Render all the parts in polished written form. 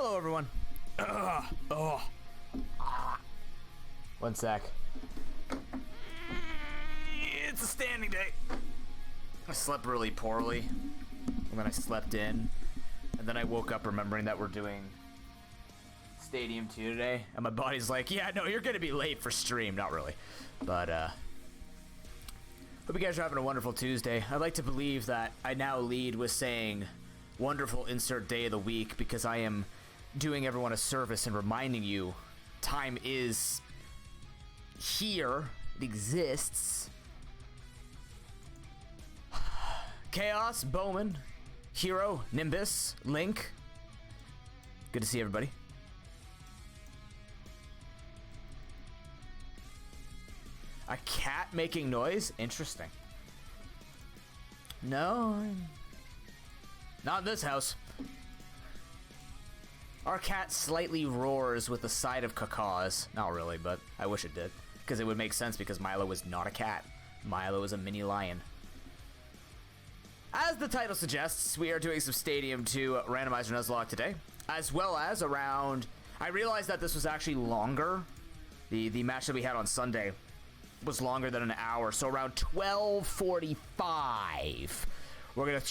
Hello, everyone. One sec. It's a standing day. I slept really poorly, and then I slept in, and then I woke up remembering that we're doing Stadium 2 today, and my body's like, yeah, no, you're gonna be late for stream. Not really, but hope you guys are having a wonderful Tuesday. I'd like to believe that I now lead with saying wonderful insert day of the week because I am doing everyone a service and reminding you time is here. It exists. Chaos, Bowman, Hero, Nimbus, Link. Good to see everybody. A cat making noise? Interesting. No, not in this house. Our cat slightly roars with a side of cacaws. Not really, but I wish it did. Because it would make sense because Milo is not a cat. Milo is a mini lion. As the title suggests, we are doing some Stadium 2 Randomizer Nuzlocke today. As well as around... I realized that this was actually longer. The match that we had on Sunday was longer than an hour. So around 12:45, we're gonna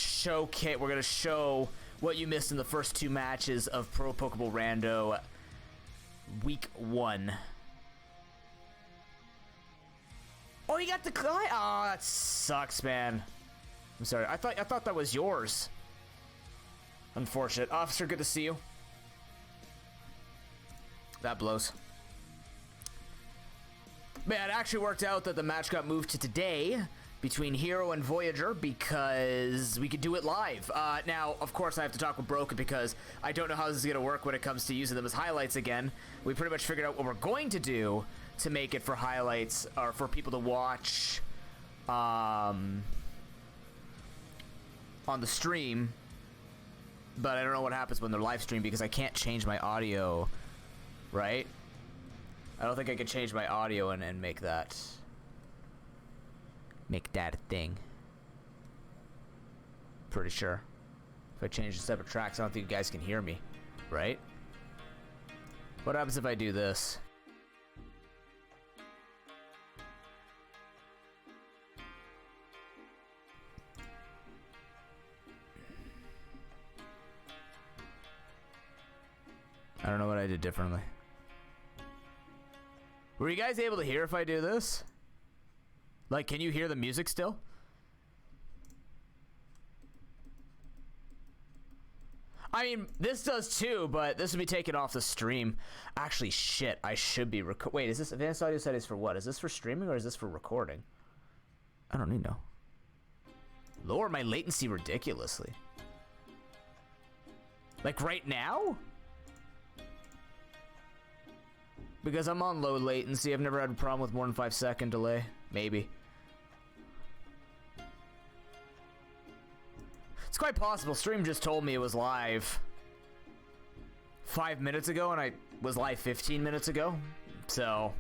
show what you missed in the first two matches of ProPokeNoob Rando Week 1. Oh, you got the client? Oh, that sucks, man. I'm sorry. I thought that was yours. Unfortunate. Officer, good to see you. That blows. Man, it actually worked out that the match got moved to today between Hero and Voyager because we could do it live. Now, of course, I have to talk with Broken because I don't know how this is going to work when it comes to using them as highlights again. We pretty much figured out what we're going to do to make it for highlights or for people to watch on the stream. But I don't know what happens when they're live stream because I can't change my audio, right? I don't think I can change my audio and make that a thing. Pretty sure. If I change the separate tracks, I don't think you guys can hear me, right? What happens if I do this? I don't know what I did differently. Were you guys able to hear if I do this? Like, can you hear the music still? I mean, this does too, but this would be taken off the stream. Actually, shit, I should be wait, is this advanced audio settings for what? Is this for streaming or is this for recording? I don't even know. Lower my latency ridiculously. Like right now? Because I'm on low latency, I've never had a problem with more than 5-second delay. Maybe. It's quite possible. Stream just told me it was live 5 minutes ago, and I was live 15 minutes ago. So...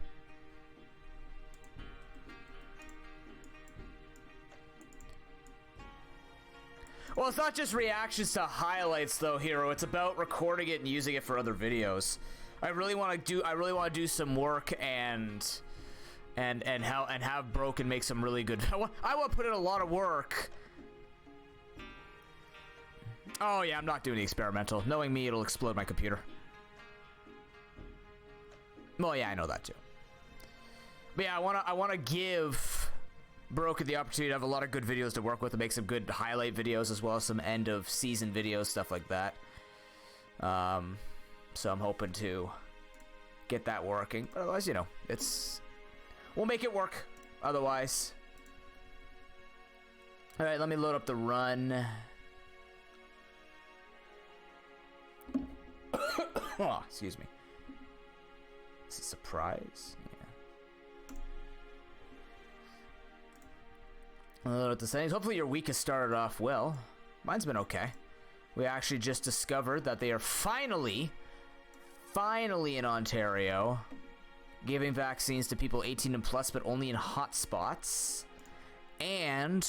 well, it's not just reactions to highlights, though, Hero. It's about recording it and using it for other videos. I really want to do some work and have Broken make some really good. I want to put in a lot of work. Oh yeah, I'm not doing the experimental. Knowing me, it'll explode my computer. Well, yeah, I know that too. But yeah, I want to give Broken the opportunity to have a lot of good videos to work with and make some good highlight videos as well as some end of season videos, stuff like that. So I'm hoping to get that working. But otherwise, you know, we'll make it work. Otherwise. All right, let me load up the run. Oh, excuse me. It's a surprise. Yeah. Load up the settings. Hopefully your week has started off well. Mine's been okay. We actually just discovered that they are finally in Ontario giving vaccines to people 18 and plus, but only in hotspots. And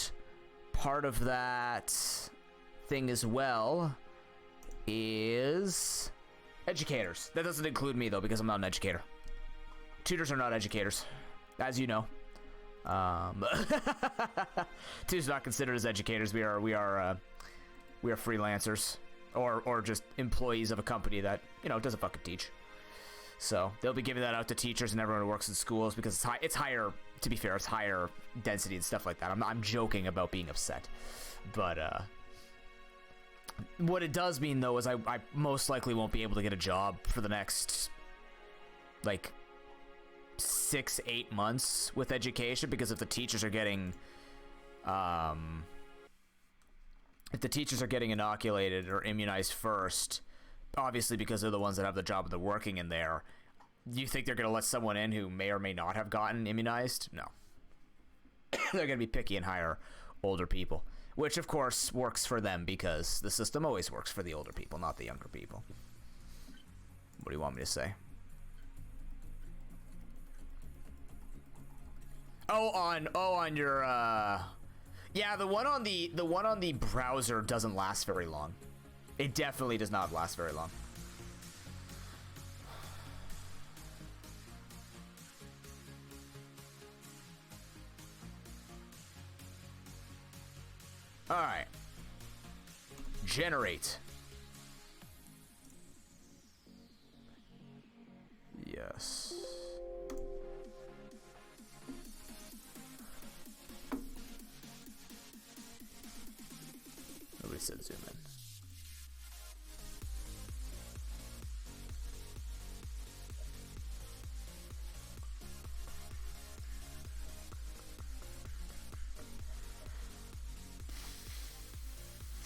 part of that thing as well is Educators. That doesn't include me, though, because I'm not an educator. Tutors are not educators, as you know. Tutors are not considered as educators. We are freelancers, or just employees of a company that, you know, doesn't fucking teach. So they'll be giving that out to teachers and everyone who works in schools because it's higher. To be fair, it's higher density and stuff like that. I'm joking about being upset, but what it does mean though is I most likely won't be able to get a job for the next like 6-8 months with education, because if the teachers are getting inoculated or immunized first, obviously because they're the ones that have the job and they're working in there, you think they're going to let someone in who may or may not have gotten immunized? No. They're going to be picky and hire older people, which of course works for them because the system always works for the older people, not the younger people. What do you want me to say? on your yeah, the one on the browser doesn't last very long. It definitely does not last very long. All right. Generate. Yes. Nobody said zoom in.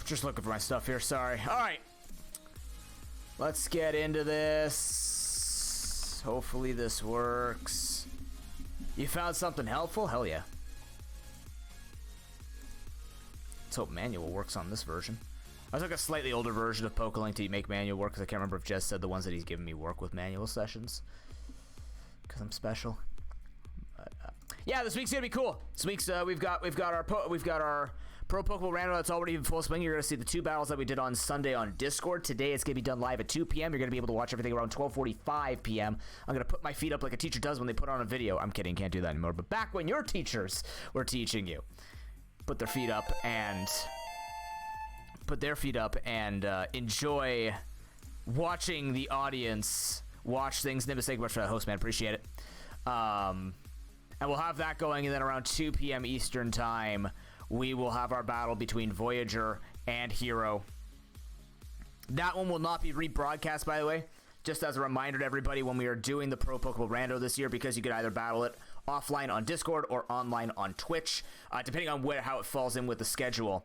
Just looking for my stuff here, sorry. All right. Let's get into this. Hopefully this works. You found something helpful? Hell yeah. Let's hope manual works on this version. I took a slightly older version of PokeLink to make manual work because I can't remember if Jess said the ones that he's given me work with manual sessions. Because I'm special. But, yeah, this week's gonna be cool. This week's we've got our ProPokeNoob random that's already in full swing. You're going to see the 2 battles that we did on Sunday on Discord. Today it's going to be done live at 2 p.m. You're going to be able to watch everything around 12:45 p.m. I'm going to put my feet up like a teacher does when they put on a video. I'm kidding, can't do that anymore. But back when your teachers were teaching you, put their feet up and enjoy watching the audience watch things. Nimbus, thank you much for that, host, man. Appreciate it. And we'll have that going, and then around 2 p.m. Eastern time, we will have our battle between Voyager and Hero. That one will not be rebroadcast, by the way. Just as a reminder to everybody, when we are doing the ProPokeNoob Rando this year, because you could either battle it offline on Discord or online on Twitch, depending on how it falls in with the schedule.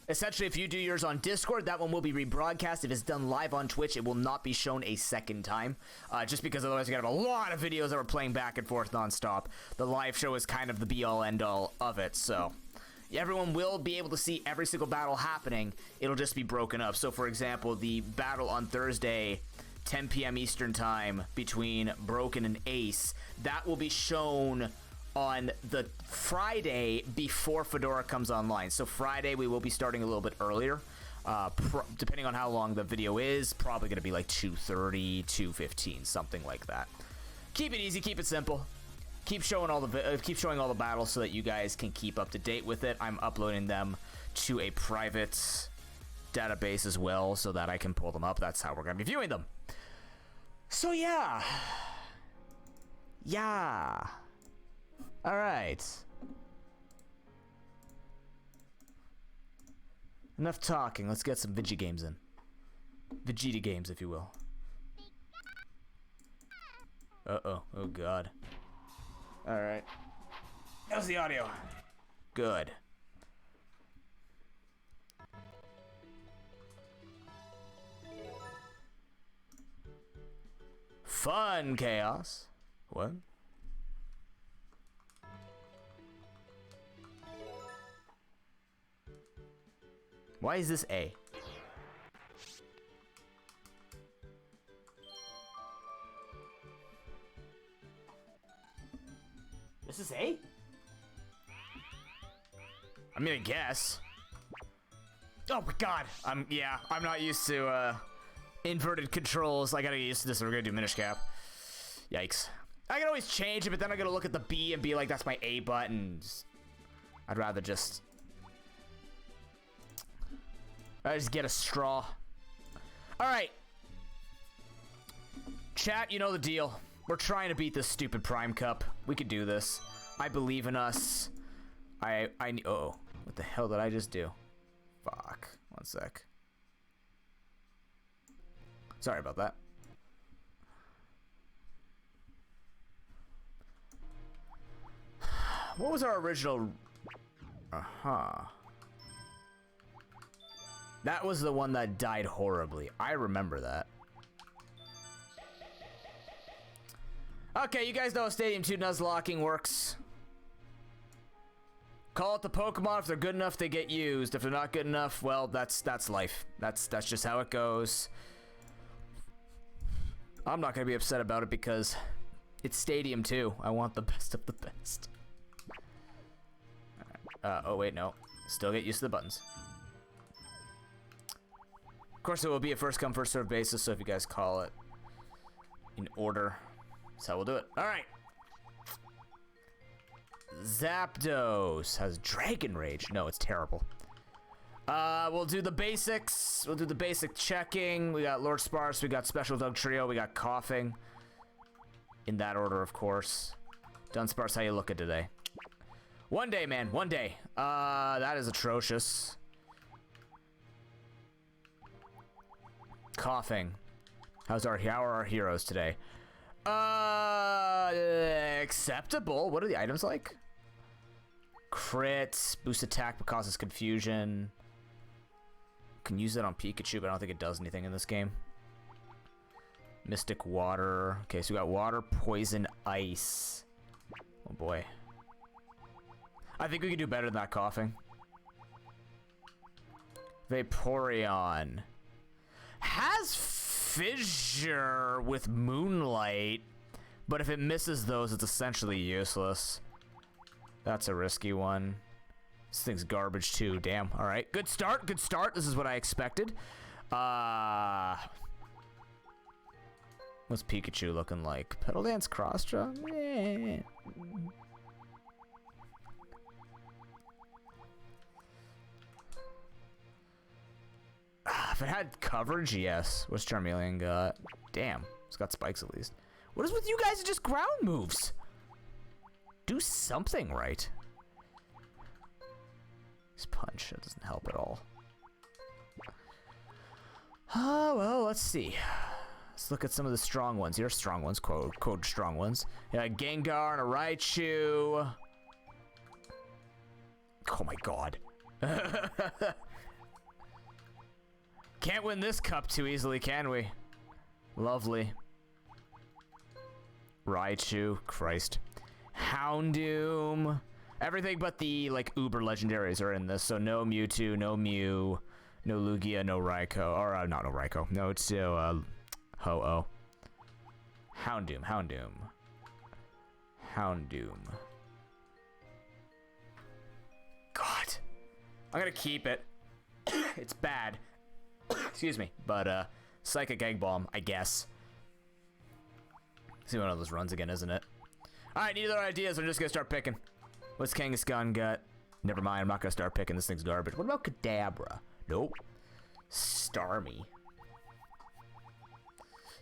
Essentially, if you do yours on Discord, that one will be rebroadcast. If it's done live on Twitch, it will not be shown a second time, just because otherwise you're going to have a lot of videos that we're playing back and forth nonstop. The live show is kind of the be-all, end-all of it, so everyone will be able to see every single battle happening. It'll just be broken up. So, for example, the battle on Thursday, 10 p.m. Eastern time, between Broken and Ace, that will be shown on the Friday before Fedora comes online. So Friday we will be starting a little bit earlier, depending on how long the video is. Probably going to be like 2:30, 2:15, something like that. Keep it easy, keep it simple. Keep showing all the battles so that you guys can keep up to date with it. I'm uploading them to a private database as well so that I can pull them up. That's how we're going to be viewing them. So yeah. All right. Enough talking. Let's get some Veggie games in. Vegeta games, if you will. Uh-oh. Oh, God. All right. How's the audio? Good. Fun chaos. What? Why is this A? This is A? I mean, I guess. Oh my God. I'm not used to Inverted controls. I gotta get used to this. We're gonna do Minish Cap. Yikes. I can always change it, but then I gotta look at the B and be like, that's my A button. I'd rather just get a straw. Alright. Chat, you know the deal. We're trying to beat this stupid Prime Cup. We could do this. I believe in us. Uh-oh. What the hell did I just do? Fuck. One sec. Sorry about that. What was our original... Uh-huh. That was the one that died horribly. I remember that. Okay, you guys know how Stadium 2 Nuzlocking works. Call it the Pokemon. If they're good enough, they get used. If they're not good enough, well, that's life. That's just how it goes. I'm not gonna be upset about it because it's Stadium 2. I want the best of the best. Oh wait, no. Still get used to the buttons. Of course, it will be a first come, first served basis, so if you guys call it in order, that's how we'll do it. Alright. Zapdos has Dragon Rage. No, it's terrible. We'll do the basics. We'll do the basic checking. We got Lord Sparse, we got Special Dog Trio, we got Coughing. In that order, of course. Dunsparce, how you looking today? One day, man, one day. That is atrocious. Coughing. How are our heroes today? Acceptable. What are the items like? Crit, boost attack but causes confusion. Can use it on Pikachu, but I don't think it does anything in this game. Mystic Water. Okay, so we got Water, Poison, Ice. Oh boy. I think we can do better than that Coughing. Vaporeon. Has Fissure with Moonlight, but if it misses those, it's essentially useless. That's a risky one. This thing's garbage too. Damn. All right. Good start. Good start. This is what I expected. What's Pikachu looking like? Petal Dance Cross Draw? Eh. If it had coverage, yes. What's Charmeleon got? Damn. It's got spikes at least. What is with you guys? Just ground moves. Do something right. This punch, that doesn't help at all. Oh, well, let's see. Let's look at some of the strong ones. Here are strong ones, quote strong ones. Yeah, Gengar and a Raichu. Oh my god. Can't win this cup too easily, can we? Lovely. Raichu, Christ. Houndoom. Everything but the, like, uber legendaries are in this. So no Mewtwo, no Mew, no Lugia, no Raikou. Or, not no Raikou. No, it's, Ho-Oh. Houndoom, Houndoom. Houndoom. God. I'm gonna keep it. It's bad. Excuse me. But, Psychic Egg Bomb, I guess. See one of those runs again, isn't it? Alright, need other ideas. I'm just gonna start picking. What's Kangaskhan got? Never mind, I'm not gonna start picking. This thing's garbage. What about Kadabra? Nope. Starmie.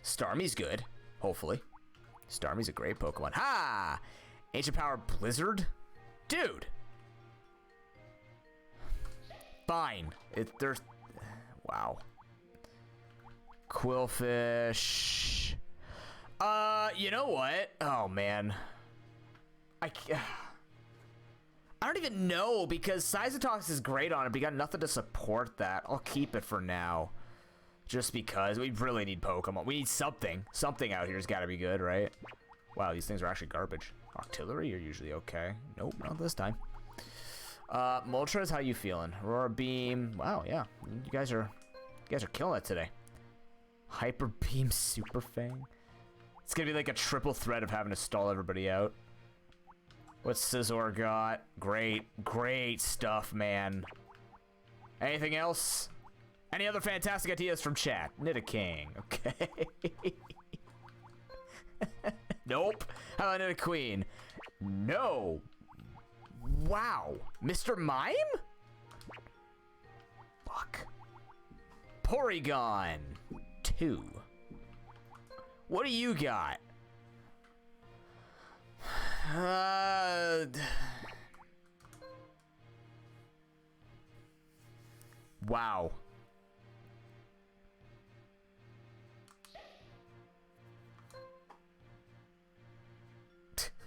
Starmie's good. Hopefully. Starmie's a great Pokemon. Ha! Ancient Power Blizzard? Dude! Fine. There's... Wow. Quillfish. You know what? Oh, man. I don't even know, because Sizotox is great on it, but you got nothing to support that. I'll keep it for now. Just because we really need Pokemon. We need something. Something out here's got to be good, right? Wow, these things are actually garbage. Octillery, you're usually okay. Nope, not this time. Moltres, how you feeling? Aurora Beam. Wow, yeah. You guys are killing it today. Hyper Beam, Super Fang. It's gonna be like a triple threat of having to stall everybody out. What's Scizor got? Great stuff, man. Anything else? Any other fantastic ideas from chat? Nidoking, okay. Nope. How about Nidoqueen? No. Wow. Mr. Mime? Fuck. Porygon 2. What do you got? Wow.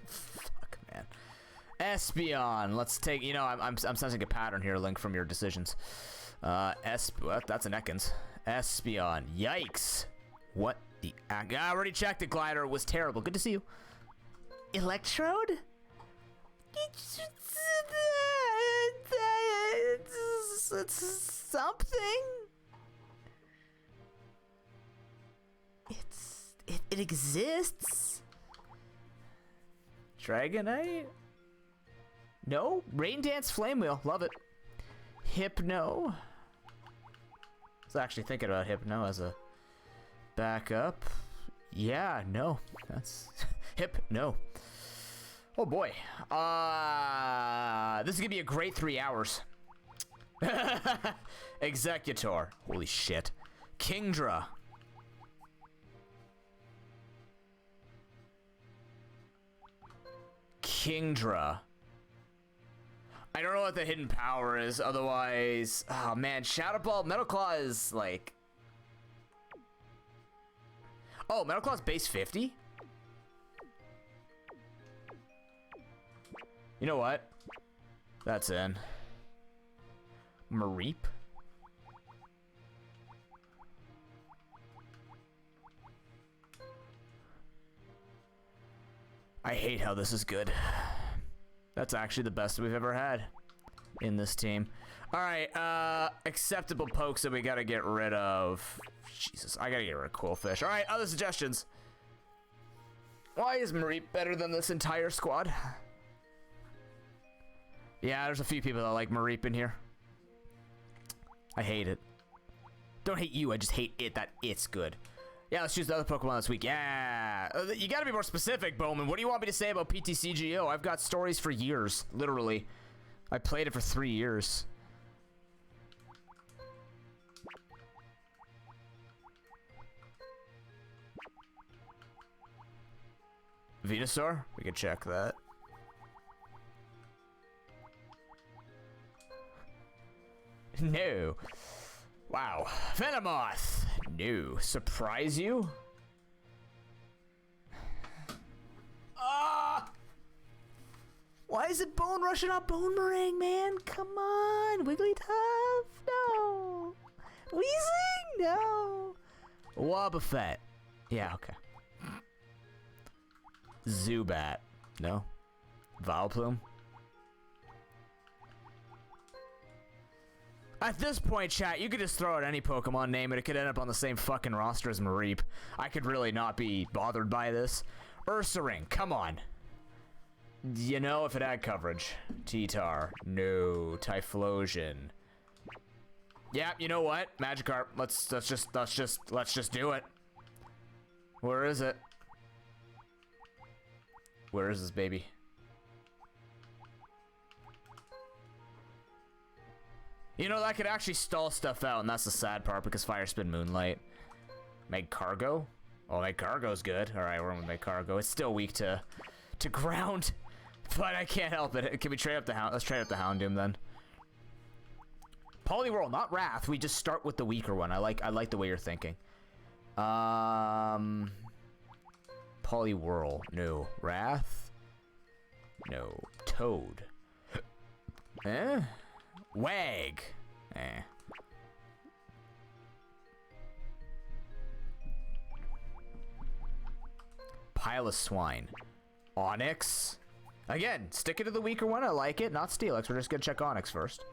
Fuck, man. Espeon. Let's take. You know, I'm sensing a pattern here, Link, from your decisions. Well, that's an Ekans. Espeon. Yikes. What the? I already checked it. Glider was terrible. Good to see you. Electrode? It's something. It exists. Dragonite? No. Rain Dance Flame Wheel. Love it. Hypno. I was actually thinking about Hypno as a backup. Yeah, no. That's Hypno. Oh boy. This is gonna be a great 3 hours. Executor. Holy shit. Kingdra. Kingdra. I don't know what the hidden power is, otherwise... Oh man, Shadow Ball, Metal Claw is like... Oh, Metal Claw's base 50? You know what? That's in. Mareep? I hate how this is good. That's actually the best we've ever had in this team. Alright, acceptable pokes that we gotta get rid of. Jesus, I gotta get rid of Quillfish. Alright, other suggestions. Why is Mareep better than this entire squad? Yeah, there's a few people that like Mareep in here. I hate it. Don't hate you, I just hate it that it's good. Yeah, let's choose the other Pokemon this week. Yeah. You gotta be more specific, Bowman. What do you want me to say about PTCGO? I've got stories for years, literally. I played it for 3 years. Venusaur? We can check that. No. Wow. Venomoth. No. Surprise you? Ah! Why is it Bone Rush and not Bone Meringue, man? Come on. Wigglytuff? No. Weezing? No. Wobbuffet. Yeah, okay. Zubat. No. Vileplume. At this point, chat, you could just throw out any Pokemon name and it could end up on the same fucking roster as Mareep. I could really not be bothered by this. Ursaring, come on. You know, if it had coverage. T-Tar, no. Typhlosion. Yeah, you know what? Magikarp. Let's just do it. Where is it? Where is this baby? You know, that could actually stall stuff out, and that's the sad part because Fire Spin Moonlight. Magcargo? Oh, Magcargo's good. Alright, we're gonna Magcargo. It's still weak to ground, but I can't help it. Can we trade up the Hound? Let's trade up the Houndoom then. Poliwhirl, not Wrath. We just start with the weaker one. I like the way you're thinking. Poliwhirl. No. Wrath? No. Toad. Eh? Wag. Eh. Pile of Swine. Onyx. Again, stick it to the weaker one. I like it. Not Steelix. We're just gonna check Onyx first.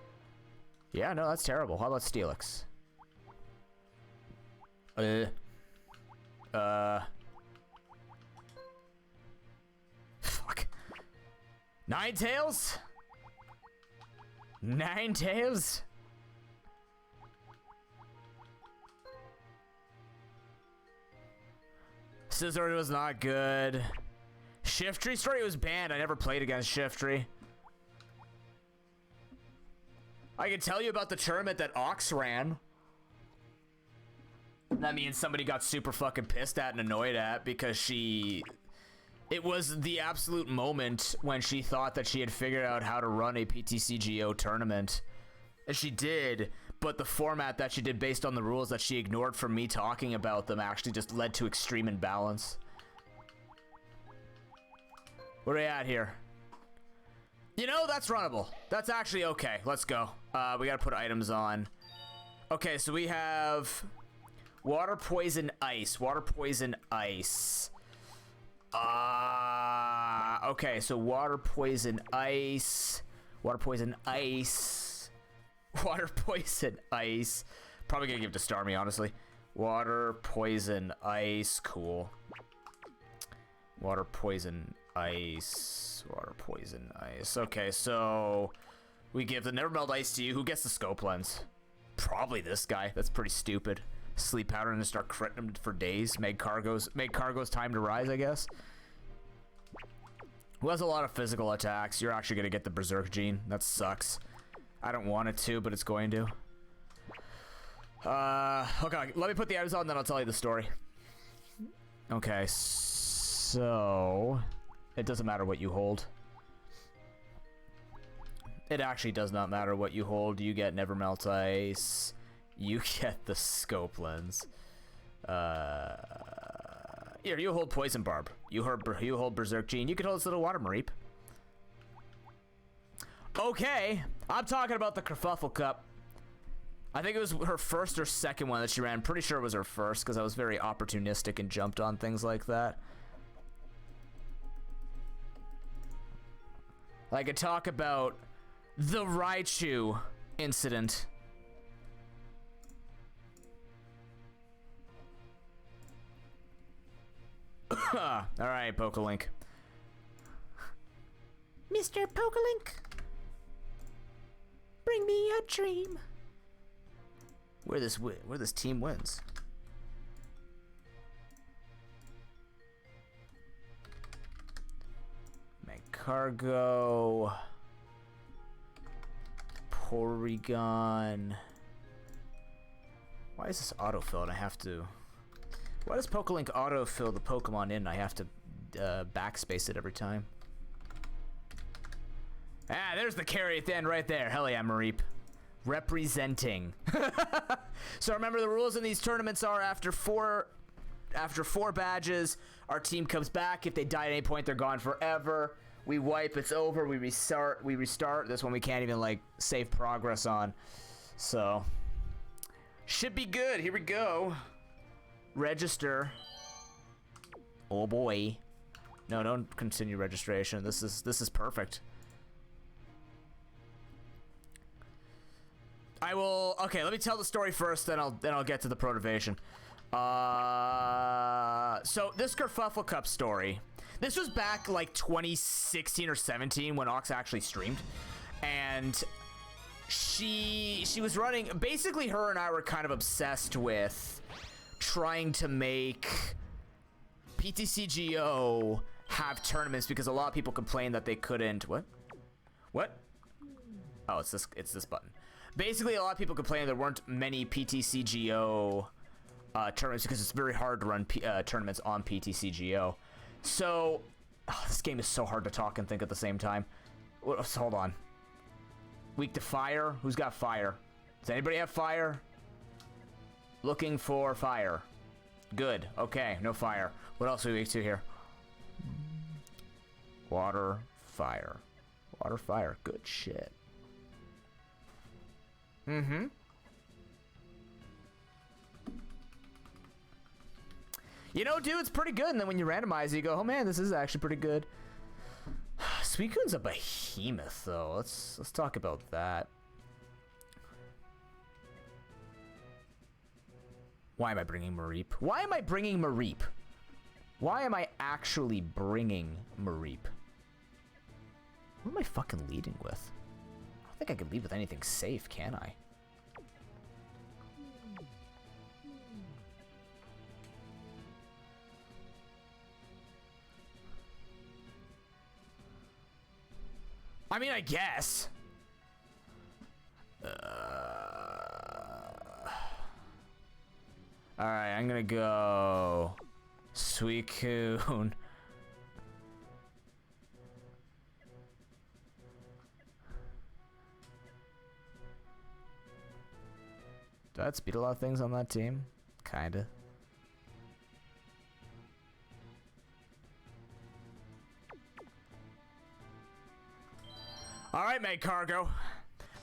Yeah, no, that's terrible. How about Steelix? Fuck. Ninetales? Ninetales? Scizor was not good. Shiftry story was banned. I never played against Shiftry. I can tell you about the tournament that Ox ran. That means somebody got super fucking pissed at and annoyed at because she... It was the absolute moment when she thought that she had figured out how to run a PTCGO tournament. And she did, but the format that she did based on the rules that she ignored from me talking about them actually just led to extreme imbalance. Where are we at here? You know, that's runnable. That's actually okay. Let's go. We gotta put items on. Okay, so we have water, poison, ice. Water, poison, ice. Okay, so water, poison, ice. Water, poison, ice. Water, poison, ice. Probably gonna give it to Starmie, honestly. Water, poison, ice. Cool. Water, poison, ice. Water, poison, ice. Okay, so we give the Never Melt Ice to you. Who gets the scope lens? Probably this guy. That's pretty stupid. Sleep pattern and start critting him for days. Make Cargo's time to rise, I guess. Who has a lot of physical attacks? You're actually gonna get the Berserk gene. That sucks. I don't want it to, but it's going to. Okay, let me put the items on, then I'll tell you the story. Okay, so it doesn't matter what you hold. It actually does not matter what you hold. You get Never Melt Ice. You get the scope lens. Here, you hold Poison Barb. You hold Berserk Gene. You can hold this little Water Mareep. Okay, I'm talking about the Kerfuffle Cup. I think it was her first or second one that she ran. Pretty sure it was her first because I was very opportunistic and jumped on things like that. I could talk about the Raichu incident. Alright, Pokelink. Mr. Pokelink, bring me a dream. Where this team wins. Make Cargo. Porygon. Why is this autofill and I have to... Why does Pokelink autofill the Pokemon in and I have to backspace it every time? Ah, there's the carry at the end right there. Hell yeah, Mareep. Representing. So remember, the rules in these tournaments are after four badges, our team comes back. If they die at any point, they're gone forever. We wipe, it's over, we restart. This one we can't even like save progress on. So should be good. Here we go. Register. Oh boy. No, don't continue registration. This is perfect. I will. Okay, let me tell the story first, then I'll get to the motivation. So this Kerfuffle Cup story. This was back like 2016 or 17 when Ox actually streamed, and she was running. Basically, her and I were kind of obsessed with trying to make PTCGO have tournaments because a lot of people complained that they couldn't. What? Oh, it's this button. Basically, a lot of people complained there weren't many PTCGO tournaments because it's very hard to run tournaments on PTCGO. So, this game is so hard to talk and think at the same time. Hold on. Weak to fire? Who's got fire? Does anybody have fire? Looking for fire. Good. Okay, no fire. What else are we weak to here? Water, fire. Water, fire. Good shit. Mm-hmm. You know, dude, it's pretty good. And then when you randomize it, you go, oh man, this is actually pretty good. Suicune's a behemoth, though. Let's talk about that. Why am I bringing Mareep? Why am I bringing Mareep? Why am I actually bringing Mareep? What am I fucking leading with? I don't think I can lead with anything safe, can I? I mean, I guess. Alright, I'm gonna go Suicune. Do I outspeed a lot of things on that team? Kinda. Alright, Meg Cargo.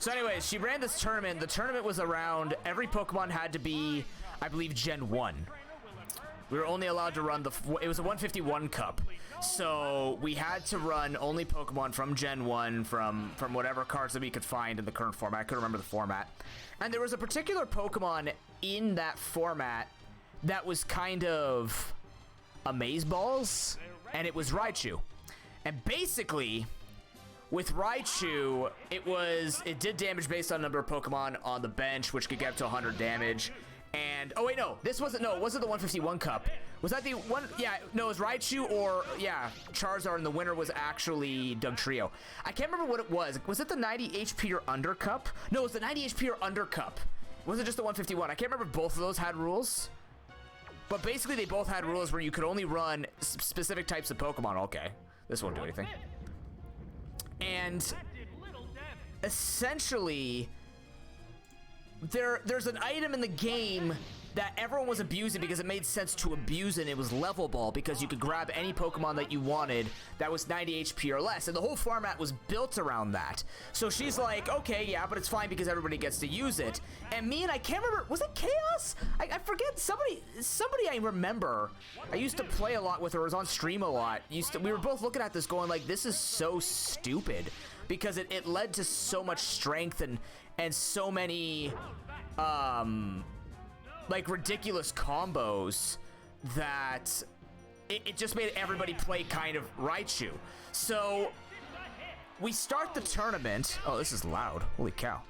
So anyways, she ran this tournament. The tournament was around, every Pokemon had to be, I believe, Gen 1. We were only allowed to run it was a 151 Cup. So we had to run only Pokemon from Gen 1, from whatever cards that we could find in the current format. I couldn't remember the format. And there was a particular Pokemon in that format that was kind of amazeballs, and it was Raichu. And basically, with Raichu, it did damage based on number of Pokemon on the bench, which could get up to 100 damage. And, oh wait, no, it wasn't the 151 Cup. Was that the one? Yeah, no, it was Raichu or, yeah, Charizard, and the winner was actually Dugtrio. I can't remember what it was. Was it the 90 HP or under Cup? No, it was the 90 HP or under Cup. Was it just the 151? I can't remember if both of those had rules. But basically, they both had rules where you could only run specific types of Pokemon. Okay, this won't do anything. And essentially, there's an item in the game that everyone was abusing because it made sense to abuse it. And it was Level Ball, because you could grab any Pokemon that you wanted that was 90 HP or less, and the whole format was built around that. So she's like, okay, yeah, but it's fine because everybody gets to use it. And me and I can't remember, was it Chaos? I forget, somebody I remember I used to play a lot with, or was on stream a lot. We were both looking at this going like, this is so stupid, because it led to so much strength and so many like ridiculous combos that it just made everybody play kind of Raichu. So we start the tournament. Oh, this is loud. Holy cow.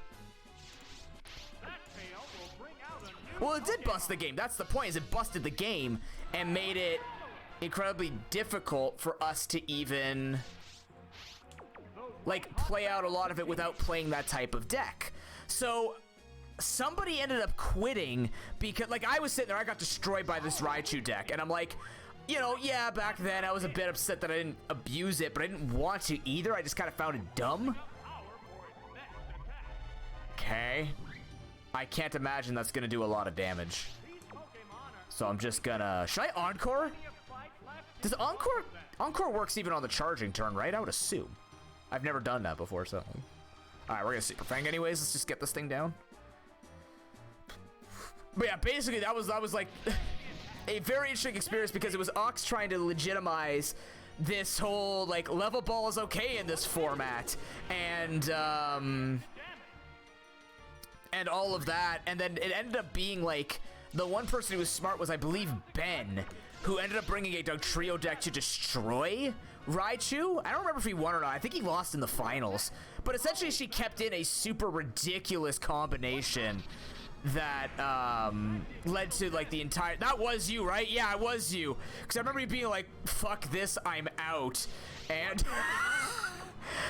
Well, it did bust the game. That's the point, is it busted the game and made it incredibly difficult for us to even like play out a lot of it without playing that type of deck. So somebody ended up quitting because, like, I was sitting there, I got destroyed by this Raichu deck, and I'm like, you know, yeah, back then I was a bit upset that I didn't abuse it, but I didn't want to either. I just kind of found it dumb. Okay. I can't imagine that's going to do a lot of damage. So I'm just gonna... Should I Encore? Does Encore... Encore works even on the charging turn, right? I would assume. I've never done that before, so... Alright, we're gonna Super Fang anyways. Let's just get this thing down. But yeah, basically that was like a very interesting experience, because it was Ox trying to legitimize this whole like Level Ball is okay in this format, and all of that, and then it ended up being like the one person who was smart was, I believe, Ben, who ended up bringing a Dugtrio deck to destroy Raichu. I don't remember if he won or not. I think he lost in the finals, but essentially she kept in a super ridiculous combination that led to like the entire... That was you, right? Yeah, it was you, because I remember you being like, fuck this, I'm out. And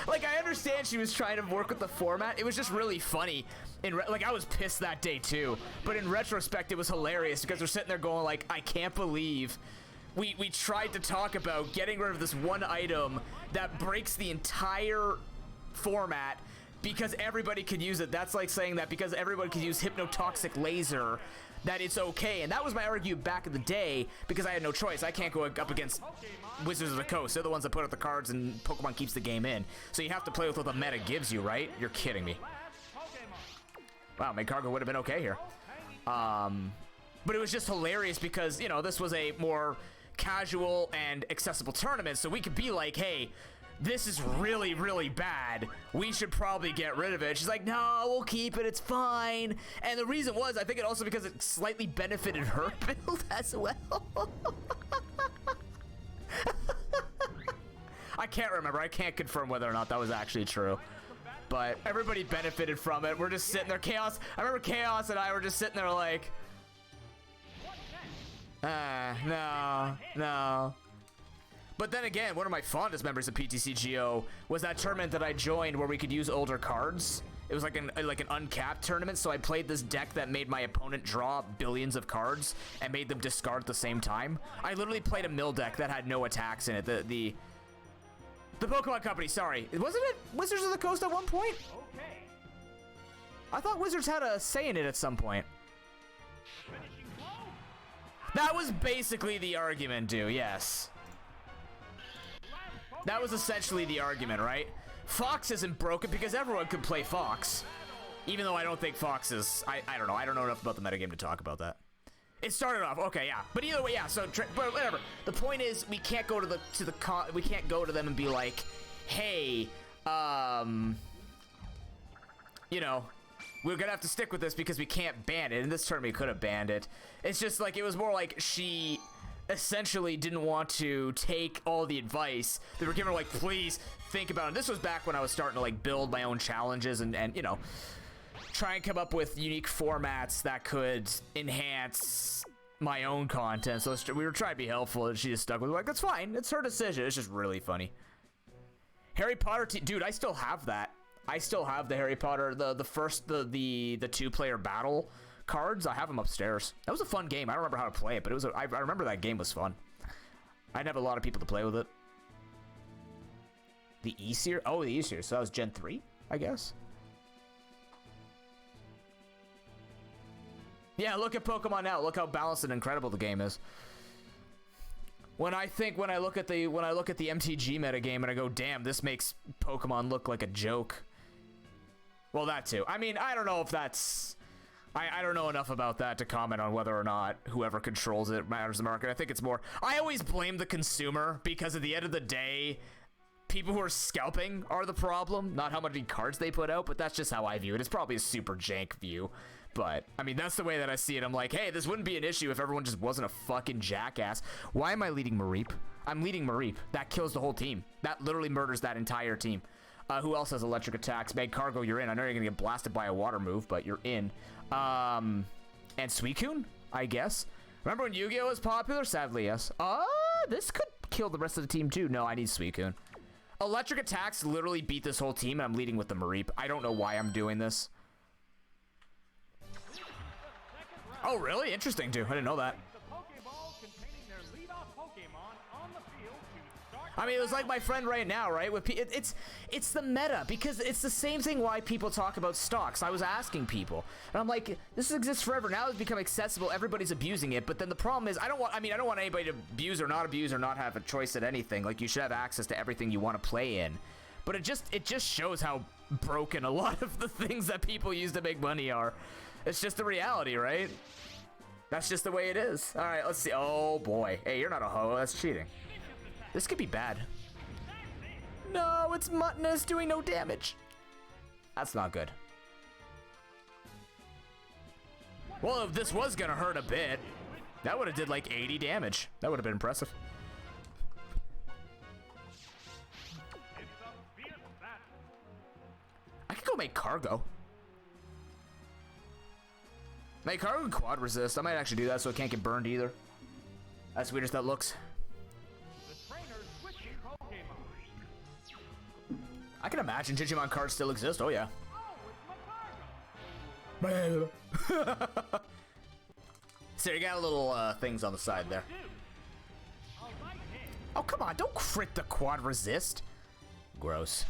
like, I understand she was trying to work with the format. It was just really funny. Like, I was pissed that day too, but in retrospect it was hilarious, because we're sitting there going like, I can't believe we tried to talk about getting rid of this one item that breaks the entire format because everybody could use it. That's like saying that because everybody could use Hypnotoxic Laser, that it's okay. And that was my argument back in the day, because I had no choice. I can't go up against Wizards of the Coast. They're the ones that put out the cards, and Pokemon keeps the game in. So you have to play with what the meta gives you, right? You're kidding me. Wow, Magcargo would have been okay here. But it was just hilarious because, you know, this was a more casual and accessible tournament, so we could be like, hey, this is really, really bad. We should probably get rid of it. She's like, no, we'll keep it. It's fine. And the reason was, I think it also because it slightly benefited her build as well. I can't remember. I can't confirm whether or not that was actually true. But everybody benefited from it. We're just sitting there. Chaos. I remember Chaos and I were just sitting there like, no. But then again, one of my fondest memories of PTCGO was that tournament that I joined where we could use older cards. It was like an uncapped tournament, so I played this deck that made my opponent draw billions of cards and made them discard at the same time. I literally played a mill deck that had no attacks in it. The Pokemon Company, sorry. Wasn't it Wizards of the Coast at one point? Okay. I thought Wizards had a say in it at some point. That was basically the argument, dude, yes. That was essentially the argument, right? Fox isn't broken because everyone could play Fox. Even though I don't think Fox is... I don't know. I don't know enough about the metagame to talk about that. It started off... Okay, yeah. But either way, yeah. So, but whatever. The point is, we can't go to we can't go to them and be like, hey, you know, we're gonna have to stick with this because we can't ban it. In this tournament, we could have banned it. It's just like, it was more like she essentially didn't want to take all the advice. They were giving her like, please think about it. This was back when I was starting to like build my own challenges and you know, try and come up with unique formats that could enhance my own content. So we were trying to be helpful and she just stuck with it. Like, that's fine. It's her decision. It's just really funny. Harry Potter, dude, I still have that. I still have the Harry Potter, the first, the 2-player battle cards. I have them upstairs. That was a fun game. I don't remember how to play it, but it was I remember that game was fun. I'd have a lot of people to play with it. The E-Series? Oh, the E-Series. So that was Gen 3, I guess. Yeah, look at Pokemon now. Look how balanced and incredible the game is. When I look at the MTG metagame and I go, damn, this makes Pokemon look like a joke. Well, that too. I mean, I don't know if that's... I don't know enough about that to comment on whether or not whoever controls it matters the market. I think it's more... I always blame the consumer because at the end of the day, people who are scalping are the problem, not how many cards they put out, but that's just how I view it. It's probably a super jank view, but I mean, that's the way that I see it. I'm like, hey, this wouldn't be an issue if everyone just wasn't a fucking jackass. Why am I leading Mareep? I'm leading Mareep. That kills the whole team. That literally murders that entire team. Who else has electric attacks? Magcargo, you're in. I know you're gonna get blasted by a water move, but you're in. And Suicune, I guess. Remember when Yu-Gi-Oh was popular? Sadly, yes. This could kill the rest of the team too. No, I need Suicune. Electric attacks literally beat this whole team, and I'm leading with the Mareep. I don't know why I'm doing this. Oh, really? Interesting, too. I didn't know that. I mean, it was like my friend right now, right? With it's the meta, because it's the same thing why people talk about stocks. I was asking people, and I'm like, this exists forever. Now it's become accessible. Everybody's abusing it, but then the problem is, I don't want anybody to abuse or not have a choice at anything. Like, you should have access to everything you want to play in. But it just shows how broken a lot of the things that people use to make money are. It's just the reality, right? That's just the way it is. All right, let's see. Oh boy, hey, you're not a hoe. That's cheating. This could be bad. No, it's Mutinous doing no damage. That's not good. Well, if this was gonna hurt a bit, that would have did like 80 damage. That would have been impressive. I could go make Cargo. Make Cargo quad resist. I might actually do that so it can't get burned either. As weird as that looks. I can imagine Digimon cards still exist. Oh, yeah. So you got little things on the side there. Oh, come on. Don't crit the quad resist. Gross.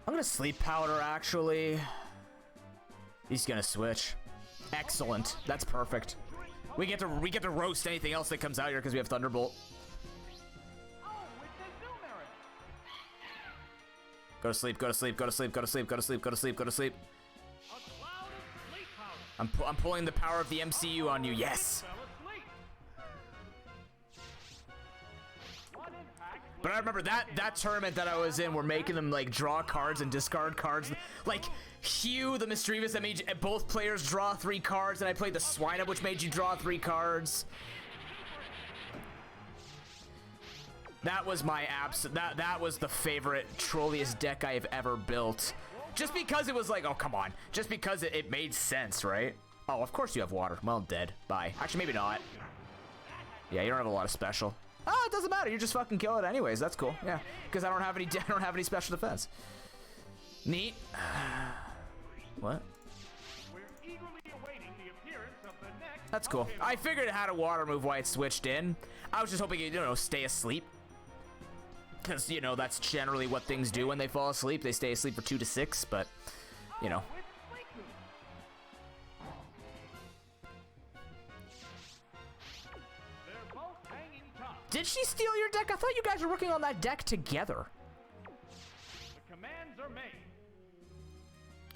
I'm going to sleep powder, actually. He's going to switch. Excellent. That's perfect. We get to roast anything else that comes out here because we have Thunderbolt. Go to sleep, go to sleep, go to sleep, go to sleep, go to sleep, go to sleep, go to sleep. I'm pulling the power of the MCU on you, yes! But I remember that tournament that I was in, we're making them like draw cards and discard cards. Like Hugh the Mischievous that made both players draw 3 cards, and I played the Swine Up which made you draw 3 cards. That was my that was the favorite trolliest deck I have ever built. Just because it was like, oh come on, just because it made sense, right? Oh, of course you have water. Well, dead. Bye. Actually, maybe not. Yeah, you don't have a lot of special. Oh, it doesn't matter. You just fucking kill it anyways. That's cool. Yeah, because I don't have any special defense. Neat. What? That's cool. I figured it had a water move while it switched in. I was just hoping it, stay asleep. Because, that's generally what things do when they fall asleep. They stay asleep for 2 to 6, but, Did she steal your deck? I thought you guys were working on that deck together. The commands are made.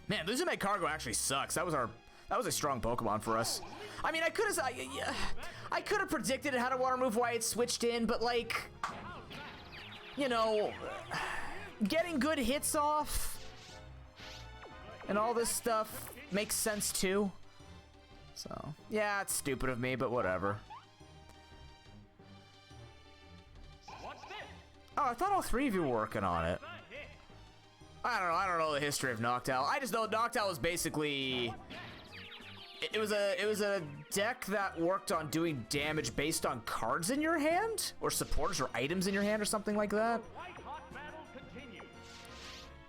Man, losing my cargo actually sucks. That was a strong Pokemon for us. I mean, I could have predicted it had a water move while it switched in, but like, getting good hits off and all this stuff makes sense too. So, yeah, it's stupid of me, but whatever. Oh, I thought all 3 of you were working on it. I don't know the history of Noctowl. I just know Noctowl was basically it was a deck that worked on doing damage based on cards in your hand or supporters or items in your hand or something like that.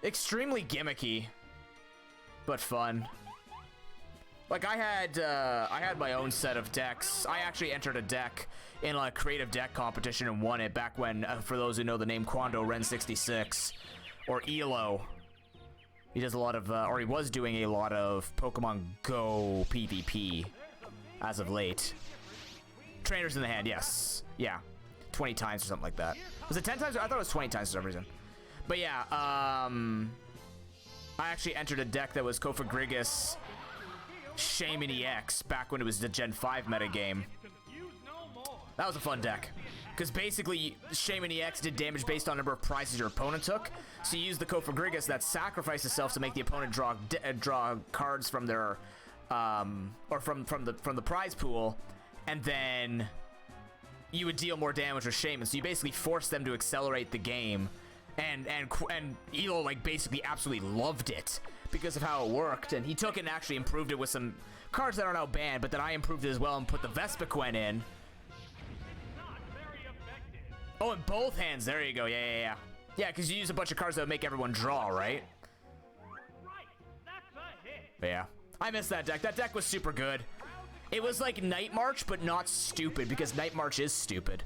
Extremely gimmicky, but fun. Like I had my own set of decks. I actually entered a deck in a creative deck competition and won it back when, for those who know the name Quando Ren 66 or Elo. He does a lot of, or he was doing a lot of Pokemon Go PvP as of late. Trainers in the hand, yes. Yeah. 20 times or something like that. Was it 10 times? I thought it was 20 times for some reason. But yeah, I actually entered a deck that was Kofagrigus Shaman EX back when it was the Gen 5 metagame. That was a fun deck. Because basically, Shaman EX did damage based on the number of prizes your opponent took. So you use the Kofagrigus that sacrificed itself to make the opponent draw cards from their, or from the prize pool, and then you would deal more damage with Shaman. So you basically forced them to accelerate the game, and Elo like basically absolutely loved it because of how it worked, and he took it and actually improved it with some cards that are now banned. But then I improved it as well and put the Vespiquen in. Oh, in both hands. There you go. Yeah. Yeah, because you use a bunch of cards that would make everyone draw, right? But yeah. I missed that deck. That deck was super good. It was like Night March, but not stupid, because Night March is stupid.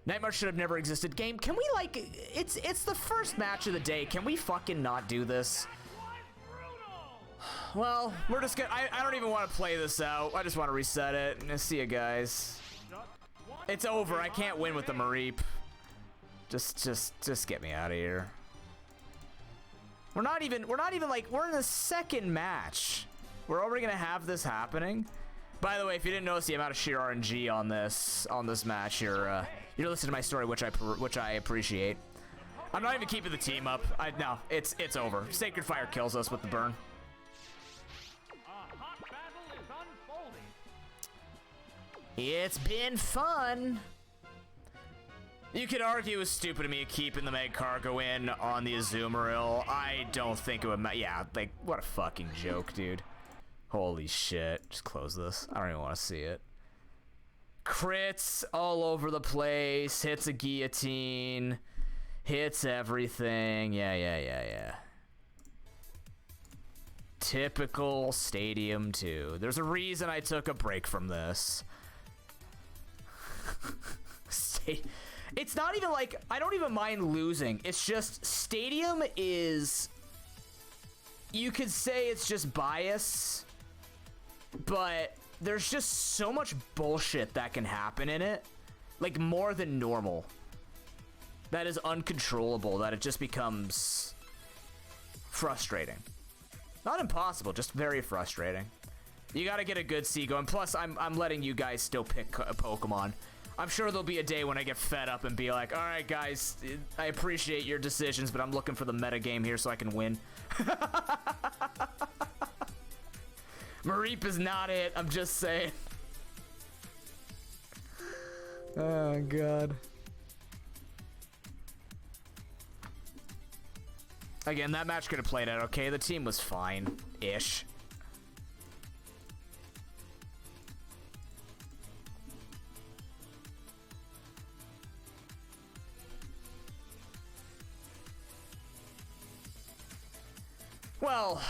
Night March should have never existed. Game, can we, like... It's the first match of the day. Can we fucking not do this? Well, we're just gonna... I don't even want to play this out. I just want to reset it. See you guys. It's over. I can't win with the Mareep. Just get me out of here. We're not even like, we're in the second match. We're already gonna have this happening. By the way, if you didn't notice the amount of sheer RNG on this match, you're listening to my story, which I appreciate. I'm not even keeping the team up. No, it's over. Sacred Fire kills us with the burn. It's been fun. You could argue it was stupid of me keeping the Meg Cargo in on the Azumarill. I don't think it would matter. Yeah, like, what a fucking joke, dude. Holy shit. Just close this. I don't even want to see it. Crits all over the place. Hits a guillotine. Hits everything. Yeah. Typical Stadium 2. There's a reason I took a break from this. It's not even like, I don't even mind losing. It's just Stadium is, you could say it's just bias, but there's just so much bullshit that can happen in it, like more than normal, that is uncontrollable, that it just becomes frustrating. Not impossible, just very frustrating. You gotta get a good C going. Plus, I'm letting you guys still pick a Pokemon. I'm sure there'll be a day when I get fed up and be like, all right, guys, I appreciate your decisions, but I'm looking for the meta game here so I can win. Mareep is not it. I'm just saying. Oh, God. Again, that match could have played out okay. The team was fine-ish. Well,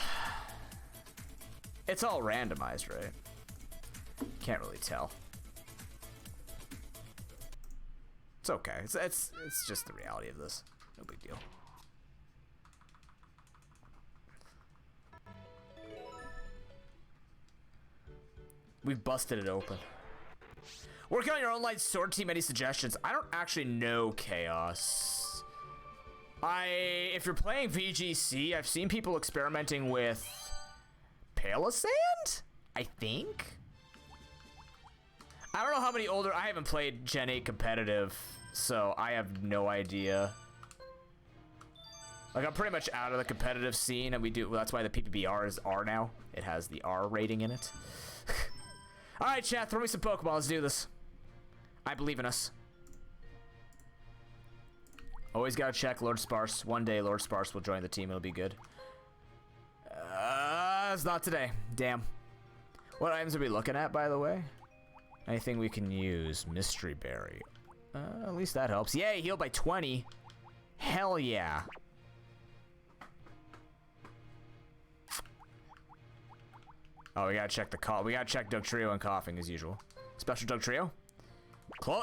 it's all randomized, right? Can't really tell. It's okay. It's just the reality of this. No big deal. We've busted it open. Working on your online sword team, any suggestions? I don't actually know Chaos. If you're playing VGC, I've seen people experimenting with Palisand, I think. I don't know how many older, I haven't played Gen 8 competitive, so I have no idea. Like, I'm pretty much out of the competitive scene, and that's why the PPBR is R now. It has the R rating in it. All right, chat, throw me some Pokemon. Let's do this. I believe in us. Always gotta check Lord Sparse. One day Lord Sparse will join the team. It'll be good. It's not today. Damn. What items are we looking at, by the way? Anything we can use. Mystery Berry. At least that helps. Yay, healed by 20. Hell yeah. Oh, we gotta check the call. We gotta check Doug Trio and coughing as usual. Special Doug Trio?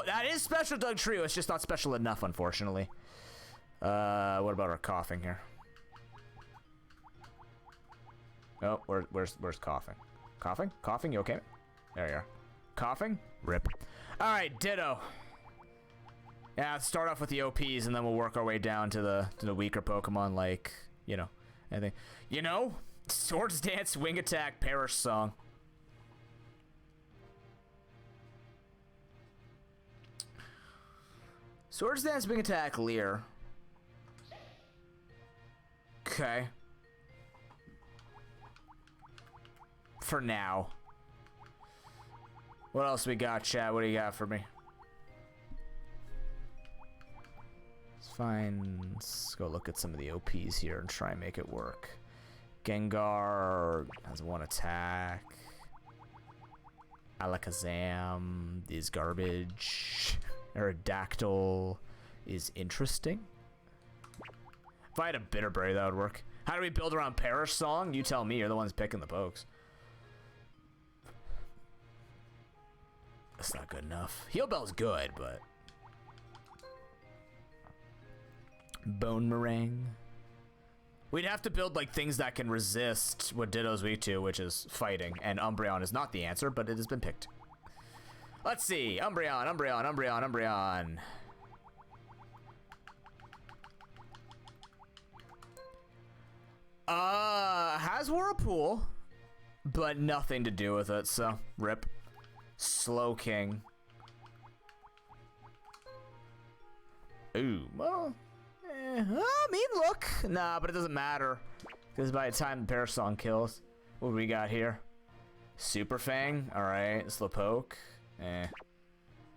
That is special Doug Trio. It's just not special enough, unfortunately. What about our coughing here? Oh, where's coughing? Coughing? Coughing? You okay? There you are. Coughing? Rip. All right, Ditto. Yeah, let's start off with the OPs, and then we'll work our way down to the weaker Pokemon, like, you know, anything. You know? Swords Dance, Wing Attack, Perish Song. Swords Dance, Wing Attack, Leer. Okay. For now. What else we got, chat? What do you got for me? It's fine. Let's go look at some of the OPs here and try and make it work. Gengar has one attack. Alakazam is garbage. Aerodactyl is interesting. If I had a Bitterberry, that would work. How do we build around Perish Song? You tell me. You're the ones picking the pokes. That's not good enough. Heal Bell's good, but... Bone Meringue. We'd have to build, like, things that can resist what Ditto's weak to, which is fighting. And Umbreon is not the answer, but it has been picked. Let's see. Umbreon. Has Whirlpool, but nothing to do with it, so rip. Slowking. Ooh, well, I mean, look. Nah, but it doesn't matter. Because by the time the Perish Song kills, what do we got here? Super Fang, alright. Slowpoke,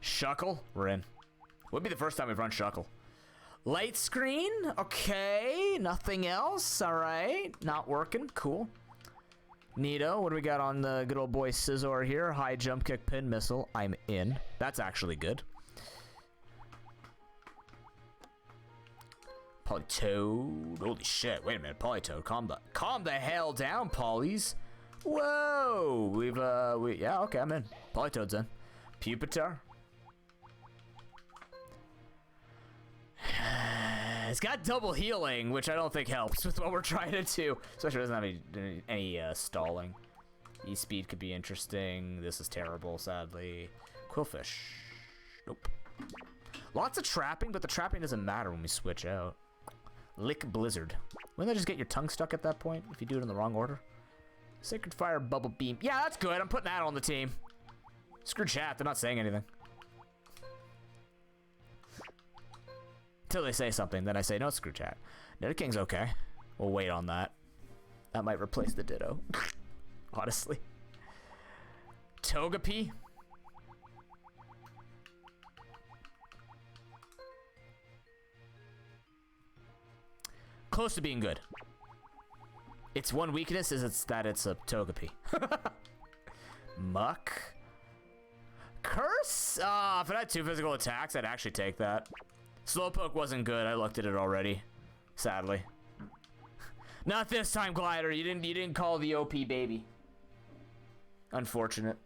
Shuckle, we're in. Would be the first time we've run Shuckle. Light Screen, okay. Nothing else, alright. Not working, cool. Neato, what do we got on the good old boy Scizor here? High Jump Kick Pin Missile, I'm in. That's actually good. Politoed, holy shit, wait a minute, Politoed, calm the hell down, Pollies. Whoa, yeah, okay, I'm in. Politoed's in. Pupitar. It's got double healing, which I don't think helps with what we're trying to do. Especially it doesn't have any stalling. E-Speed could be interesting. This is terrible, sadly. Quillfish. Nope. Lots of trapping, but the trapping doesn't matter when we switch out. Lick Blizzard. Wouldn't that just get your tongue stuck at that point if you do it in the wrong order? Sacred Fire Bubble Beam. Yeah, that's good. I'm putting that on the team. Screw chat. They're not saying anything. Until they say something, then I say, no, screw chat. Nidoking's okay. We'll wait on that. That might replace the Ditto. Honestly. Togepi. Close to being good. Its one weakness is that it's a Togepi. Muck. Curse? If it had 2 physical attacks, I'd actually take that. Slowpoke wasn't good. I looked at it already. Sadly. Not this time, Glider. You didn't call the OP baby. Unfortunate.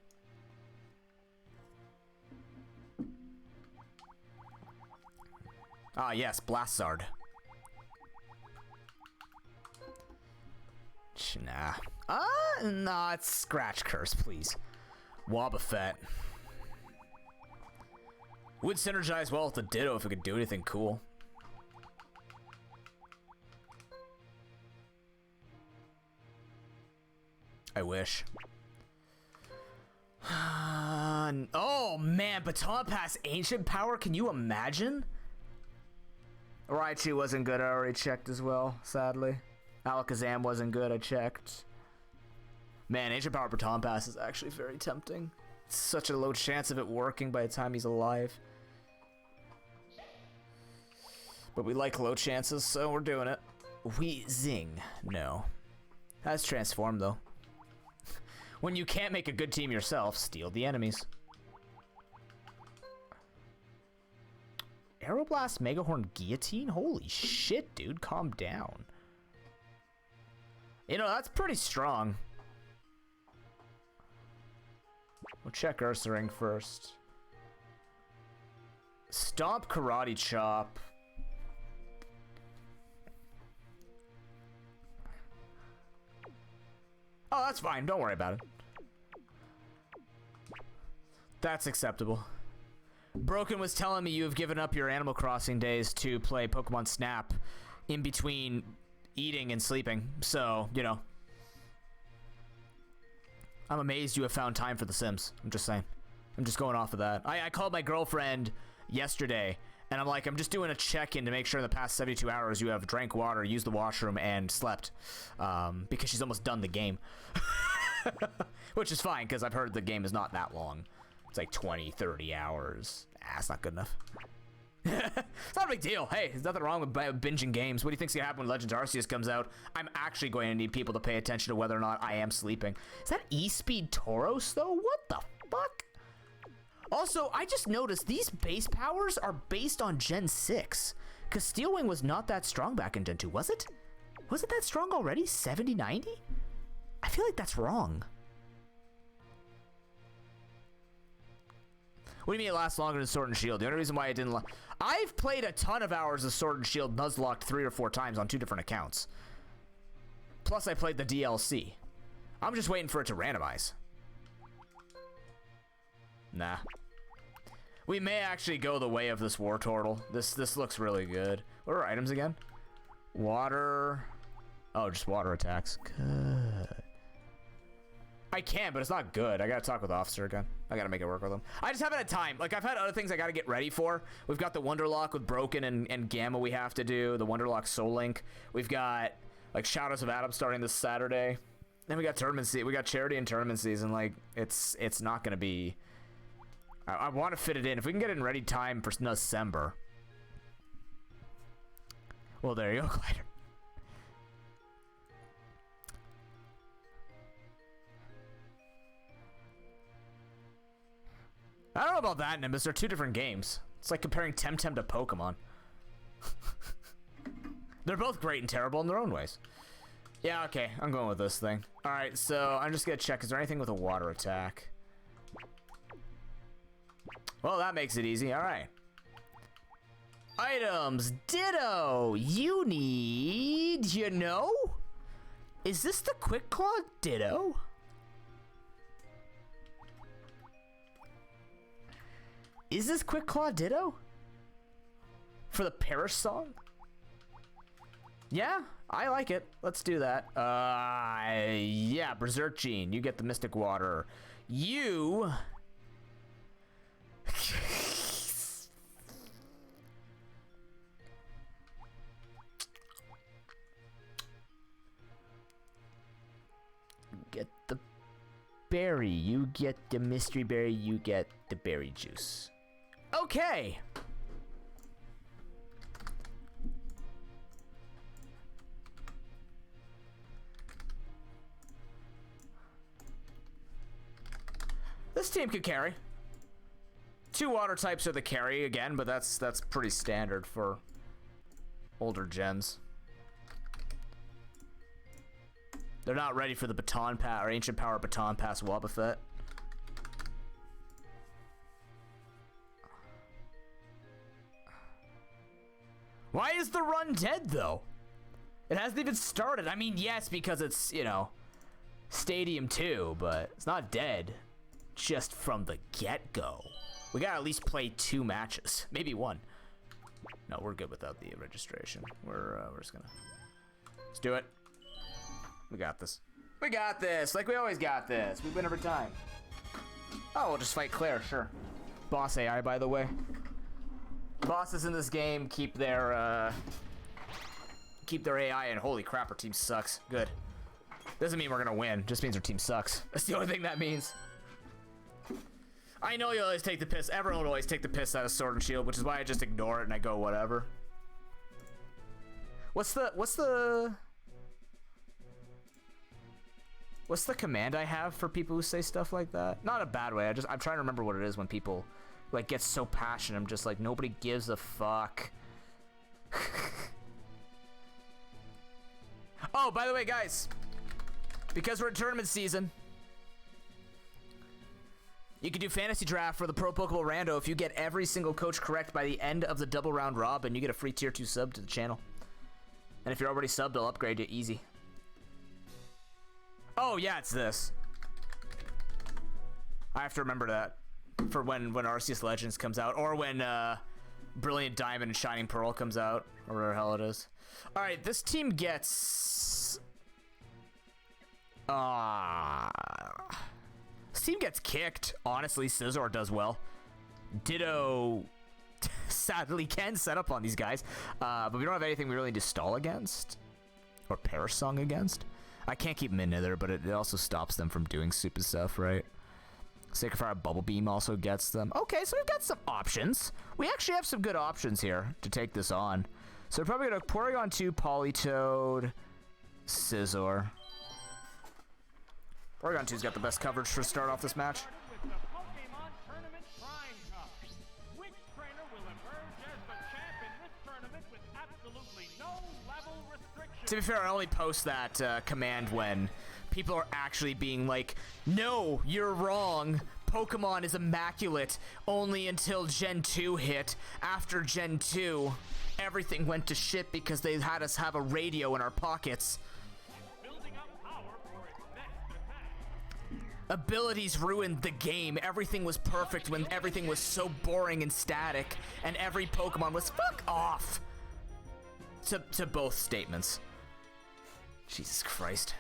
Ah, yes, Blastzard. Nah. Nah, it's Scratch Curse, please. Wobbuffet. Would synergize well with the Ditto if it could do anything cool. I wish. Oh man, Baton Pass Ancient Power, can you imagine? Raichu wasn't good, I already checked as well, sadly. Alakazam wasn't good, I checked. Man, Ancient Power Baton Pass is actually very tempting. It's such a low chance of it working by the time he's alive. But we like low chances, so we're doing it. Zing. No. That's transformed though. When you can't make a good team yourself, steal the enemies. Aeroblast, Megahorn, Guillotine? Holy shit, dude, calm down. You know, that's pretty strong. We'll check Ursaring first. Stomp, Karate Chop. Oh, that's fine. Don't worry about it. That's acceptable. Broken was telling me you've given up your Animal Crossing days to play Pokemon Snap in between eating and sleeping. So, you know. I'm amazed you have found time for The Sims. I'm just saying. I'm just going off of that. I called my girlfriend yesterday, and I'm like, I'm just doing a check-in to make sure in the past 72 hours you have drank water, used the washroom, and slept. Because she's almost done the game. Which is fine, because I've heard the game is not that long. It's like 20, 30 hours. That's not good enough. It's not a big deal. Hey, there's nothing wrong with binging games. What do you think's gonna happen when Legends Arceus comes out? I'm actually going to need people to pay attention to whether or not I am sleeping. Is that E-Speed Tauros, though? What the fuck? Also, I just noticed these base powers are based on Gen 6. Because Steel Wing was not that strong back in Gen 2, was it? Was it that strong already? 70, 90? I feel like that's wrong. What do you mean it lasts longer than Sword and Shield? The only reason why it didn't I've played a ton of hours of Sword and Shield Nuzlocked 3 or 4 times on 2 different accounts. Plus I played the DLC. I'm just waiting for it to randomize. Nah. We may actually go the way of this War Turtle. This looks really good. What are our items again? Water. Oh, just water attacks. Good. I can, but it's not good. I gotta talk with Officer again. I gotta make it work with him. I just haven't had time. Like, I've had other things I gotta get ready for. We've got the Wonderlock with Broken and Gamma we have to do. The Wonderlock Soul Link. We've got, like, Shadows of Adam starting this Saturday. Then we got tournament season. We got charity and tournament season. Like, it's not gonna be... I want to fit it in. If we can get it in ready time for December. Well, there you go, Glider. I don't know about that, Nimbus. They're 2 different games. It's like comparing Temtem to Pokemon. They're both great and terrible in their own ways. Yeah, okay. I'm going with this thing. Alright, so I'm just going to check. Is there anything with a water attack? Well, that makes it easy. Alright. Items. Ditto. You need... You know? Is this the Quick Claw Ditto? Is this Quick Claw Ditto? For the Perish song? Yeah, I like it. Let's do that. Yeah, Berserk Gene. You get the Mystic Water. You... get the berry. You get the mystery berry. You get the berry juice. Okay. This team could carry. 2 water types are the carry again, but that's pretty standard for older gens. They're not ready for the baton pass or ancient power baton pass Wobbuffet. Why is the run dead though? It hasn't even started. I mean, yes, because it's, you know, Stadium 2, but it's not dead just from the get-go. We gotta at least play 2 matches, maybe 1. No, we're good without the registration. We're just gonna, let's do it. We got this. We got this, like we always got this. We win every time. Oh, we'll just fight Claire, sure. Boss AI, by the way. Bosses in this game keep their AI, and holy crap, our team sucks. Good. Doesn't mean we're gonna win, just means our team sucks. That's the only thing that means. I know you always take the piss. Everyone would always take the piss out of Sword and Shield, which is why I just ignore it and I go whatever. What's the command I have for people who say stuff like that? Not a bad way. I'm trying to remember what it is when people like get so passionate. I'm just like, nobody gives a fuck. Oh, by the way, guys, because we're in tournament season, you can do fantasy draft for the Pro Pokeball Rando. If you get every single coach correct by the end of the double round robin, you get a free tier 2 sub to the channel. And if you're already subbed, I'll upgrade you easy. Oh yeah, it's this. I have to remember that for when Arceus Legends comes out, or when Brilliant Diamond and Shining Pearl comes out, or whatever the hell it is. All right, this team gets this team gets kicked. Honestly, Scizor does well. Ditto sadly can set up on these guys, but we don't have anything we really need to stall against or Perish Song against. I can't keep them in Nether, but it also stops them from doing stupid stuff, right? Sacred Fire Bubble Beam also gets them. Okay, so we've got some options. We actually have some good options here to take this on. So we're probably going to Porygon 2, Politoed, Scizor. Porygon 2's got the best coverage for start off this match. To be fair, I only post that command when people are actually being like, no, you're wrong. Pokemon is immaculate only until Gen 2 hit. After Gen 2, everything went to shit because they had us have a radio in our pockets. Abilities ruined the game. Everything was perfect when everything was so boring and static, and every Pokemon was fuck off. To both statements. Jesus Christ.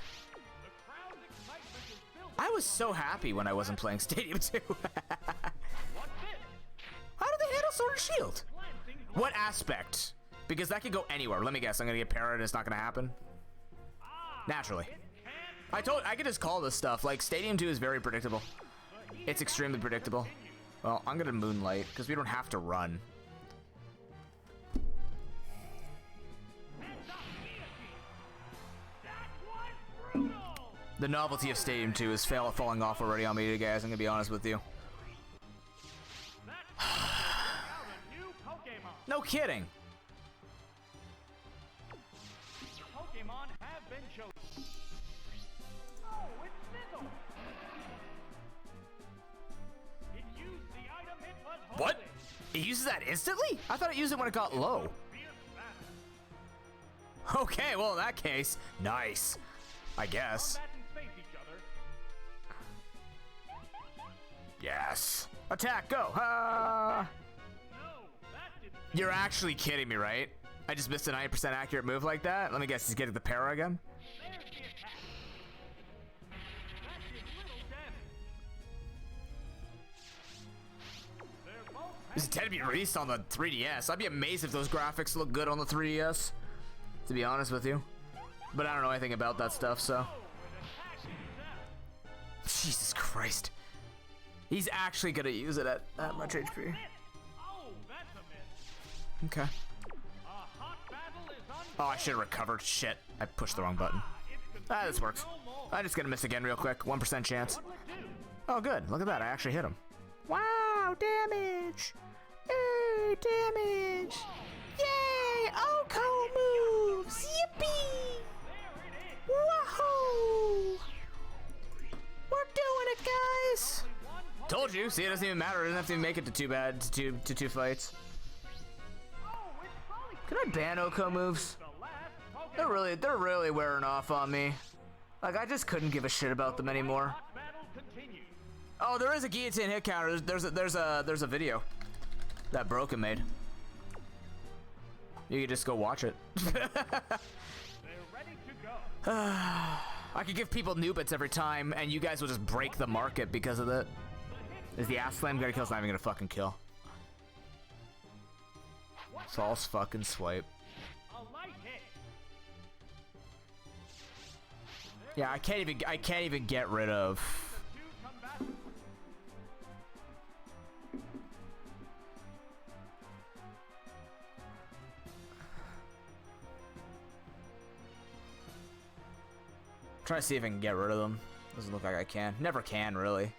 I was so happy when I wasn't playing Stadium 2. How do they handle Sword and Shield? What aspect? Because that could go anywhere. Let me guess. I'm gonna get parried and it's not gonna happen. Naturally. I could just call this stuff. Like, Stadium 2 is very predictable. It's extremely predictable. Well, I'm gonna Moonlight because we don't have to run. The novelty of Stadium 2 is falling off already on me, guys. I'm gonna be honest with you. No kidding. Pokemon have been chosen. Oh, it's Sizzle. It used the item it was holding. What? It uses that instantly? I thought it used it when it got low. Okay, well in that case, nice. I guess. Yes. Attack, go. You're actually kidding me, right? I just missed a 90% accurate move like that? Let me guess, he's getting the para again? This is intended to be released on the 3DS. I'd be amazed if those graphics look good on the 3DS, to be honest with you. But I don't know anything about that stuff, so. Jesus Christ. He's actually gonna use it at that much HP. Okay. Oh, I should have recovered. Shit. I pushed the wrong button. Ah, this works. I'm just gonna miss again real quick. 1% chance. Oh, good. Look at that. I actually hit him. Wow, damage. Hey, damage. Yay, Oko moves. Yippee. Whoa. told you. See, it doesn't even matter. It doesn't have to even make it to two fights. Can I ban Oko moves? They're really wearing off on me. Like, I just couldn't give a shit about them anymore. Oh, there is a guillotine hit counter. There's a video that Broken made. You can just go watch it. They're ready to go. I could give people Noobits every time, and you guys will just break the market because of it. Is the ass slam gonna kill? It's not even gonna fucking kill. False fucking swipe. A light hit. Yeah, I can't even get rid of. Two combatants. Try to see if I can get rid of them. Doesn't look like I can. Never can, really.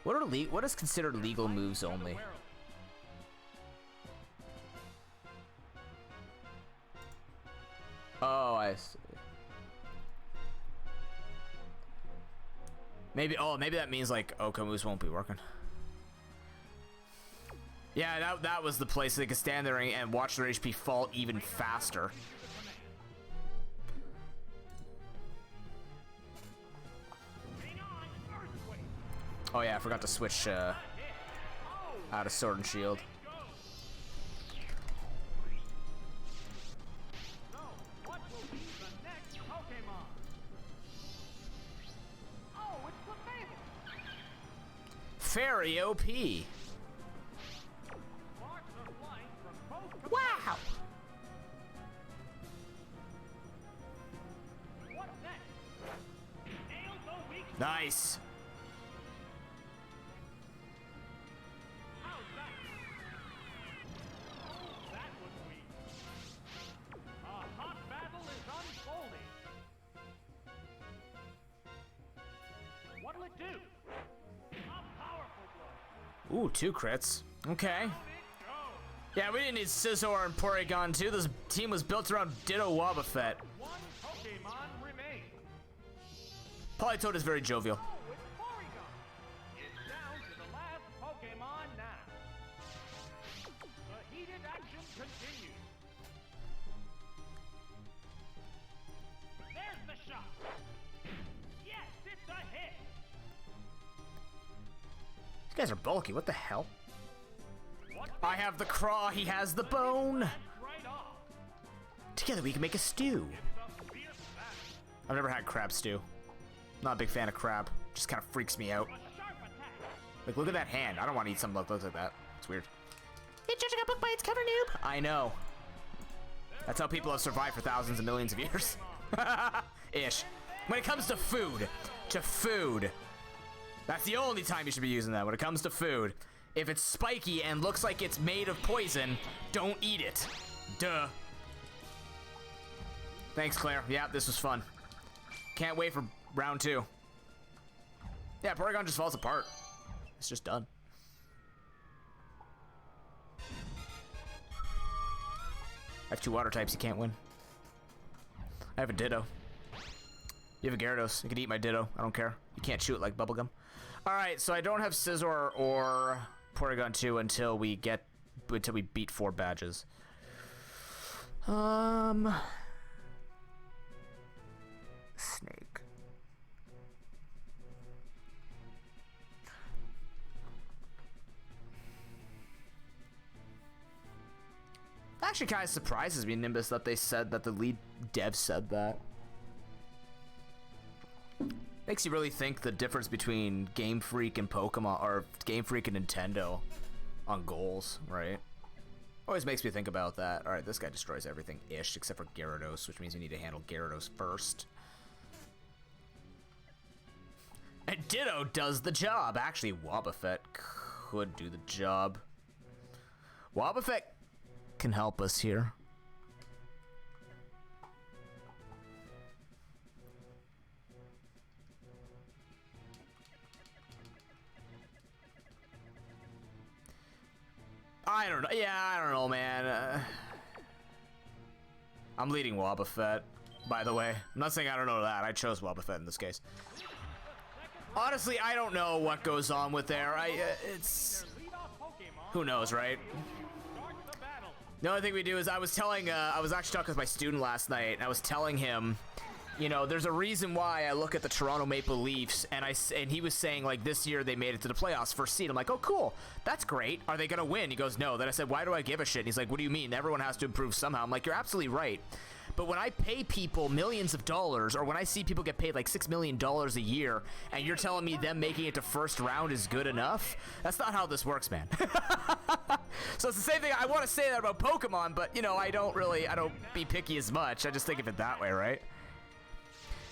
What is considered legal moves only? Oh, I see. Maybe that means like Oko moves won't be working. Yeah, that was the place they could stand there and watch their HP fall even faster. Oh yeah, I forgot to switch out of Sword and Shield. So, what will be the next Pokemon? Oh, it's the Fable. Fairy OP. Sparks are flying from both Wow. What's next? Nail the weak. Nice. How's that? Oh, that was weak. A hot battle is unfolding. What'll it do? A powerful blow. Ooh, 2 crits. Okay. Down it goes. Yeah, we didn't need Scizor and Porygon too. This team was built around Ditto Wobbuffet. One Pokemon remains. Politoed is very jovial. Oh, it's Porygon. It's down to the last Pokemon now. The heated action continues. There's the shot. Yes, it's a hit. These guys are bulky. What the hell? What I have the craw. He has the bone. right off? Together we can make a stew. It's a fierce battle. I've never had crab stew. Not a big fan of crab. Just kind of freaks me out. A sharp attack. Like, look at that hand. I don't want to eat something that looks like that. It's weird. Hey, judging a book by its cover, noob. I know. That's how people have survived for thousands and millions of years. Ish. When it comes to food, that's the only time you should be using that. When it comes to food, if it's spiky and looks like it's made of poison, don't eat it. Duh. Thanks, Claire. Yeah, this was fun. Can't wait for round 2. Yeah, Porygon just falls apart. It's just done. I have 2 water types, you can't win. I have a Ditto. You have a Gyarados. You can eat my Ditto. I don't care. You can't chew it like bubblegum. Alright, so I don't have Scizor or Porygon 2 until we beat 4 badges. Snake. Actually kind of surprises me, Nimbus, that they said that the lead dev said that. Makes you really think the difference between Game Freak and Pokemon, or Game Freak and Nintendo on goals, right? Always makes me think about that. Alright, this guy destroys everything-ish, except for Gyarados, which means we need to handle Gyarados first. And Ditto does the job. Actually, Wobbuffet could do the job. Wobbuffet can help us here. I don't know. Yeah, I don't know, man. I'm leading Wobbuffet, by the way. I'm not saying I don't know that. I chose Wobbuffet in this case. Second Honestly, I don't know what goes on with there. It's who knows, right? The only thing we do is I was actually talking with my student last night, and I was telling him, you know, there's a reason why I look at the Toronto Maple Leafs, and he was saying, like, this year they made it to the playoffs, first seed. I'm like, oh, cool, that's great. Are they gonna win? He goes, no. Then I said, why do I give a shit? And he's like, what do you mean? Everyone has to improve somehow. I'm like, you're absolutely right. But when I pay people millions of dollars, or when I see people get paid like $6 million a year, and you're telling me them making it to first round is good enough, that's not how this works, man. So it's the same thing. I want to say that about Pokemon, but, you know, I don't be picky as much. I just think of it that way, right?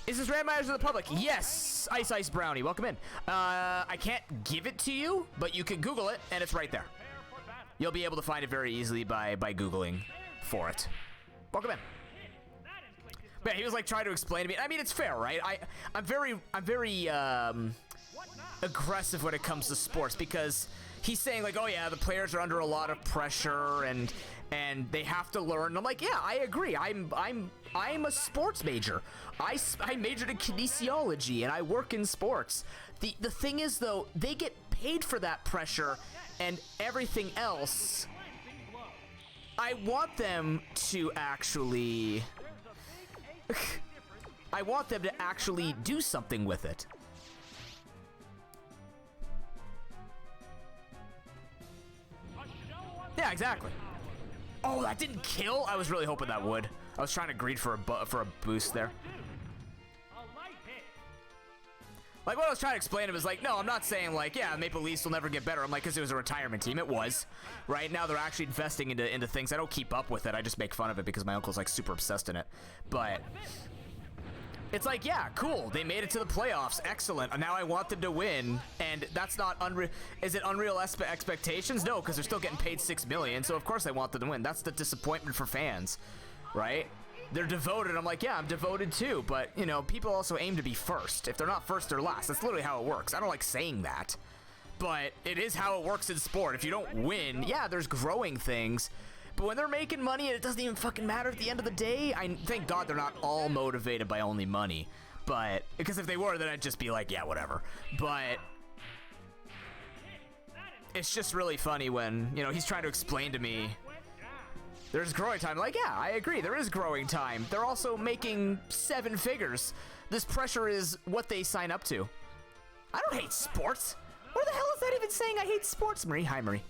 Is this randomizers to the public? Yes! Ice Brownie, welcome in. I can't give it to you, but you can Google it, and it's right there. You'll be able to find it very easily by Googling for it. Welcome in. But he was like trying to explain to me. I mean, it's fair, right? I'm very aggressive when it comes to sports, because he's saying like, oh yeah, the players are under a lot of pressure and they have to learn. And I'm like, yeah, I agree. I'm a sports major. I majored in kinesiology and I work in sports. The thing is though, they get paid for that pressure and everything else. I want them to actually do something with it. Yeah, exactly. Oh, that didn't kill? I was really hoping that would. I was trying to greed for a boost there. Like, what I was trying to explain to him is like, no, I'm not saying like, yeah, Maple Leafs will never get better. I'm like, because it was a retirement team. It was. Right now they're actually investing into things. I don't keep up with it. I just make fun of it because my uncle's like super obsessed in it. But it's like, yeah, cool. They made it to the playoffs. Excellent. Now I want them to win. And that's not unreal. Is it unreal expectations? No, because they're still getting paid $6 million. So of course I want them to win. That's the disappointment for fans, right? They're devoted. I'm like, yeah, I'm devoted too. But, you know, people also aim to be first. If they're not first, they're last. That's literally how it works. I don't like saying that. But it is how it works in sport. If you don't win, yeah, there's growing things. But when they're making money and it doesn't even fucking matter at the end of the day, I thank God they're not all motivated by only money. But, because if they were, then I'd just be like, yeah, whatever. But it's just really funny when, you know, he's trying to explain to me there's growing time. Like, yeah, I agree. There is growing time. They're also making 7 figures. This pressure is what they sign up to. I don't hate sports. Where the hell is that even saying I hate sports, Marie? Hi, Marie.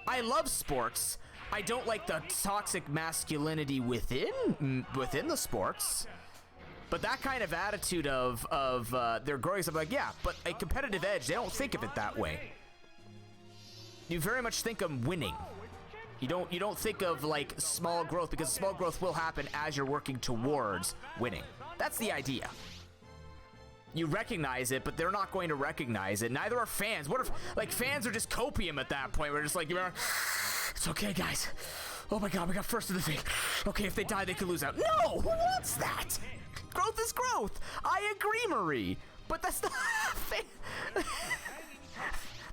I love sports. I don't like the toxic masculinity within the sports. But that kind of attitude of they're growing up, like, yeah, but a competitive edge, they don't think of it that way. You very much think of winning. You don't think of like small growth, because small growth will happen as you're working towards winning. That's the idea. You recognize it, but they're not going to recognize it. Neither are fans. What if like fans are just copium at that point? We're just like, it's okay, guys. Oh my God, we got first in the thing. Okay, if they die, they could lose out. No, who wants that? Growth is growth. I agree, Marie, but that's not.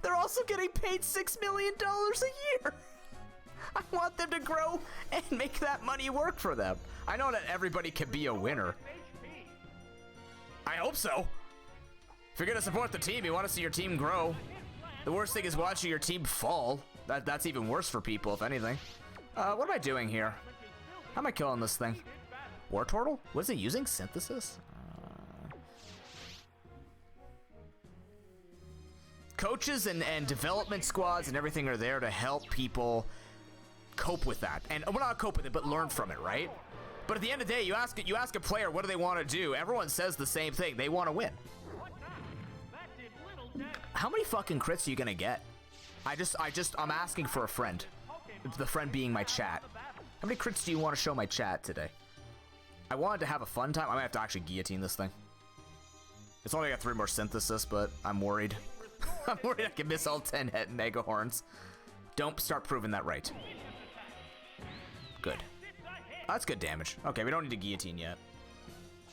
They're also getting paid $6 million a year. I want them to grow and make that money work for them. I know that everybody can be a winner. I hope so. If you're gonna support the team, you want to see your team grow. The worst thing is watching your team fall. That's even worse for people, if anything. What am I doing here? How am I killing this thing? War Turtle? What is it using? Synthesis? Coaches and development squads and everything are there to help people cope with that, and well, not cope with it, but learn from it, right? But at the end of the day, you ask a player, what do they want to do? Everyone says the same thing. They want to win. How many fucking crits are you gonna get? I'm asking for a friend. The friend being my chat. How many crits do you want to show my chat today? I wanted to have a fun time. I might have to actually guillotine this thing. It's only got 3 more synthesis, but I'm worried. I'm worried I can miss all 10 mega horns. Don't start proving that right. Good. Oh, that's good damage. Okay, we don't need to guillotine yet.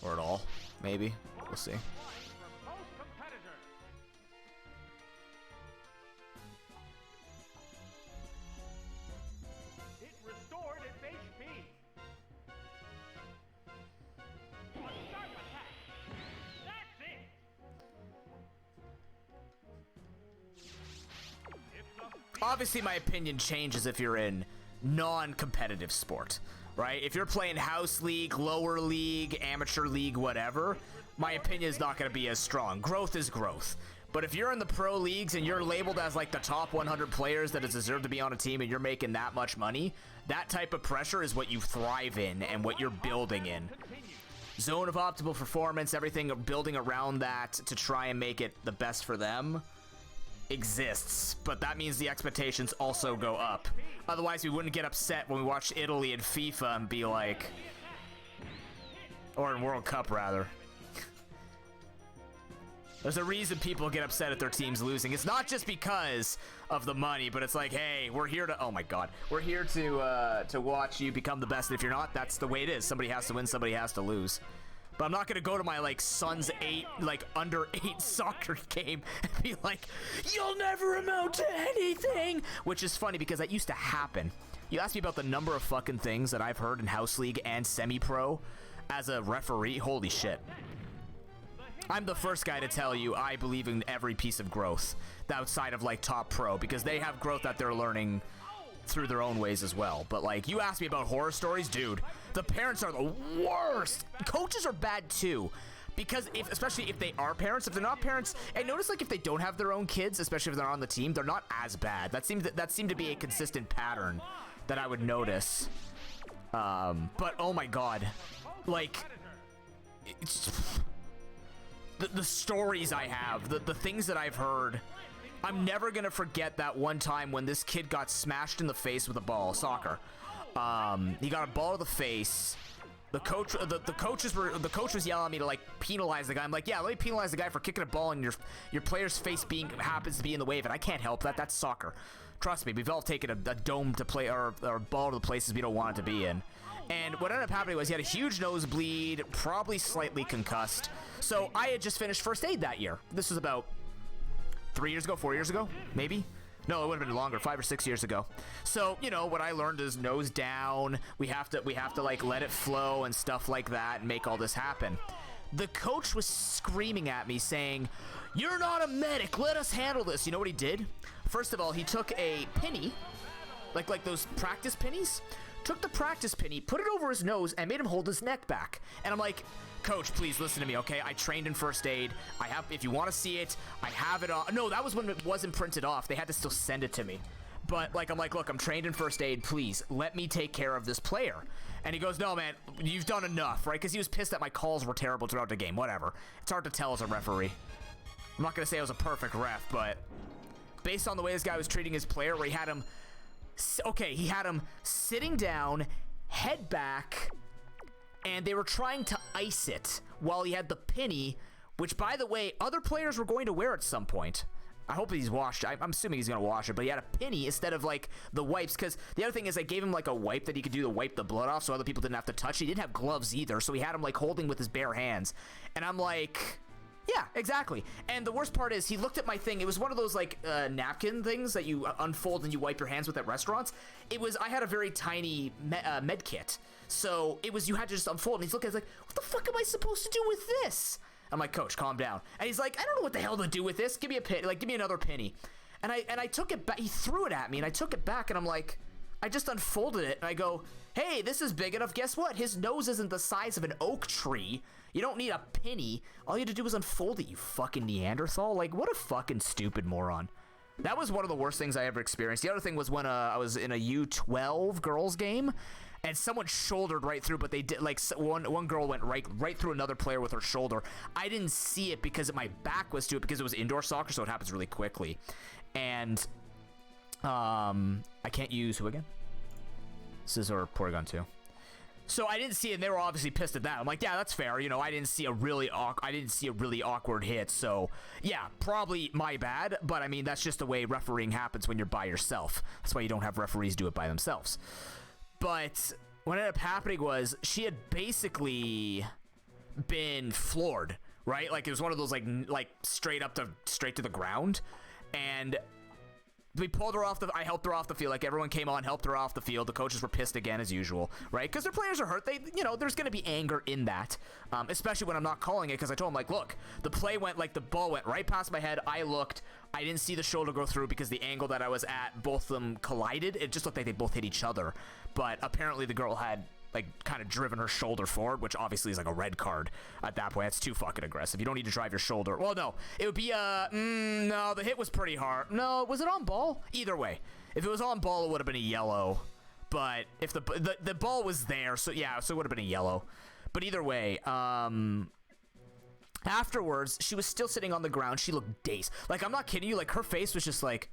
Or at all. Maybe. We'll see. It restored its HP. A sharp attack. That's it. obviously my opinion changes if you're in non-competitive sport, right? If you're playing house league, lower league, amateur league, whatever, my opinion is not going to be as strong. Growth is growth. But if you're in the pro leagues and you're labeled as like the top 100 players that deserve to be on a team and you're making that much money, that type of pressure is what you thrive in and what you're building in. Zone of optimal performance, everything building around that to try and make it the best for them exists, but that means the expectations also go up. Otherwise, we wouldn't get upset when we watch Italy in FIFA and be like, or in World Cup rather. There's a reason people get upset at their teams losing. It's not just because of the money, but it's like, hey, we're here to, oh my god, we're here to watch you become the best. And if you're not, that's the way it is. Somebody has to win, somebody has to lose. But I'm not gonna go to my like son's under 8 soccer game and be like, you'll never amount to anything, which is funny because that used to happen. You ask me about the number of fucking things that I've heard in house league and semi-pro as a referee. Holy shit. I'm the first guy to tell you I believe in every piece of growth outside of like top pro, because they have growth that they're learning through their own ways as well. But like, you ask me about horror stories, dude, the parents are the worst. Coaches are bad too, because especially if they are parents. If they're not parents, and notice like if they don't have their own kids, especially if they're on the team, they're not as bad. That seemed to be a consistent pattern that I would notice. But oh my god, like it's the stories I have, the things that I've heard. I'm never gonna forget that one time when this kid got smashed in the face with a ball, soccer. He got a ball to the face. The coach was yelling at me to like penalize the guy. I'm like, yeah, let me penalize the guy for kicking a ball and your player's face happens to be in the way of it. I can't help that. That's soccer. Trust me, we've all taken a dome to play or a ball to the places we don't want it to be in. And what ended up happening was he had a huge nosebleed, probably slightly concussed. So I had just finished first aid that year. This was about 3 years ago, 4 years ago, maybe? No, it would have been longer, 5 or 6 years ago. So, you know, what I learned is nose down. We have to like let it flow and stuff like that and make all this happen. The coach was screaming at me saying, "You're not a medic, let us handle this." You know what he did? First of all, he took a penny, like those practice pennies, took the practice penny, put it over his nose, and made him hold his neck back. And I'm like, Coach, please listen to me, okay? I trained in first aid. I have, if you want to see it, I have it on. No, that was when it wasn't printed off. They had to still send it to me. But like, I'm like, look, I'm trained in first aid. Please let me take care of this player. And he goes, no, man, you've done enough, right? Because he was pissed that my calls were terrible throughout the game. Whatever. It's hard to tell as a referee. I'm not gonna say I was a perfect ref, but based on the way this guy was treating his player, where he had him, okay, he had him sitting down, head back, and they were trying to ice it while he had the penny, which, by the way, other players were going to wear at some point. I hope he's washed. I'm assuming he's going to wash it, but he had a penny instead of, like, the wipes, because the other thing is I gave him, like, a wipe that he could do to wipe the blood off so other people didn't have to touch it. He didn't have gloves either, so he had him, like, holding with his bare hands. And I'm like, yeah, exactly. And the worst part is he looked at my thing. It was one of those, like, napkin things that you unfold and you wipe your hands with at restaurants. I had a very tiny med kit. So it was, you had to just unfold, and he's looking, he's like, what the fuck am I supposed to do with this? I'm like, Coach, calm down. And he's like, I don't know what the hell to do with this. Give me a penny, like, give me another penny. And I took it back. He threw it at me, and I took it back, and I'm like, I just unfolded it, and I go, hey, this is big enough. Guess what? His nose isn't the size of an oak tree. You don't need a penny. All you had to do was unfold it, you fucking Neanderthal. Like, what a fucking stupid moron. That was one of the worst things I ever experienced. The other thing was when I was in a U12 girls game, and someone shouldered right through, but they did, like, one girl went right through another player with her shoulder. I didn't see it because my back was to it, because it was indoor soccer, so it happens really quickly. And I can't use who again? Scissor or Porygon 2. So I didn't see it, and they were obviously pissed at that. I'm like, yeah, that's fair. You know, I didn't see a really awkward hit. So yeah, probably my bad. But I mean, that's just the way refereeing happens when you're by yourself. That's why you don't have referees do it by themselves. But what ended up happening was she had basically been floored, right? Like, it was one of those like straight to the ground, and We pulled her off the. I helped her off the field. Like everyone came on, helped her off the field. The coaches were pissed again as usual, right? Because their players are hurt. They, there's going to be anger in that, especially when I'm not calling it. Because I told them like, look, the play went like the ball went right past my head. I looked. I didn't see the shoulder go through because the angle that I was at, both of them collided. It just looked like they both hit each other. But apparently the girl had like kind of driven her shoulder forward, which obviously is like a red card at that point. That's too fucking aggressive. You don't need to drive your shoulder. Well, no, it would be no, the hit was pretty hard. No, was it on ball? Either way, if it was on ball, it would have been a yellow. But if the ball was there, so yeah, so it would have been a yellow. But either way, afterwards, she was still sitting on the ground. She looked dazed. Like, I'm not kidding you. Like, her face was just like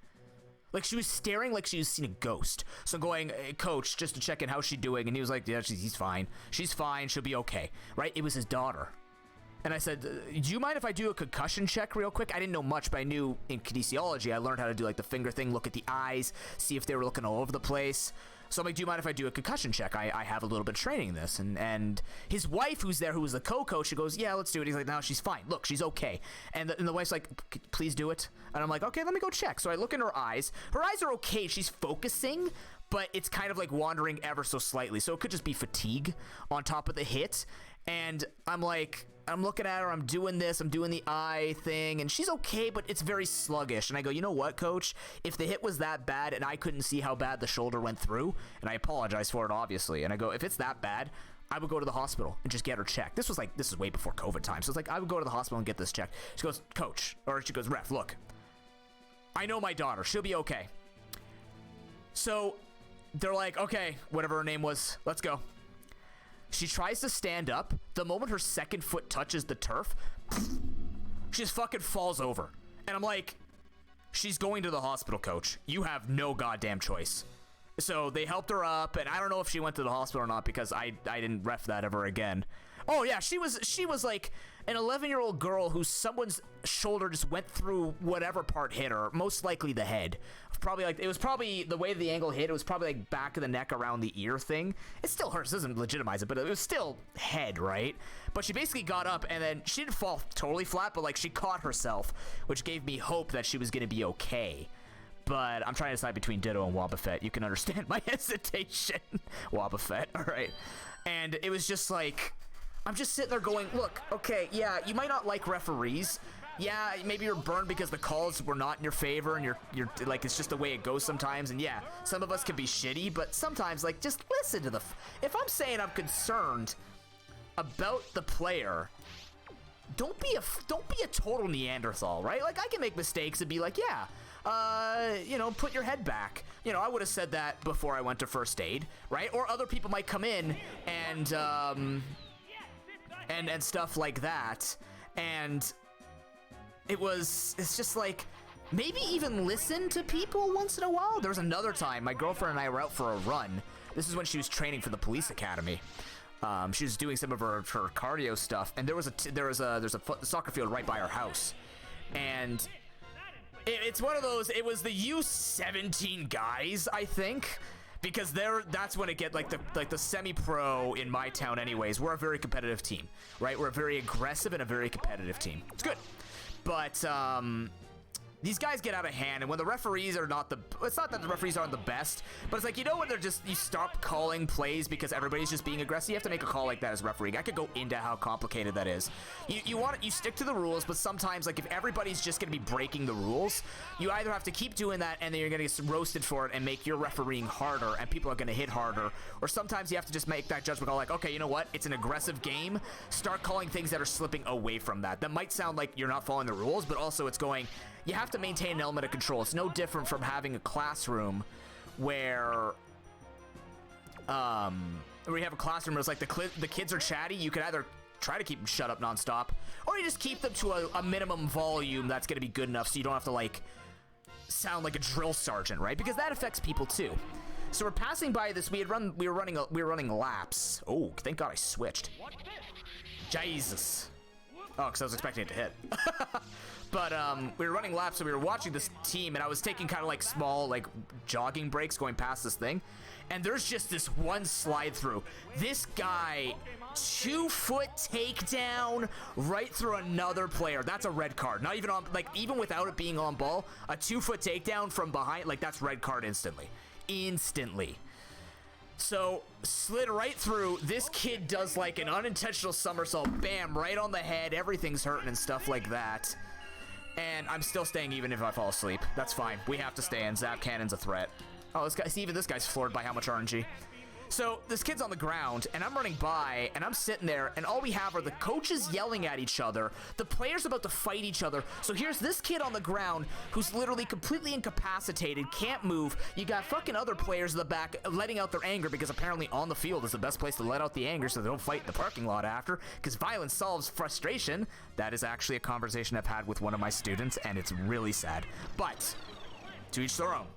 she was staring like she was seeing a ghost. So I'm going, hey, coach, just to check in, how's she doing? And he was like, yeah, he's fine. She's fine. She'll be okay. Right? It was his daughter. And I said, do you mind if I do a concussion check real quick? I didn't know much, but I knew in kinesiology, I learned how to do like the finger thing, look at the eyes, see if they were looking all over the place. So I'm like, do you mind if I do a concussion check? I have a little bit of training in this. And his wife, who's there, who was the co-coach, she goes, yeah, let's do it. He's like, no, she's fine. Look, she's okay. And the wife's like, please do it. And I'm like, okay, let me go check. So I look in her eyes. Her eyes are okay. She's focusing, but it's kind of like wandering ever so slightly. So it could just be fatigue on top of the hit. And I'm like, I'm looking at her, I'm doing this, I'm doing the eye thing, and she's okay, but it's very sluggish. And I go, you know what, coach? If the hit was that bad and I couldn't see how bad the shoulder went through, and I apologize for it, obviously, and I go, if it's that bad, I would go to the hospital and just get her checked. This is way before COVID time, so it's like, I would go to the hospital and get this checked. She goes, coach, or she goes, ref, look, I know my daughter, she'll be okay. So they're like, okay, whatever her name was, let's go. She tries to stand up. The moment her second foot touches the turf, she just fucking falls over. And I'm like, she's going to the hospital, coach. You have no goddamn choice. So they helped her up, and I don't know if she went to the hospital or not because I didn't ref that ever again. Oh yeah, she was like an 11-year-old girl who someone's shoulder just went through whatever part hit her, most likely the head. It was probably the way the angle hit, it was probably like back of the neck around the ear thing. It still hurts, doesn't legitimize it, but it was still head, right? But she basically got up and then she didn't fall totally flat, but like she caught herself, which gave me hope that she was gonna be okay. But I'm trying to decide between Ditto and Wobbuffet. You can understand my hesitation. Wobbuffet, all right. And it was just like, I'm just sitting there going, look, okay, yeah, you might not like referees. Yeah, maybe you're burned because the calls were not in your favor and you're like, it's just the way it goes sometimes. And yeah, some of us can be shitty, but sometimes like, just listen to if I'm saying I'm concerned about the player, don't be a total Neanderthal, right? Like I can make mistakes and be like, yeah, put your head back. I would have said that before I went to first aid, right? Or other people might come in and stuff like that. And it's just like, maybe even listen to people once in a while. There was another time my girlfriend and I were out for a run. This is when she was training for the police academy. She was doing some of her cardio stuff, and there's a soccer field right by our house, and it's one of those. It was the U17 guys, I think, because that's when it get like the semi-pro in my town. Anyways, we're a very competitive team, right? We're a very aggressive and a very competitive team. It's good. But these guys get out of hand, and when the referees are it's not that the referees aren't the best, but it's like, when you stop calling plays because everybody's just being aggressive. You have to make a call like that as referee. I could go into how complicated that is. You stick to the rules, but sometimes, like, if everybody's just going to be breaking the rules, you either have to keep doing that and then you're going to get roasted for it and make your refereeing harder and people are going to hit harder, or sometimes you have to just make that judgment call like, okay, you know what? It's an aggressive game. Start calling things that are slipping away from that. That might sound like you're not following the rules, but also it's going, you have to maintain an element of control. It's no different from having a classroom where you have a classroom where it's like the kids are chatty. You can either try to keep them shut up nonstop, or you just keep them to a minimum volume that's going to be good enough so you don't have to like sound like a drill sergeant, right? Because that affects people too. So we're passing by this. We were running laps. Oh, thank God I switched. Jesus. Oh, because I was expecting it to hit. But we were running laps, so we were watching this team, and I was taking kind of like small like jogging breaks going past this thing, and there's just this one slide through. This guy 2-foot takedown right through another player. That's a red card. Not even on, like, even without it being on ball, a 2-foot takedown from behind, like, that's red card instantly. Instantly. So, slid right through. This kid does, like, an unintentional somersault. Bam, right on the head. Everything's hurting and stuff like that. And I'm still staying even if I fall asleep. That's fine. We have to stay in. Zap Cannon's a threat. Oh, this guy, see, even this guy's floored by how much RNG. So, this kid's on the ground, and I'm running by, and I'm sitting there, and all we have are the coaches yelling at each other, the players about to fight each other. So here's this kid on the ground who's literally completely incapacitated, can't move. You got fucking other players in the back letting out their anger, because apparently on the field is the best place to let out the anger so they don't fight in the parking lot after, because violence solves frustration. That is actually a conversation I've had with one of my students, and it's really sad. But, to each their own.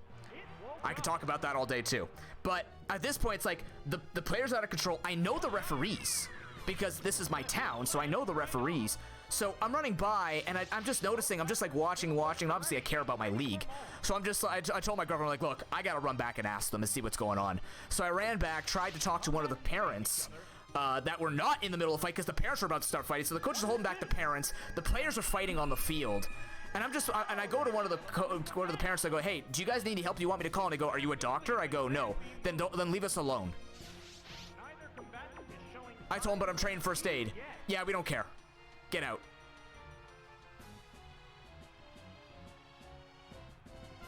I could talk about that all day too. But at this point, it's like the players are out of control. I know the referees because this is my town, so I know the referees. So I'm running by, and I'm just noticing, I'm just like watching. Obviously, I care about my league. So I'm just, I told my girlfriend, like, look, I got to run back and ask them and see what's going on. So I ran back, tried to talk to one of the parents that were not in the middle of the fight because the parents were about to start fighting. So the coach is holding back the parents. The players are fighting on the field. And I go to one of the parents. I go, hey, do you guys need any help? Do you want me to call? And they go, are you a doctor? I go, no. Then leave us alone. I told him, but I'm trained first aid. Yeah, we don't care. Get out.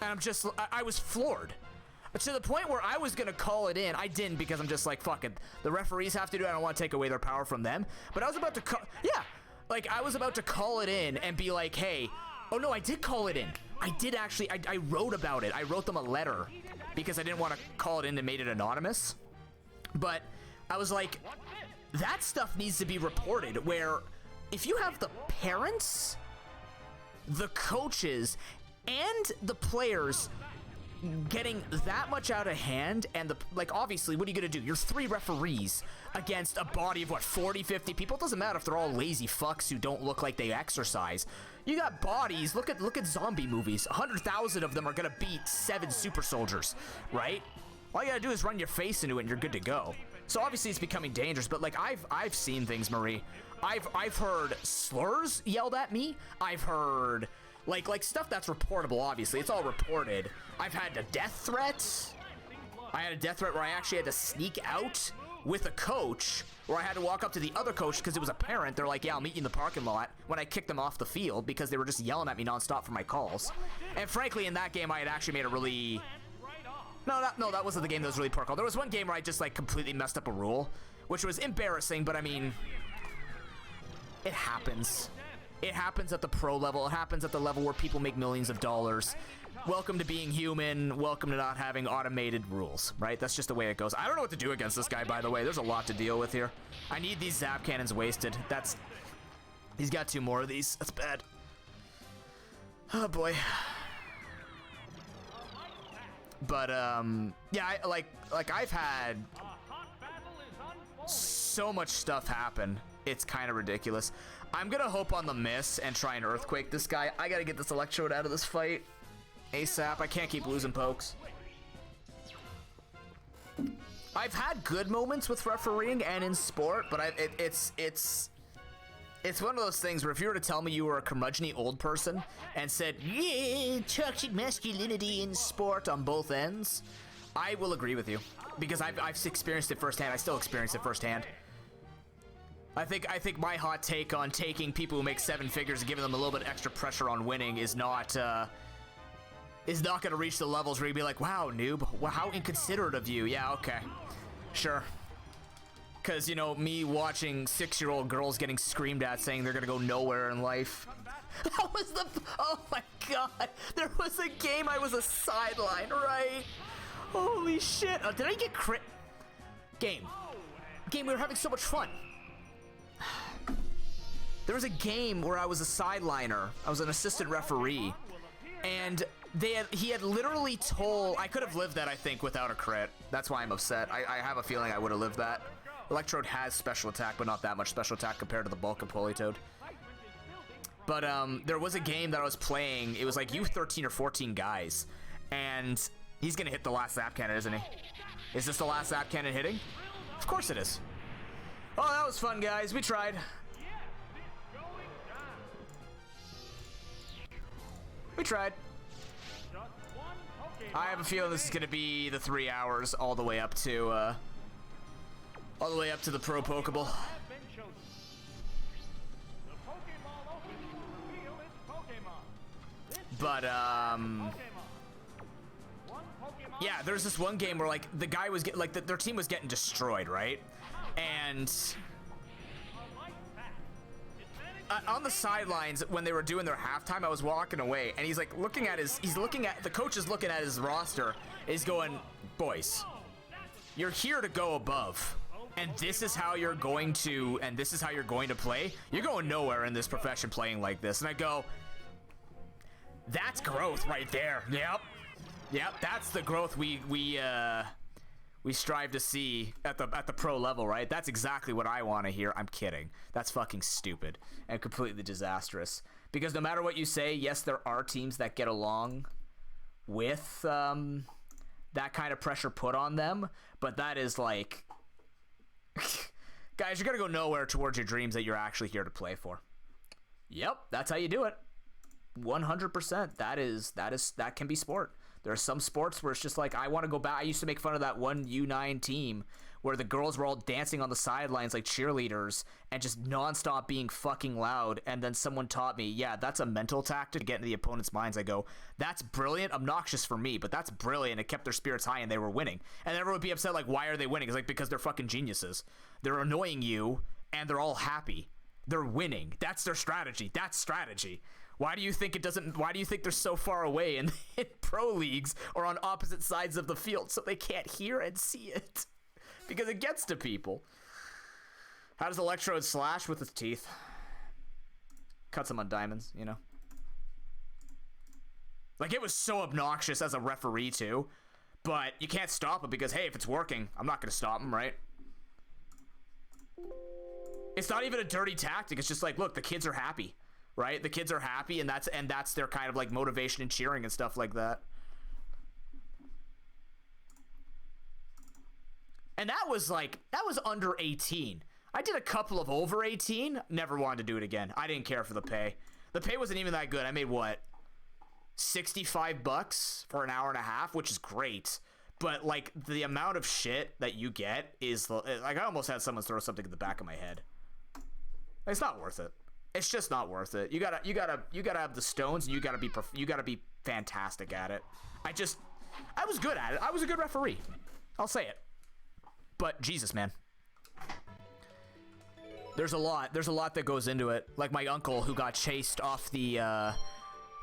And I'm just, I was floored. To the point where I was going to call it in. I didn't because I'm just like, fuck it. The referees have to do it. I don't want to take away their power from them. But I was about to call, yeah. Like, I was about to call it in and be like, hey. Oh, no, I did call it in. I did actually, I wrote about it. I wrote them a letter because I didn't want to call it in and made it anonymous. But I was like, that stuff needs to be reported where if you have the parents, the coaches, and the players getting that much out of hand and like obviously what are you gonna do? You're 3 referees against a body of what, 40, 50 people? It doesn't matter if they're all lazy fucks who don't look like they exercise. You got bodies. Look at zombie movies. 100,000 of them are gonna beat 7 super soldiers, right? All you gotta do is run your face into it and you're good to go. So obviously it's becoming dangerous, but like I've seen things, Marie. I've heard slurs yelled at me. I've heard like stuff that's reportable, obviously. It's all reported. I've had a death threat. I had a death threat where I actually had to sneak out with a coach, where I had to walk up to the other coach because it was a parent. They're like, yeah, I'll meet you in the parking lot, when I kicked them off the field because they were just yelling at me nonstop for my calls. And frankly, in that game, I had actually made a really... No, that wasn't the game that was really poor call. There was one game where I just like completely messed up a rule, which was embarrassing, but I mean, it happens. It happens at the pro level. It happens at the level where people make millions of dollars. Welcome to being human. Welcome to not having automated rules, right? That's just the way it goes. I don't know what to do against this guy, by the way. There's a lot to deal with here. I need these zap cannons wasted. He's got 2 more of these. That's bad. Oh, boy. But, yeah, I've had so much stuff happen. It's kind of ridiculous. I'm gonna hope on the miss and try and earthquake this guy. I gotta get this electrode out of this fight ASAP. I can't keep losing pokes. I've had good moments with refereeing and in sport, but it's one of those things where if you were to tell me you were a curmudgeon-y old person and said, yeah, toxic masculinity in sport on both ends, I will agree with you because I've experienced it firsthand. I still experience it firsthand. I think my hot take on taking people who make 7 figures and giving them a little bit extra pressure on winning is not going to reach the levels where you'd be like, wow, noob, wow, how inconsiderate of you. Yeah, okay, sure. Because, you know, me watching 6-year-old girls getting screamed at saying they're going to go nowhere in life. That was oh my god. There was a game I was a sideline, right? Holy shit. Did I get crit? Game, we were having so much fun. There was a game where I was a sideliner. I was an assistant referee. And he had literally told... I could have lived that, I think, without a crit. That's why I'm upset. I have a feeling I would have lived that. Electrode has special attack, but not that much special attack compared to the bulk of Politoed. But there was a game that I was playing. It was like you 13 or 14 guys. And he's going to hit the last zap cannon, isn't he? Is this the last zap cannon hitting? Of course it is. Oh, that was fun, guys. We tried. Yes, it's going down. We tried. Just one Pokemon. I have a feeling this is gonna be the 3 hours all the way up to the Pro Pokeball. Has been chosen. The Pokeball opens to reveal its Pokemon. This But Pokemon. One Pokemon. yeah, there's this one game where like the guy was like their team was getting destroyed, right? And Like that. on the sidelines when they were doing their halftime, I was walking away, and he's like looking at the coach is looking at his roster. He's going, boys, you're here to go above, and this is how you're going to play. You're going nowhere in this profession playing like this. And I go, that's growth right there. Yep, that's the growth we strive to see at the pro level, right? That's exactly what I want to hear. I'm kidding. That's fucking stupid and completely disastrous. Because no matter what you say, yes, there are teams that get along with that kind of pressure put on them, but that is like, guys, you're gonna go nowhere towards your dreams that you're actually here to play for. Yep, that's how you do it. 100%. That can be sport. There are some sports where it's just like, I want to go back. I used to make fun of that one U9 team where the girls were all dancing on the sidelines like cheerleaders and just nonstop being fucking loud. And then someone taught me, yeah, that's a mental tactic to get into the opponent's minds. I go, that's brilliant, obnoxious for me, but that's brilliant. It kept their spirits high and they were winning. And everyone would be upset, like, why are they winning? It's like, because they're fucking geniuses. They're annoying you and they're all happy. They're winning. That's their strategy. That's strategy. Why do you think they're so far away in pro leagues or on opposite sides of the field so they can't hear and see it? Because it gets to people. How does Electrode slash with his teeth? Cuts him on diamonds, you know? Like, it was so obnoxious as a referee, too. But you can't stop it because, hey, if it's working, I'm not going to stop him, right? It's not even a dirty tactic. It's just like, look, the kids are happy. Right? The kids are happy, and that's their kind of like motivation and cheering and stuff like that. And that was under 18. I did a couple of over 18. Never wanted to do it again. I didn't care for the pay. The pay wasn't even that good. I made what? $65 for an hour and a half, which is great. But like the amount of shit that you get is like, I almost had someone throw something in the back of my head. It's not worth it. It's just not worth it. You gotta have the stones, and you gotta be fantastic at it. I was good at it. I was a good referee. I'll say it. But Jesus, man, there's a lot that goes into it. Like my uncle who got chased off the.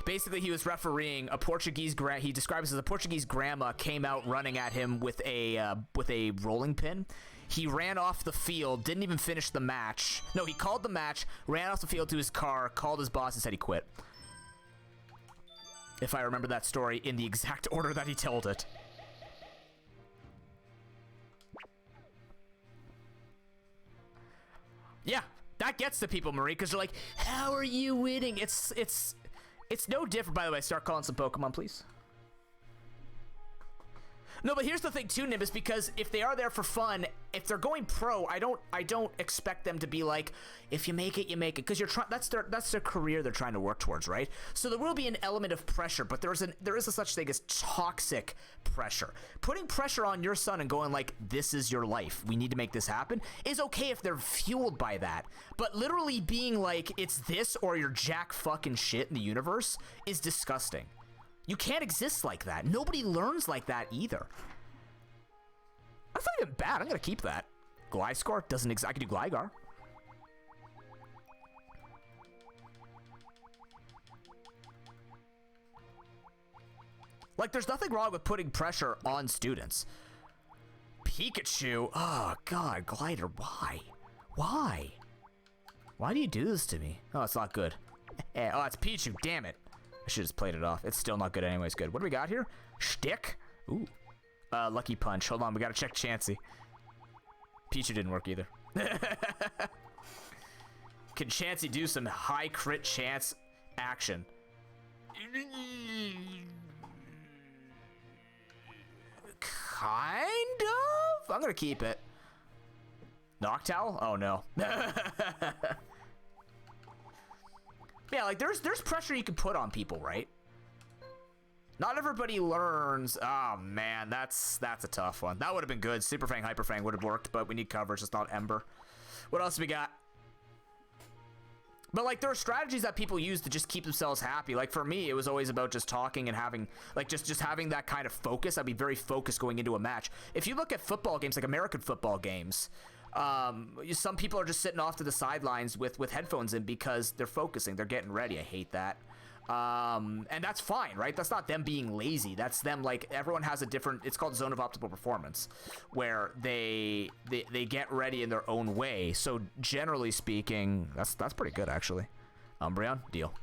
Basically, he was refereeing a Portuguese. He describes it as a Portuguese grandma came out running at him with a rolling pin. He ran off the field, didn't even finish the match. No, he called the match, ran off the field to his car, called his boss, and said he quit. If I remember that story in the exact order that he told it. Yeah, that gets to people, Marie, because they're like, how are you winning? It's no different. By the way, start calling some Pokemon, please. No, but here's the thing too, Nimbus, because if they are there for fun, if they're going pro, I don't expect them to be like, if you make it, you make it, because that's their career they're trying to work towards, right? So there will be an element of pressure, but there is a such thing as toxic pressure. Putting pressure on your son and going like, this is your life, we need to make this happen, is okay if they're fueled by that. But literally being like, it's this or you're jack fucking shit in the universe is disgusting. You can't exist like that. Nobody learns like that either. That's not even bad. I'm going to keep that. Gliscor doesn't exist. I can do Gligar. Like, there's nothing wrong with putting pressure on students. Pikachu. Oh, God. Glider. Why? Why? Why do you do this to me? Oh, it's not good. Oh, it's Pichu. Damn it. I should have just played it off. It's still not good anyways. Good. What do we got here? Shtick? Ooh. Lucky Punch. Hold on. We got to check Chansey. Pichu didn't work either. Can Chansey do some high crit chance action? Kind of? I'm going to keep it. Noctowl? Oh no. Yeah, like there's pressure you can put on people, right? Not everybody learns. Oh man, that's a tough one. That would have been good. Super Fang, Hyper Fang would have worked, but we need coverage. It's not Ember. What else we got? But like there are strategies that people use to just keep themselves happy. Like for me, it was always about just talking and having like just having that kind of focus. I'd be very focused going into a match. If you look at football games, like American football games, some people are just sitting off to the sidelines with headphones in because they're focusing. They're getting ready. I hate that. And that's fine, right? That's not them being lazy. That's them, like, everyone has a different, it's called zone of optimal performance, where they get ready in their own way. So generally speaking, that's pretty good, actually. Umbreon, deal.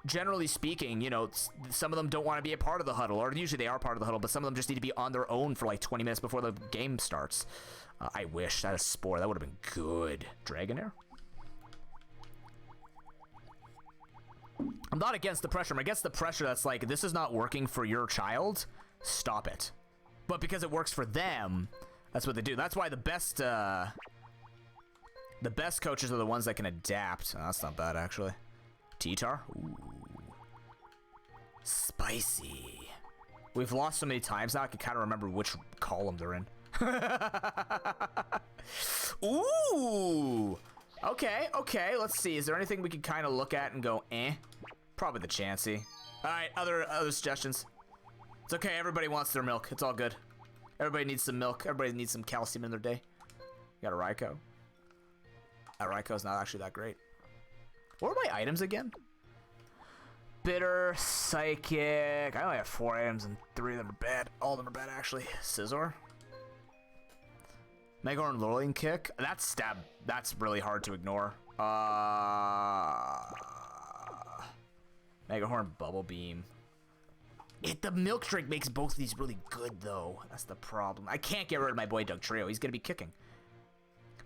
Generally speaking, you know, some of them don't want to be a part of the huddle, or usually they are part of the huddle, but some of them just need to be on their own for like 20 minutes before the game starts. I wish that is Spore. That would have been good. Dragonair? I'm not against the pressure. I'm against the pressure that's like, this is not working for your child. Stop it. But because it works for them, that's what they do. That's why the best coaches are the ones that can adapt. Oh, that's not bad, actually. T-Tar? Ooh. Spicy. We've lost so many times now, I can kind of remember which column they're in. Ooh! Okay, okay, let's see. Is there anything we can kind of look at and go, eh? Probably the Chansey. Alright, other suggestions. It's okay, everybody wants their milk. It's all good. Everybody needs some milk. Everybody needs some calcium in their day. You got a Raikou. That Raikou's not actually that great. What are my items again? Bitter, Psychic. I only have 4 items and 3 of them are bad. All of them are bad, actually. Scizor. Megahorn Rolling Kick. That's stab. That's really hard to ignore. Megahorn Bubble Beam. The Milk Drink makes both of these really good, though. That's the problem. I can't get rid of my boy Dugtrio. He's gonna be kicking.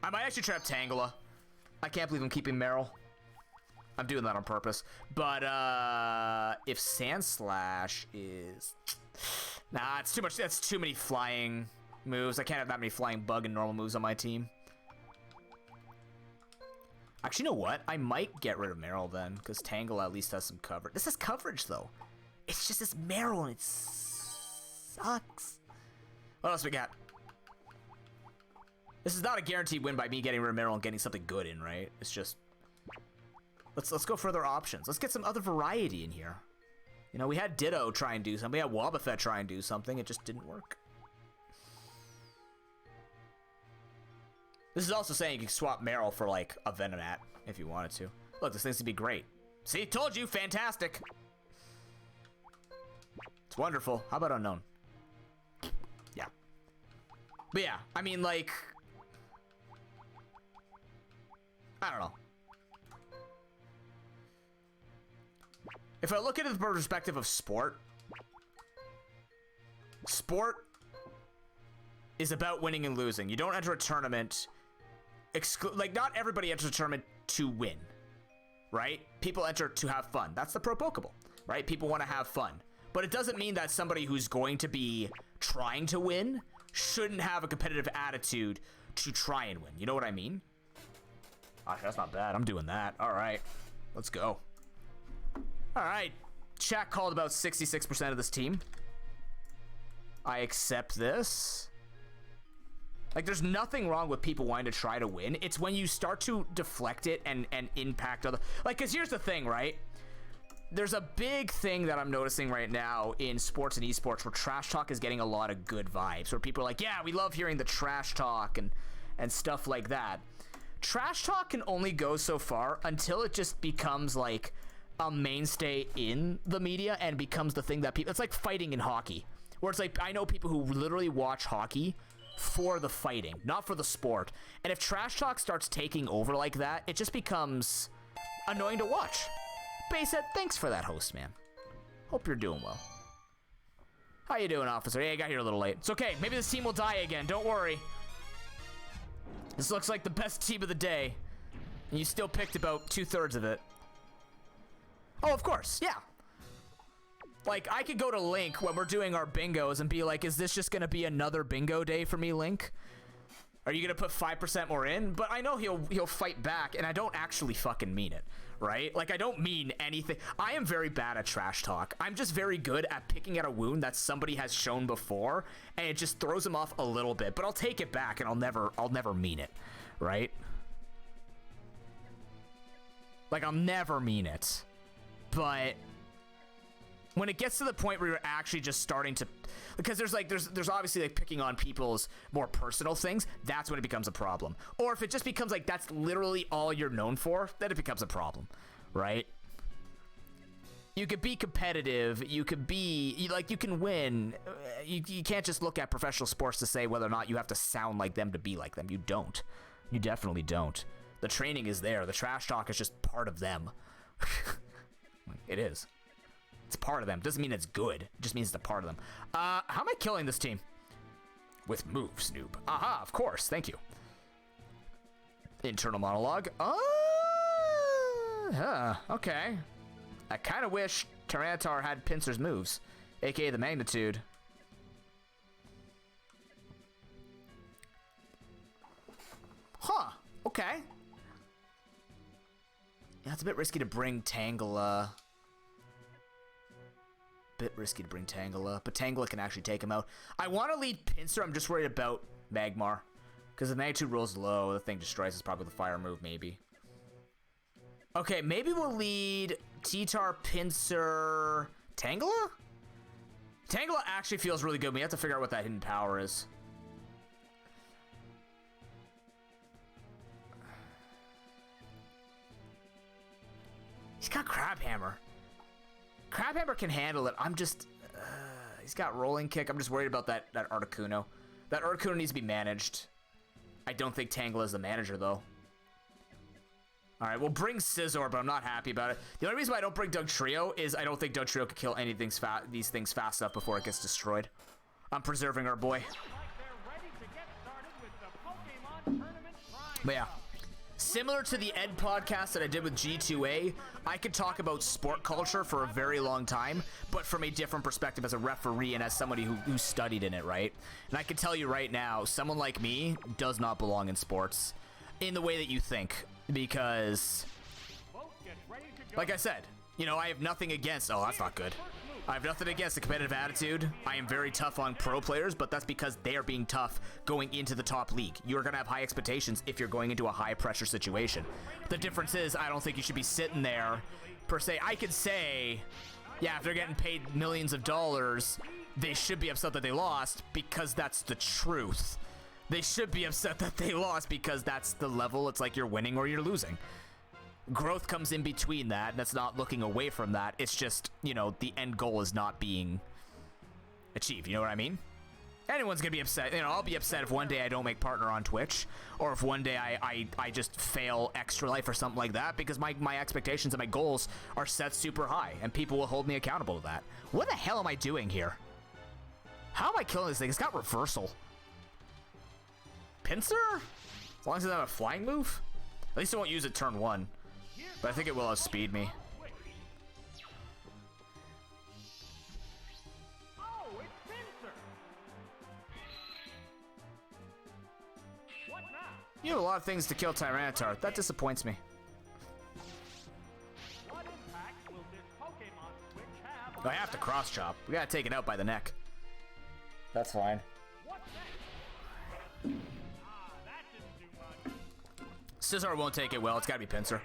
I might actually trap Tangela. I can't believe I'm keeping Meryl. I'm doing that on purpose. But if Sandslash is... Nah, it's too much. That's too many flying moves. I can't have that many flying bug and normal moves on my team. Actually, you know what? I might get rid of Meryl then, because Tangle at least has some coverage. This has coverage, though. It's just this Meryl, and it sucks. What else we got? This is not a guaranteed win by me getting rid of Meryl and getting something good in, right? It's just... Let's go for other options. Let's get some other variety in here. You know, we had Ditto try and do something. We had Wobbuffet try and do something. It just didn't work. This is also saying you can swap Meryl for, like, a Venomat if you wanted to. Look, this thing's gonna be great. See, told you, fantastic. It's wonderful. How about Unknown? Yeah. But yeah, I mean, like... I don't know. If I look at it from the perspective of sport, sport is about winning and losing. You don't enter a tournament, like, not everybody enters a tournament to win, right? People enter to have fun. That's the Pro Pokeball, right? People want to have fun. But it doesn't mean that somebody who's going to be trying to win shouldn't have a competitive attitude to try and win. You know what I mean? Gosh, that's not bad. I'm doing that. All right, let's go. All right, chat called about 66% of this team. I accept this. Like, there's nothing wrong with people wanting to try to win. It's when you start to deflect it and impact other... Like, because here's the thing, right? There's a big thing that I'm noticing right now in sports and esports where trash talk is getting a lot of good vibes. Where people are like, yeah, we love hearing the trash talk and stuff like that. Trash talk can only go so far until it just becomes, like, a mainstay in the media and becomes the thing that people... It's like fighting in hockey. Where it's like, I know people who literally watch hockey for the fighting, not for the sport. And if trash talk starts taking over like that, it just becomes annoying to watch. Bay said, thanks for that, host, man. Hope you're doing well. How you doing, officer? Yeah, I got here a little late. It's okay. Maybe this team will die again. Don't worry. This looks like the best team of the day. And you still picked about 2/3 of it. Oh, of course. Yeah. Like, I could go to Link when we're doing our bingos and be like, is this just going to be another bingo day for me, Link? Are you gonna put 5% more in? But I know he'll fight back, and I don't actually fucking mean it, right? Like, I don't mean anything. I am very bad at trash talk. I'm just very good at picking at a wound that somebody has shown before, and it just throws them off a little bit. But I'll take it back, and I'll never mean it, right? Like, I'll never mean it. But when it gets to the point where you're actually just starting to, because there's obviously like picking on people's more personal things, that's when it becomes a problem. Or if it just becomes like that's literally all you're known for, then it becomes a problem, right? You could be competitive, you could be like, you can win. You can't just look at professional sports to say whether or not you have to sound like them to be like them. You don't. You definitely don't. The training is there. The trash talk is just part of them. It is. It's part of them. Doesn't mean it's good. It just means it's a part of them. How am I killing this team? With moves, noob. Aha, of course. Thank you. Internal monologue. Okay. I kind of wish Tyranitar had Pinsir's moves, aka the magnitude. Huh. Okay. Yeah, it's a bit risky to bring Tangela. But Tangela can actually take him out. I want to lead Pinsir. I'm just worried about Magmar. Because the magnitude rolls low. The thing destroys is probably the fire move, maybe. Okay, maybe we'll lead T-Tar, Pinsir, Tangela? Tangela actually feels really good. We have to figure out what that hidden power is. He's got Crabhammer. Crabhammer can handle it. I'm just... he's got Rolling Kick. I'm just worried about that Articuno. That Articuno needs to be managed. I don't think Tangela is the manager, though. Alright, we'll bring Scizor, but I'm not happy about it. The only reason why I don't bring Dugtrio is I don't think Dugtrio could kill these things fast enough before it gets destroyed. I'm preserving our boy. But yeah. Similar to the Ed podcast that I did with G2A, I could talk about sport culture for a very long time, but from a different perspective as a referee and as somebody who studied in it, right? And I can tell you right now, someone like me does not belong in sports in the way that you think, because, like I said, you know, I have nothing against, oh, that's not good. I have nothing against the competitive attitude. I am very tough on pro players, but that's because they are being tough going into the top league. You're going to have high expectations if you're going into a high pressure situation. The difference is I don't think you should be sitting there per se. I could say, yeah, if they're getting paid millions of dollars, they should be upset that they lost because that's the truth. They should be upset that they lost because that's the level. It's like you're winning or you're losing. Growth comes in between that, and that's not looking away from that. It's just, you know, the end goal is not being achieved. You know what I mean? Anyone's gonna be upset. You know, I'll be upset if one day I don't make partner on Twitch, or if one day I just fail Extra Life or something like that, because my expectations and my goals are set super high, and people will hold me accountable to that. What the hell am I doing here? How am I killing this thing? It's got reversal. Pinsir? As long as it doesn't have a flying move? At least it won't use it turn 1. But I think it will outspeed me. Oh, it's Pinsir. What now? You have a lot of things to kill Tyranitar. That disappoints me. What impact will this Pokemon switch have on I have to cross chop. We gotta take it out by the neck. That's fine. What's that? That didn't do much. Scizor won't take it well. It's gotta be Pinsir.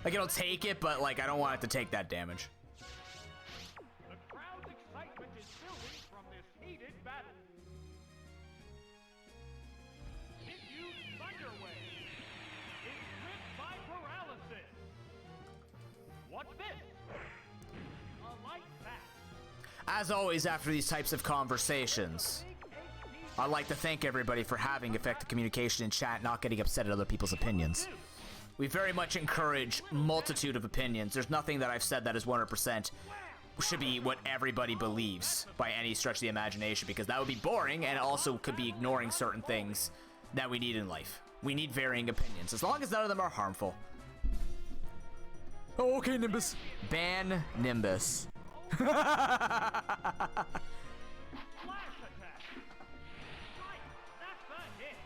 Like, it'll take it, but, like, I don't want it to take that damage. The crowd's excitement is building from this heated battle. Diffuse Thunder Wave. It's gripped by paralysis. What's this? A light bat. As always, after these types of conversations, I'd like to thank everybody for having effective communication in chat, not getting upset at other people's opinions. We very much encourage multitude of opinions. There's nothing that I've said that is 100% should be what everybody believes by any stretch of the imagination, because that would be boring and also could be ignoring certain things that we need in life. We need varying opinions, as long as none of them are harmful. Oh, okay, Nimbus. Ban Nimbus. Flash attack. Right, that's a hit.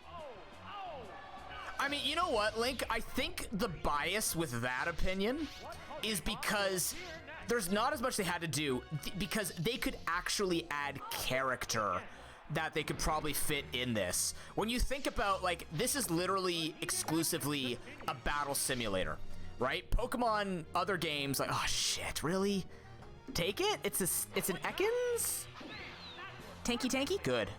Oh, I mean, you know what, Link? I think the bias with that opinion is because there's not as much they had to do because they could actually add character that they could probably fit in this. When you think about, like, this is literally exclusively a battle simulator, right? Pokemon, other games, like, oh shit, really? Take it? It's an Ekans? Tanky? Good.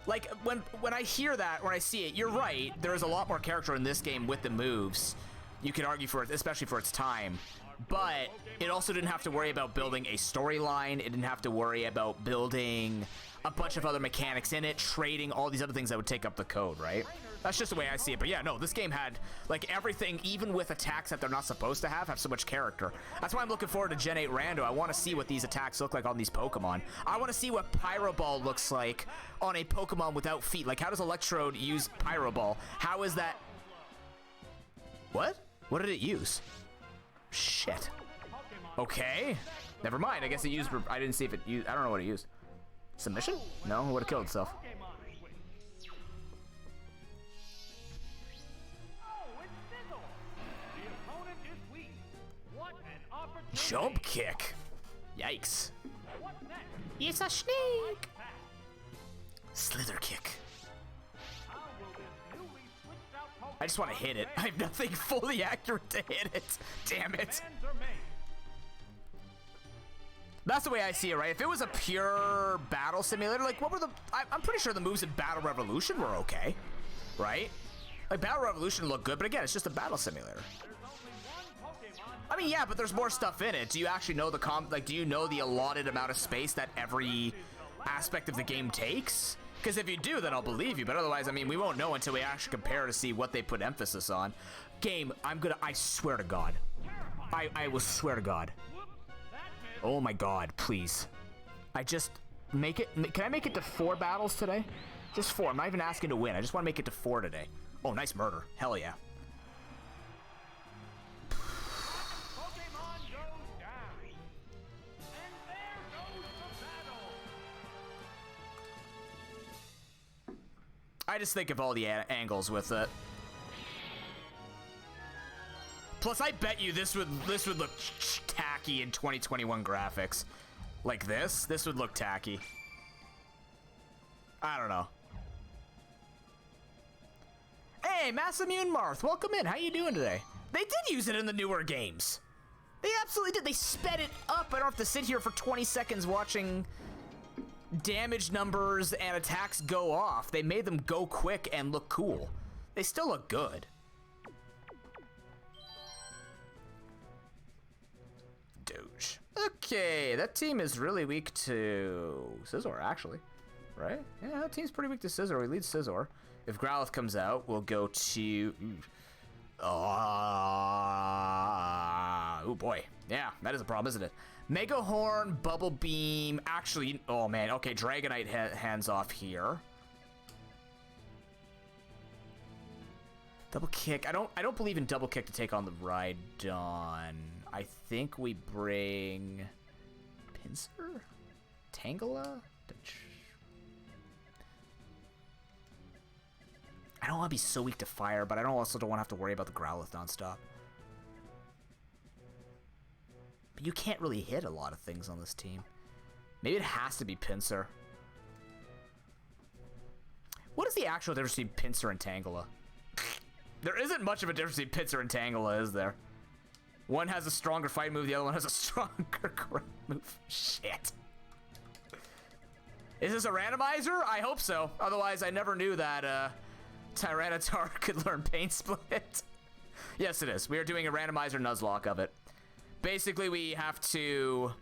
Like, when I hear that, when I see it, you're right. There is a lot more character in this game with the moves. You could argue for it, especially for its time. But it also didn't have to worry about building a storyline. It didn't have to worry about building a bunch of other mechanics in it, trading, all these other things that would take up the code, right? That's just the way I see it. But yeah, no, this game had, like, everything, even with attacks that they're not supposed to have so much character. That's why I'm looking forward to Gen 8 Rando. I want to see what these attacks look like on these Pokemon. I want to see what Pyro Ball looks like on a Pokemon without feet. Like, how does Electrode use Pyro Ball? How is that? What? What did it use? Shit. Okay. Never mind. I guess it used, I didn't see if it used, I don't know what it used. Submission? No, it would have killed itself. Jump kick. Yikes. It's a snake. Slither kick. I just want to hit it. I have nothing fully accurate to hit it. Damn it. That's the way I see it, right? If it was a pure battle simulator, like, what were the... I'm pretty sure the moves in Battle Revolution were okay, right? Like, Battle Revolution looked good, but again, it's just a battle simulator. I mean, yeah, but there's more stuff in it. Do you actually know do you know the allotted amount of space that every aspect of the game takes? Because if you do, then I'll believe you, but otherwise, I mean, we won't know until we actually compare to see what they put emphasis on. Game, I swear to God. I will swear to God. Oh my God, please. Can I make it to 4 battles today? Just 4, I'm not even asking to win. I just want to make it to 4 today. Oh, nice murder, hell yeah. I just think of all the angles with it. Plus, I bet you this would look tacky in 2021 graphics. Like this would look tacky. I don't know. Hey, Massamune Marth, welcome in. How you doing today? They did use it in the newer games. They absolutely did. They sped it up. I don't have to sit here for 20 seconds watching damage numbers and attacks go off. They made them go quick and look cool. They still look good. Doge. Okay, that team is really weak to Scizor, actually. Right? Yeah, that team's pretty weak to Scizor. We lead Scizor. If Growlithe comes out, we'll go to... oh boy. Yeah, that is a problem, isn't it? Mega Horn, Bubble Beam. Actually, oh man. Okay, Dragonite hands off here. Double kick. I don't believe in double kick to take on the Rhydon. I think we bring Pinsir? Tangela? I don't want to be so weak to fire, but I also don't want to have to worry about the Growlithe nonstop. But you can't really hit a lot of things on this team. Maybe it has to be Pinsir. What is the actual difference between Pinsir and Tangela? There isn't much of a difference between Pinsir and Tangela, is there? One has a stronger fight move, the other one has a stronger ground move. Shit. Is this a randomizer? I hope so. Otherwise, I never knew that Tyranitar could learn Pain Split. Yes, it is. We are doing a Randomizer Nuzlocke of it. Basically, we have to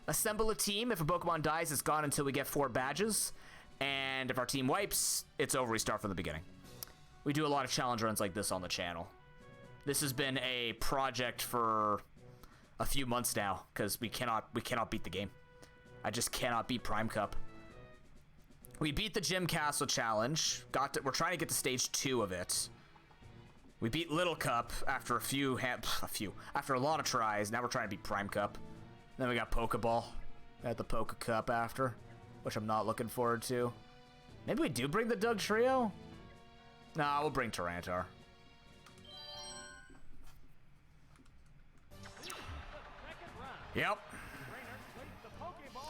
assemble a team. If a Pokemon dies, it's gone until we get 4 badges. And if our team wipes, it's over. We start from the beginning. We do a lot of challenge runs like this on the channel. This has been a project for a few months now because we cannot beat the game. I just cannot beat Prime Cup. We beat the Gym Castle challenge. We're trying to get to stage 2 of it. We beat Little Cup after after a lot of tries. Now we're trying to beat Prime Cup. Then we got Pokeball at the Poke Cup after, which I'm not looking forward to. Maybe we do bring the Doug Trio. Nah, we'll bring Tyranitar. Yep.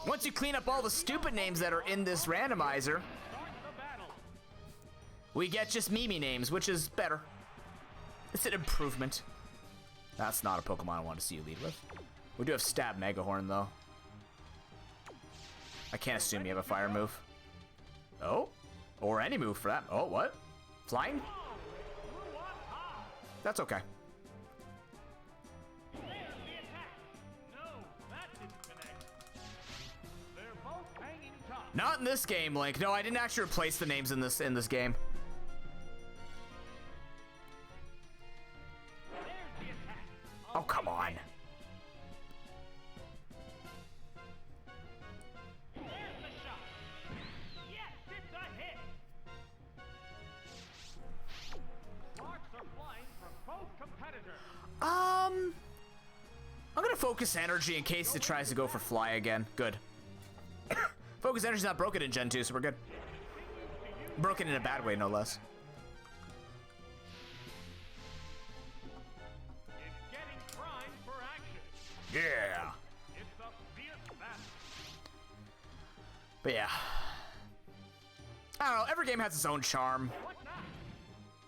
Once you clean up all the stupid names that are in this randomizer, we get just Mimi names, which is better. It's an improvement. That's not a Pokemon I want to see you lead with. We do have Stab Megahorn, though. I can't assume you have a fire move. Oh? Or any move for that. Oh, what? Flying? That's okay. Not in this game, Link. No, I didn't actually replace the names in this game. Oh, come on. I'm gonna focus energy in case it tries to go for fly again. Good. Focus energy's not broken in Gen 2, so we're good. Broken in a bad way, no less. It's getting primed for action. Yeah. It's a fierce battle. But yeah. I don't know, every game has its own charm. What now?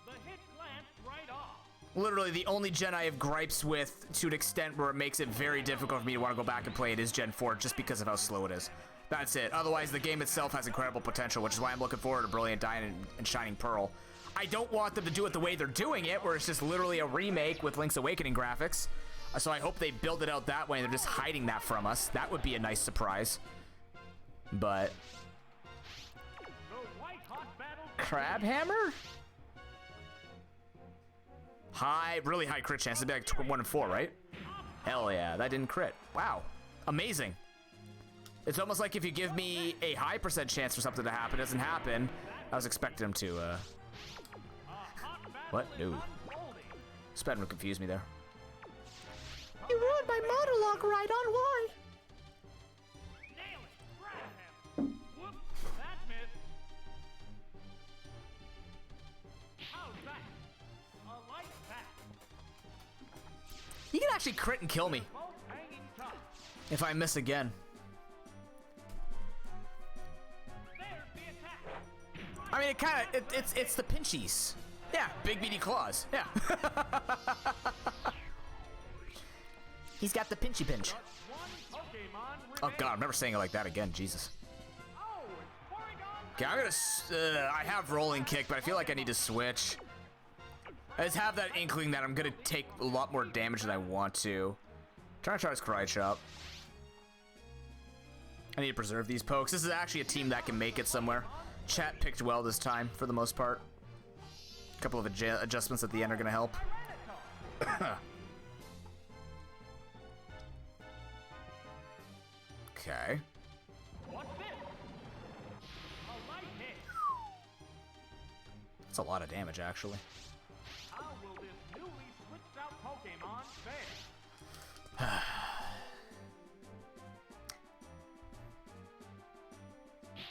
The hit glanced right off. Literally, the only gen I have gripes with to an extent where it makes it very difficult for me to want to go back and play it is Gen 4 just because of how slow it is. That's it. Otherwise, the game itself has incredible potential, which is why I'm looking forward to Brilliant Diamond and Shining Pearl. I don't want them to do it the way they're doing it, where it's just literally a remake with Link's Awakening graphics. So I hope they build it out that way and they're just hiding that from us. That would be a nice surprise. But... Crab Hammer? High, really high crit chance. It'd be like 1 in 4, right? Hell yeah, that didn't crit. Wow, amazing. It's almost like if you give me a high % chance for something to happen, it doesn't happen. I was expecting him to, What? No. Spedman confused me there. You ruined my monologue, Rhydon. Why? Nail it. Grab him. Whoops. That missed. How's that? A light pack. He can actually crit and kill me Both hanging tough. if I miss again. There's the attack. I mean, it kind of, it's the pinchies. Yeah, big meaty claws. Yeah. He's got the pinchy pinch. Just one Pokemon Oh god, I'm never saying it like that again. Jesus. Oh, it's Porygon. Okay, I'm gonna. I have rolling kick, but I feel like I need to switch. I just have that inkling that I'm gonna take a lot more damage than I want to. Trying to charge Karate Chop. I need to preserve these pokes. This is actually a team that can make it somewhere. Chat picked well this time, for the most part. A couple of adjustments at the end are gonna help. Okay. What's this? A light hit. That's a lot of damage, actually. How will this newly switched out Pokemon fare?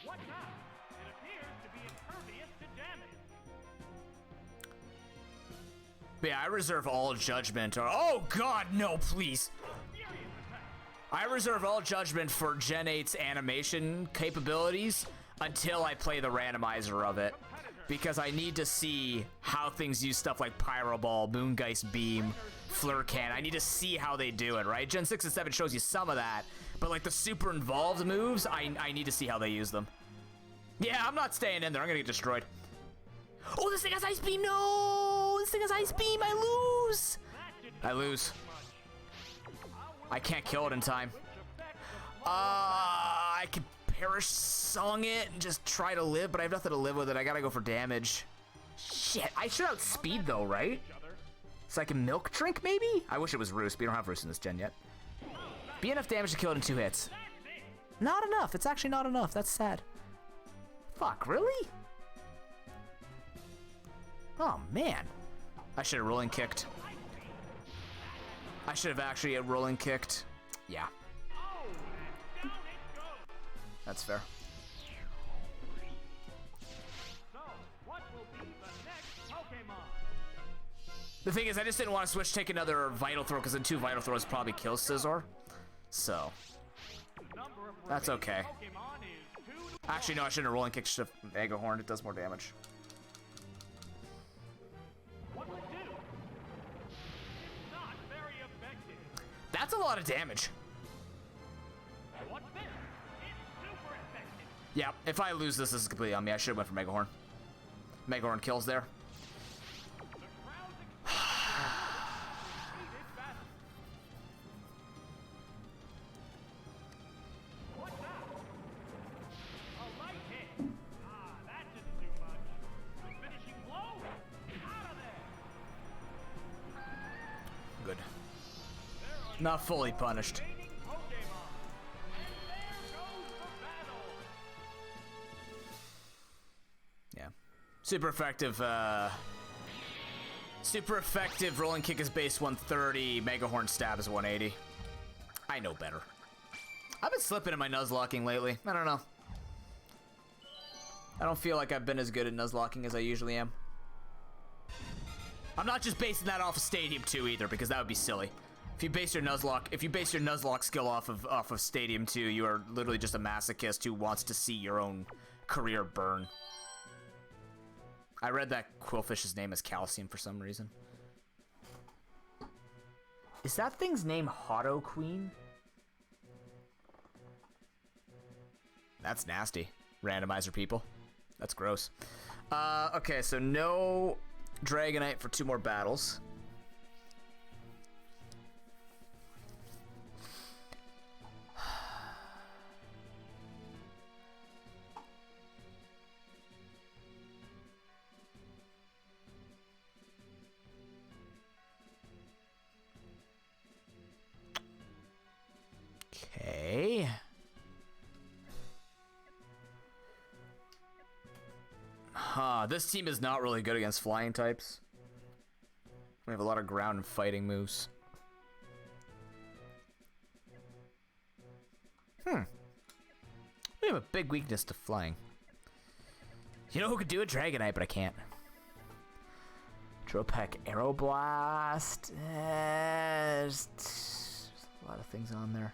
What now? It appears to be impervious to damage. But yeah, I reserve all judgment. Oh god, no, please. Furious attack. I reserve all judgment for Gen 8's animation capabilities until I play the randomizer of it. Because I need to see how things use stuff like Pyro Ball, Moongeist Beam, Flurcan. I need to see how they do it, right? Gen 6 and 7 shows you some of that. But like the super involved moves, I need to see how they use them. Yeah, I'm not staying in there. I'm gonna get destroyed. Oh, this thing has Ice Beam. No! This thing has Ice Beam. I lose. I lose. I can't kill it in time. I could Perish Song it and just try to live, but I have nothing to live with it. I gotta go for damage. Shit, I should outspeed though, right? So I can Milk Drink maybe? I wish it was Roost, but you don't have Roost in this gen yet. Be enough damage to kill it in 2 hits. Not enough. It's actually not enough. That's sad. Fuck, really? Oh, man. I should have rolling kicked. I should have actually rolling kicked. Yeah. That's fair. So, what will be the next The thing is, I just didn't want to switch, take another Vital Throw, because then 2 Vital Throws probably kills Scizor. So, that's okay. Actually, no, I shouldn't have Rolling Kick Shift Mega Horn. It does more damage. That's a lot of damage. Yeah, if I lose this, this is completely on me. I should have went for Mega Horn. Mega Horn kills there. Good. Not fully punished. Yeah. Super effective Rolling Kick is base 130, Mega Horn Stab is 180. I know better. I've been slipping in my Nuzlocking lately. I don't know. I don't feel like I've been as good at Nuzlocking as I usually am. I'm not just basing that off of Stadium 2 either, because that would be silly. If you base your Nuzlocke skill off of Stadium 2, you are literally just a masochist who wants to see your own career burn. I read that Quillfish's name is Calcium for some reason. Is that thing's name Hotto Queen? That's nasty. Randomizer people. That's gross. Okay, so no Dragonite for 2 more battles. Okay. Huh, this team is not really good against flying types. We have a lot of ground and fighting moves. We have a big weakness to flying. You know who could do a Dragonite, but I can't. Dropek Aeroblast. There's a lot of things on there.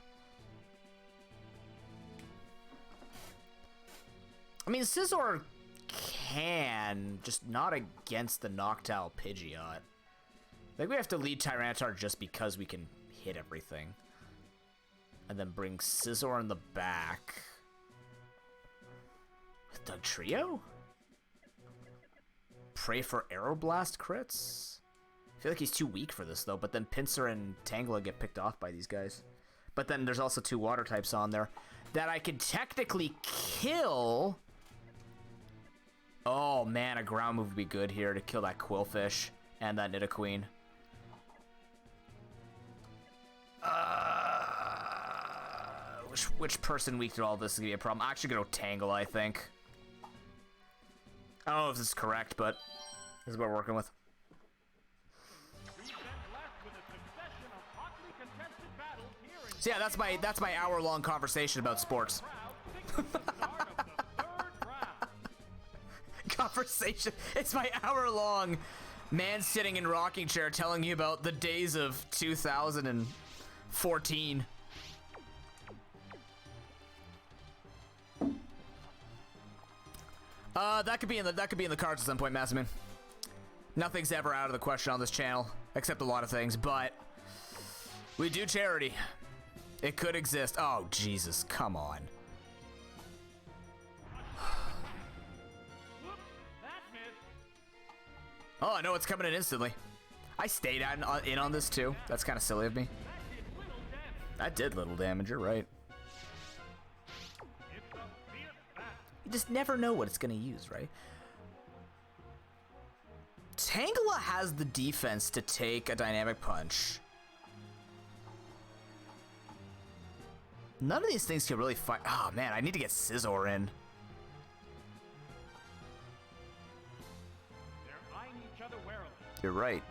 I mean, Scizor can, just not against the Noctowl Pidgeot. I think we have to lead Tyranitar just because we can hit everything. And then bring Scizor in the back. With Dugtrio? Pray for Aeroblast crits? I feel like he's too weak for this though, but then Pinsir and Tangela get picked off by these guys. But then there's also 2 water types on there that I could technically kill. Oh man, a ground move would be good here to kill that Quillfish and that Nidoqueen. Which person weak to all this is gonna be a problem? I'm actually gonna go Tangela, I think. I don't know if this is correct, but this is what we're working with. So yeah, that's my hour-long conversation about sports. Conversation. It's my hour-long man sitting in rocking chair telling you about the days of 2014. That could be in the cards at some point, Massimin. Nothing's ever out of the question on this channel, except a lot of things, but we do charity. It could exist. Oh, Jesus, come on. Oh, I know it's coming in instantly. I stayed in on this too. That's kind of silly of me. That did little damage, you're right. You just never know what it's gonna use, right? Tangela has the defense to take a dynamic punch. None of these things can really fight. Oh man, I need to get Scizor in. They're eyeing each other warily. You're right.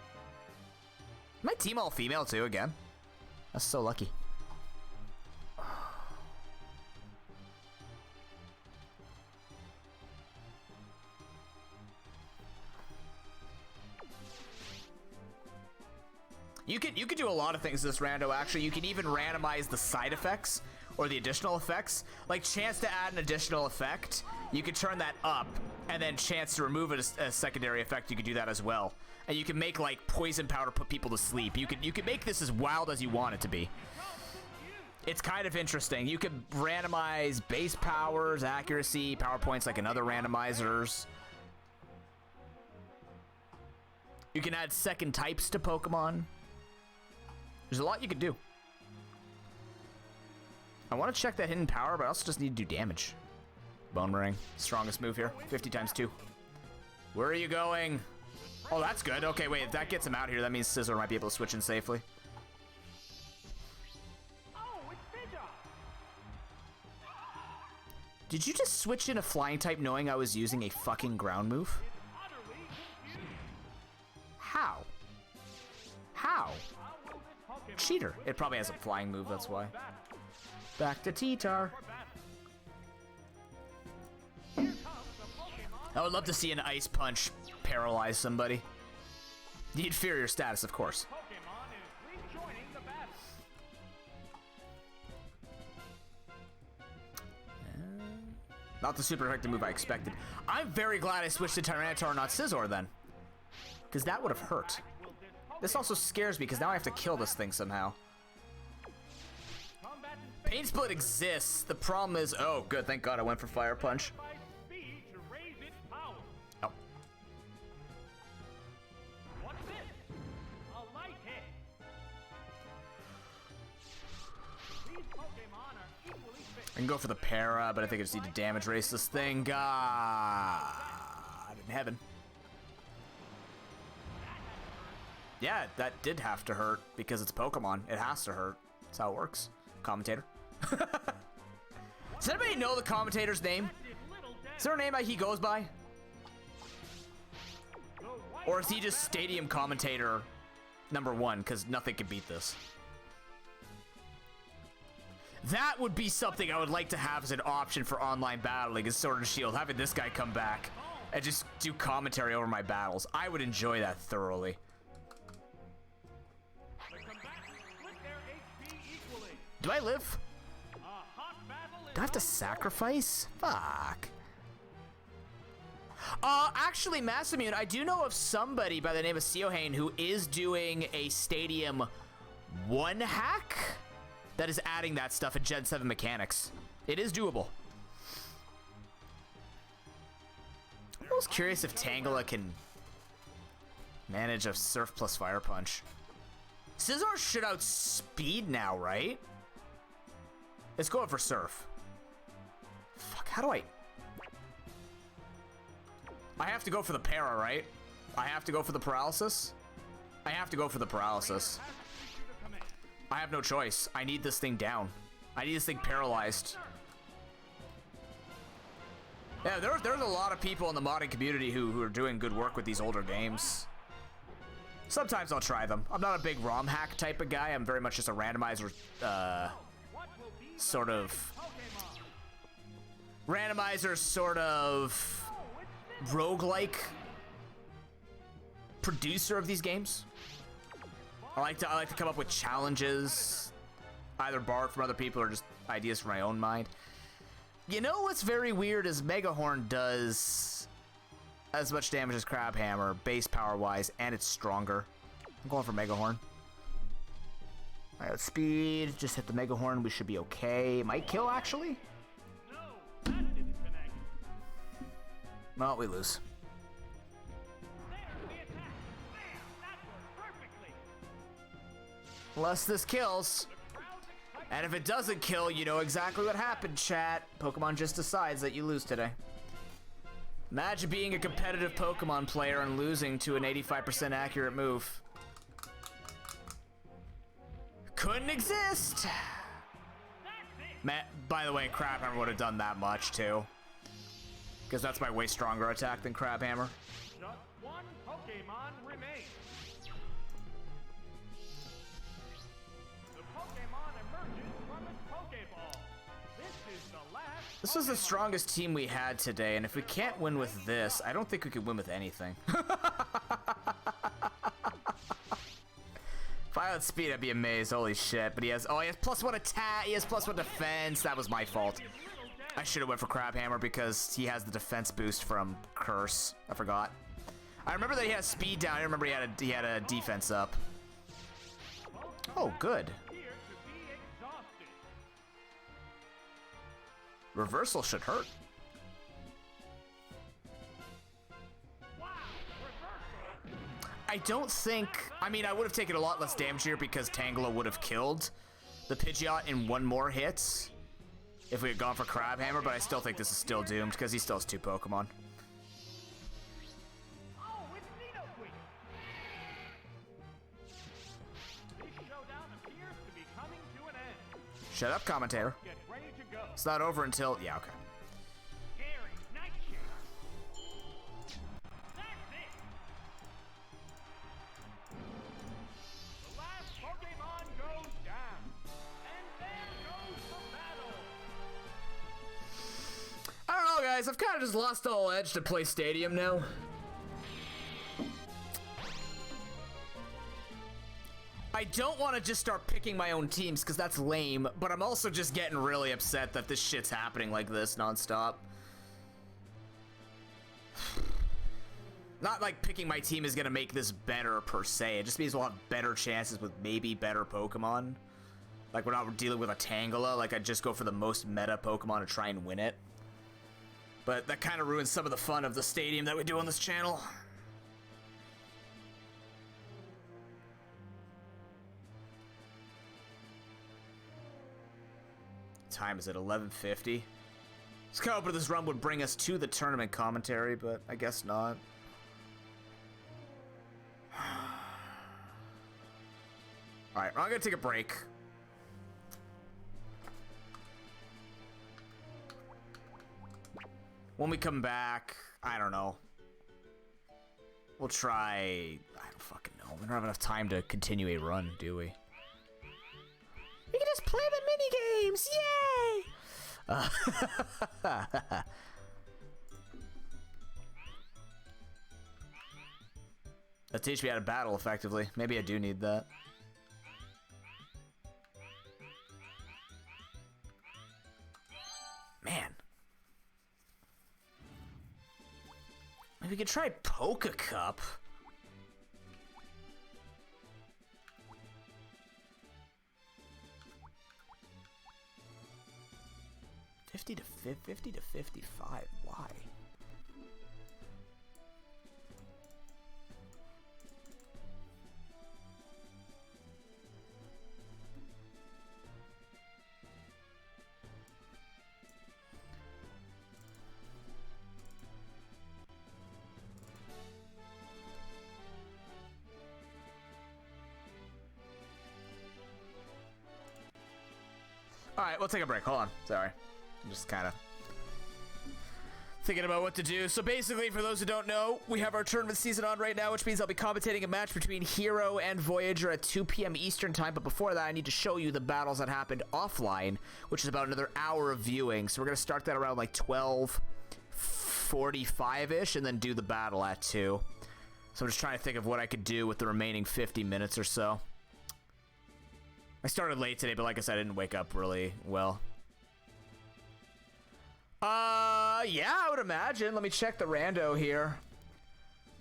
My team all female too again. That's so lucky. You could do a lot of things this rando, actually. You can even randomize the side effects or the additional effects. Like chance to add an additional effect, you could turn that up, and then chance to remove a secondary effect, you could do that as well. And you can make like poison powder put people to sleep. You could make this as wild as you want it to be. It's kind of interesting. You could randomize base powers, accuracy, power points like in other randomizers. You can add second types to Pokemon. There's a lot you could do. I want to check that hidden power, but I also just need to do damage. Bone Ring, strongest move here. 50 times 2. Where are you going? Oh, that's good. Okay, wait, if that gets him out here, that means Scizor might be able to switch in safely. Did you just switch in a flying type knowing I was using a fucking ground move? How? How? Cheater. It probably has a flying move, that's why. Back to T-Tar. I would love to see an Ice Punch paralyze somebody. The inferior status, of course. Not the super effective move I expected. I'm very glad I switched to Tyranitar, not Scizor, then. Because that would have hurt. This also scares me, because now I have to kill this thing somehow. Pain Split exists. The problem is... Oh, good. Thank God I went for Fire Punch. Oh. I can go for the para, but I think I just need to damage race this thing. God in heaven. Yeah, that did have to hurt because it's Pokemon. It has to hurt. That's how it works. Commentator. Does anybody know the commentator's name? Is there a name that he goes by? Or is he just Stadium Commentator #1? Because nothing can beat this. That would be something I would like to have as an option for online battling, is Sword and Shield. Having this guy come back and just do commentary over my battles. I would enjoy that thoroughly. Do I live? Do I have to sacrifice? Fuck. Actually, Massamune, I do know of somebody by the name of Siohane who is doing a Stadium 1 hack that is adding that stuff in Gen 7 mechanics. It is doable. I'm almost curious if Tangela can manage a Surf plus Fire Punch. Scizor should outspeed now, right? Let's go for Surf. Fuck, how do I have to go for the para, right? I have to go for the paralysis? I have to go for the paralysis. I have no choice. I need this thing down. I need this thing paralyzed. Yeah, there's a lot of people in the modding community who are doing good work with these older games. Sometimes I'll try them. I'm not a big ROM hack type of guy. I'm very much just a randomizer, sort of roguelike producer of these games. I like to come up with challenges, either borrowed from other people or just ideas from my own mind. You know what's very weird is Megahorn does as much damage as Crabhammer, base power wise, and it's stronger. I'm going for Megahorn. Alright, speed, just hit the Megahorn, we should be okay. Might kill, actually? No, that didn't connect. Well, we lose. There's the attack. Bam! That worked perfectly. Unless this kills. And if it doesn't kill, you know exactly what happened, chat. Pokemon just decides that you lose today. Imagine being a competitive Pokemon player and losing to an 85% accurate move. Couldn't exist! By the way, Crabhammer would have done that much, too. Because that's my way stronger attack than Crabhammer. Just one Pokemon remains. The Pokemon emerges from its Pokeball. This is the last. This was the strongest team we had today, and if we can't win with this, I don't think we could win with anything. If speed, I'd be amazed. Holy shit. But he has +1 attack. He has +1 defense. That was my fault. I should have went for Crab Hammer because he has the defense boost from Curse. I forgot. I remember that he had speed down. I remember he had a defense up. Oh, good. Reversal should hurt. I don't think... I mean, I would have taken a lot less damage here because Tangela would have killed the Pidgeot in one more hit if we had gone for Crab Hammer, but I still think this is still doomed because he still has 2 Pokemon. Shut up, commentator. It's not over until... Yeah, okay. I don't know, guys. I've kind of just lost all edge to play Stadium now. I don't want to just start picking my own teams because that's lame, but I'm also just getting really upset that this shit's happening like this nonstop. Not like picking my team is going to make this better per se. It just means we'll have better chances with maybe better Pokemon. Like we're not dealing with a Tangela. Like I'd just go for the most meta Pokemon to try and win it. But that kind of ruins some of the fun of the Stadium that we do on this channel. Time is at 11:50. Let's go, but this run would bring us to the tournament commentary, but I guess not. Alright, I'm gonna take a break. When we come back, I don't know. We'll try... I don't fucking know. We don't have enough time to continue a run, do we? We can just play the mini games! Yay! That teach me how to battle effectively. Maybe I do need that. Man. Maybe we could try Poke Cup. $50 to $55. Why? All right, we'll take a break. Hold on. Sorry. I'm just kind of thinking about what to do. So basically, for those who don't know, we have our tournament season on right now, which means I'll be commentating a match between Hero and Voyager at 2 p.m. Eastern time. But before that, I need to show you the battles that happened offline, which is about another hour of viewing. So we're going to start that around like 12:45-ish and then do the battle at 2. So I'm just trying to think of what I could do with the remaining 50 minutes or so. I started late today, but like I said, I didn't wake up really well. Yeah, I would imagine. Let me check the rando here.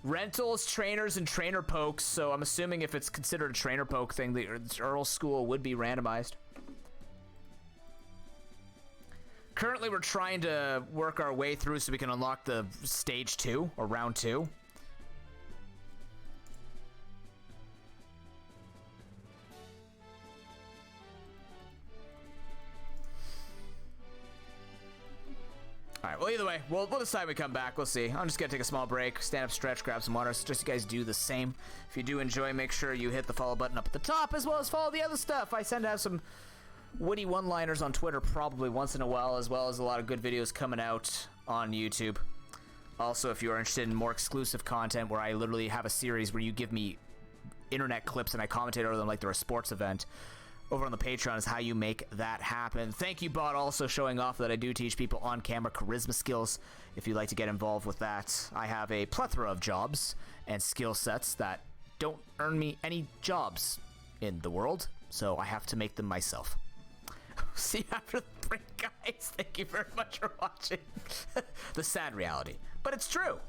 Rentals, trainers, and trainer pokes. So I'm assuming if it's considered a trainer poke thing, the Earl School would be randomized. Currently, we're trying to work our way through so we can unlock the stage 2 or round 2. Alright, well, either way, we'll decide when we come back. We'll see. I'm just going to take a small break, stand up, stretch, grab some water. So just you guys do the same. If you do enjoy, make sure you hit the follow button up at the top, as well as follow the other stuff. I tend to have some witty one-liners on Twitter probably once in a while, as well as a lot of good videos coming out on YouTube. Also, if you are interested in more exclusive content where I literally have a series where you give me internet clips and I commentate over them like they're a sports event, over on the Patreon is how you make that happen. Thank you, Bot, also showing off that I do teach people on-camera charisma skills. If you'd like to get involved with that, I have a plethora of jobs and skill sets that don't earn me any jobs in the world, so I have to make them myself. See you after the break, guys. Thank you very much for watching. The sad reality, but it's true.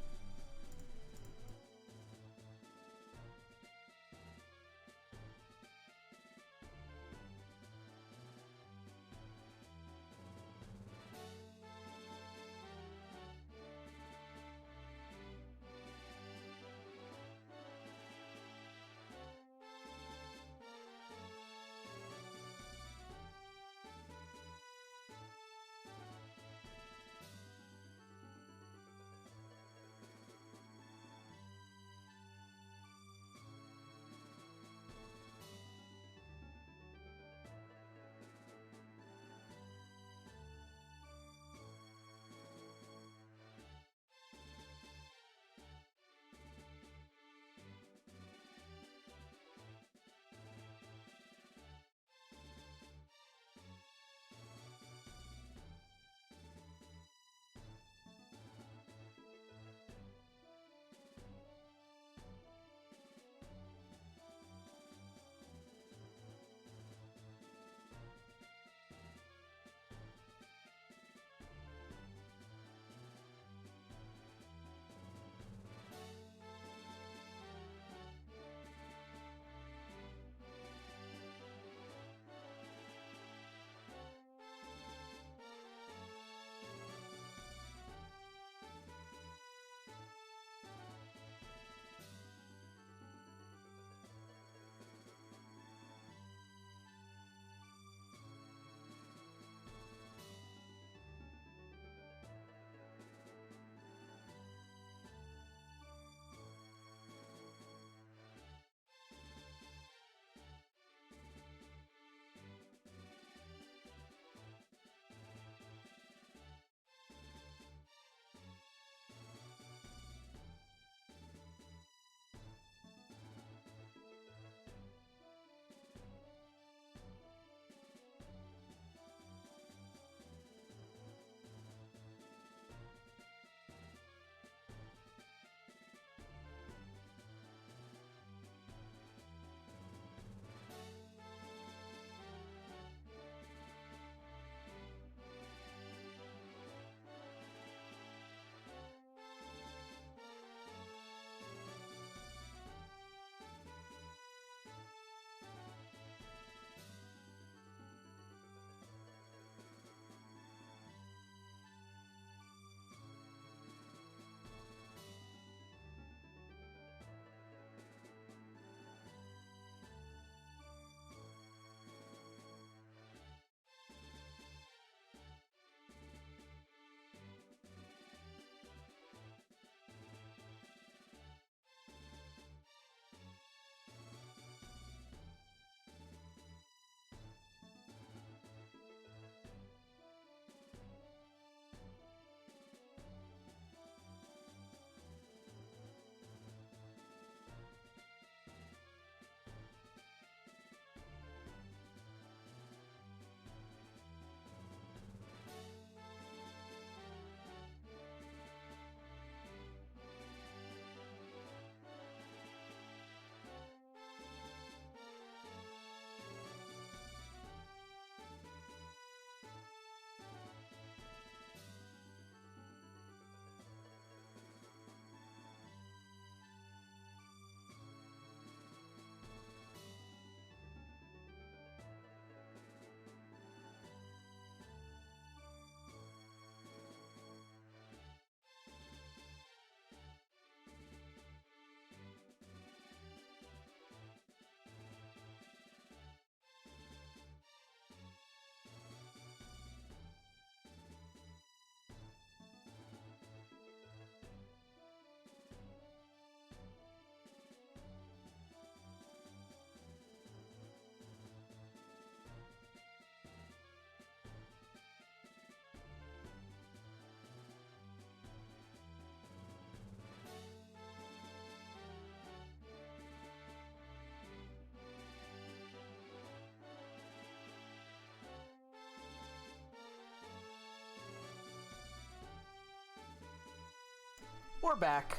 We're back.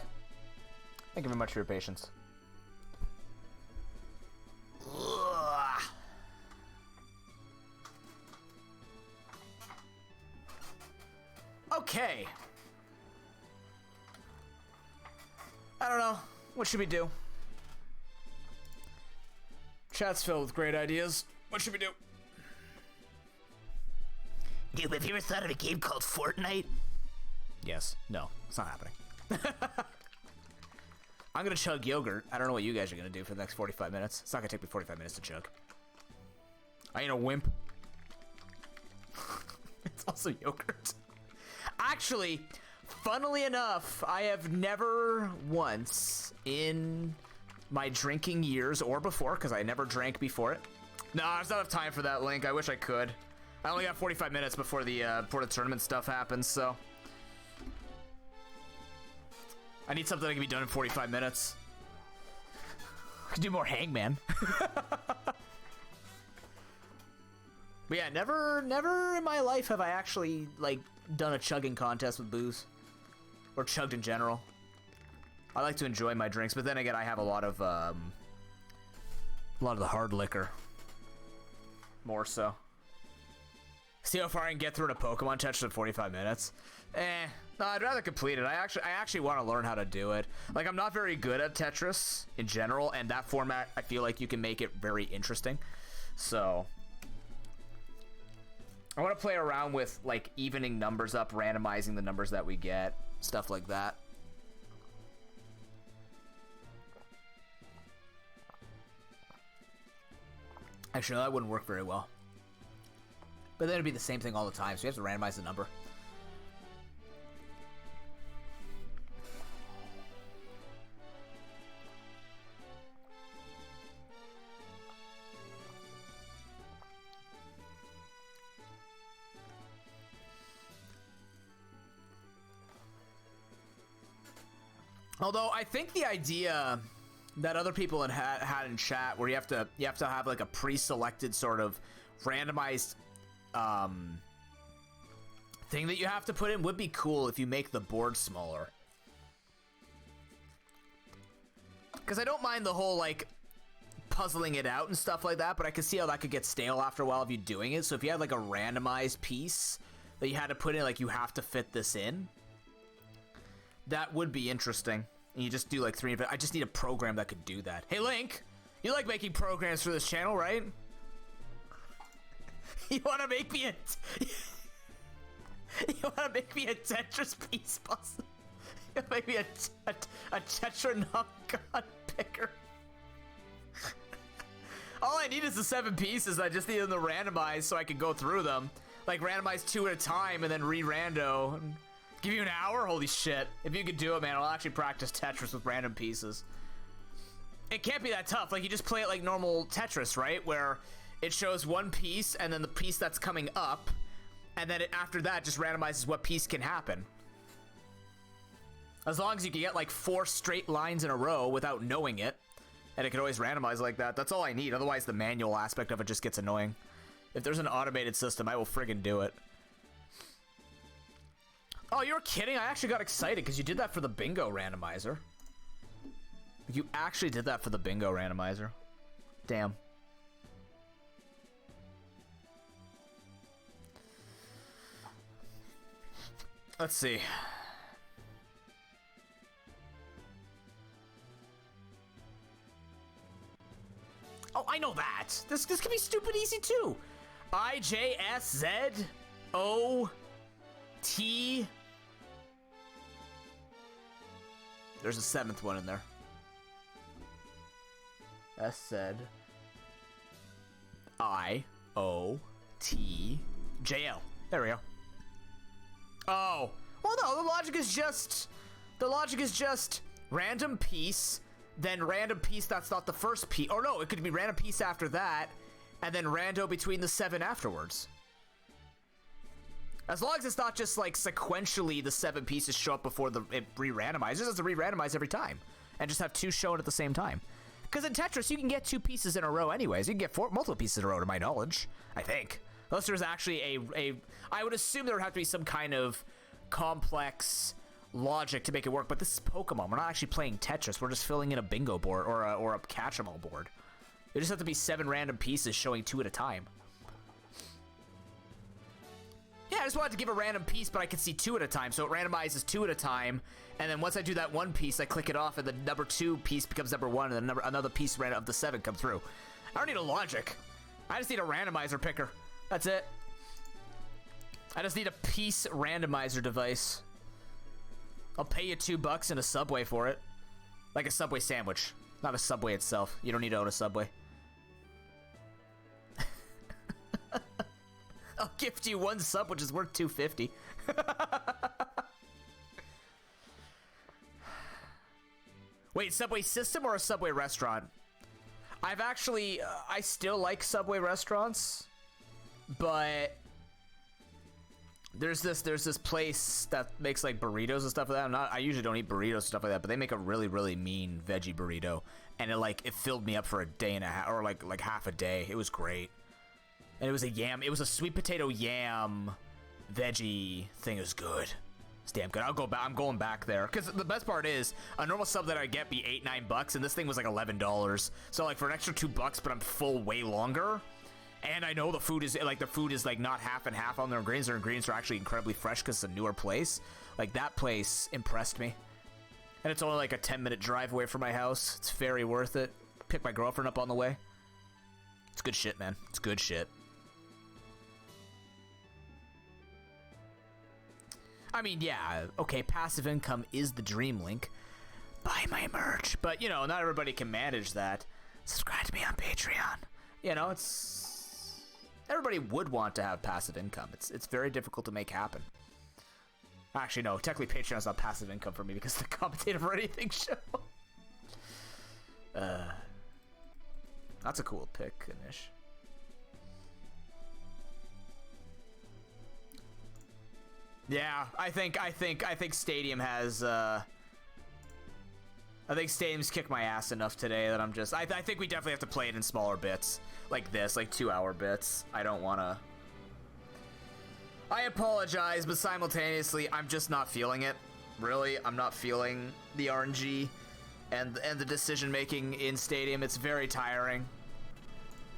Thank you very much for your patience. Ugh. Okay. I don't know. What should we do? Chat's filled with great ideas. What should we do? Dude, have you ever thought of a game called Fortnite? Yes. No. It's not happening. I'm gonna chug yogurt. I don't know what you guys are gonna do for the next 45 minutes. It's not gonna take me 45 minutes to chug. I ain't a wimp. It's also yogurt. Actually, funnily enough, I have never once in my drinking years or before, because I never drank before it. No, there's not enough time for that, Link. I wish I could. I only got 45 minutes before the tournament stuff happens, so. I need something that can be done in 45 minutes. I could do more Hangman. But yeah, never in my life have I actually, like, done a chugging contest with booze. Or chugged in general. I like to enjoy my drinks, but then again, I have a lot of the hard liquor. More so. See how far I can get through in a Pokemon Tetris in 45 minutes? No, I'd rather complete it. I actually want to learn how to do it. Like, I'm not very good at Tetris in general, and that format, I feel like you can make it very interesting. So I want to play around with, like, evening numbers up, randomizing the numbers that we get, stuff like that. Actually, no, that wouldn't work very well. But then it'd be the same thing all the time, so you have to randomize the number. Although I think the idea that other people had in chat, where you have to have like a pre-selected sort of randomized thing that you have to put in, would be cool if you make the board smaller. Because I don't mind the whole like puzzling it out and stuff like that, but I could see how that could get stale after a while of you doing it. So if you had like a randomized piece that you had to put in, like you have to fit this in, that would be interesting. And you just do like 3 of it. I just need a program that could do that. Hey Link, you like making programs for this channel, right? You want to make me a you want to make me a Tetris piece puzzle? You want to make me a Tetranocon picker? All I need is the 7 pieces. I just need them to randomize so I can go through them. Like randomize 2 at a time and then re-rando. Give you an hour? Holy shit. If you could do it, man, I'll actually practice Tetris with random pieces. It can't be that tough. Like, you just play it like normal Tetris, right? Where it shows one piece and then the piece that's coming up, and then after that just randomizes what piece can happen. As long as you can get like 4 straight lines in a row without knowing it, and it can always randomize like that. That's all I need. Otherwise, the manual aspect of it just gets annoying. If there's an automated system, I will friggin' do it. Oh, you're kidding? I actually got excited because you did that for the bingo randomizer. You actually did that for the bingo randomizer. Damn. Let's see. Oh, I know that. This could be stupid easy too. IJSZO-T. There's a 7th one in there. S said I-O-T-J-L. There we go. Oh. Well, no, the logic is just random piece, then random piece that's not the first piece. Or no, it could be random piece after that, and then rando between the 7 afterwards. As long as it's not just like sequentially the 7 pieces show up before it re-randomizes. It has to re-randomize every time and just have 2 shown at the same time. Because in Tetris, you can get 2 pieces in a row anyways. You can get multiple pieces in a row, to my knowledge. I think. Unless there's actually I would assume there would have to be some kind of complex logic to make it work. But this is Pokemon. We're not actually playing Tetris. We're just filling in a bingo board or a catch-em-all board. There just have to be 7 random pieces showing 2 at a time. Yeah, just wanted to give a random piece, but I could see 2 at a time, so it randomizes 2 at a time, and then once I do that one piece, I click it off, and the number 2 piece becomes number 1, and then another piece of the 7 come through. I don't need a logic. I just need a randomizer picker. That's it. I just need a piece randomizer device. I'll pay you $2 in a Subway for it. Like a Subway sandwich, not a Subway itself. You don't need to own a Subway. I'll gift you 1 sub, which is worth $2.50. Wait, Subway system or a Subway restaurant? I've actually, I still like Subway restaurants, but there's this place that makes like burritos and stuff like that. I usually don't eat burritos and stuff like that, but they make a really, really mean veggie burrito, and it filled me up for a day and a half, or like half a day. It was great. And it was a yam. It was a sweet potato yam veggie thing. It was good. It's damn good. I'll go back. I'm going back there because the best part is a normal sub that I get be $8-9, and this thing was like $11. So like for an extra $2, but I'm full way longer. And I know the food is like not half and half on their ingredients. Their ingredients are actually incredibly fresh because it's a newer place. Like that place impressed me. And it's only like a 10-minute drive away from my house. It's very worth it. Pick my girlfriend up on the way. It's good shit, man. It's good shit. I mean, yeah, okay, passive income is the dream, Link. Buy my merch. But, you know, not everybody can manage that. Subscribe to me on Patreon. You know, it's... Everybody would want to have passive income. It's very difficult to make happen. Actually, no, technically Patreon's not passive income for me because the commentator for anything show. That's a cool pick, Anish. Yeah, I think Stadium has I think Stadium's kicked my ass enough today that I'm just I think we definitely have to play it in smaller bits like this, like 2-hour bits. I don't want to. I apologize, but simultaneously I'm just not feeling it. Really, I'm not feeling the RNG and the decision making in Stadium. It's very tiring.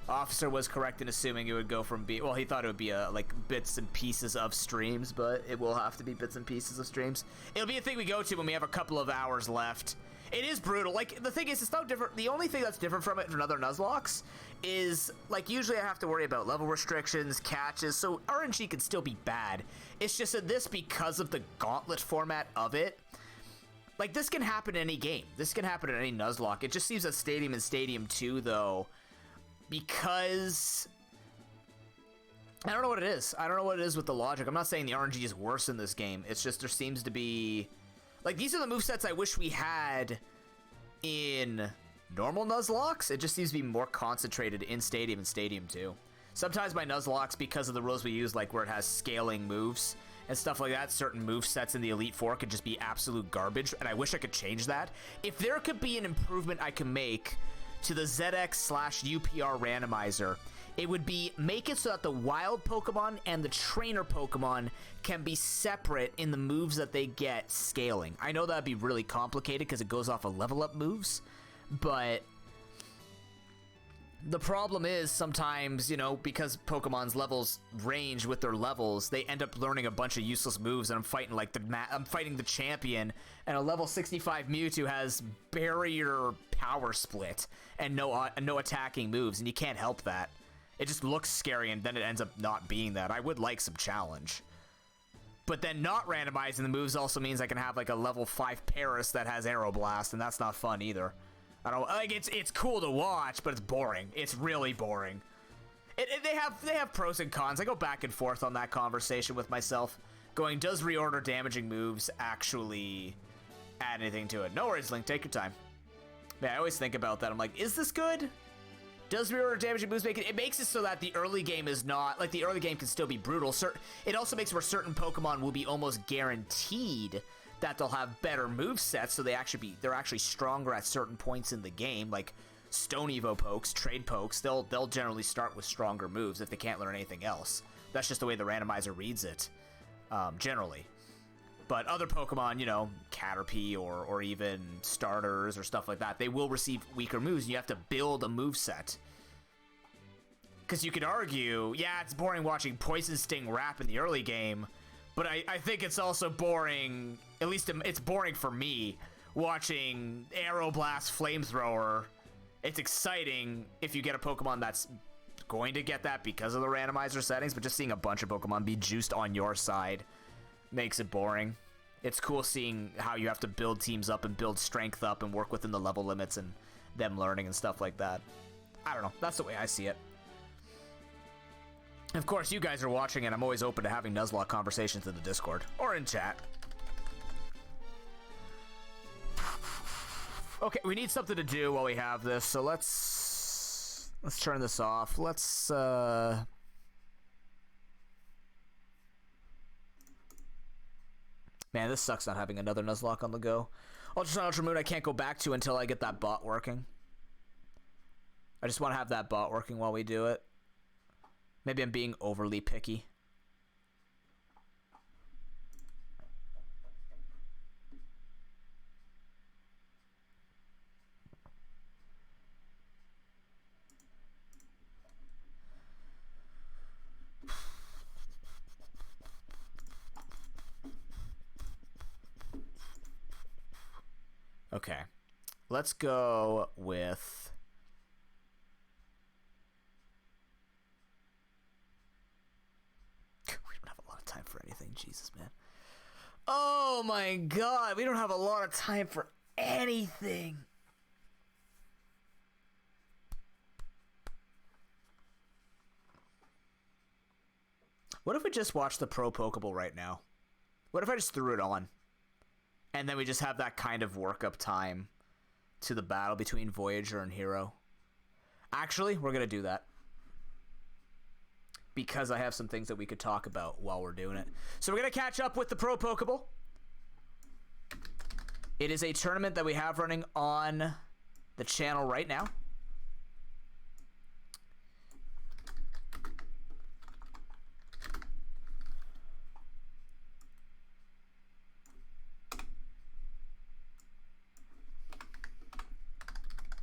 Officer was correct in assuming it would go from well, he thought it would be like bits and pieces of streams, but it will have to be bits and pieces of streams. It'll be a thing we go to when we have a couple of hours left. It is brutal. Like, the thing is, it's no different. The only thing that's different from it from other Nuzlocks is, like, usually I have to worry about level restrictions, catches, so RNG can still be bad. It's just that this, because of the gauntlet format of it, like, this can happen in any game. This can happen in any Nuzlocke. It just seems that Stadium and Stadium 2, though, because I don't know what it is. I don't know what it is with the logic. I'm not saying the RNG is worse in this game. It's just there seems to be... Like, these are the movesets I wish we had in normal Nuzlocks. It just seems to be more concentrated in Stadium and Stadium 2. Sometimes my Nuzlocks, because of the rules we use, like where it has scaling moves and stuff like that, certain movesets in the Elite Four could just be absolute garbage, and I wish I could change that. If there could be an improvement I can make to the ZX/UPR randomizer, it would be make it so that the wild Pokemon and the trainer Pokemon can be separate in the moves that they get scaling. I know that'd be really complicated because it goes off of level up moves, but the problem is sometimes, you know, because Pokemon's levels range with their levels, they end up learning a bunch of useless moves, and I'm fighting like I'm fighting the champion, and a level 65 Mewtwo has barrier power split and no attacking moves, and you can't help that. It just looks scary, and then it ends up not being that. I would like some challenge. But then not randomizing the moves also means I can have like a level 5 Paris that has Aeroblast, and that's not fun either. I don't like it's cool to watch, but it's boring. It's really boring. They have pros and cons. I go back and forth on that conversation with myself, going, does reorder damaging moves actually add anything to it? No worries, Link. Take your time. Man, I always think about that. I'm like, is this good? Does reorder damaging moves make it? It makes it so that the early game is not like the early game can still be brutal. It also makes where certain Pokemon will be almost guaranteed that they'll have better movesets, so they're actually stronger at certain points in the game. Like Stone Evo pokes, trade pokes, they'll generally start with stronger moves if they can't learn anything else. That's just the way the randomizer reads it, generally. But other Pokemon, you know, Caterpie or even starters or stuff like that, they will receive weaker moves, and you have to build a moveset. Because you could argue, yeah, it's boring watching Poison Sting rap in the early game, but I think it's also boring, at least it's boring for me, watching Aeroblast Flamethrower. It's exciting if you get a Pokemon that's going to get that because of the randomizer settings, but just seeing a bunch of Pokemon be juiced on your side makes it boring. It's cool seeing how you have to build teams up and build strength up and work within the level limits and them learning and stuff like that. I don't know. That's the way I see it. Of course, you guys are watching, and I'm always open to having Nuzlocke conversations in the Discord or in chat. Okay, we need something to do while we have this, so let's turn this off. Let's man, this sucks not having another Nuzlocke on the go. Ultra Moon I can't go back to until I get that bot working. I just want to have that bot working while we do it. Maybe I'm being overly picky. Okay, let's go with... We don't have a lot of time for anything, Jesus, man. Oh my god, we don't have a lot of time for anything. What if we just watch the Pro Pokeball right now? What if I just threw it on? And then we just have that kind of workup time to the battle between Voyager and Hero. Actually, we're going to do that. Because I have some things that we could talk about while we're doing it. So we're going to catch up with the Pro Pokeball. It is a tournament that we have running on the channel right now.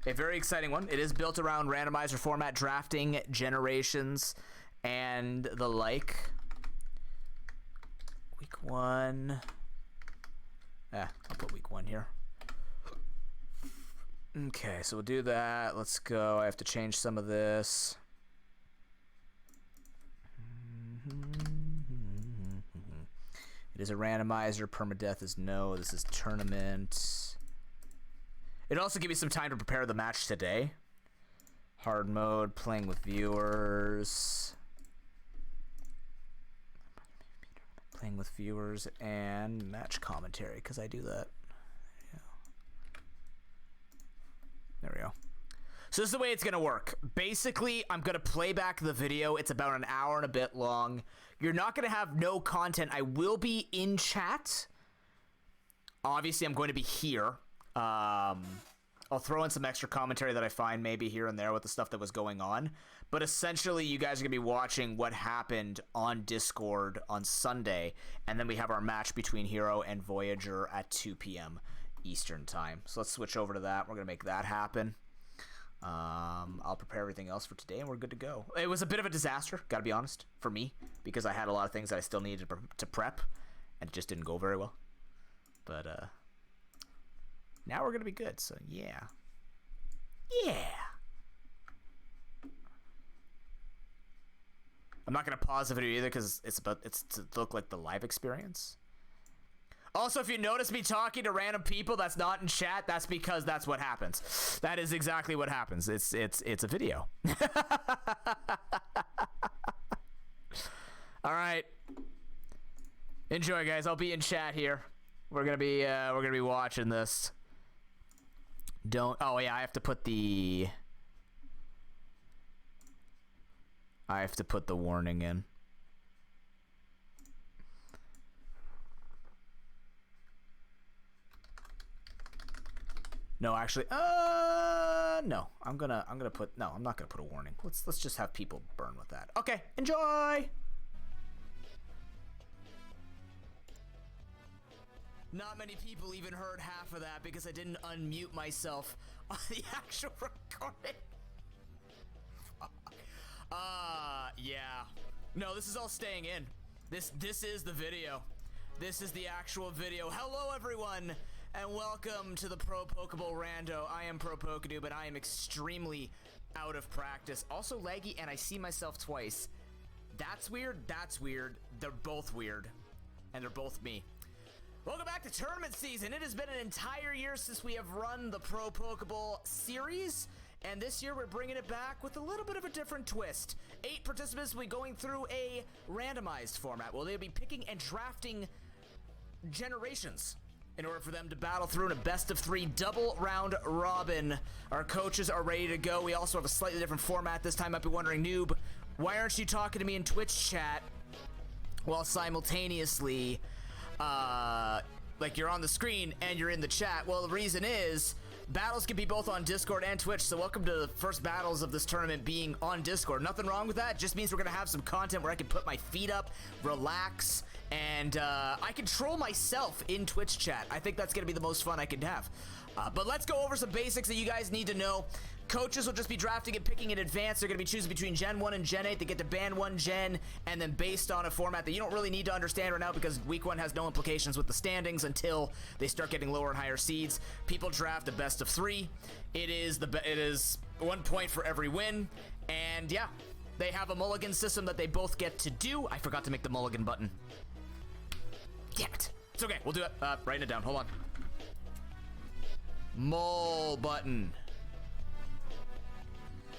A very exciting one. It is built around randomizer format, drafting, generations, and the like. Week 1. I'll put week 1 here. Okay, so we'll do that. Let's go. I have to change some of this. It is a randomizer. Permadeath is no. This is tournament. It'll also give me some time to prepare the match today. Hard mode, playing with viewers. Playing with viewers and match commentary, because I do that. There we go. So this is the way it's going to work. Basically, I'm going to play back the video. It's about an hour and a bit long. You're not going to have no content. I will be in chat. Obviously, I'm going to be here. I'll throw in some extra commentary that I find maybe here and there with the stuff that was going on. But essentially, you guys are going to be watching what happened on Discord on Sunday. And then we have our match between Hero and Voyager at 2 p.m. Eastern time. So let's switch over to that. We're going to make that happen. I'll prepare everything else for today, and we're good to go. It was a bit of a disaster, got to be honest, for me. Because I had a lot of things that I still needed to prep. And it just didn't go very well. But, now we're gonna be good, so yeah. I'm not gonna pause the video either because it's to look like the live experience. Also, if you notice me talking to random people that's not in chat, that's because that's what happens. That is exactly what happens. It's a video. All right. Enjoy, guys. I'll be in chat here. We're gonna be watching this. Oh yeah, I have to put the warning in. No, actually, no. I'm not gonna put a warning. Let's just have people burn with that. Okay, enjoy. Not many people even heard half of that because I didn't unmute myself on the actual recording. Yeah. No, this is all staying in. This is the video. This is the actual video. Hello, everyone, and welcome to the Pro Pokeball Rando. I am ProPokeNoob, and I am extremely out of practice. Also laggy, and I see myself twice. That's weird. That's weird. They're both weird, and they're both me. Welcome back to tournament season. It has been an entire year since we have run the Pro Pokeball series, and this year we're bringing it back with a little bit of a different twist. 8 participants will be going through a randomized format. Well, they'll be picking and drafting generations in order for them to battle through in a best-of-3 double round robin. Our coaches are ready to go. We also have a slightly different format this time. I'd be wondering, Noob, why aren't you talking to me in Twitch chat while simultaneously like you're on the screen and you're in the chat? Well, the reason is battles can be both on Discord and Twitch, so welcome to the first battles of this tournament being on Discord. Nothing wrong with that. It just means we're gonna have some content where I can put my feet up, relax, and I control myself in Twitch chat. I think that's gonna be the most fun I can have. But let's go over some basics that you guys need to know. Coaches will just be drafting and picking in advance. They're going to be choosing between Gen 1 and Gen 8. They get to ban 1 Gen, and then based on a format that you don't really need to understand right now because Week 1 has no implications with the standings until they start getting lower and higher seeds. People draft a best-of-3. It is 1 point for every win, and yeah, they have a mulligan system that they both get to do. I forgot to make the mulligan button. Damn it. It's okay. We'll do it. Writing it down. Hold on. Mole button.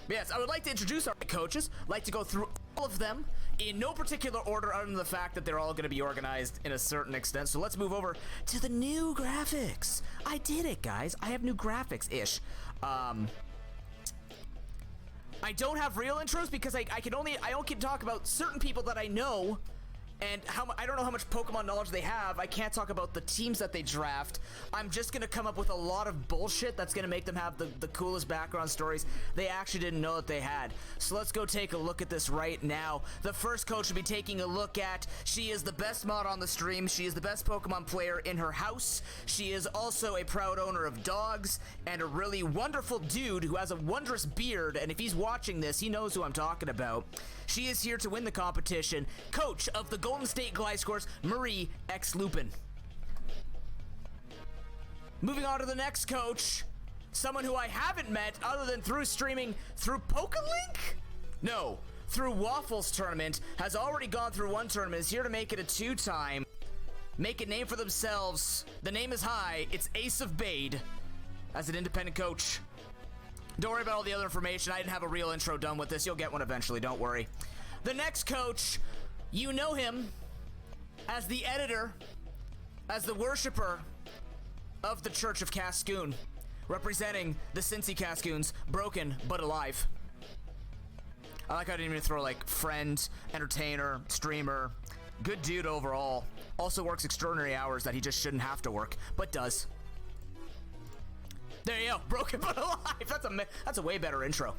Yes, I would like to introduce our coaches. Like to go through all of them in no particular order other than the fact that they're all going to be organized in a certain extent. So let's move over to the new graphics. I did it, guys. I have new graphics-ish. I don't have real intros because I can talk about certain people that I know. And I don't know how much Pokemon knowledge they have. I can't talk about the teams that they draft. I'm just going to come up with a lot of bullshit that's going to make them have the coolest background stories they actually didn't know that they had. So let's go take a look at this right now. The first coach will be taking a look at, she is the best mod on the stream. She is the best Pokemon player in her house. She is also a proud owner of dogs and a really wonderful dude who has a wondrous beard. And if he's watching this, he knows who I'm talking about. She is here to win the competition. Coach of the Golden State Gliscors, Marie X. Lupin. Moving on to the next coach, someone who I haven't met other than through streaming through PokeLink? No, through Waffles tournament, has already gone through 1 tournament, is here to make it a 2-time. Make a name for themselves. The name is high. It's Ace of Bade as an independent coach. Don't worry about all the other information. I didn't have a real intro done with this. You'll get one eventually. Don't worry. The next coach, you know him as the editor, as the worshiper of the Church of Cascoon, representing the Cincy Cascoons, broken but alive. I like how I didn't even throw like friend, entertainer, streamer. Good dude overall. Also works extraordinary hours that he just shouldn't have to work, but does. There you go, broken but alive. That's a way better intro.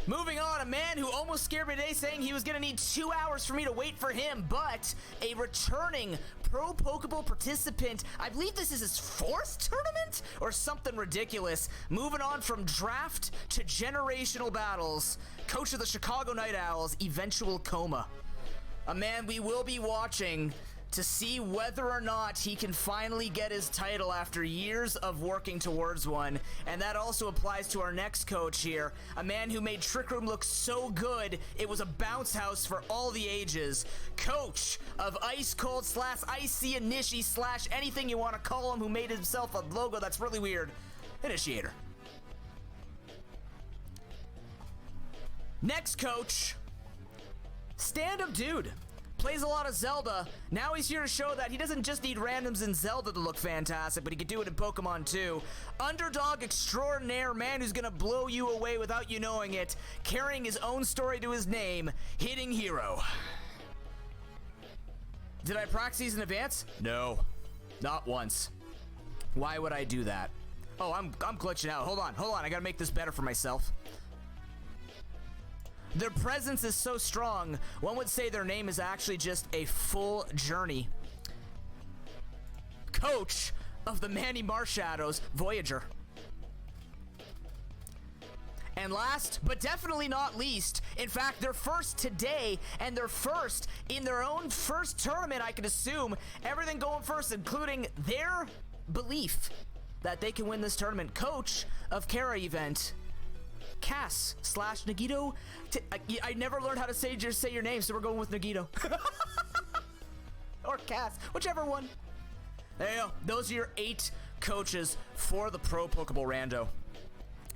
Moving on, a man who almost scared me today saying he was gonna need 2 hours for me to wait for him, but a returning Pro Pokeball participant. I believe this is his 4th tournament or something ridiculous. Moving on from draft to generational battles, coach of the Chicago Night Owls, Eventual Coma. A man we will be watching to see whether or not he can finally get his title after years of working towards one. And that also applies to our next coach here, a man who made Trick Room look so good it was a bounce house for all the ages. Coach of Ice Cold / Icy Inishi / anything you want to call him, who made himself a logo that's really weird. Initiator. Next coach, stand-up dude. Plays a lot of Zelda. Now he's here to show that he doesn't just need randoms in Zelda to look fantastic, but he can do it in Pokemon too. Underdog extraordinaire, man who's gonna blow you away without you knowing it, carrying his own story to his name, Hitting Hero. Did I practice these in advance? No, not once. Why would I do that? Oh, I'm glitching out. Hold on, I gotta make this better for myself. Their presence is so strong, one would say their name is actually just a full journey. Coach of the Manny Marshadows, Voyager. And last, but definitely not least, in fact, they're first today, and they're first in their own first tournament, I can assume. Everything going first, including their belief that they can win this tournament. Coach of Kara event, Cass / Nagito. I never learned how to say your name, so we're going with Nagito. Or Cass, whichever one. There you go. Those are your 8 coaches for the Pro Pokeball Rando.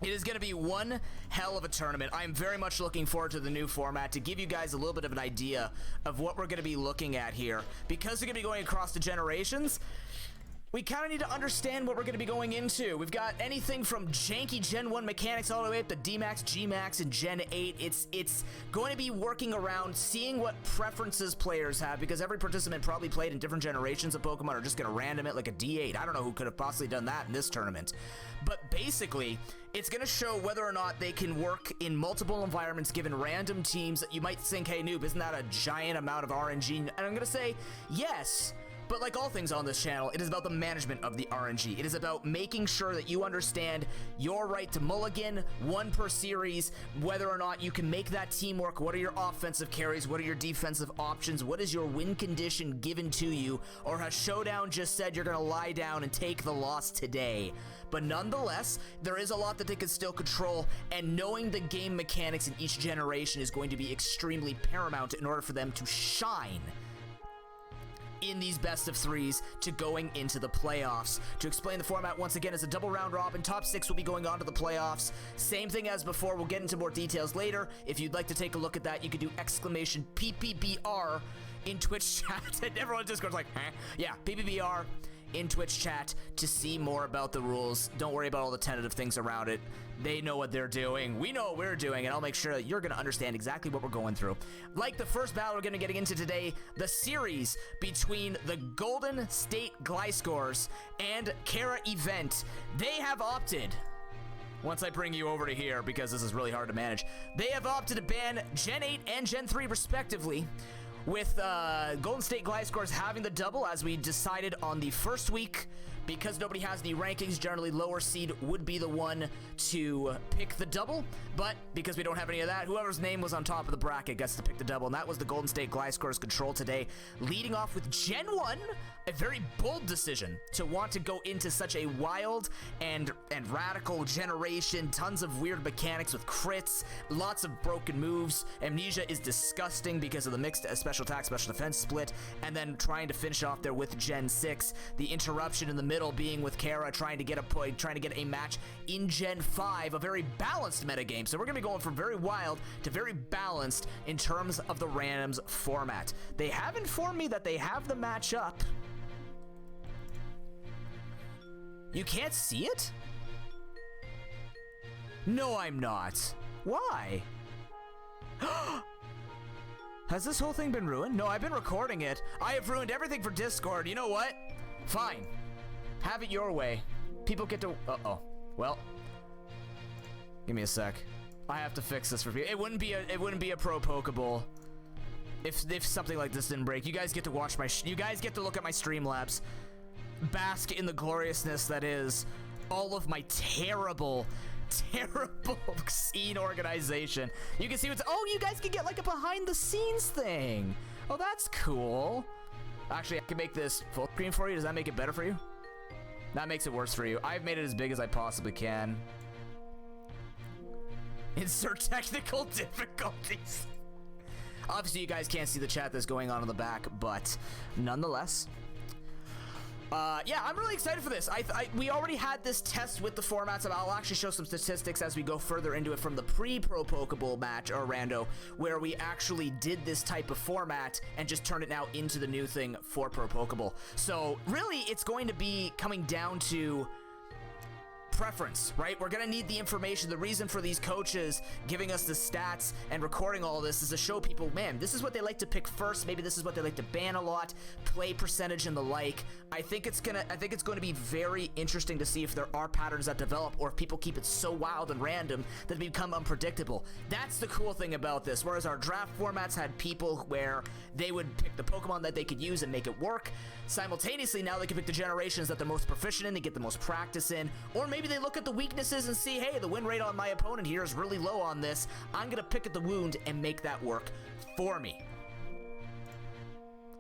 It is going to be one hell of a tournament. I am very much looking forward to the new format to give you guys a little bit of an idea of what we're going to be looking at here. Because they're going to be going across the generations, we kind of need to understand what we're going to be going into. We've got anything from janky Gen 1 mechanics all the way up to D-Max, G-Max, and Gen 8. It's going to be working around seeing what preferences players have, because every participant probably played in different generations of Pokemon are just going to random it like a D8. I don't know who could have possibly done that in this tournament. But basically, it's going to show whether or not they can work in multiple environments given random teams that you might think, hey, noob, isn't that a giant amount of RNG? And I'm going to say, yes. But like all things on this channel, it is about the management of the RNG. It is about making sure that you understand your right to mulligan, 1 per series, whether or not you can make that team work, what are your offensive carries, what are your defensive options, what is your win condition given to you, or has Showdown just said you're gonna lie down and take the loss today? But nonetheless, there is a lot that they can still control, and knowing the game mechanics in each generation is going to be extremely paramount in order for them to shine in these best of 3s to going into the playoffs. To explain the format once again, it's a double round robin. Top 6 will be going on to the playoffs. Same thing as before. We'll get into more details later. If you'd like to take a look at that, you can do exclamation PPBR in Twitch chat. And everyone in Discord's like, huh? Yeah, PPBR in Twitch chat to see more about the rules. Don't worry about all the tentative things around it. They know what they're doing. We know what we're doing, and I'll make sure that you're going to understand exactly what we're going through. Like the first battle we're going to be getting into today, the series between the Golden State Gliscors and Kara event. They have opted, once I bring you over to here, because this is really hard to manage, they have opted to ban Gen 8 and Gen 3 respectively, with Golden State Gliscors having the double, as we decided on the first week. Because nobody has any rankings, generally lower seed would be the one to pick the double. But because we don't have any of that, whoever's name was on top of the bracket gets to pick the double. And that was the Golden State Gliscors control today. Leading off with Gen 1, a very bold decision to want to go into such a wild and radical generation. Tons of weird mechanics with crits, lots of broken moves. Amnesia is disgusting because of the mixed special attack, special defense split. And then trying to finish off there with Gen 6. The interruption in the middle being with Kara trying to get a point, trying to get a match in Gen 5, a very balanced metagame. So we're going to be going from very wild to very balanced in terms of the randoms format. They have informed me that they have the match up. You can't see it? No, I'm not. Why? Has this whole thing been ruined? No, I've been recording it. I have ruined everything for Discord. You know what? Fine. Have it your way. People get to... Uh-oh. Well. Give me a sec. I have to fix this for people. It wouldn't be a pro Pokeball if something like this didn't break. You guys get to watch my... you guys get to look at my Streamlabs. Bask in the gloriousness that is all of my terrible scene organization. You can see what's... oh, you guys can get like a behind the scenes thing. Oh, that's cool. Actually, I can make this full screen for you. Does that make it better for you? That makes it worse for you. I've made it as big as I possibly can. Insert technical difficulties. Obviously, you guys can't see the chat that's going on in the back, but nonetheless... yeah, I'm really excited for this. We already had this test with the formats, and I'll actually show some statistics as we go further into it from the pre-Pro Pokeball match, or Rando, where we actually did this type of format and just turned it now into the new thing for Pro Pokeball. So, really, it's going to be coming down to preference, right? We're gonna need the information. The reason for these coaches giving us the stats and recording all this is to show people, man, this is what they like to pick first. Maybe this is what they like to ban a lot, play percentage and the like. I think it's going to be very interesting to see if there are patterns that develop, or if people keep it so wild and random that it become unpredictable. That's the cool thing about this. Whereas our draft formats had people where they would pick the Pokemon that they could use and make it work. Simultaneously, now they can pick the generations that they're most proficient in, they get the most practice in, or maybe maybe they look at the weaknesses and see, hey, the win rate on my opponent here is really low on this. I'm gonna pick at the wound and make that work for me.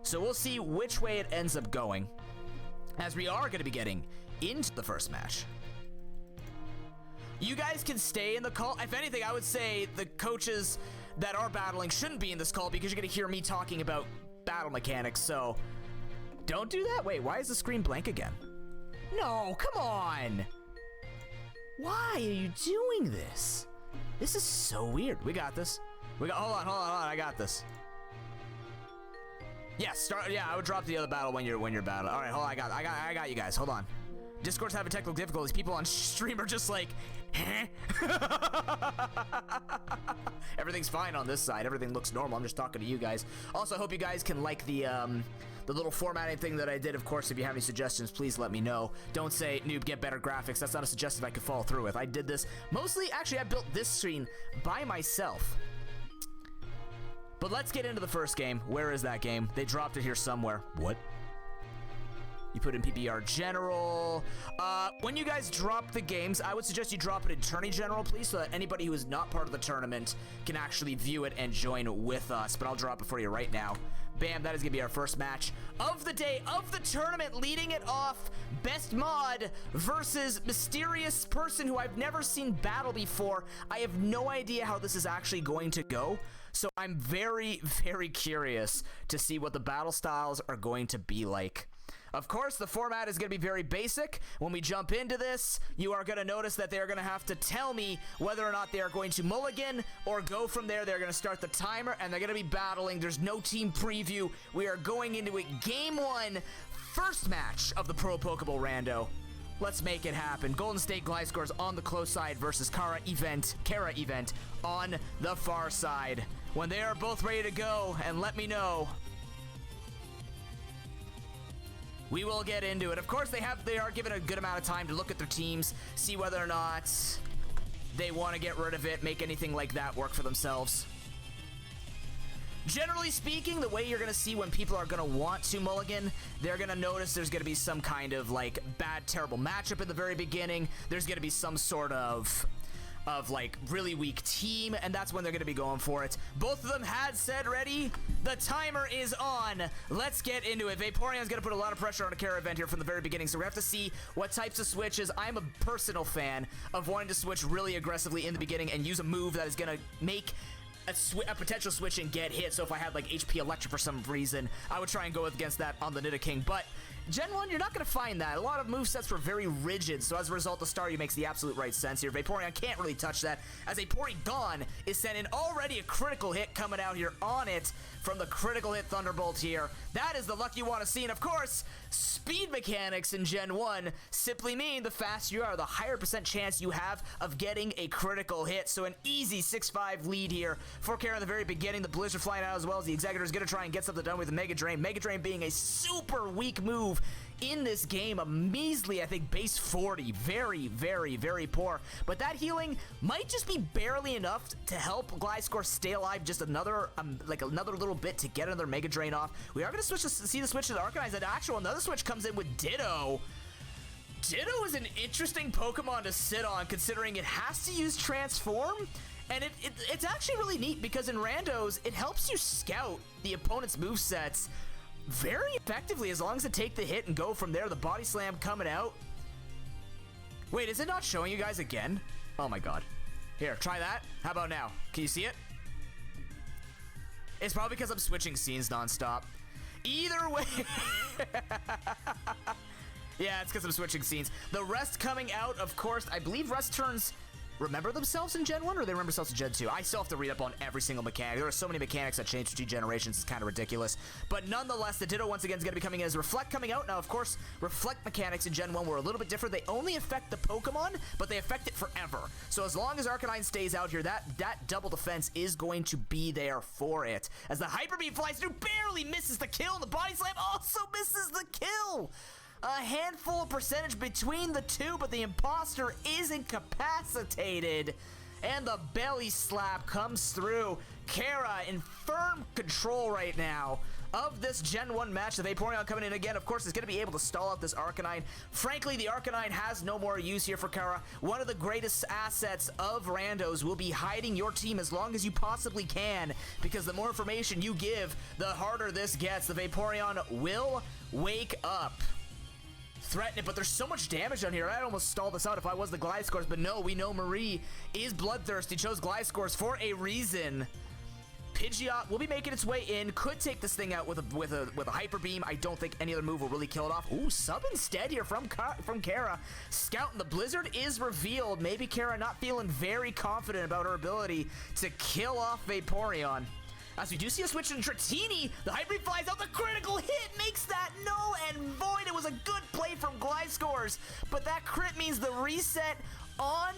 So we'll see which way it ends up going, as we are gonna be getting into the first match. You guys can stay in the call. If anything, I would say the coaches that are battling shouldn't be in this call because you're gonna hear me talking about battle mechanics, so don't do that. Wait, why is the screen blank again? No, come on. Why are you doing this? This is so weird. We got this. Hold on, I got this. Yes, I would drop the other battle when you're battling. All right, hold on, I got you guys. Hold on. Discord's having technical difficulties. People on stream are just like, huh? Everything's fine on this side. Everything looks normal. I'm just talking to you guys. Also, I hope you guys can like the little formatting thing that I did. Of course, if you have any suggestions, please let me know. Don't say, noob, get better graphics. That's not a suggestion I could follow through with. I did this mostly, actually, I built this screen by myself. But let's get into the first game. Where is that game? They dropped it here somewhere. What? You put in PPBR General. When you guys drop the games, I would suggest you drop it in Tourney General, please, so that anybody who is not part of the tournament can actually view it and join with us. But I'll drop it for you right now. Bam, that is going to be our first match of the day, of the tournament, leading it off. Best Mod versus mysterious person who I've never seen battle before. I have no idea how this is actually going to go. So I'm very, very curious to see what the battle styles are going to be like. Of course, the format is going to be very basic. When we jump into this, you are going to notice that they're going to have to tell me whether or not they are going to mulligan or go from there. They're going to start the timer, and they're going to be battling. There's no team preview. We are going into it. Game 1, first match of the Pro Pokeball Rando. Let's make it happen. Golden State Gliscors on the close side versus Kara Event on the far side. When they are both ready to go, and let me know, we will get into it. Of course, they are given a good amount of time to look at their teams, see whether or not they want to get rid of it, make anything like that work for themselves. Generally speaking, the way you're going to see when people are going to want to mulligan, they're going to notice there's going to be some kind of like bad, terrible matchup at the very beginning. There's going to be some sort of like really weak team, and that's when they're going to be going for it. Both of them had said ready. The timer is on. Let's get into it. Vaporeon's going to put a lot of pressure on a Kara event here from the very beginning, so we have to see what types of switches. I'm a personal fan of wanting to switch really aggressively in the beginning and use a move that is going to make a potential switch and get hit. So if I had like HP Electric for some reason, I would try and go against that on the Nidoking. But Gen 1, you're not going to find that. A lot of movesets were very rigid, so as a result, the Staryu makes the absolute right sense here. Vaporeon can't really touch that, as a Porygon is sending already a critical hit coming out here on it from the critical hit Thunderbolt here. That is the luck you want to see, and of course, speed mechanics in Gen 1 simply mean the faster you are, the higher percent chance you have of getting a critical hit. So an easy 6-5 lead here for Kara in the very beginning. The Blizzard flying out as well as the Executor is going to try and get something done with the Mega Drain. Mega Drain being a super weak move in this game, a measly, I think, base 40. Very, very, very poor. But that healing might just be barely enough to help Gliscor stay alive just another little bit to get another Mega Drain off. We are going to see the switch to the Arcanine. And actual another switch comes in with Ditto. Ditto is an interesting Pokemon to sit on, considering it has to use Transform. And it's actually really neat because in Randos, it helps you scout the opponent's movesets very effectively as long as it take the hit and go from there. The Body Slam coming out. Wait, is it not showing you guys again? Oh my god. Here, try that. How about now? Can you see it? It's probably because I'm switching scenes nonstop. Either way. Yeah, it's because I'm switching scenes. The rest coming out, of course, I believe rest turns remember themselves in Gen 1 or they remember themselves in Gen 2? I still have to read up on every single mechanic. There are so many mechanics that change between generations, it's kind of ridiculous. But nonetheless, the Ditto once again is going to be coming in as Reflect coming out. Now, of course, Reflect mechanics in Gen 1 were a little bit different. They only affect the Pokemon, but they affect it forever. So as long as Arcanine stays out here, that double defense is going to be there for it. As the Hyper Beam flies through, barely misses the kill, and the Body Slam also misses the kill. A handful of percentage between the two, but the imposter is incapacitated. And the belly slap comes through. Kara in firm control right now of this Gen 1 match. The Vaporeon coming in again, of course, is going to be able to stall out this Arcanine. Frankly, the Arcanine has no more use here for Kara. One of the greatest assets of Randos will be hiding your team as long as you possibly can, because the more information you give, the harder this gets. The Vaporeon will wake up. Threaten it, but there's so much damage on here. I'd almost stall this out if I was the Gliscors, but no, we know Marie is bloodthirsty, chose Gliscors for a reason. Pidgeot will be making its way in, could take this thing out with a Hyper Beam. I don't think any other move will really kill it off. Ooh, sub instead here from Kara. Scouting the Blizzard is revealed. Maybe Kara not feeling very confident about her ability to kill off Vaporeon. As we do see a switch in Dratini, the Hyper flies out, the critical hit makes that null and void. It was a good play from Gliscors, but that crit means the reset on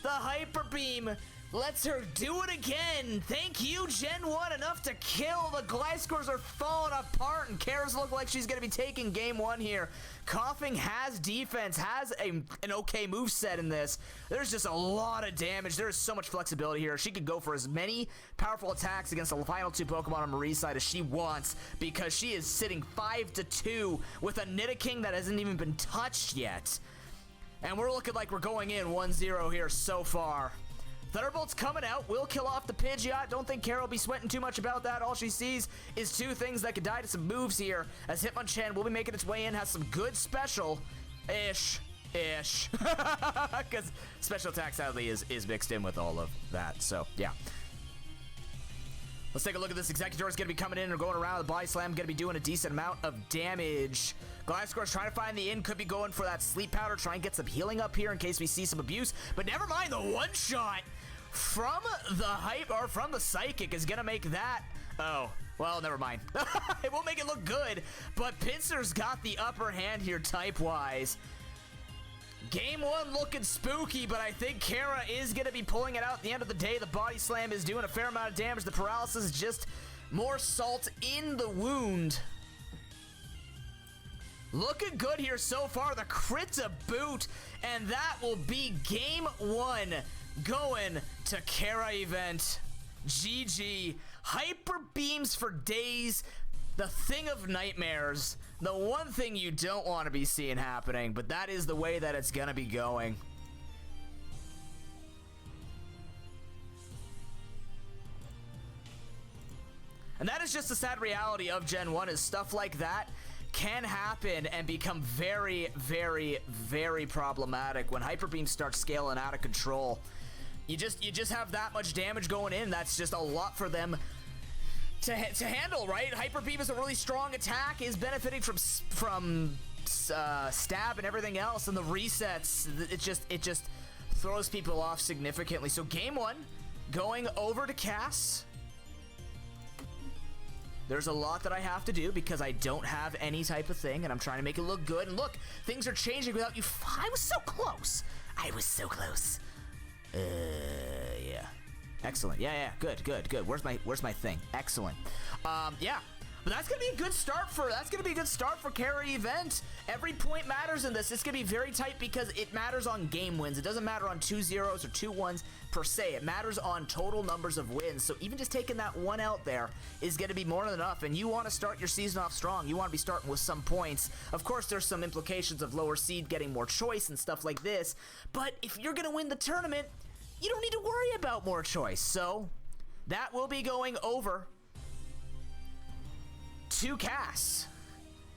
the Hyper Beam lets her do it again. Thank you, Gen 1, enough to kill. The Gliscors are falling apart, and Kara's look like she's going to be taking game 1 here. Coughing has defense, has an okay moveset in this. There's just a lot of damage. There is so much flexibility here. She could go for as many powerful attacks against the final 2 Pokemon on Marie's side as she wants, because she is sitting 5-2 with a Nidoking that hasn't even been touched yet. And we're looking like we're going in 1-0 here so far. Thunderbolt's coming out, will kill off the Pidgeot. Don't think Kara will be sweating too much about that. All she sees is 2 things that could die to some moves here, as Hitmonchan will be making its way in, has some good special-ish. Because special attack, sadly, is mixed in with all of that, so, yeah. Let's take a look at this. Executor is going to be coming in or going around. The Body Slam going to be doing a decent amount of damage. Gliscor's trying to find the in, could be going for that Sleep Powder, try and get some healing up here in case we see some abuse. But never mind, the one-shot from the Psychic is going to make that... Oh, well, never mind. It won't make it look good, but Pinsir's got the upper hand here type-wise. Game 1 looking spooky, but I think Kara is going to be pulling it out at the end of the day. The Body Slam is doing a fair amount of damage. The Paralysis is just more salt in the wound. Looking good here so far. The crit to boot, and that will be game 1 going to Kara event. GG. Hyper Beams for days. The thing of nightmares. The one thing you don't want to be seeing happening, but that is the way that it's gonna be going. And that is just the sad reality of Gen 1, is stuff like that can happen and become very, very, very problematic when Hyper Beams start scaling out of control. You just have that much damage going in. That's just a lot for them to handle, right? Hyper Beam is a really strong attack, is benefiting from stab and everything else, and the resets, it just throws people off significantly. So game 1 going over to Cass. There's a lot that I have to do because I don't have any type of thing, and I'm trying to make it look good. And look, things are changing without you. I was so close. I was so close. Yeah. Excellent. Yeah, good. Where's my thing? Excellent. Yeah. But that's gonna be a good start for Kara event. Every point matters in this. It's gonna be very tight because it matters on game wins. It doesn't matter on 2 zeros or 2 1s per se. It matters on total numbers of wins. So even just taking that one out there is gonna be more than enough. And you want to start your season off strong. You want to be starting with some points. Of course, there's some implications of lower seed getting more choice and stuff like this. But if you're gonna win the tournament, you don't need to worry about more choice. So that will be going over to Cass.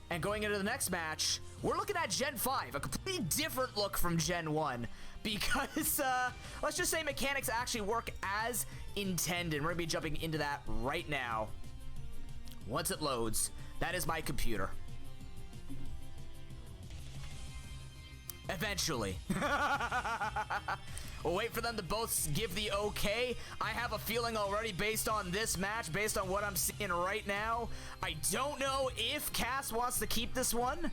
And going into the next match, we're looking at Gen 5, a completely different look from Gen 1, because let's just say mechanics actually work as intended. We're gonna be jumping into that right now. Once it loads, that is my computer. Eventually. We'll wait for them to both give the okay. I have a feeling already based on this match, based on what I'm seeing right now. I don't know if Cass wants to keep this one.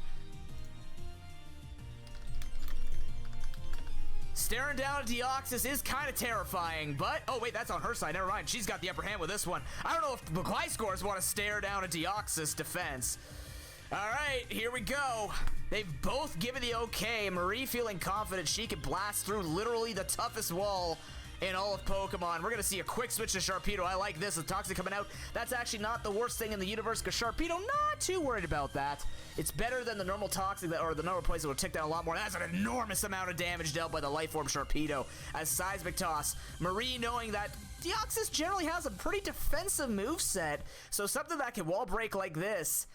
Staring down at Deoxys is kind of terrifying, but... Oh, wait, that's on her side. Never mind. She's got the upper hand with this one. I don't know if the Gliscors want to stare down at Deoxys' defense. All right, here we go. They've both given the okay. Marie feeling confident she could blast through literally the toughest wall in all of Pokemon. We're going to see a quick switch to Sharpedo. I like this. The Toxic coming out. That's actually not the worst thing in the universe because Sharpedo, not too worried about that. It's better than the normal Toxic or the normal Poison will tick down a lot more. That's an enormous amount of damage dealt by the Life Orb Sharpedo as Seismic Toss. Marie knowing that Deoxys generally has a pretty defensive moveset, so something that can wall break like this,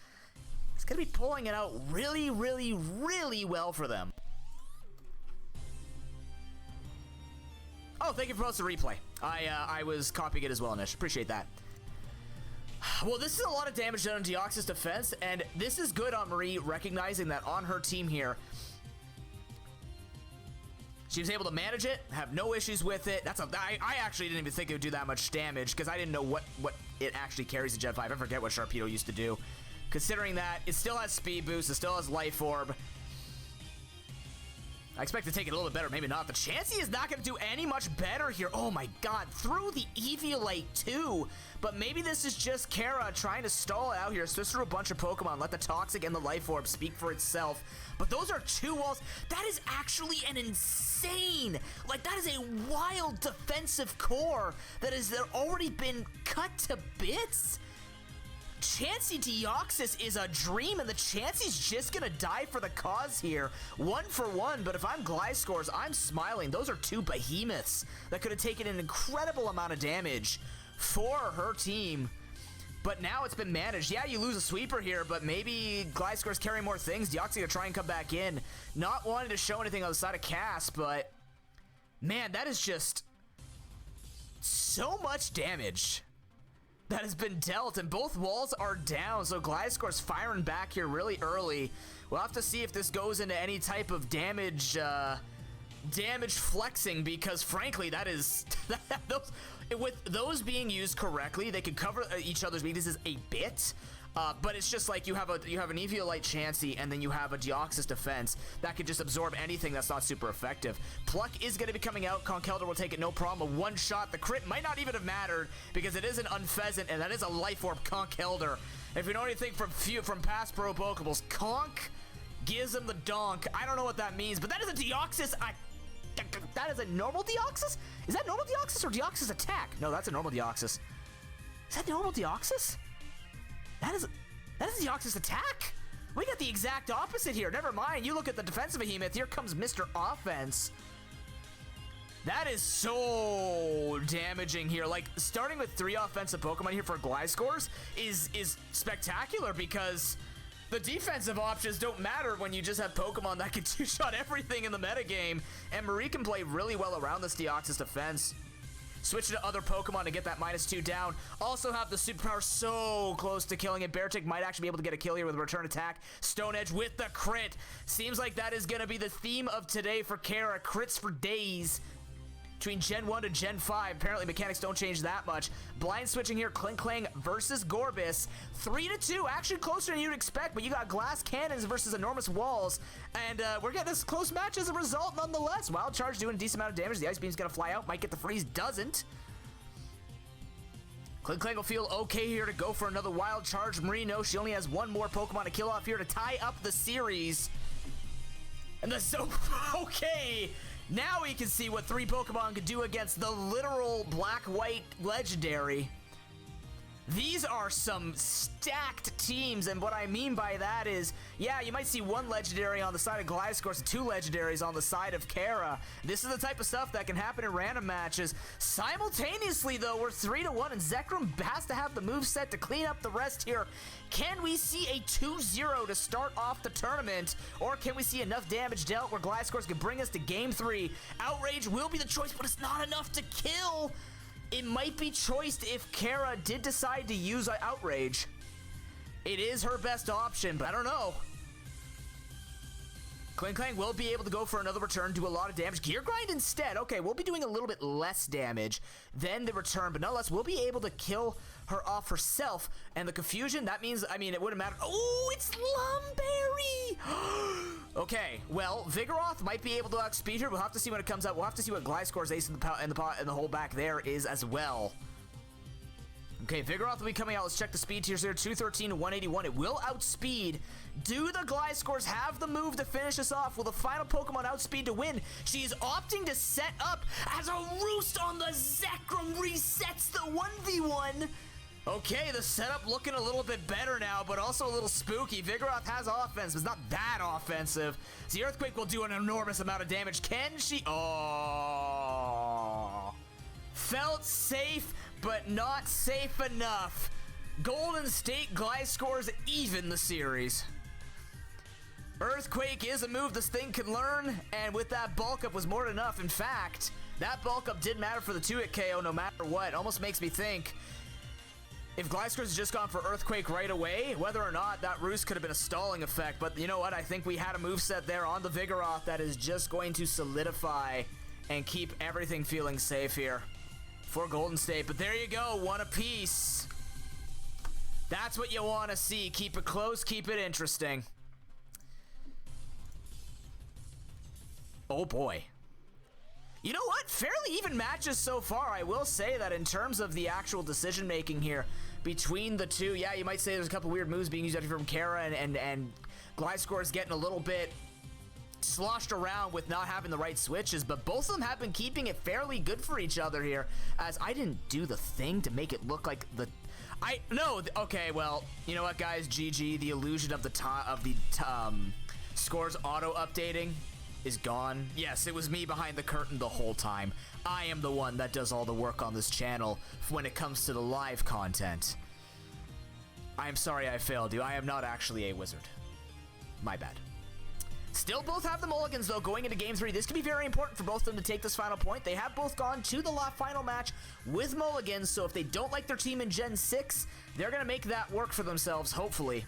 it's going to be pulling it out really, really, really well for them. Oh, thank you for posting the replay. I was copying it as well, Nish. Appreciate that. Well, this is a lot of damage done on Deoxys' defense, and this is good on Marie recognizing that on her team here, she was able to manage it, have no issues with it. I actually didn't even think it would do that much damage because I didn't know what it actually carries in Gen 5. I forget what Sharpedo used to do. Considering that it still has Speed Boost, it still has Life Orb. I expect to take it a little bit better, maybe not. The Chansey is not going to do any much better here. Oh my god, through the Eviolite too. But maybe this is just Kara trying to stall it out here, switch through a bunch of Pokemon, let the Toxic and the Life Orb speak for itself. But those are two walls. That is actually an insane, like that is a wild defensive core that has already been cut to bits. Chansey Deoxys is a dream, and the Chansey's just gonna die for the cause here. 1 for 1, but if I'm Gliscors, I'm smiling. Those are two behemoths that could have taken an incredible amount of damage for her team. But now it's been managed. Yeah, you lose a sweeper here, but maybe Gliscors carry more things. Deoxys gonna try and come back in. Not wanting to show anything on the side of Cass, but man, that is just so much damage that has been dealt, and both walls are down, so Gliscor's firing back here really early. We'll have to see if this goes into any type of damage flexing, because frankly, that is with those being used correctly, they could cover each other's weaknesses a bit. But it's just like you have an Eviolite Chansey, and then you have a Deoxys defense that could just absorb anything that's not super effective. Pluck is going to be coming out. Conkeldurr will take it no problem. A one shot. The crit might not even have mattered because it is an Unpheasant, and that is a Life Orb Conkeldurr. If you know anything from past Pro Pokeballs, Conk gives him the donk. I don't know what that means, but that is a Deoxys. That is a normal Deoxys? Is that normal Deoxys or Deoxys attack? No, that's a normal Deoxys. Is that normal Deoxys? That is Deoxys attack? We got the exact opposite here. Never mind. You look at the defensive behemoth. Here comes Mr. Offense. That is so damaging here. Like, starting with 3 offensive Pokemon here for Gliscors is spectacular because the defensive options don't matter when you just have Pokemon that can two-shot everything in the metagame. And Marie can play really well around this Deoxys defense. Switch to other Pokemon to get that -2 down. Also have the superpower so close to killing it. Beartic might actually be able to get a kill here with a return attack. Stone Edge with the crit. Seems like that is going to be the theme of today for Kara. Crits for days. Between Gen 1 to Gen 5, apparently mechanics don't change that much. Blind switching here, Klinklang versus Gorbis. 3-2, actually closer than you'd expect, but you got glass cannons versus enormous walls. And we're getting this close match as a result nonetheless. Wild Charge doing a decent amount of damage. The Ice Beam's gonna fly out, might get the freeze, doesn't. Klinklang will feel okay here to go for another Wild Charge. Marino, she only has one more Pokemon to kill off here to tie up the series. And the so okay. Now we can see what 3 Pokemon could do against the literal black-white legendary. These are some stacked teams, and what I mean by that is, yeah, you might see 1 legendary on the side of Gliscor and 2 legendaries on the side of Kara. This is the type of stuff that can happen in random matches. Simultaneously, though, we're 3-1, and Zekrom has to have the moveset to clean up the rest here. Can we see a 2-0 to start off the tournament, or can we see enough damage dealt where Gliscor can bring us to Game 3? Outrage will be the choice, but it's not enough to kill. It might be choiced if Kara did decide to use Outrage. It is her best option, but I don't know. Klinklang will be able to go for another return, do a lot of damage. Gear Grind instead. Okay, we'll be doing a little bit less damage than the return, but nonetheless, we'll be able to kill her off herself. And the confusion, that means, I mean, it wouldn't matter. Oh, it's Lumberry! Okay, well, Vigoroth might be able to outspeed her. We'll have to see when it comes out. We'll have to see what Gliscor's ace in the hole back there is as well. Okay, Vigoroth will be coming out. Let's check the speed tiers here. 213 to 181. It will outspeed. Do the Gliscors have the move to finish us off? Will the final Pokemon outspeed to win? She is opting to set up as a Roost on the Zekrom resets the 1v1. Okay, the setup looking a little bit better now, but also a little spooky. Vigoroth has offense, but it's not that offensive. The Earthquake will do an enormous amount of damage. Can she? Oh. Felt safe, but not safe enough. Golden State Gliscors even the series. Earthquake is a move this thing can learn, and with that bulk up was more than enough. In fact, that bulk up did matter for the 2-hit KO no matter what. Almost makes me think if Gliscors had just gone for Earthquake right away, whether or not that Roost could have been a stalling effect. But you know what? I think we had a moveset there on the Vigoroth that is just going to solidify and keep everything feeling safe here for Golden State. But there you go, one apiece. That's what you want to see. Keep it close, keep it interesting. Oh boy. You know what? Fairly even matches so far. I will say that in terms of the actual decision making here between the two, yeah, you might say there's a couple weird moves being used from Kara, and Gliscor's getting a little bit sloshed around with not having the right switches, but both of them have been keeping it fairly good for each other here, as I didn't do the thing to make it look like the... okay, well, you know what, guys? GG. The illusion of the scores auto-updating is gone. Yes, it was me behind the curtain the whole time. I am the one that does all the work on this channel when it comes to the live content. I am sorry I failed you. I am not actually a wizard. My bad. Still both have the mulligans, though, going into Game 3. This could be very important for both of them to take this final point. They have both gone to the final match with mulligans, so if they don't like their team in Gen 6, they're going to make that work for themselves, hopefully.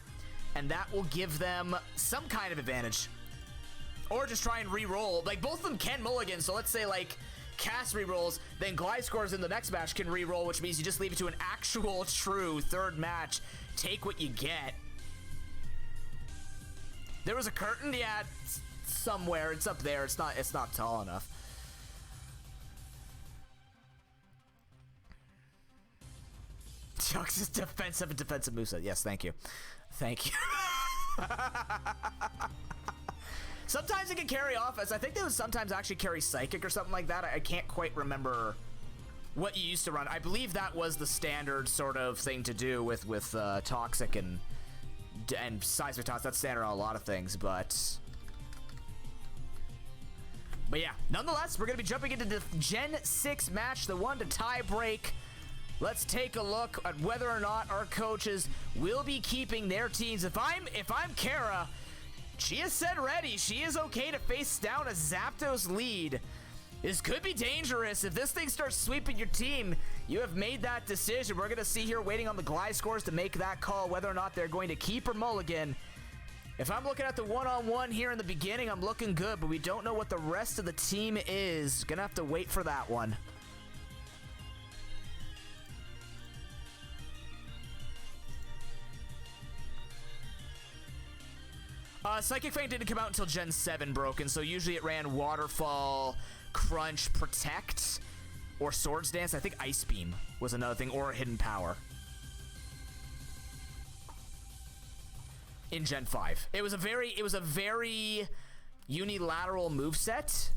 And that will give them some kind of advantage. Or just try and re-roll. Like, both of them can mulligan, so let's say, like, Cass re-rolls, then Gliscors in the next match can re-roll, which means you just leave it to an actual, true third match. Take what you get. There was a curtain? Yeah, it's somewhere. It's up there. It's not tall enough. Chuck's defensive moveset. Yes, thank you. Thank you. Sometimes it can carry off, as I think they would sometimes actually carry Psychic or something like that. I can't quite remember what you used to run. I believe that was the standard sort of thing to do with Toxic and Seismic Toss. That's standard on a lot of things, but yeah. Nonetheless, we're going to be jumping into the Gen 6 match, the one to tie break. Let's take a look at whether or not our coaches will be keeping their teams. If I'm Kara, she has said ready. She is okay to face down a Zapdos lead. This could be dangerous. If this thing starts sweeping your team, you have made that decision. We're going to see here waiting on the Gliscors to make that call, whether or not they're going to keep or mulligan. If I'm looking at the one-on-one here in the beginning, I'm looking good, but we don't know what the rest of the team is. Gonna have to wait for that one. Psychic Fang didn't come out until Gen 7 broken, so usually it ran Waterfall, Crunch, Protect, or Swords Dance. I think Ice Beam was another thing, or Hidden Power. In Gen 5. It was a very unilateral moveset.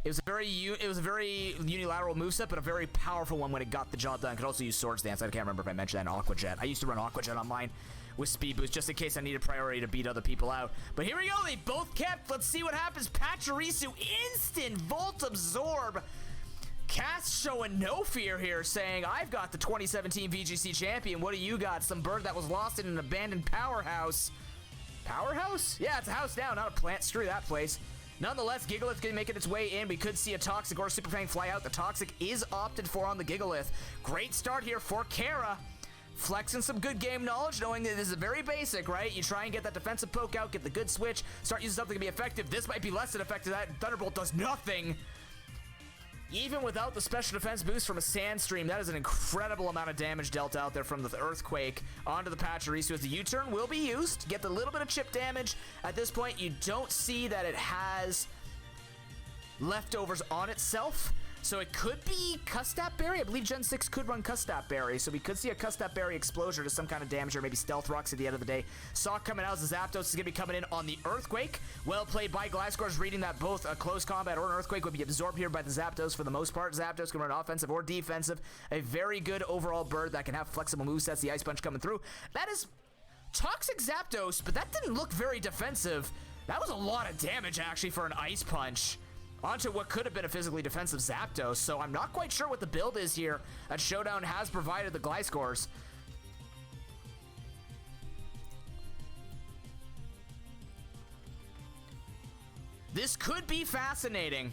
It was a very unilateral moveset, but a very powerful one when it got the job done. Could also use Swords Dance. I can't remember if I mentioned that in Aqua Jet. I used to run Aqua Jet on mine with Speed Boost just in case I needed priority to beat other people out. But here we go. They both kept. Let's see what happens. Pachirisu instant Volt Absorb. Cass showing no fear here, saying, I've got the 2017 VGC champion. What do you got? Some bird that was lost in an abandoned powerhouse. Powerhouse? Yeah, it's a house now, not a plant. Screw that place. Nonetheless, Gigalith going to make its way in. We could see a Toxic or a Super Fang fly out. The Toxic is opted for on the Gigalith. Great start here for Kara. Flexing some good game knowledge, knowing that this is very basic, right? You try and get that defensive poke out, get the good switch, start using something to be effective. This might be less than effective. That Thunderbolt does nothing. Even without the special defense boost from a Sandstream, that is an incredible amount of damage dealt out there from the Earthquake onto the Pachirisu, as the U-turn will be used to get the little bit of chip damage. At this point, you don't see that it has leftovers on itself, So it could be Custap Berry. I believe Gen 6 could run Custap Berry, so we could see a Custap Berry explosion to some kind of damage, or maybe Stealth Rocks at the end of the day. Sock coming out as the Zapdos is going to be coming in on the Earthquake. Well played by Gliscors, reading that both a close combat or an Earthquake would be absorbed here by the Zapdos for the most part. Zapdos can run offensive or defensive. A very good overall bird that can have flexible movesets. The Ice Punch coming through. That is Toxic Zapdos, but that didn't look very defensive. That was a lot of damage, actually, for an Ice Punch onto what could have been a physically defensive Zapdos, so I'm not quite sure what the build is here that Showdown has provided the Gliscors. This could be fascinating.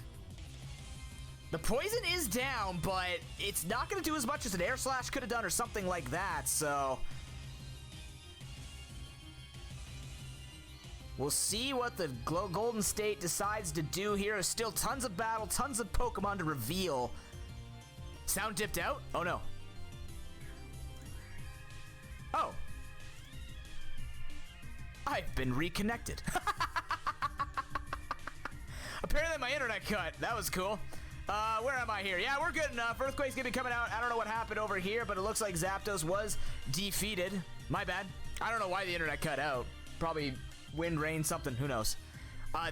The poison is down, but it's not going to do as much as an Air Slash could have done or something like that, so we'll see what the Golden State decides to do here. There's still tons of battle, tons of Pokemon to reveal. Sound dipped out? Oh no. Oh. I've been reconnected. Apparently my internet cut. That was cool. Where am I here? Yeah, we're good enough. Earthquake's gonna be coming out. I don't know what happened over here, but it looks like Zapdos was defeated. My bad. I don't know why the internet cut out. Probably wind, rain, something, who knows.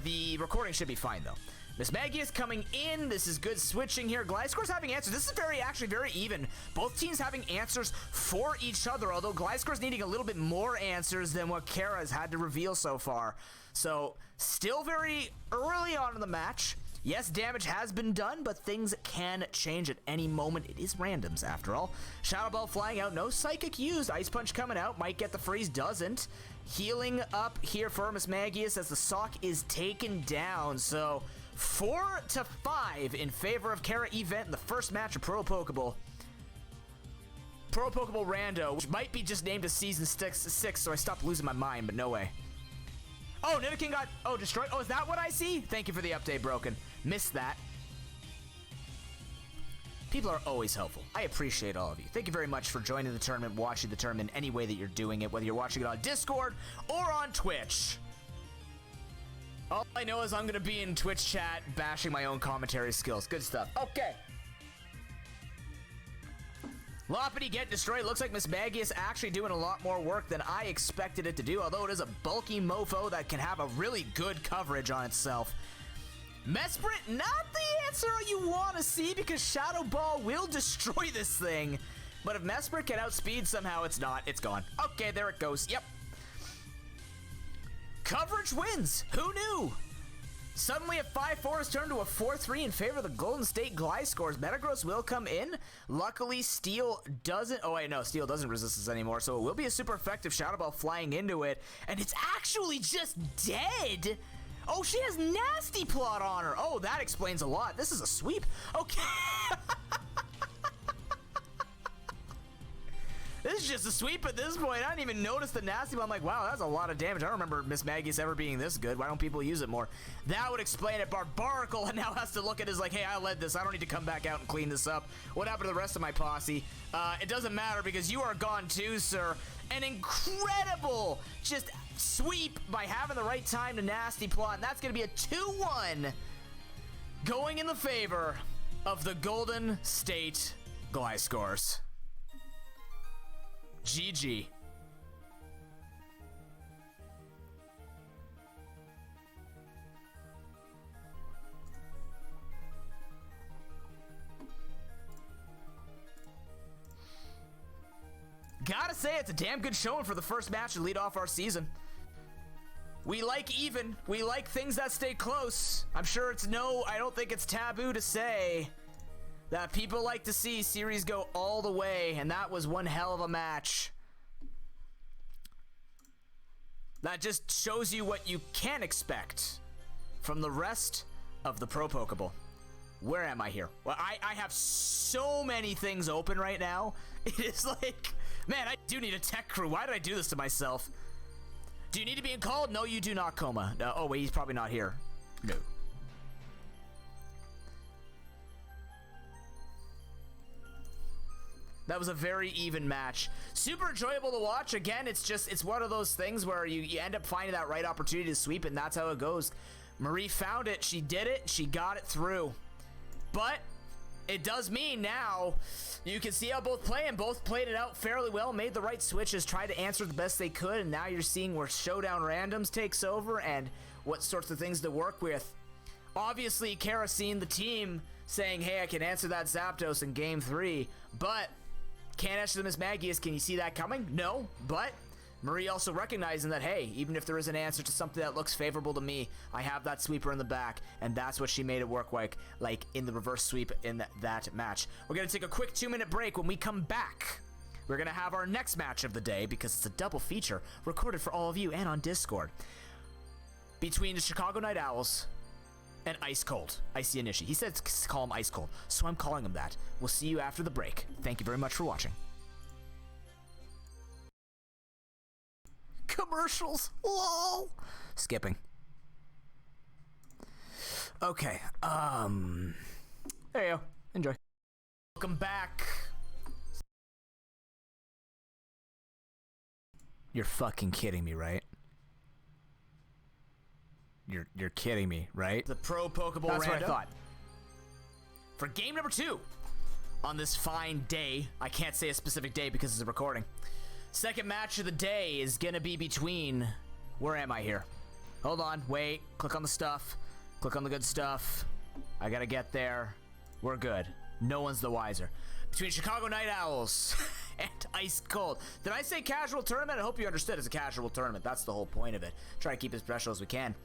The recording should be fine though. Miss Maggie is coming in. This is good switching here. Gliscor's having answers. This is actually very even. Both teams having answers for each other, although Gliscor's needing a little bit more answers than what Kara has had to reveal so far. So still very early on in the match. Yes, damage has been done, but things can change at any moment. It is randoms, after all. Shadow Ball flying out, no Psychic used. Ice Punch coming out, might get the freeze, doesn't. Healing up here for Miss Magius as the Sock is taken down. So 4-5 in favor of Kara Event in the first match of Pro Pokeball. Pro Pokeball Rando, which might be just named as Season 6, so I stopped losing my mind, but no way. Oh, Nidoking got, destroyed. Oh, is that what I see? Thank you for the update, Broken. Missed that. People are always helpful. I appreciate all of you. Thank you very much for joining the tournament, watching the tournament any way that you're doing it, whether you're watching it on Discord or on Twitch. All I know is I'm going to be in Twitch chat bashing my own commentary skills. Good stuff. Okay. Loppity get destroyed. Looks like Miss Maggie is actually doing a lot more work than I expected it to do, although it is a bulky mofo that can have a really good coverage on itself. Mesprit, not the answer you want to see because Shadow Ball will destroy this thing. But if Mesprit can outspeed somehow, it's not. It's gone. Okay, there it goes. Yep. Coverage wins. Who knew? Suddenly a 5-4 is turned to a 4-3 in favor of the Golden State Gliscors. Metagross will come in. Luckily, Steel doesn't... Oh, wait, no. Steel doesn't resist this anymore, so it will be a super effective Shadow Ball flying into it. And it's actually just dead. Oh, she has Nasty Plot on her. Oh, that explains a lot. This is a sweep. Okay. This is just a sweep at this point. I didn't even notice the Nasty Plot. I'm like, wow, that's a lot of damage. I don't remember Miss Maggie's ever being this good. Why don't people use it more? That would explain it. Barbaracle now has to look at it as like, hey, I led this. I don't need to come back out and clean this up. What happened to the rest of my posse? It doesn't matter because you are gone too, sir. An incredible just sweep by having the right time to Nasty Plot. And that's going to be a 2-1 going in the favor of the Golden State Gliscors. GG. Gotta say, it's a damn good showing for the first match to lead off our season. We like even. We like things that stay close. I'm sure I don't think it's taboo to say that people like to see series go all the way, and that was one hell of a match. That just shows you what you can expect from the rest of the Pro Pokeball. Where am I here? Well, I have so many things open right now. It is like, man, I do need a tech crew. Why did I do this to myself? Do you need to be in call? No, you do not, Coma. Oh, wait, he's probably not here. No. That was a very even match. Super enjoyable to watch. Again, it's one of those things where you end up finding that right opportunity to sweep, and that's how it goes. Marie found it. She did it. She got it through. But it does mean now you can see how both play, and both played it out fairly well, made the right switches, tried to answer the best they could, and now you're seeing where Showdown Randoms takes over and what sorts of things to work with. Obviously, Kara seen the team saying, hey, I can answer that Zapdos in Game 3, but can't answer them as Magius. Can you see that coming? No, but Marie also recognizing that, hey, even if there is an answer to something that looks favorable to me, I have that sweeper in the back, and that's what she made it work like in the reverse sweep in that match. We're going to take a quick 2-minute break. When we come back, we're going to have our next match of the day, because it's a double feature recorded for all of you and on Discord, between the Chicago Night Owls and Ice Cold, Icy Inishi. He said to call him Ice Cold, so I'm calling him that. We'll see you after the break. Thank you very much for watching. Commercials, lol. Skipping. Okay, there you go. Enjoy. Welcome back. You're fucking kidding me, right? You're kidding me, right? The Pro Pokeball That's what I thought. For game number 2 on this fine day, I can't say a specific day because it's a recording. Second match of the day is gonna be between, where am I here? Hold on, wait, click on the stuff, click on the good stuff. I gotta get there. We're good. No one's the wiser. Between Chicago Night Owls and Ice Cold. Did I say casual tournament? I hope you understood it's a casual tournament. That's the whole point of it. Try to keep it as special as we can.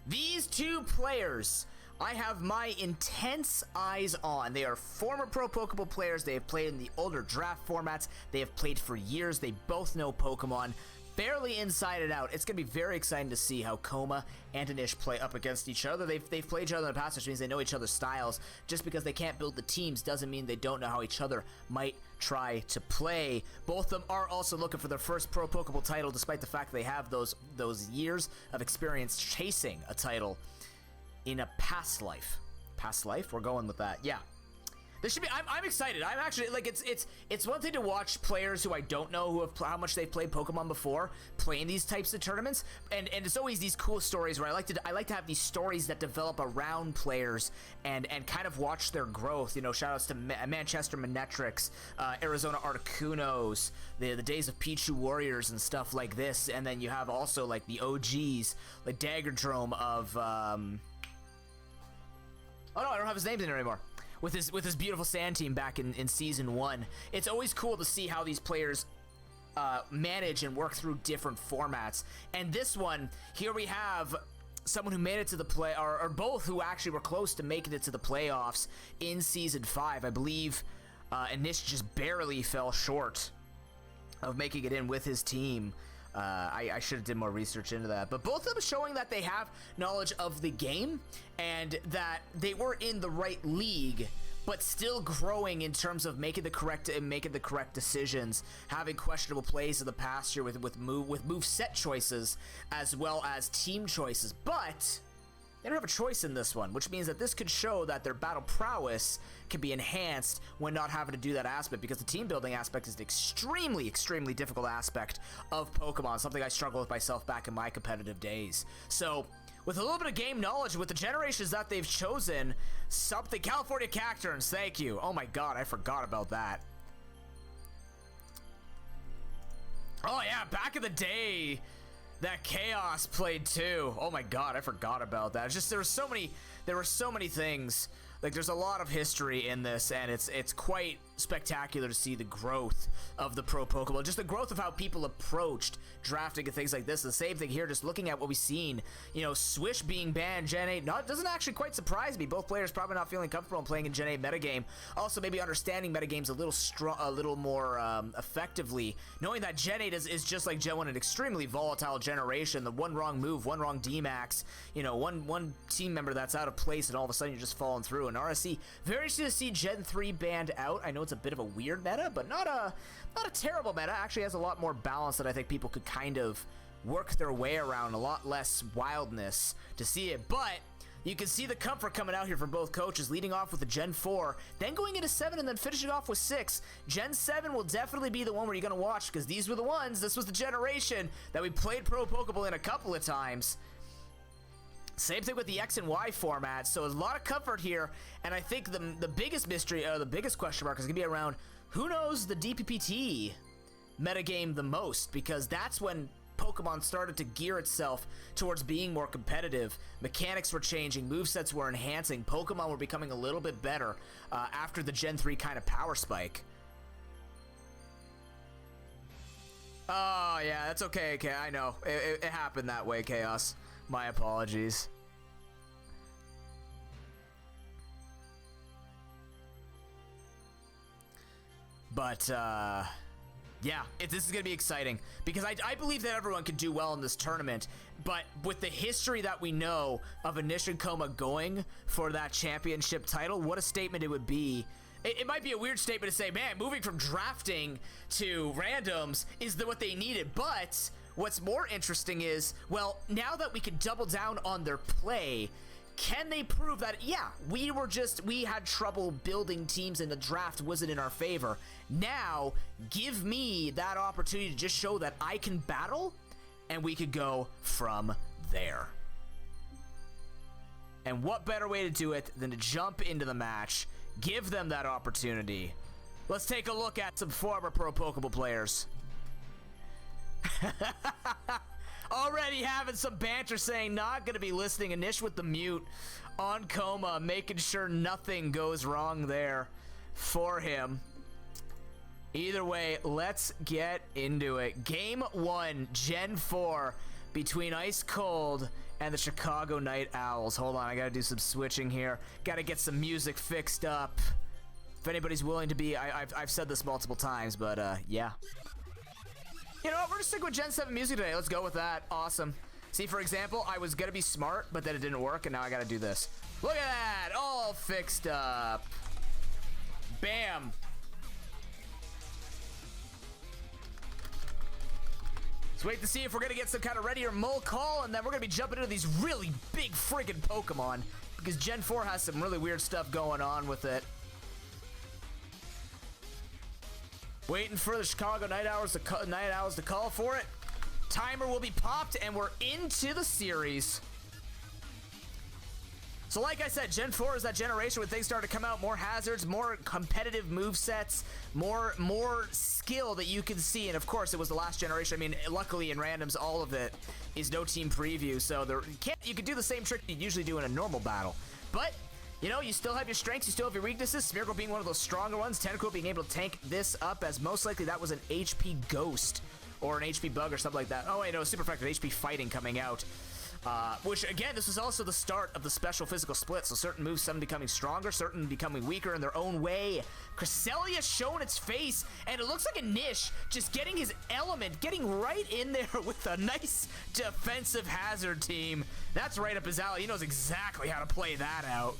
These two players, I have my intense eyes on. They are former Pro Pokeball players. They have played in the older draft formats. They have played for years. They both know Pokemon fairly inside and out. It's going to be very exciting to see how Koma and Anish play up against each other. They've played each other in the past, which means they know each other's styles. Just because they can't build the teams doesn't mean they don't know how each other might try to play. Both of them are also looking for their first Pro Pokeball title, despite the fact that they have those years of experience chasing a title in a past life. Past life? We're going with that. Yeah. This should be. I'm excited. I'm actually like it's one thing to watch players who I don't know who have how much they've played Pokemon before playing these types of tournaments, and it's always these cool stories where I like to have these stories that develop around players and kind of watch their growth. You know, shout outs to Manchester Manetrix, Arizona Articunos, the days of Pichu Warriors and stuff like this, and then you have also like the OGs like Daggerdrome of oh no, I don't have his name in there anymore. With his beautiful sand team back in season 1. It's always cool to see how these players manage and work through different formats. And this one, here we have someone who made it to the play, or both who actually were close to making it to the playoffs in season 5. I believe Anish just barely fell short of making it in with his team. I should have did more research into that, but both of them showing that they have knowledge of the game and that they were in the right league, but still growing in terms of making the correct decisions, having questionable plays in the past year with move set choices as well as team choices, but they don't have a choice in this one, which means that this could show that their battle prowess can be enhanced when not having to do that aspect, because the team building aspect is an extremely difficult aspect of Pokemon, something I struggled with myself back in my competitive days. So with a little bit of game knowledge, with the generations that they've chosen, something California Cacturns, thank you. Oh my god, I forgot about that. Oh yeah, back in the day that Chaos played too. Oh my god, I forgot about that. It's just there were so many things. Like, there's a lot of history in this, and it's quite spectacular to see the growth of the Pro Pokeball, just the growth of how people approached drafting and things like this. The same thing here, just looking at what we've seen, you know, Swish being banned Gen 8, doesn't actually quite surprise me. Both players probably not feeling comfortable in playing in Gen 8 metagame. Also, maybe understanding metagames a little more effectively, knowing that Gen 8 is just like Gen 1, an extremely volatile generation. The one wrong move, one wrong D-Max, you know, one team member that's out of place, and all of a sudden you're just falling through. And RSC, very interesting to see Gen 3 banned out. I know it's a bit of a weird meta, but not a terrible meta. Actually has a lot more balance that I think people could kind of work their way around, a lot less wildness to see it. But you can see the comfort coming out here from both coaches, leading off with the Gen 4, then going into 7, and then finishing off with 6. Gen 7 will definitely be the one where you're going to watch, because these were the ones, this was the generation that we played Pro Pokeball in a couple of times. Same thing with the X and Y format, so a lot of comfort here, and I think the biggest mystery, the biggest question mark is going to be around who knows the DPPT metagame the most, because that's when Pokemon started to gear itself towards being more competitive. Mechanics were changing, movesets were enhancing, Pokemon were becoming a little bit better after the Gen 3 kind of power spike. Oh, yeah, that's okay, I know. It happened that way, Chaos. My apologies. But, yeah, this is going to be exciting, because I believe that everyone can do well in this tournament, but with the history that we know of Anish and Koma going for that championship title, what a statement it would be. It might be a weird statement to say, man, moving from drafting to randoms is what they needed, but what's more interesting is, well, now that we can double down on their play, can they prove that, yeah, we had trouble building teams and the draft wasn't in our favor. Now, give me that opportunity to just show that I can battle, and we could go from there. And what better way to do it than to jump into the match, give them that opportunity. Let's take a look at some former Pro Pokeball players. Already having some banter saying not going to be listening. Anish with the mute on Koma, making sure nothing goes wrong there for him. Either way, let's get into it. Game 1, Gen 4, between Ice Cold and the Chicago Night Owls. Hold on, I got to do some switching here. Got to get some music fixed up. If anybody's willing to be, I've said this multiple times, but yeah. You know what, we're gonna stick with Gen 7 music today. Let's go with that. Awesome. See, for example, I was gonna be smart, but then it didn't work, and now I gotta do this. Look at that, all fixed up. Bam. Let's wait to see if we're gonna get some kind of ready or mull call, and then we're gonna be jumping into these really big friggin' Pokemon, because Gen 4 has some really weird stuff going on with it. Waiting for the Chicago Night Owls to call for it. Timer will be popped, and we're into the series. So like I said, Gen 4 is that generation when things start to come out, more hazards, more competitive movesets, more skill that you can see. And of course, it was the last generation. I mean, luckily in randoms, all of it is no team preview, so you can do the same trick you usually do in a normal battle. But you know, you still have your strengths, you still have your weaknesses. Smeargle being one of those stronger ones. Tentacool being able to tank this up, as most likely that was an HP Ghost or an HP Bug or something like that. Oh wait, no, super effective HP Fighting coming out. Which again, this was also the start of the special physical split. So certain moves, some becoming stronger, certain becoming weaker in their own way. Cresselia showing its face, and it looks like Anish just getting his element, getting right in there with a nice defensive hazard team. That's right up his alley. He knows exactly how to play that out.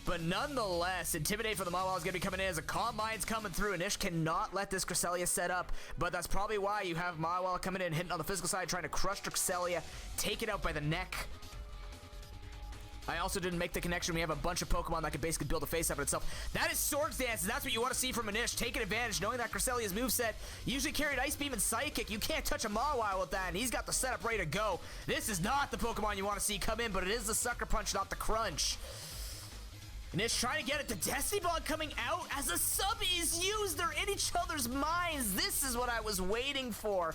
But nonetheless, Intimidate for the Mawile is going to be coming in as a Calm Mind's coming through. Anish cannot let this Cresselia set up, but that's probably why you have Mawile coming in, hitting on the physical side, trying to crush Cresselia, take it out by the neck. I also didn't make the connection. We have a bunch of Pokemon that can basically build a face up of itself. That is Swords Dance, and that's what you want to see from Anish. Taking advantage, knowing that Cresselia's moveset usually carried Ice Beam and Psychic. You can't touch a Mawile with that, and he's got the setup ready to go. This is not the Pokemon you want to see come in, but it is the Sucker Punch, not the Crunch. Anish trying to get it to Destiny Bond coming out as a sub is used. They're in each other's minds. This is what I was waiting for.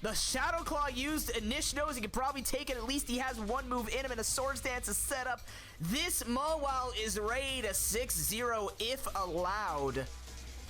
The Shadow Claw used. Anish knows he can probably take it. At least he has one move in him, and a Swords Dance is set up. This Mawile is ready to 6-0 if allowed.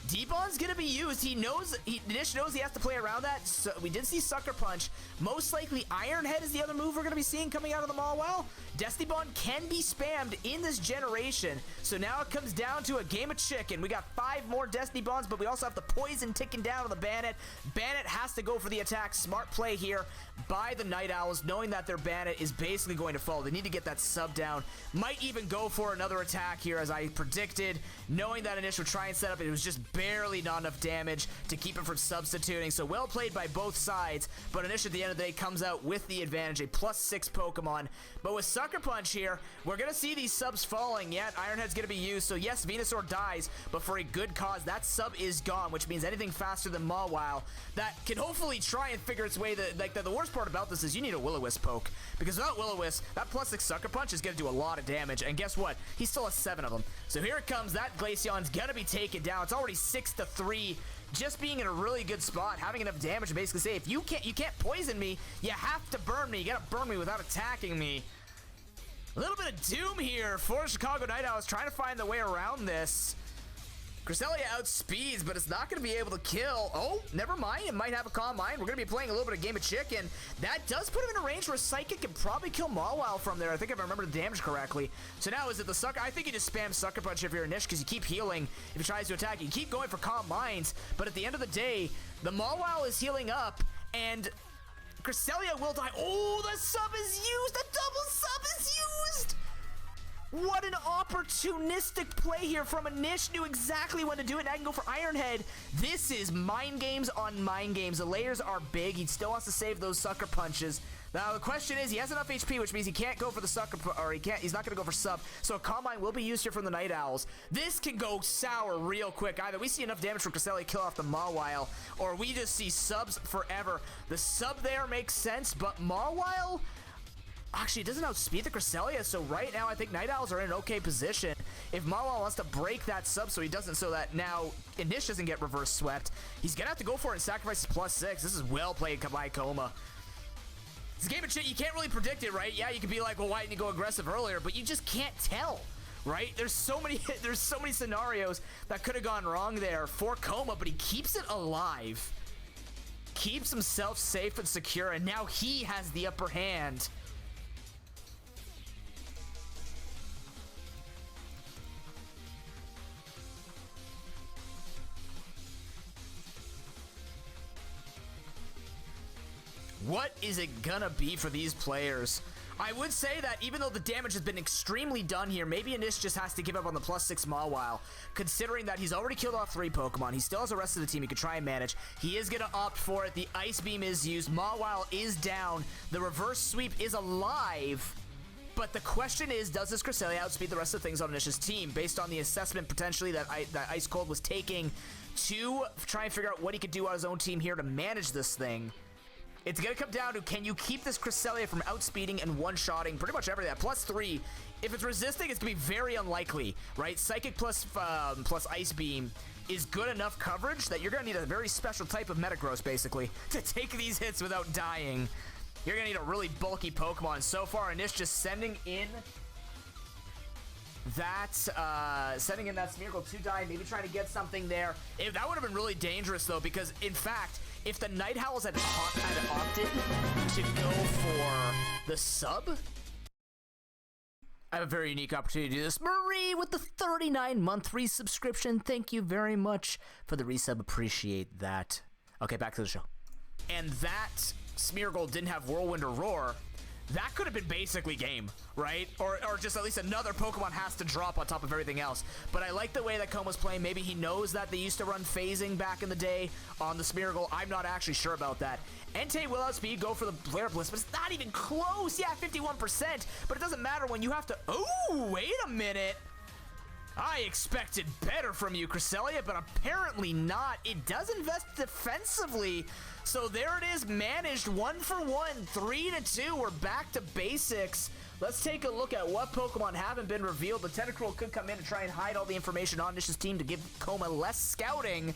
D-Bond's gonna be used. Anish knows he has to play around that. So we did see Sucker Punch. Most likely Iron Head is the other move we're gonna be seeing coming out of the Mawile. Destiny Bond can be spammed in this generation. So now it comes down to a game of chicken. We got 5 more Destiny Bonds, but we also have the poison ticking down on the Bandit. Bandit has to go for the attack. Smart play here by the Night Owls, knowing that their Bandit is basically going to fall. They need to get that sub down. Might even go for another attack here, as I predicted, knowing that Anish would try and set up. It was just barely not enough damage to keep him from substituting. So well played by both sides, but Anish at the end of the day comes out with the advantage, a +6 Pokemon. But with Sucker Punch here, we're going to see these subs falling. Yet Ironhead's going to be used, so yes, Venusaur dies, but for a good cause. That sub is gone, which means anything faster than Mawile that can hopefully try and figure its way. The worst part about this is you need a Will-O-Wisp poke, because without Will-O-Wisp, that +6 Sucker Punch is going to do a lot of damage, and guess what? He still has 7 of them. So here it comes. That Glaceon's going to be taken down. It's already 6-3. Just being in a really good spot, having enough damage to basically say, if you can't poison me, you have to burn me. You gotta burn me without attacking me. A little bit of doom here for Chicago Night Owls, trying to find the way around this. Cresselia outspeeds, but it's not going to be able to kill. Oh, never mind. It might have a Calm Mind. We're going to be playing a little bit of Game of Chicken. That does put him in a range where Psychic can probably kill Mawile from there. I think if I remember the damage correctly. So now is it the Sucker? I think you just spam Sucker Punch if you're a Nish, because you keep healing if he tries to attack you. You keep going for Calm Minds, but at the end of the day, the Mawile is healing up, and Cresselia will die. Oh, the sub is used! The double sub is used! What an opportunistic play here from a Nish. Knew exactly when to do it. Now I can go for Ironhead. This is mind games on mind games. The layers are big. He still wants to save those Sucker Punches. Now the question is, he has enough HP, which means he can't go for the Sucker, or he's not going to go for sub. So a Calm Mind will be used here from the Night Owls. This can go sour real quick. Either we see enough damage from Cresselia kill off the Mawile, or we just see subs forever. The sub there makes sense, but Mawile, actually, it doesn't outspeed the Cresselia, so right now I think Night Owls are in an okay position. If Mawile wants to break that sub so he doesn't, so that now Inish doesn't get reverse swept, he's gonna have to go for it and sacrifice his +6. This is well played by Coma. This game of shit, you can't really predict it, right? Yeah, you could be like, well, why didn't you go aggressive earlier? But you just can't tell, right? There's so many scenarios that could have gone wrong there for Coma, but he keeps it alive. Keeps himself safe and secure, and now he has the upper hand. What is it gonna be for these players? I would say that even though the damage has been extremely done here, maybe Anish just has to give up on the +6 Mawile, considering that he's already killed off 3 Pokemon. He still has the rest of the team he could try and manage. He is gonna opt for it. The Ice Beam is used. Mawile is down. The reverse sweep is alive. But the question is, does this Cresselia outspeed the rest of the things on Anish's team, based on the assessment potentially that Ice Cold was taking to try and figure out what he could do on his own team here to manage this thing? It's going to come down to, can you keep this Cresselia from outspeeding and one-shotting pretty much everything? That +3, if it's resisting, it's going to be very unlikely, right? Psychic plus Ice Beam is good enough coverage that you're going to need a very special type of Metagross, basically, to take these hits without dying. You're going to need a really bulky Pokemon. So far, Anish just sending in that Smeargle to die, maybe trying to get something there. That would have been really dangerous, though, because, in fact, if the Night Owls had opted to go for the sub, I have a very unique opportunity to do this. Marie with the 39-month resubscription. Thank you very much for the resub. Appreciate that. Okay, back to the show. And that Smeargle didn't have Whirlwind or Roar. That could have been basically game, right? Or just at least another Pokemon has to drop on top of everything else. But I like the way that Coma's playing. Maybe he knows that they used to run phasing back in the day on the Smeargle. I'm not actually sure about that. Entei will outspeed, go for the Flare Blitz, but it's not even close. Yeah, 51%, but it doesn't matter when you have to... Oh, wait a minute. I expected better from you, Cresselia, but apparently not. It does invest defensively. So there it is, managed 1-for-1, 3-2. We're back to basics. Let's take a look at what Pokemon haven't been revealed. The Tentacruel could come in and try and hide all the information on Nish's team to give Coma less scouting.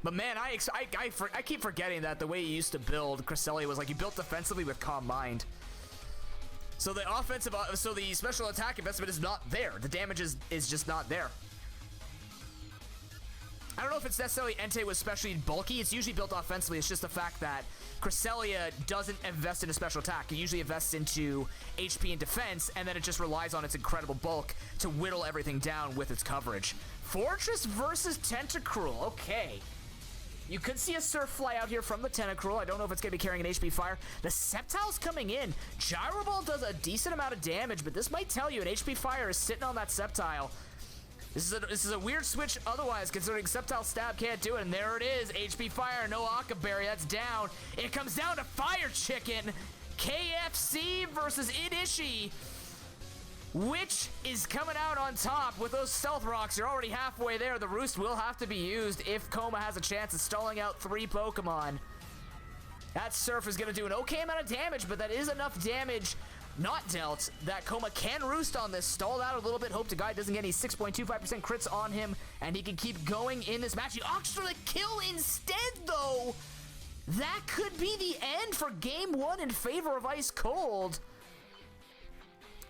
But man, I keep forgetting that the way you used to build Cresselia was like you built defensively with Calm Mind. So the the special attack investment is not there. The damage is just not there. I don't know if it's necessarily Entei was especially bulky. It's usually built offensively. It's just the fact that Cresselia doesn't invest in a special attack. It usually invests into HP and defense, and then it just relies on its incredible bulk to whittle everything down with its coverage. Fortress versus Tentacruel. Okay. You could see a Surf Fly out here from the Tentacruel. I don't know if it's going to be carrying an HP Fire. The Sceptile's coming in. Gyro Ball does a decent amount of damage, but this might tell you an HP Fire is sitting on that Sceptile. This is a weird switch otherwise, considering Sceptile Stab can't do it, and there it is. HP Fire, no Akaberry, that's down. It comes down to Fire Chicken. KFC versus Idishi. Which is coming out on top with those Stealth Rocks? You're already halfway there. The Roost will have to be used if Coma has a chance of stalling out 3 Pokemon. That Surf is going to do an okay amount of damage, but that is enough damage not dealt that Coma can Roost on this. Stalled out a little bit. Hope to God doesn't get any 6.25% crits on him, and he can keep going in this match. He opts for the kill instead, though. That could be the end for Game 1 in favor of Ice Cold.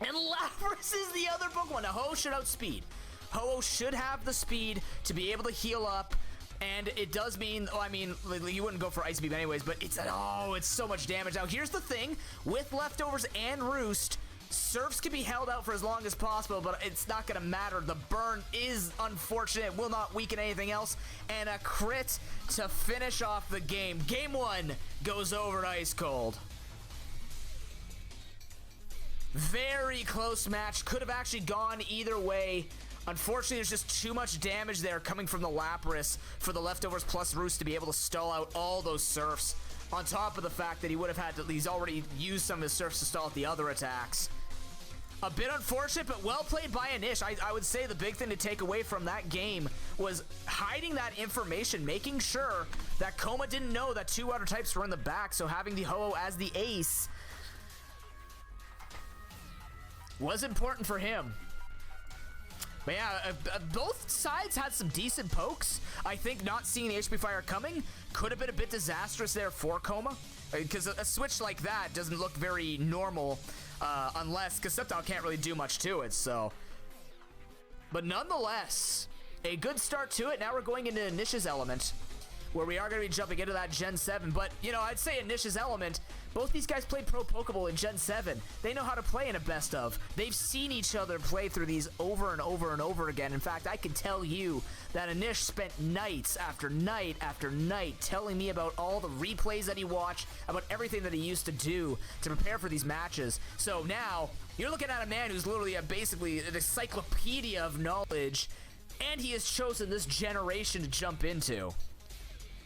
And Lapras is the other Pokemon. Now, Ho should outspeed. Ho should have the speed to be able to heal up. And it does mean, oh, I mean, you wouldn't go for Ice Beam anyways, but it's so much damage. Now, here's the thing. With Leftovers and Roost, Surfs can be held out for as long as possible, but it's not going to matter. The burn is unfortunate. It will not weaken anything else. And a crit to finish off the game. Game 1 goes over to Ice Cold. Very close match. Could have actually gone either way. Unfortunately, there's just too much damage there coming from the Lapras for the Leftovers plus Roost to be able to stall out all those Surfs. On top of the fact that he would have had to, he's already used some of his Surfs to stall out the other attacks. A bit unfortunate, but well played by Anish. I would say the big thing to take away from that game was hiding that information, making sure that Coma didn't know that 2 other types were in the back, so having the Ho-Oh as the ace was important for him. But yeah, both sides had some decent pokes. I think not seeing the HP Fire coming could have been a bit disastrous there for Coma, because a switch like that doesn't look very normal because Sceptile can't really do much to it, so. But nonetheless, a good start to it. Now we're going into Anish's element, where we are going to be jumping into that Gen 7. But, you know, I'd say Anish's element, both these guys played Pro Pokeball in Gen 7. They know how to play in a best of. They've seen each other play through these over and over and over again. In fact, I can tell you that Anish spent nights after night after night telling me about all the replays that he watched, about everything that he used to do to prepare for these matches. So now, you're looking at a man who's literally basically an encyclopedia of knowledge, and he has chosen this generation to jump into.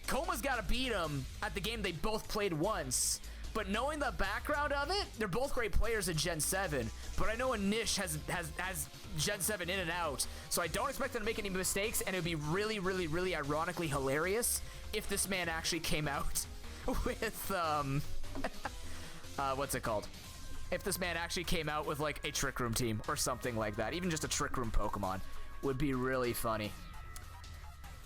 Coma's got to beat him at the game they both played once, but knowing the background of it, they're both great players in Gen 7, but I know Anish has Gen 7 in and out, so I don't expect them to make any mistakes, and it would be really, really, really ironically hilarious if this man actually came out with, what's it called? If this man actually came out with, like, a Trick Room team or something like that, even just a Trick Room Pokemon would be really funny.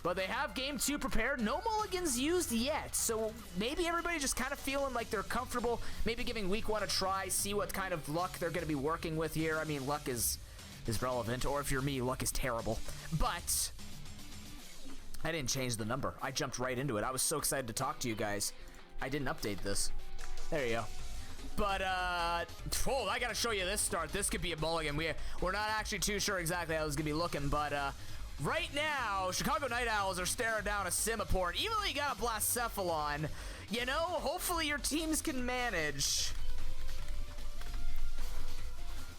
But they have Game 2 prepared. No mulligans used yet, so maybe everybody just kind of feeling like they're comfortable, maybe giving Week 1 a try, see what kind of luck they're going to be working with here. I mean, luck is relevant, or if you're me, luck is terrible. But I didn't change the number. I jumped right into it. I was so excited to talk to you guys. I didn't update this. There you go. But, I gotta show you this start. This could be a mulligan. We're not actually too sure exactly how this is gonna be looking, but, right now, Chicago Night Owls are staring down a Simipour, and even though you got a Blacephalon, you know, hopefully your teams can manage.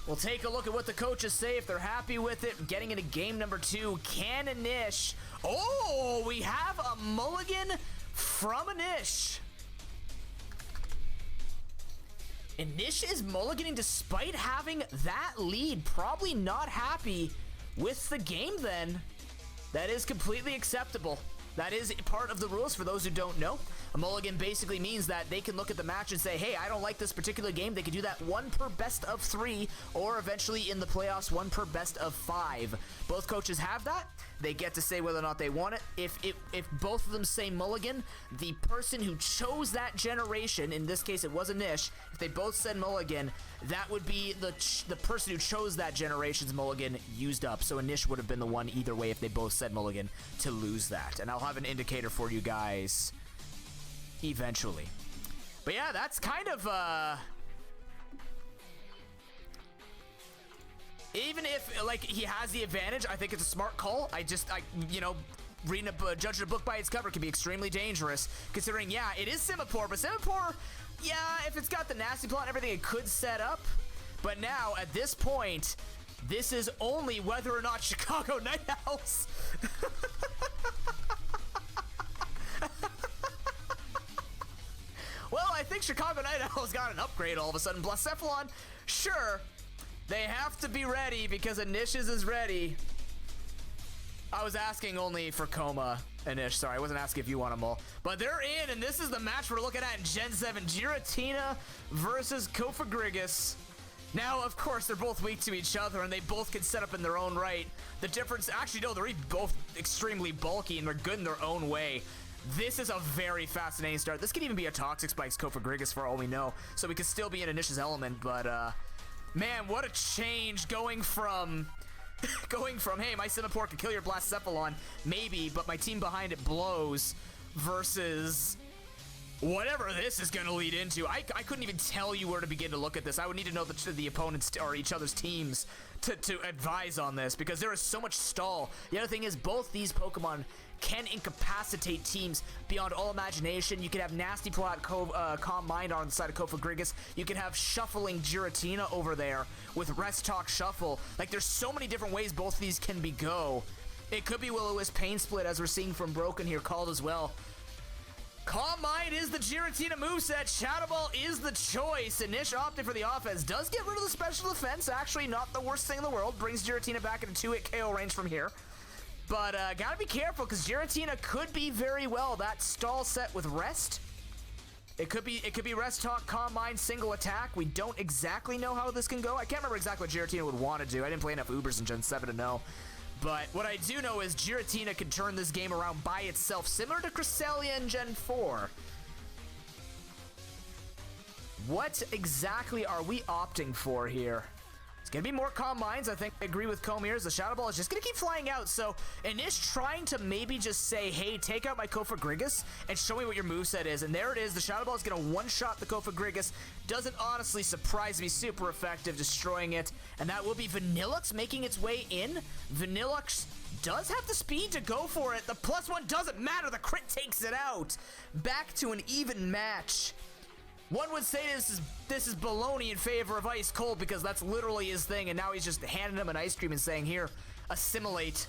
We'll take a look at what the coaches say, if they're happy with it. Getting into game number 2, can Anish? Oh, we have a mulligan from Anish. Anish is mulliganing despite having that lead. Probably not happy with the game then. That is completely acceptable. That is part of the rules for those who don't know. A mulligan basically means that they can look at the match and say, hey, I don't like this particular game. They can do that 1 per best of 3, or eventually in the playoffs 1 per best of 5. Both coaches have that. They get to say whether or not they want it. If both of them say mulligan, the person who chose that generation, in this case it was Anish, if they both said mulligan, that would be the person who chose that generation's mulligan used up. So Anish would have been the one either way if they both said mulligan to lose that. And I'll have an indicator for you guys eventually. But yeah, that's kind of even if like he has the advantage, I think it's a smart call. You know, judging a book by its cover can be extremely dangerous, considering, yeah, it is Simipour, but Simipour, yeah, if it's got the nasty plot and everything, it could set up. But now, at this point, This is only whether or not Chicago Night Owls. Well, I think Chicago Night Owls got an upgrade all of a sudden. Blacephalon, sure, they have to be ready because Inish's is ready. I was asking only for Coma, Inish. Sorry, I wasn't asking if you want them all. But they're in, and this is the match we're looking at in Gen 7. Giratina versus Kofagrigus. Now, of course, they're both weak to each other, and they both can set up in their own right. The difference, actually, no, they're both extremely bulky, and they're good in their own way. This is a very fascinating start. This could even be a Toxic Spikes Kofagrigus for all we know, so we could still be in Inish's element, but, man, what a change going from... hey, my Simipour can kill your Blacephalon, maybe, but my team behind it blows, versus whatever this is going to lead into. I couldn't even tell you where to begin to look at this. I would need to know the opponents or each other's teams to advise on this, because there is so much stall. The other thing is, both these Pokemon can incapacitate teams beyond all imagination. You could have Nasty pull out Calm Mind on the side of Kofagrigus. You could have Shuffling Giratina over there with Rest Talk Shuffle. Like, there's so many different ways both of these can go. It could be Will-O-Wisp Pain Split, as we're seeing from Broken here, called as well. Calm Mind is the Giratina moveset. Shadow Ball is the choice. Inish opted for the offense. Does get rid of the special defense. Actually, not the worst thing in the world. Brings Giratina back into 2-hit KO range from here. But gotta be careful, because Giratina could be very well that stall set with Rest. It could be Rest Talk, Calm Mind, single attack. We don't exactly know how this can go. I can't remember exactly what Giratina would want to do. I didn't play enough Ubers in Gen 7 to know. But what I do know is Giratina can turn this game around by itself, similar to Cresselia in Gen 4. What exactly are we opting for here? It's going to be more Calm Minds. I think I agree with Comb here. The Shadow Ball is just going to keep flying out. So Inish trying to maybe just say, hey, take out my Kofagrigus and show me what your moveset is. And there it is. The Shadow Ball is going to one-shot the Kofagrigus. Doesn't honestly surprise me. Super effective, destroying it. And that will be Vanillux making its way in. Vanillux does have the speed to go for it. The +1 doesn't matter. The crit takes it out. Back to an even match. One would say this is baloney in favor of Ice Cold, because that's literally his thing, and now he's just handing him an ice cream and saying, here, assimilate.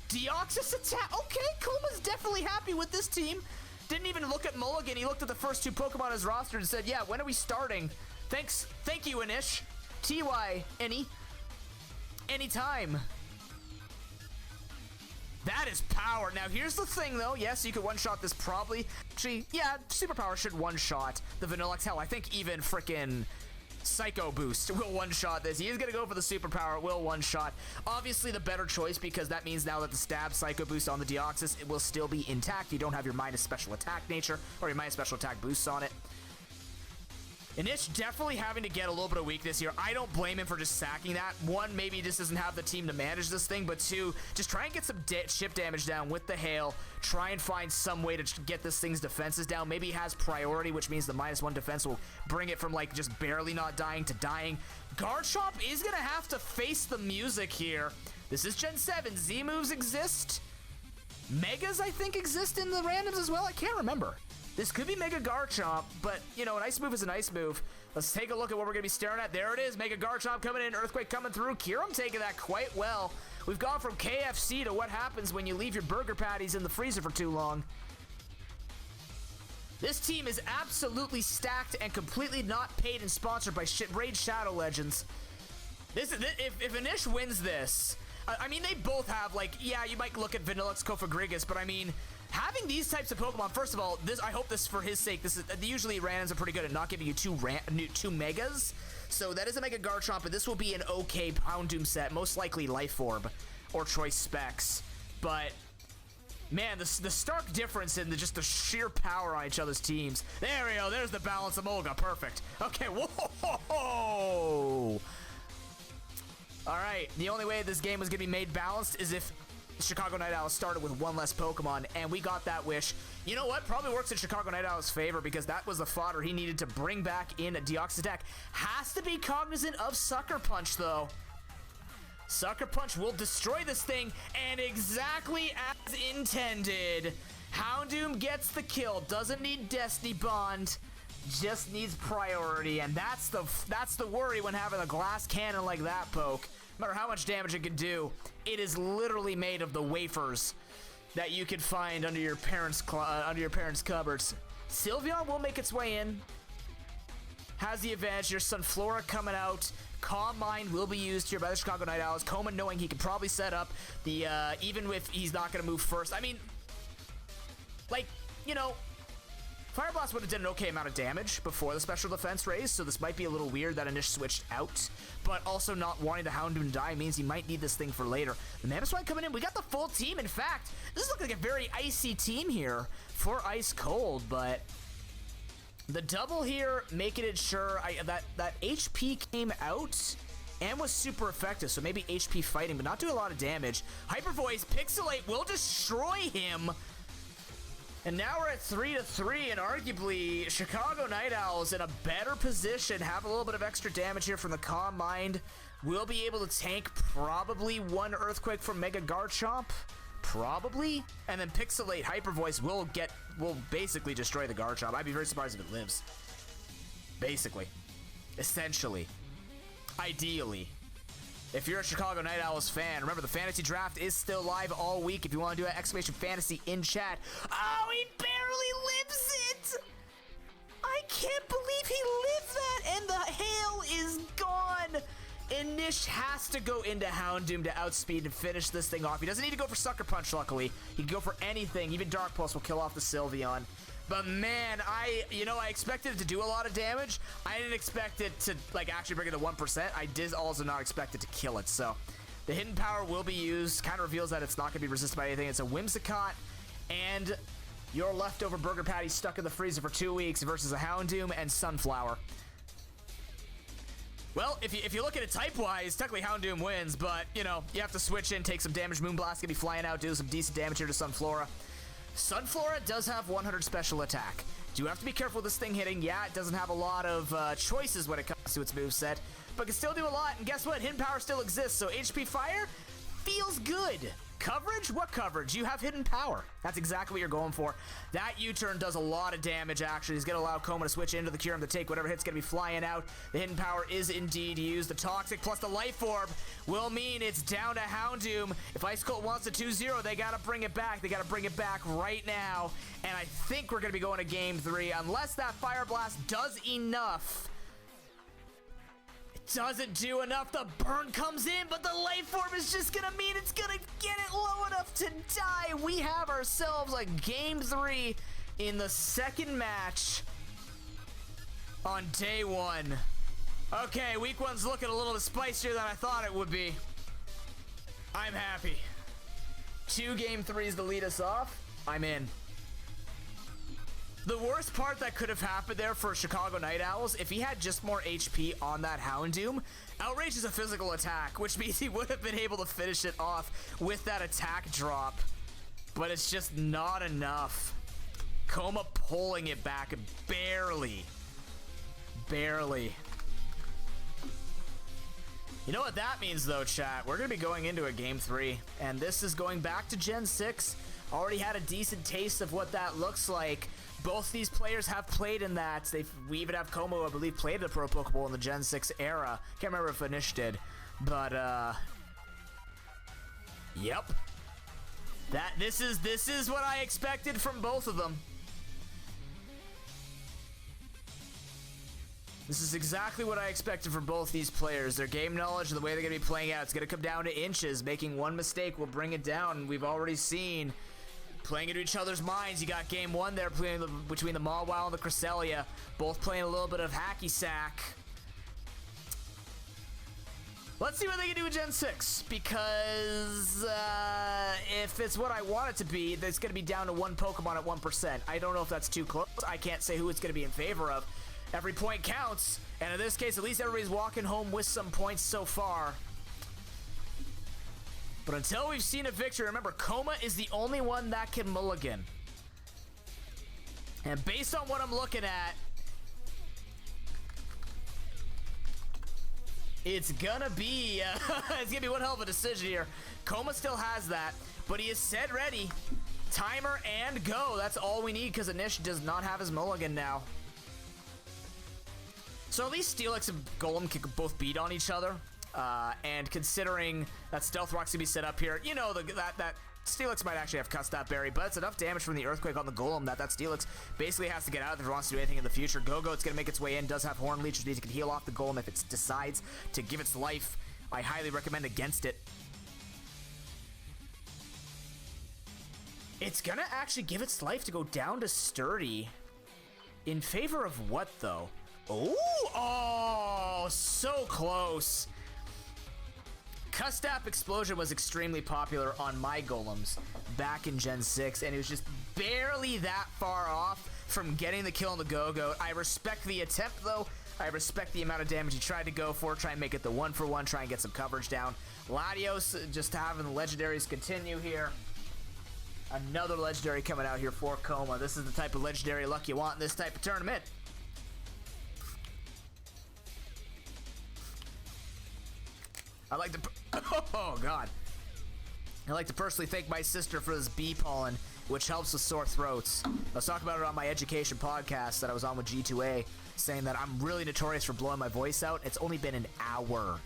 Deoxys attack. Okay, Koma's definitely happy with this team. Didn't even look at Mulligan. He looked at the first two Pokemon on his roster and said, yeah, when are we starting? Thank you, Inish. TY, anytime. That is power. Now, here's the thing, though. Yes, you could one-shot this probably. Actually, yeah, Superpower should one-shot the Vanillux. Hell, I think even frickin' Psycho Boost will one-shot this. He is going to go for the Superpower. It will one-shot. Obviously, the better choice, because that means now that the Stab Psycho Boost on the Deoxys, it will still be intact. You don't have your minus special attack nature, or your minus special attack boosts on it. Inish definitely having to get a little bit of weakness here. I don't blame him for just sacking that. One, maybe he just doesn't have the team to manage this thing, but two, just try and get some chip damage down with the Hail. Try and find some way to get this thing's defenses down. Maybe he has priority, which means the -1 defense will bring it from, like, just barely not dying to dying. Garchomp is going to have to face the music here. This is Gen 7. Z moves exist. Megas, I think, exist in the randoms as well. I can't remember. This could be Mega Garchomp, but, you know, an ice move is an ice move. Let's take a look at what we're going to be staring at. There it is, Mega Garchomp coming in, Earthquake coming through. Kyurem taking that quite well. We've gone from KFC to what happens when you leave your burger patties in the freezer for too long. This team is absolutely stacked and completely not paid and sponsored by Raid Shadow Legends. If Inish wins this, I mean, they both have, like, yeah, you might look at Vanillux, Kofagrigus, but I mean, having these types of Pokemon, first of all, I hope this, for his sake, usually randoms are pretty good at not giving you two Megas, so that is a Mega Garchomp, but this will be an okay Houndoom set, most likely Life Orb or Choice Specs, but man, the stark difference in just the sheer power on each other's teams. There we go, there's the balance of Olga, perfect. Okay, whoa! Alright, the only way this game was going to be made balanced is if Chicago Night Owls started with one less Pokemon, and we got that wish. You know what? Probably works in Chicago Night Owls' favor, because that was the fodder he needed to bring back in a Deoxys attack. Has to be cognizant of Sucker Punch, though. Sucker Punch will destroy this thing, and exactly as intended. Houndoom gets the kill. Doesn't need Destiny Bond. Just needs priority, and that's the worry when having a glass cannon like that, Poke. no matter how much damage it can do, it is literally made of the wafers that you can find under your parents' cupboards. Sylveon will make its way in. Has the advantage. Your Sunflora coming out. Calm Mind will be used here by the Chicago Night Owls. Coma knowing he can probably set up the, even if he's not going to move first. I mean, like, you know, Fire Blast would have done an okay amount of damage before the special defense raise, so this might be a little weird that Anish switched out, but also not wanting the Houndoom to die means he might need this thing for later. The Mammoth coming in, we got the full team. In fact, this looks like a very icy team here for Ice Cold, but the double here making it sure that HP came out and was super effective, so maybe HP fighting, but not do a lot of damage. Hyper Voice, Pixelate will destroy him. And now we're at 3-3, and arguably Chicago Night Owls in a better position, have a little bit of extra damage here from the Calm Mind. Will be able to tank probably one Earthquake from Mega Garchomp. Probably. And then Pixelate Hyper Voice will basically destroy the Garchomp. I'd be very surprised if it lives. Basically. Essentially. Ideally. If you're a Chicago Night Owls fan, remember the fantasy draft is still live all week. If you want to do an exclamation fantasy in chat. Oh, he barely lives it! I can't believe he lived that, and the hail is gone! And Nish has to go into Houndoom to outspeed and finish this thing off. He doesn't need to go for Sucker Punch, luckily. He can go for anything. Even Dark Pulse will kill off the Sylveon. But man, I expected it to do a lot of damage. I didn't expect it to, like, actually bring it to 1%. I did also not expect it to kill it. So the Hidden Power will be used. Kind of reveals that it's not going to be resisted by anything. It's a Whimsicott and your leftover burger patty stuck in the freezer for 2 weeks versus a Houndoom and Sunflower. Well, if you look at it type-wise, technically Houndoom wins, but, you know, you have to switch in, take some damage. Moonblast gonna be flying out, do some decent damage here to Sunflora. Sunflora does have 100 special attack. Do have to be careful with this thing hitting. Yeah, it doesn't have a lot of choices when it comes to its moveset, but can still do a lot, and guess what? Hidden Power still exists, so HP Fire feels good. Coverage? What coverage? You have Hidden Power. That's exactly what you're going for. That U-turn does a lot of damage, actually. He's going to allow Coma to switch into the Kyurem to take whatever hit's going to be flying out. The Hidden Power is indeed used. The Toxic plus the Life Orb will mean it's down to Houndoom. If Ice Cold wants a 2-0, they got to bring it back. They got to bring it back right now. And I think we're going to be going to Game 3, unless that Fire Blast does enough. Doesn't do enough. The burn comes in, but the life orb is just gonna mean it's gonna get it low enough to die. We have ourselves a Game 3 in the second match on day 1. Okay, week 1's looking a little bit spicier than I thought it would be. I'm happy. 2 Game 3s to lead us off. I'm in. The worst part that could have happened there for Chicago Night Owls, if he had just more HP on that Houndoom, Outrage is a physical attack, which means he would have been able to finish it off with that attack drop. But it's just not enough. Coma pulling it back barely. Barely. You know what that means though, chat? We're going to be going into a Game 3, and this is going back to Gen 6. Already had a decent taste of what that looks like. Both these players have played in that. We even have Como, I believe, played the Pro Pokeball in the Gen 6 era. Can't remember if Anish did, but yep. This is what I expected from both of them. This is exactly what I expected from both these players. Their game knowledge and the way they're gonna be playing out. It's gonna come down to inches. Making one mistake will bring it down. We've already seen. Playing into each other's minds. You got Game 1 there playing between the Mawile and the Cresselia. Both playing a little bit of hacky sack. Let's see what they can do with Gen 6. Because if it's what I want it to be, it's going to be down to one Pokemon at 1%. I don't know if that's too close. I can't say who it's going to be in favor of. Every point counts. And in this case, at least everybody's walking home with some points so far. But until we've seen a victory, remember, Coma is the only one that can mulligan. And based on what I'm looking at, it's gonna be one hell of a decision here. Coma still has that, but he is set ready. Timer and go. That's all we need because Anish does not have his mulligan now. So at least Steelix and Golem can both beat on each other. And considering that Stealth Rock's gonna be set up here, you know, that Steelix might actually have cussed that berry, but it's enough damage from the Earthquake on the Golem that Steelix basically has to get out if it wants to do anything in the future. Go-Goat's gonna make its way in, does have Horn Leech, which means it can heal off the Golem if it decides to give its life. I highly recommend against it. It's gonna actually give its life to go down to Sturdy. In favor of what, though? Oh, so close. Custap Explosion was extremely popular on my Golems back in Gen 6, and it was just barely that far off from getting the kill on the Go-Goat. I respect the attempt, though. I respect the amount of damage he tried to go for, try and make it the 1-for-1, try and get some coverage down. Latios just having the legendaries continue here. Another legendary coming out here for Coma. This is the type of legendary luck you want in this type of tournament. I like to... Oh, God. I like to personally thank my sister for this bee pollen, which helps with sore throats. I was talking about it on my education podcast that I was on with G2A, saying that I'm really notorious for blowing my voice out. It's only been an hour.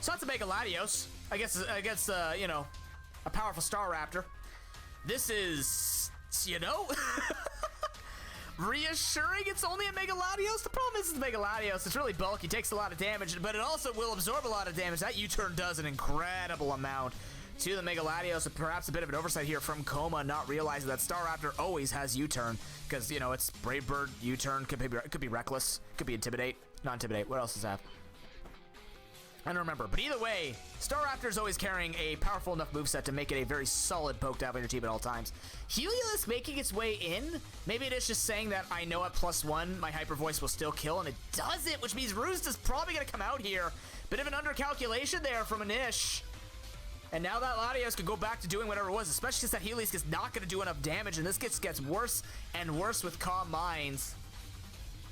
So that's a Mega Latios. I guess, you know, a powerful Star Raptor. This is, you know... reassuring it's only a Mega Latios. The problem is it's Mega Latios. It's really bulky, takes a lot of damage, but it also will absorb a lot of damage. That U-turn does an incredible amount to the Mega Latios. Perhaps a bit of an oversight here from Coma, not realizing that Star Raptor always has U-turn, because, you know, it's Brave Bird, U-turn, could be Reckless, could be Intimidate, not Intimidate. What else does it have? I don't remember, but either way, Star Raptor is always carrying a powerful enough moveset to make it a very solid poke to have on your team at all times. Helios making its way in. Maybe it is just saying that I know at +1 my Hyper Voice will still kill, and it doesn't, which means Roost is probably going to come out here. Bit of an undercalculation there from Anish. And now that Latios could go back to doing whatever it was, especially since that Helios is not going to do enough damage, and this gets worse and worse with Calm Minds.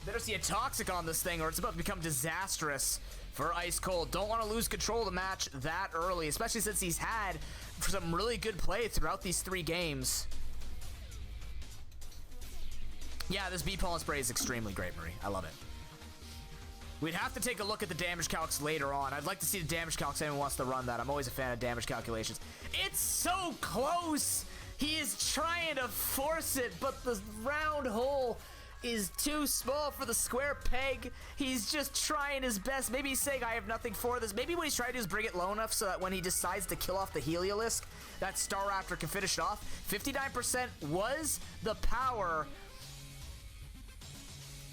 Better see a Toxic on this thing, or it's about to become disastrous for Ice Cold. Don't want to lose control of the match that early, especially since he's had some really good play throughout these 3 games. Yeah, this Bee Pollen Spray is extremely great, Marie. I love it. We'd have to take a look at the damage calcs later on. I'd like to see the damage calcs if anyone wants to run that. I'm always a fan of damage calculations. It's so close! He is trying to force it, but the round hole is too small for the square peg. He's just trying his best. Maybe he's saying I have nothing for this. Maybe what he's trying to do is bring it low enough so that when he decides to kill off the Heliolisk, that Star Raptor can finish it off. 59% was the power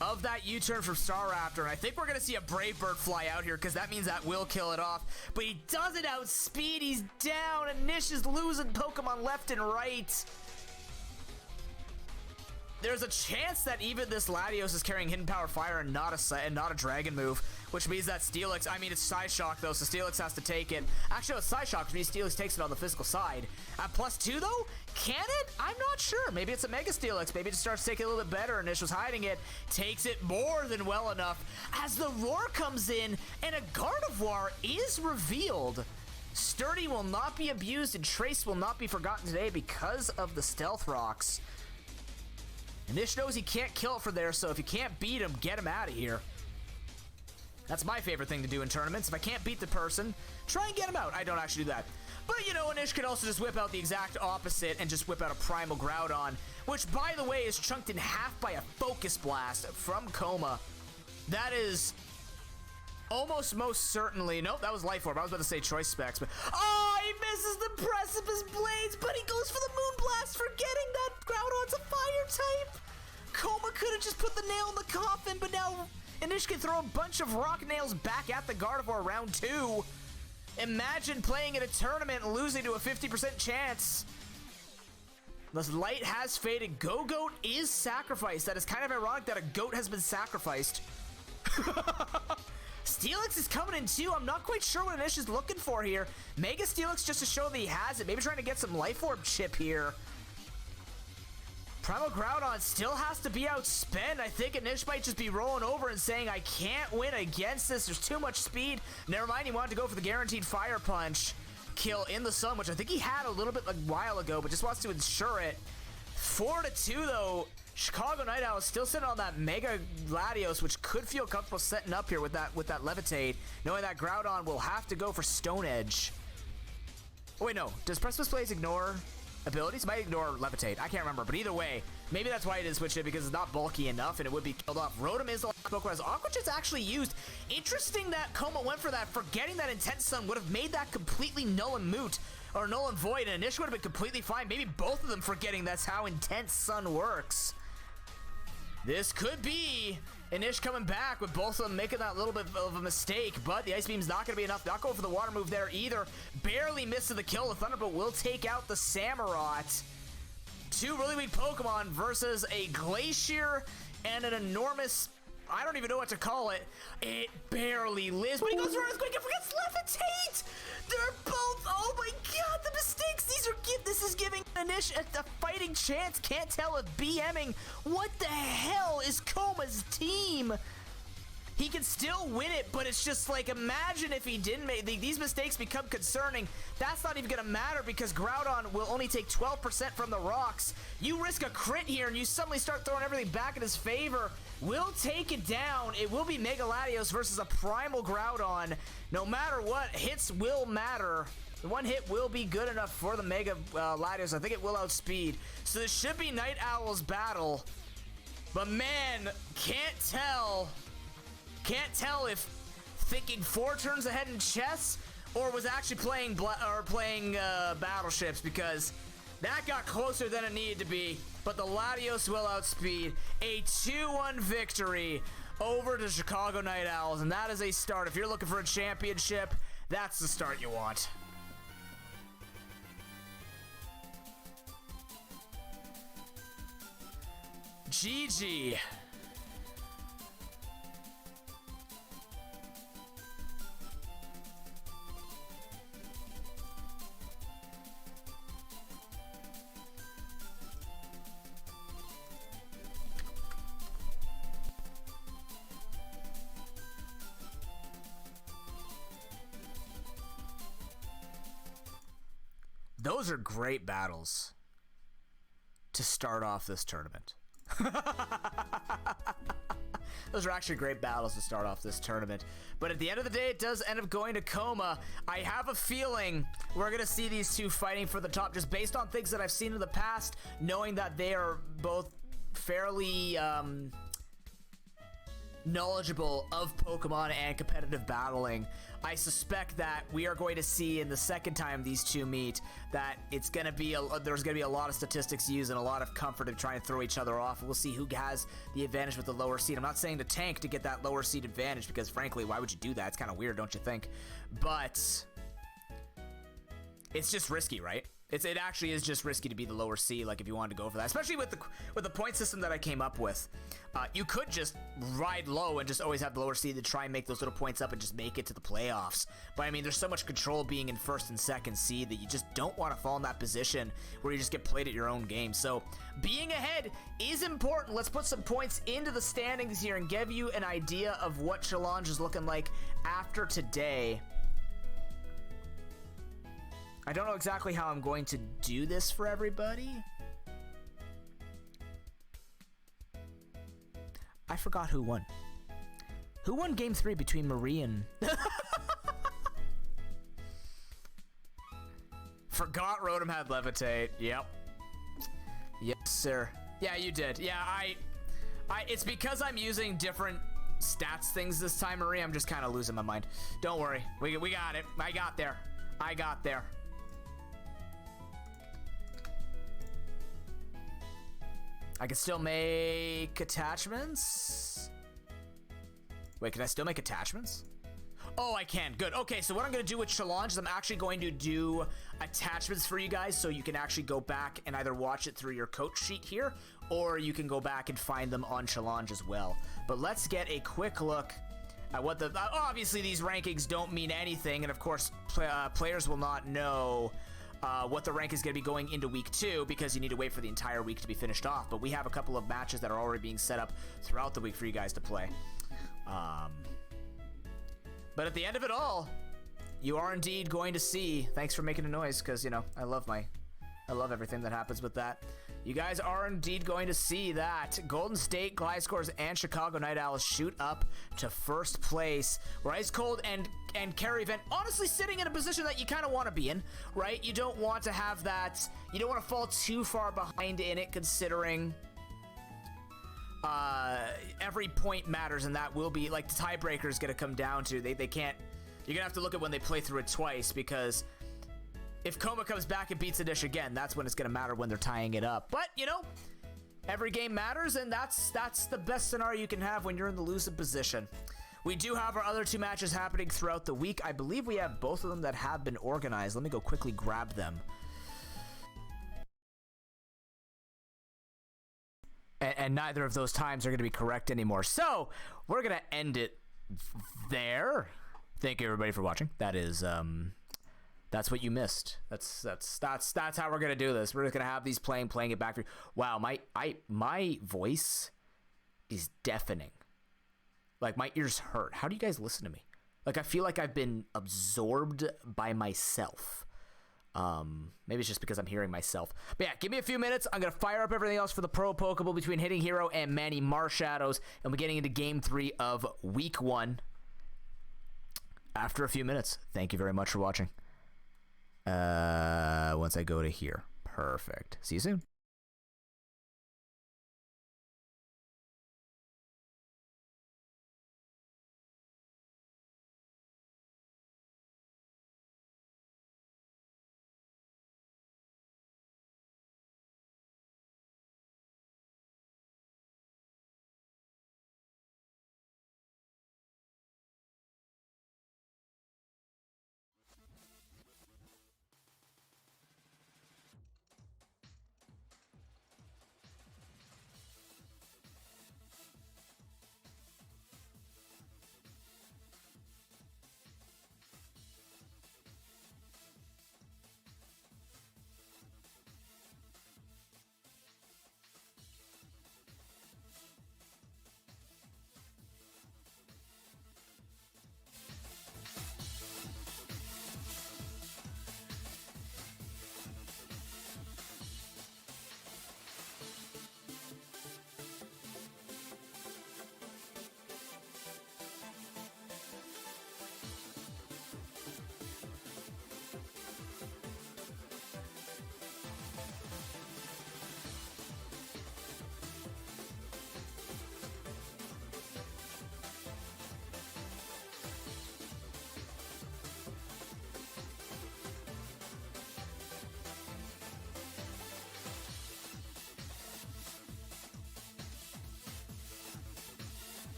of that U-turn from Star Raptor, and I think we're gonna see a Brave Bird fly out here because that means that will kill it off. But he doesn't outspeed. He's down, and Nish is losing Pokemon left and right. There's a chance that even this Latios is carrying Hidden Power Fire and not a Dragon move, which means that Steelix, I mean, it's Psyshock though, so Steelix has to take it. Actually, it's Psyshock, which means Steelix takes it on the physical side. At +2 though, can it? I'm not sure. Maybe it's a Mega Steelix. Maybe it just starts taking it a little bit better, and Nish was hiding it. Takes it more than well enough as the Roar comes in, and a Gardevoir is revealed. Sturdy will not be abused, and Trace will not be forgotten today because of the Stealth Rocks. And Nish knows he can't kill it from there, so if you can't beat him, get him out of here. That's my favorite thing to do in tournaments. If I can't beat the person, try and get him out. I don't actually do that. But, you know, Nish can also just whip out the exact opposite and just whip out a Primal Groudon, which, by the way, is chunked in half by a Focus Blast from Coma. That is almost most certainly... Nope, that was Life Orb. I was about to say Choice Specs, but... Oh, he misses the Precipice Blades, but he goes for the Moon Blast, forgetting that Groudon's a Fire type. Coma could have just put the nail in the coffin, but now Anish can throw a bunch of Rock Nails back at the Gardevoir round 2. Imagine playing in a tournament and losing to a 50% chance. The light has faded. Go-Goat is sacrificed. That is kind of ironic that a goat has been sacrificed. Steelix is coming in too. I'm not quite sure what Anish is looking for here. Mega Steelix just to show that he has it. Maybe trying to get some Life Orb chip here. Primal Groudon still has to be outspent. I think Anish might just be rolling over and saying, I can't win against this. There's too much speed. Never mind, he wanted to go for the guaranteed Fire Punch kill in the sun, which I think he had a little bit a while ago, but just wants to ensure it. 4-2 though. Chicago Night Owl is still sitting on that Mega Gladios, which could feel comfortable setting up here with that Levitate, knowing that Groudon will have to go for Stone Edge. Oh wait, no. Does Precipice Blaze ignore abilities? It might ignore Levitate. I can't remember, but either way, maybe that's why I didn't switch it, because it's not bulky enough and it would be killed off. Rotom is the last Pokemon as Aqua Jet's actually used. Interesting that Coma went for that, forgetting that Intense Sun would have made that completely null and moot, or null and void, and Inish would have been completely fine. Maybe both of them forgetting that's how Intense Sun works. This could be Inish coming back with both of them making that little bit of a mistake, but the Ice Beam's not going to be enough. Not going for the water move there either. Barely missing the kill. The Thunderbolt will take out the Samurott. Two really weak Pokemon versus a Glacier and an enormous... I don't even know what to call it. It barely lives, but he goes for Earthquake and forgets Levitate! They're both... Oh my god, the mistakes! This is giving Inish a fighting chance. Can't tell if BMing. What the hell is Coma's team? He can still win it, but it's just like, imagine if he didn't make... These mistakes become concerning. That's not even going to matter because Groudon will only take 12% from the rocks. You risk a crit here and you suddenly start throwing everything back in his favor. Will take it down. It will be Mega Latios versus a Primal Groudon. No matter what, hits will matter. The one hit will be good enough for the Mega Latios. I think it will outspeed. So this should be Night Owl's battle. But man, can't tell if thinking 4 turns ahead in chess or was actually playing battleships, because that got closer than it needed to be. But the Latios will outspeed. A 2-1 victory over the Chicago Night Owls, and that is a start. If you're looking for a championship, that's the start you want. GG. Those are great battles to start off this tournament. Those are actually great battles to start off this tournament. But at the end of the day, it does end up going to Coma. I have a feeling we're going to see these two fighting for the top just based on things that I've seen in the past, knowing that they are both fairly knowledgeable of Pokemon and competitive battling. I suspect that we are going to see in the second time these two meet that it's going to be there's going to be a lot of statistics used and a lot of comfort in trying to throw each other off. We'll see who has the advantage with the lower seed. I'm not saying to tank to get that lower seed advantage, because frankly, why would you do that? It's kind of weird, don't you think? But it's just risky, right? It actually is just risky to be the lower C, like if you wanted to go for that, especially with the point system that I came up with. You could just ride low and just always have the lower C to try and make those little points up and just make it to the playoffs. But I mean, there's so much control being in first and second seed that you just don't want to fall in that position where you just get played at your own game. So being ahead is important. Let's put some points into the standings here and give you an idea of what Challenge is looking like after today. I don't know exactly how I'm going to do this for everybody. I forgot who won. Who won game 3 between Marie and... Forgot Rotom had Levitate. Yep. Yes, sir. Yeah, you did. Yeah, it's because I'm using different stats things this time, Marie. I'm just kind of losing my mind. Don't worry. We got it. I got there. I can still make attachments. Wait, can I still make attachments? Oh, I can. Good. Okay, so what I'm going to do with Challenge is I'm actually going to do attachments for you guys so you can actually go back and either watch it through your coach sheet here, or you can go back and find them on Challenge as well. But let's get a quick look at what the... obviously, these rankings don't mean anything, and of course, players will not know what the rank is going to be going into week 2 because you need to wait for the entire week to be finished off. But we have a couple of matches that are already being set up throughout the week for you guys to play. But at the end of it all, you are indeed going to see... Thanks for making a noise, because, you know, I love my I love everything that happens with that. You guys are indeed going to see that Golden State, Gliscores, and Chicago Night Owls shoot up to first place. Where Ice Cold and Carry Vent honestly sitting in a position that you kind of want to be in, right? You don't want to have that. You don't want to fall too far behind in it, considering every point matters, and that will be like the tiebreaker is going to come down to they can't. You're gonna have to look at when they play through it twice, because if Coma comes back and beats the dish again, that's when it's gonna matter, when they're tying it up. But you know, every game matters, and that's the best scenario you can have when you're in the losing position. We do have our other 2 matches happening throughout the week. I believe we have both of them that have been organized. Let me go quickly grab them. And neither of those times are going to be correct anymore. So we're going to end it there. Thank you everybody for watching. That is that's what you missed. That's how we're going to do this. We're just going to have these playing it back for you. Wow, my voice is deafening. Like, my ears hurt. How do you guys listen to me? Like, I feel like I've been absorbed by myself. Maybe it's just because I'm hearing myself. But yeah, give me a few minutes. I'm going to fire up everything else for the Pro Pokeball between Hitting Hero and Manny Marshadows. And we're getting into Game 3 of Week 1 after a few minutes. Thank you very much for watching. Once I go to here. Perfect. See you soon.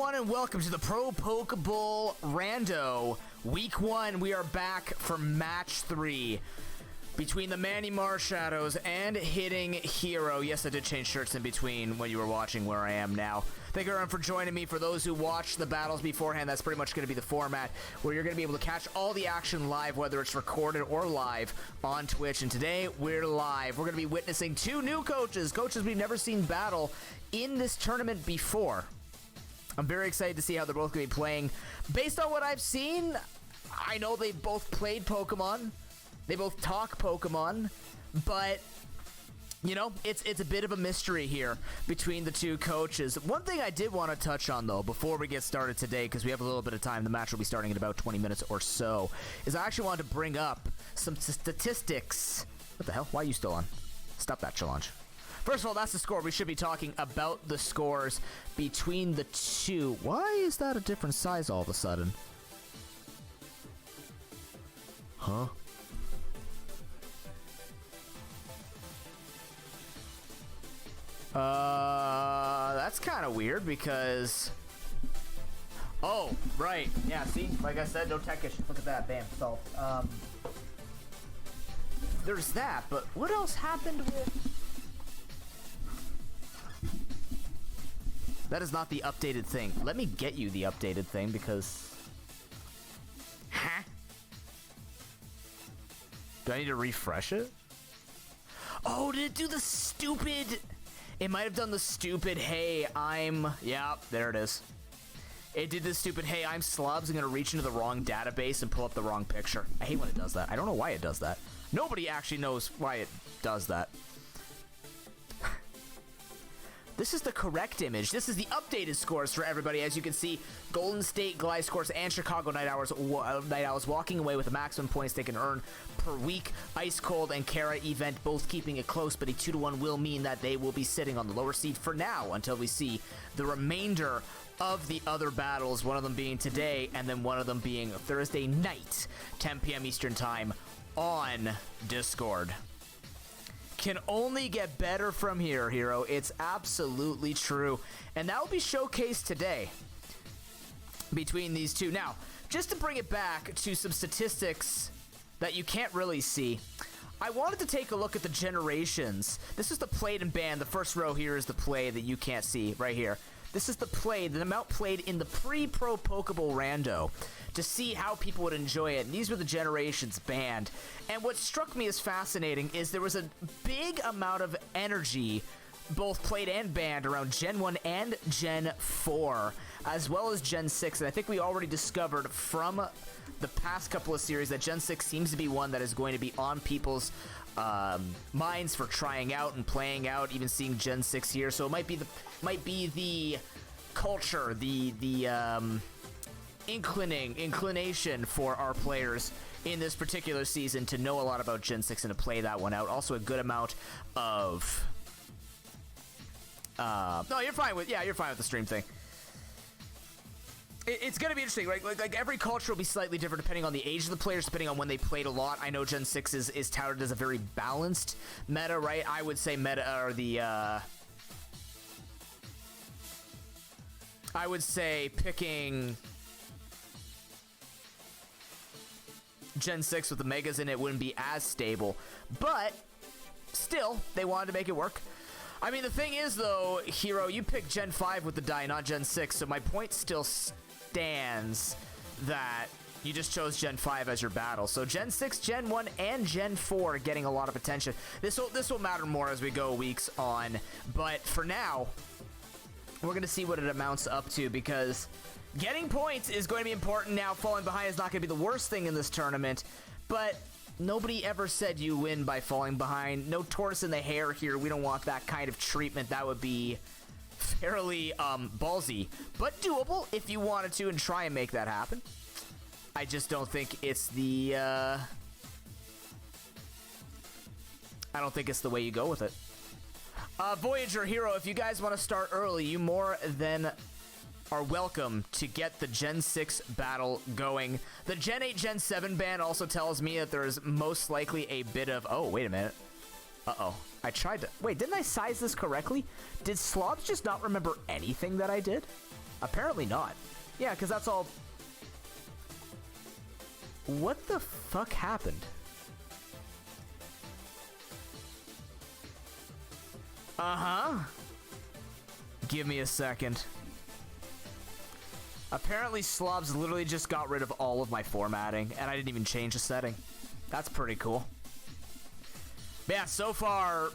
everyone, and welcome to the Pro Pokeball Rando. Week 1, we are back for Match 3 between the Manny Marshadows and Hitting Hero. Yes, I did change shirts in between when you were watching where I am now. Thank you everyone for joining me. For those who watched the battles beforehand, that's pretty much going to be the format where you're going to be able to catch all the action live, whether it's recorded or live on Twitch. And today, we're live. We're going to be witnessing 2 new coaches we've never seen battle in this tournament before. I'm very excited to see how they're both going to be playing. Based on what I've seen, I know they've both played Pokemon. They both talk Pokemon, but you know, it's a bit of a mystery here between the 2 coaches. One thing I did want to touch on, though, before we get started today, because we have a little bit of time, the match will be starting in about 20 minutes or so, is I actually wanted to bring up some statistics. What the hell? Why are you still on? Stop that challenge. First of all, that's the score. We should be talking about the scores between the 2. Why is that a different size all of a sudden? Huh? That's kind of weird because... Oh, right. Yeah, see? Like I said, no tech issues. Look at that. Bam, solved. There's that, but what else happened with... That is not the updated thing. Let me get you the updated thing because... Huh? Do I need to refresh it? Oh, did it do the stupid... It might have done the stupid, hey, I'm... Yeah, there it is. It did this stupid, hey, I'm Slubs. I'm going to reach into the wrong database and pull up the wrong picture. I hate when it does that. I don't know why it does that. Nobody actually knows why it does that. This is the correct image. This is the updated scores for everybody. As you can see, Golden State Gliscors and Chicago Night Owls walking away with the maximum points they can earn per week. Ice Cold and Kara event both keeping it close, but a 2-1 will mean that they will be sitting on the lower seed for now until we see the remainder of the other battles, one of them being today and then one of them being Thursday night, 10 p.m. Eastern Time on Discord. Can only get better from here, Hero. It's absolutely true. And that will be showcased today between these 2. Now, just to bring it back to some statistics that you can't really see, I wanted to take a look at the generations. This is the played and banned. The first row here is the play that you can't see right here. This is the play, the amount played in the pre-Pro Pokeball Rando to see how people would enjoy it. And these were the generations banned. And what struck me as fascinating is there was a big amount of energy, both played and banned, around Gen 1 and Gen 4, as well as Gen 6. And I think we already discovered from the past couple of series that Gen 6 seems to be one that is going to be on people's minds for trying out and playing out, even seeing Gen 6 here. So it might be the culture, the inclination for our players in this particular season to know a lot about Gen 6 and to play that one out. Also a good amount of no, you're fine with the stream thing. It's going to be interesting, right? Like every culture will be slightly different depending on the age of the players, depending on when they played a lot. I know Gen 6 is touted as a very balanced meta, right? I would say meta, or the, I would say picking Gen 6 with the Megas in it wouldn't be as stable. But still, they wanted to make it work. I mean, the thing is, though, Hero, you picked Gen 5 with the die, not Gen 6, so my point still stands that you just chose Gen 5 as your battle. So Gen 6, Gen 1, and Gen 4 getting a lot of attention. This will matter more as we go weeks on, but for now, we're going to see what it amounts up to, because getting points is going to be important now. Falling behind is not going to be the worst thing in this tournament, but nobody ever said you win by falling behind. No tortoise in the hair here. We don't want that kind of treatment. That would be fairly ballsy, but doable if you wanted to and try and make that happen. I just don't think it's the I don't think it's the way you go with it. Voyager, Hero, if you guys want to start early, you more than are welcome to get the Gen 6 battle going. The Gen 8, Gen 7 ban also tells me that there is most likely a bit of... Oh, wait a minute. Uh-oh. I tried to... Wait, didn't I size this correctly? Did Slobs just not remember anything that I did? Apparently not. Yeah, because that's all... What the fuck happened? Uh-huh. Give me a second. Apparently Slobs literally just got rid of all of my formatting, and I didn't even change a setting. That's pretty cool. But yeah, so far,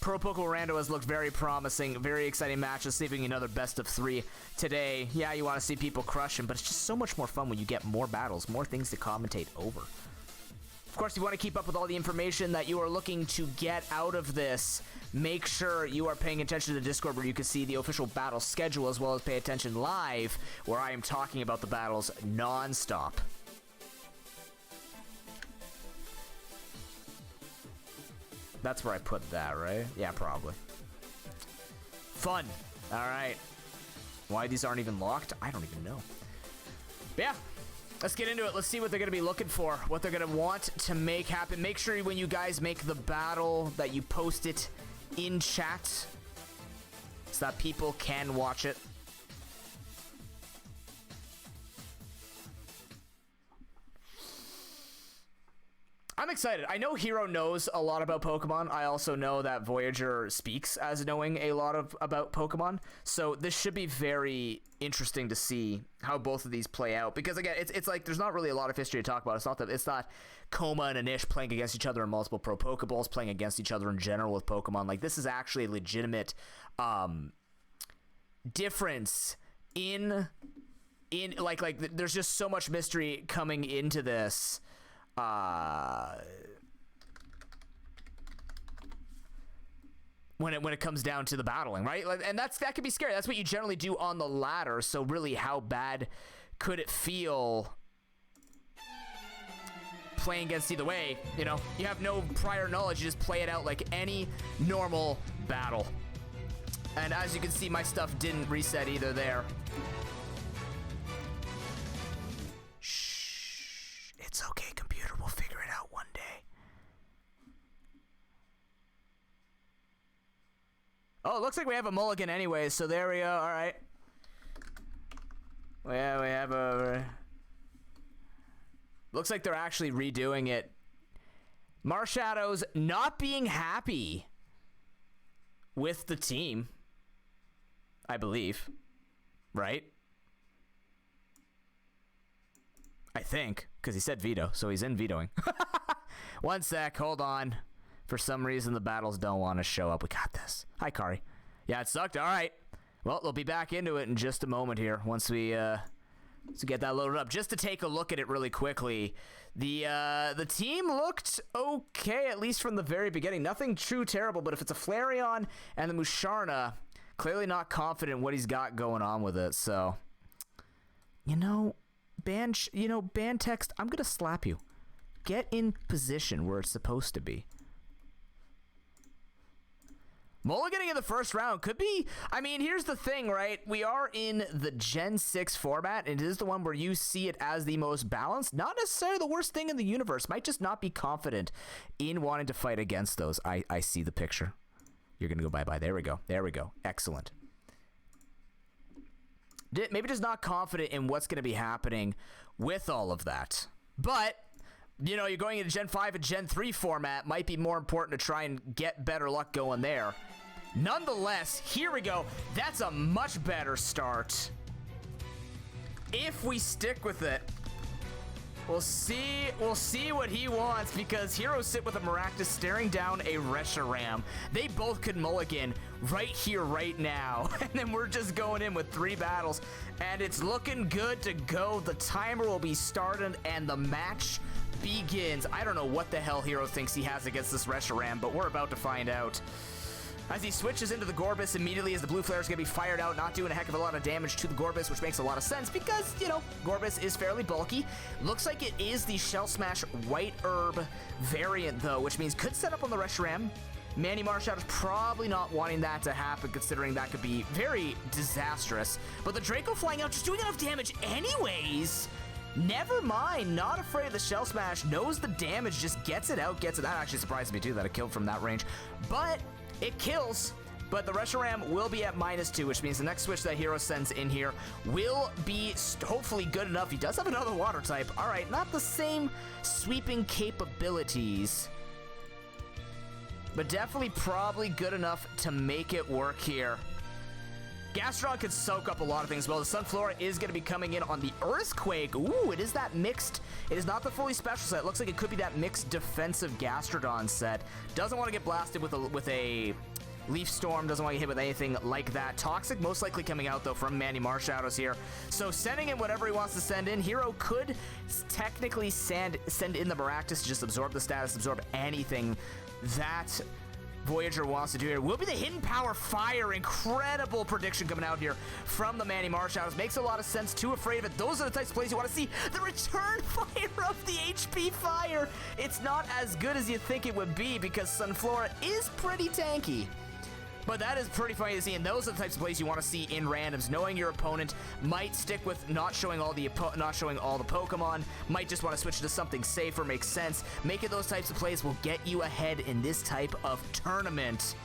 ProPokeNoob Rando has looked very promising. Very exciting matches, saving another best of 3 today. Yeah, you want to see people crush him, but it's just so much more fun when you get more battles, more things to commentate over. Of course, you want to keep up with all the information that you are looking to get out of this. Make sure you are paying attention to the Discord where you can see the official battle schedule, as well as pay attention live where I am talking about the battles non-stop. That's where I put that, right? Yeah, probably. Fun. All right. Why these aren't even locked? I don't even know. But yeah. Let's get into it. Let's see what they're going to be looking for, what they're going to want to make happen. Make sure when you guys make the battle that you post it in chat so that people can watch it. I'm excited. I know Hero knows a lot about Pokemon. I also know that Voyager speaks as knowing a lot about Pokemon. So this should be very interesting to see how both of these play out. Because again, it's like there's not really a lot of history to talk about. It's not Koma and Anish playing against each other in multiple Pro Pokeballs, playing against each other in general with Pokemon. Like this is actually a legitimate difference in like there's just so much mystery coming into this. When it comes down to the battling, right? And that can be scary. That's what you generally do on the ladder. So really, how bad could it feel playing against either way? You know, you have no prior knowledge. You just play it out like any normal battle. And as you can see, my stuff didn't reset either there. Shh. It's okay, computer. We'll figure it out one day. Oh, it looks like we have a mulligan anyway, so there we go. All right. Yeah, we have a... Looks like they're actually redoing it. Marshadow's not being happy with the team, I believe. Right? I think, because he said veto, so he's in vetoing. One sec, hold on. For some reason, the battles don't want to show up. We got this. Hi, Kari. Yeah, it sucked. All right. Well, they'll be back into it in just a moment here once we get that loaded up. Just to take a look at it really quickly, the team looked okay, at least from the very beginning. Nothing too terrible, but if it's a Flareon and the Musharna, clearly not confident what he's got going on with it. So, ban text, I'm going to slap you. Get in position where it's supposed to be. Mulliganing in the first round could be... I mean, here's the thing, right? We are in the Gen 6 format, and it is the one where you see it as the most balanced. Not necessarily the worst thing in the universe. Might just not be confident in wanting to fight against those. I see the picture. You're going to go bye-bye. There we go. There we go. Excellent. Maybe just not confident in what's going to be happening with all of that. But... you're going into Gen 5 and Gen 3 format. Might be more important to try and get better luck going there. Nonetheless, here we go. That's a much better start. If we stick with it, we'll see what he wants, because Heroes sit with a Maractus staring down a Reshiram. They both could mulligan right here, right now. And then we're just going in with 3 battles, and it's looking good to go. The timer will be started, and the match begins. I don't know what the hell Hero thinks he has against this Reshiram, but we're about to find out. As he switches into the Gorbis immediately, as the blue flare is going to be fired out, not doing a heck of a lot of damage to the Gorbis, which makes a lot of sense because, Gorbis is fairly bulky. Looks like it is the Shell Smash White Herb variant, though, which means could set up on the Reshiram. Manny Marshall's probably not wanting that to happen, considering that could be very disastrous. But the Draco flying out, just doing enough damage anyways. Never mind, not afraid of the Shell Smash, knows the damage, just gets it out. That actually surprised me too, that it killed from that range. But it kills, but the Reshiram will be at -2, which means the next switch that Hero sends in here will be hopefully good enough. He does have another water type. All right, not the same sweeping capabilities, but definitely probably good enough to make it work here. Gastrodon could soak up a lot of things. Well, the Sunflora is going to be coming in on the Earthquake. Ooh, it is that mixed. It is not the fully special set. It looks like it could be that mixed defensive Gastrodon set. Doesn't want to get blasted with a Leaf Storm. Doesn't want to get hit with anything like that. Toxic most likely coming out, though, from Manny Marshadows here. So sending in whatever he wants to send in. Hero could technically send in the Maractus to just absorb the status, absorb anything that Voyager wants to do here. Will be the Hidden Power Fire. Incredible prediction coming out here from the Manny Marshadows. Makes a lot of sense. Too afraid of it. Those are the types of plays you want to see. The return fire of the HP Fire. It's not as good as you think it would be because Sunflora is pretty tanky. But that is pretty funny to see, and those are the types of plays you want to see in randoms. Knowing your opponent might stick with not showing all the Pokemon, might just want to switch to something safer, makes sense. Making those types of plays will get you ahead in this type of tournament.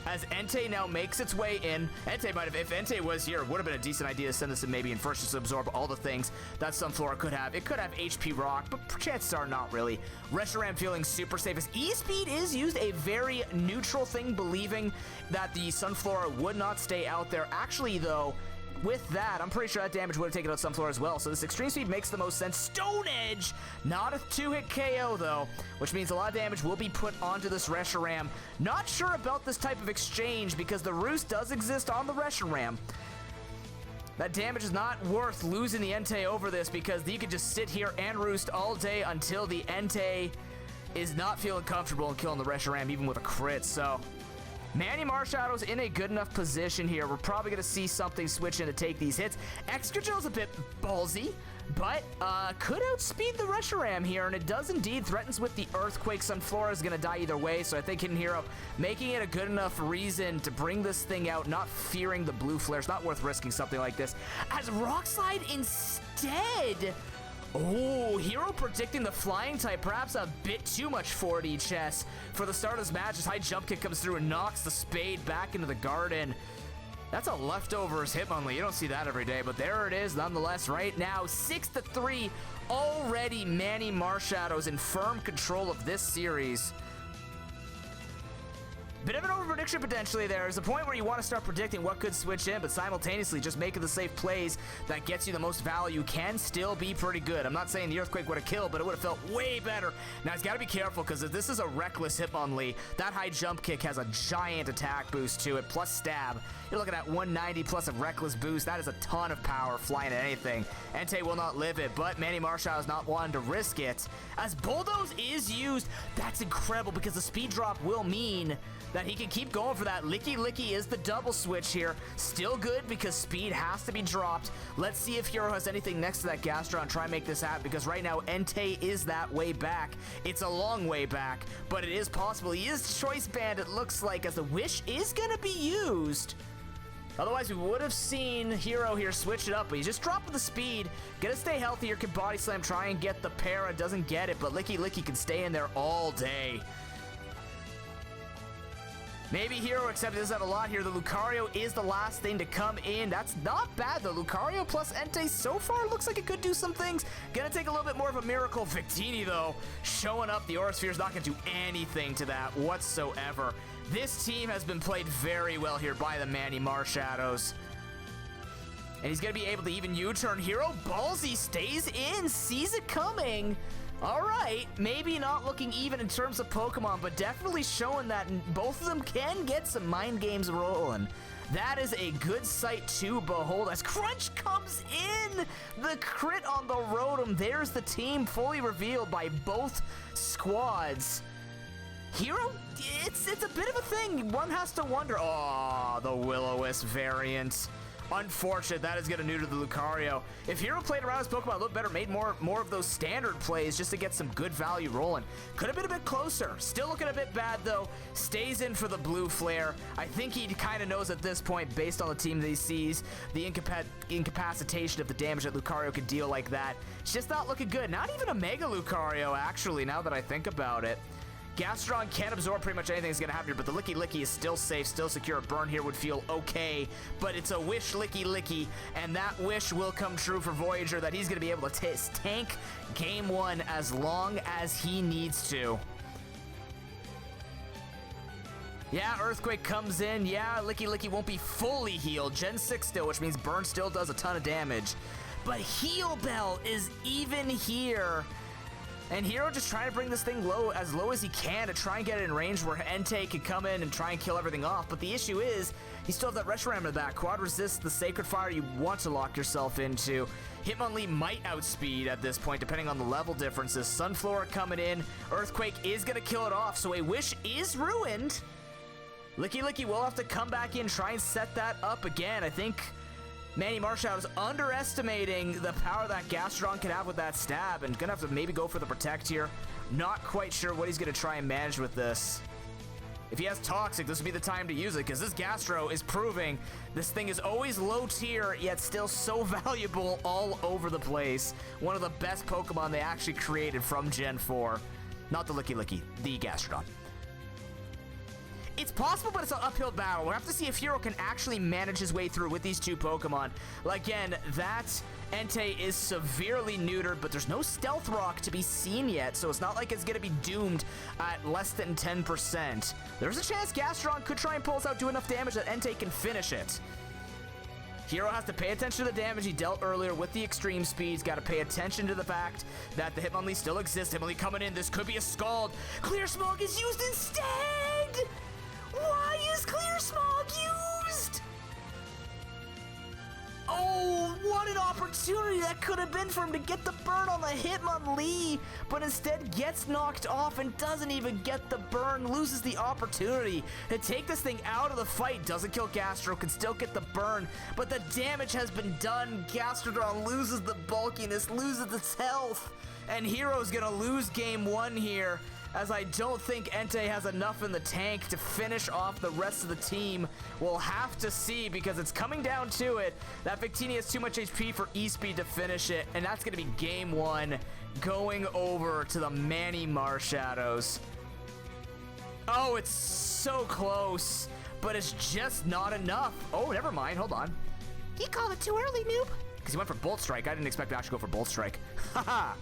As Entei now makes its way in, Entei might have, if Entei was here, it would have been a decent idea to send this in maybe in first just to absorb all the things that Sunflora could have. It could have HP Rock, but chances are not really. Reshiram feeling super safe as E-Speed is used, a very neutral thing, believing that the Sunflora would not stay out there. Actually, though, with that, I'm pretty sure that damage would have taken out Sunflora as well. So this Extreme Speed makes the most sense. Stone Edge! Not a 2-hit KO, though, which means a lot of damage will be put onto this Reshiram. Not sure about this type of exchange because the Roost does exist on the Reshiram. That damage is not worth losing the Entei over this because you could just sit here and Roost all day until the Entei is not feeling comfortable in killing the Reshiram even with a crit. So Manny Marshadows in a good enough position here. We're probably going to see something switch in to take these hits. Excadrill's a bit ballsy, but could outspeed the Reshiram here, and it does indeed. Threatens with the Earthquake. Sunflora is going to die either way, so I think Hidden Hero making it a good enough reason to bring this thing out, not fearing the blue flares. Not worth risking something like this. As Rock Slide instead. Oh, Hero predicting the flying type, perhaps a bit too much 4D chess for the start of this match as high jump kick comes through and knocks the Spade back into the garden. That's a leftovers Hitmonlee. You don't see that every day, but there it is nonetheless right now. 6-3, already Manny Marshadows in firm control of this series. Bit of an overprediction potentially there. There's a point where you want to start predicting what could switch in, but simultaneously just making the safe plays that gets you the most value can still be pretty good. I'm not saying the Earthquake would have killed, but it would have felt way better. Now, he's got to be careful because if this is a reckless Hitmonlee, that high jump kick has a giant attack boost to it, plus stab. You're looking at 190 plus a reckless boost. That is a ton of power flying at anything. Entei will not live it, but Manny Marshall is not wanting to risk it. As Bulldoze is used, that's incredible because the speed drop will mean that he can keep going for that. Licky Licky is the double switch here. Still good because speed has to be dropped. Let's see if Hero has anything next to that Gastrodon. Try and make this happen because right now Entei is that way back. It's a long way back, but it is possible. He is choice banned, it looks like, as the Wish is going to be used. Otherwise, we would have seen Hero here switch it up, but he's just dropping the speed. Gonna stay healthy here, can body slam, try and get the para. Doesn't get it, but Licky Licky can stay in there all day. Maybe Hero accepted this out a lot here. The Lucario is the last thing to come in. That's not bad, though. Lucario plus Entei so far looks like it could do some things. Gonna take a little bit more of a miracle. Victini, though, showing up. The Aura Sphere is not gonna do anything to that whatsoever. This team has been played very well here by the Manny Marshadows. And he's gonna be able to even U-turn. Hero ballsy stays in, sees it coming. All right, maybe not looking even in terms of Pokemon, but definitely showing that both of them can get some mind games rolling. That is a good sight to behold as Crunch comes in. The crit on the Rotom. There's the team fully revealed by both squads. Hero, it's a bit of a thing. One has to wonder. Oh, the Will-O-Wisp variant. Unfortunate, that is going to neuter the Lucario. If Hero played around his Pokemon a little better, made more of those standard plays just to get some good value rolling. Could have been a bit closer. Still looking a bit bad, though. Stays in for the blue flare. I think he kind of knows at this point, based on the team that he sees, the incapacitation of the damage that Lucario could deal like that. It's just not looking good. Not even a Mega Lucario, actually, now that I think about it. Gastron can absorb pretty much anything that's going to happen here, but the Licky Licky is still safe, still secure. Burn here would feel okay, but it's a wish Licky Licky, and that wish will come true for Voyager, that he's going to be able to tank game 1 as long as he needs to. Yeah, Earthquake comes in. Yeah, Licky Licky won't be fully healed. Gen 6 still, which means Burn still does a ton of damage. But Heal Bell is even here. And Hero just trying to bring this thing low as he can to try and get it in range where Entei can come in and try and kill everything off. But the issue is, you still have that Reshiram in the back. Quad resist the Sacred Fire you want to lock yourself into. Hitmonlee might outspeed at this point, depending on the level differences. Sunflora coming in. Earthquake is going to kill it off, so a wish is ruined. Licky Licky will have to come back in, try and set that up again. I think Manny Marshadow is underestimating the power that Gastron can have with that stab, and gonna have to maybe go for the protect here. Not quite sure what he's gonna try and manage with this. If he has Toxic, this would be the time to use it, because this Gastro is proving this thing is always low tier, yet still so valuable all over the place. One of the best Pokemon they actually created from Gen 4. Not the Licky Licky, the Gastrodon. It's possible, but it's an uphill battle. We'll have to see if Hero can actually manage his way through with these two Pokemon. Again, that Entei is severely neutered, but there's no Stealth Rock to be seen yet, so it's not like it's going to be doomed at less than 10%. There's a chance Gastron could try and pull us out, do enough damage that Entei can finish it. Hero has to pay attention to the damage he dealt earlier with the extreme speeds. Got to pay attention to the fact that the Hitmonlee still exists. Hitmonlee coming in. This could be a Scald. Clear Smog is used instead! Why is Clear Smog used? Oh, what an opportunity that could have been for him to get the burn on the Hitmonlee, but instead gets knocked off and doesn't even get the burn, loses the opportunity to take this thing out of the fight. Doesn't kill Gastro, can still get the burn, but the damage has been done. Gastrodon loses the bulkiness, loses its health, and Hero's gonna lose game 1 here, as I don't think Entei has enough in the tank to finish off the rest of the team. We'll have to see, because it's coming down to it. That Victini has too much HP for E-Speed to finish it, and that's going to be game 1 going over to the Manny Marshadows. Oh, it's so close, but it's just not enough. Oh, never mind. Hold on. You called it too early, noob. Because he went for Bolt Strike. I didn't expect to actually go for Bolt Strike. Haha.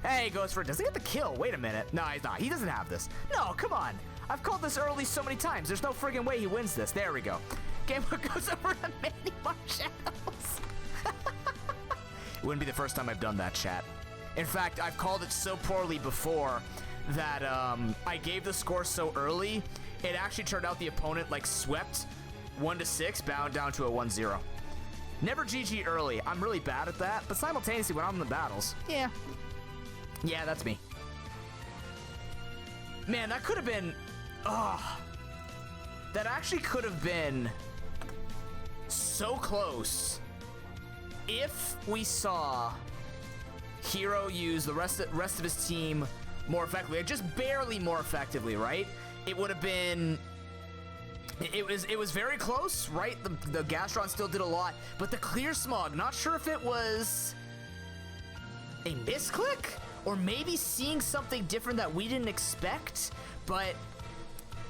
Hey, he goes for it. Does he get the kill? Wait a minute. No, he's not. He doesn't have this. No, come on. I've called this early so many times. There's no friggin' way he wins this. There we go. Game 1 goes over to Manny Marshadows. It wouldn't be the first time I've done that, chat. In fact, I've called it so poorly before that I gave the score so early, it actually turned out the opponent like swept 1-6, bound down to a 1-0. Never GG early. I'm really bad at that, but simultaneously when I'm in the battles, yeah, that's me. Man, that could have been... that actually could have been so close if we saw Hero use the rest of his team more effectively. Just barely more effectively, right? It would have been... It was very close, right? The Gastron still did a lot, but the Clear Smog, not sure if it was a misclick? Or maybe seeing something different that we didn't expect, but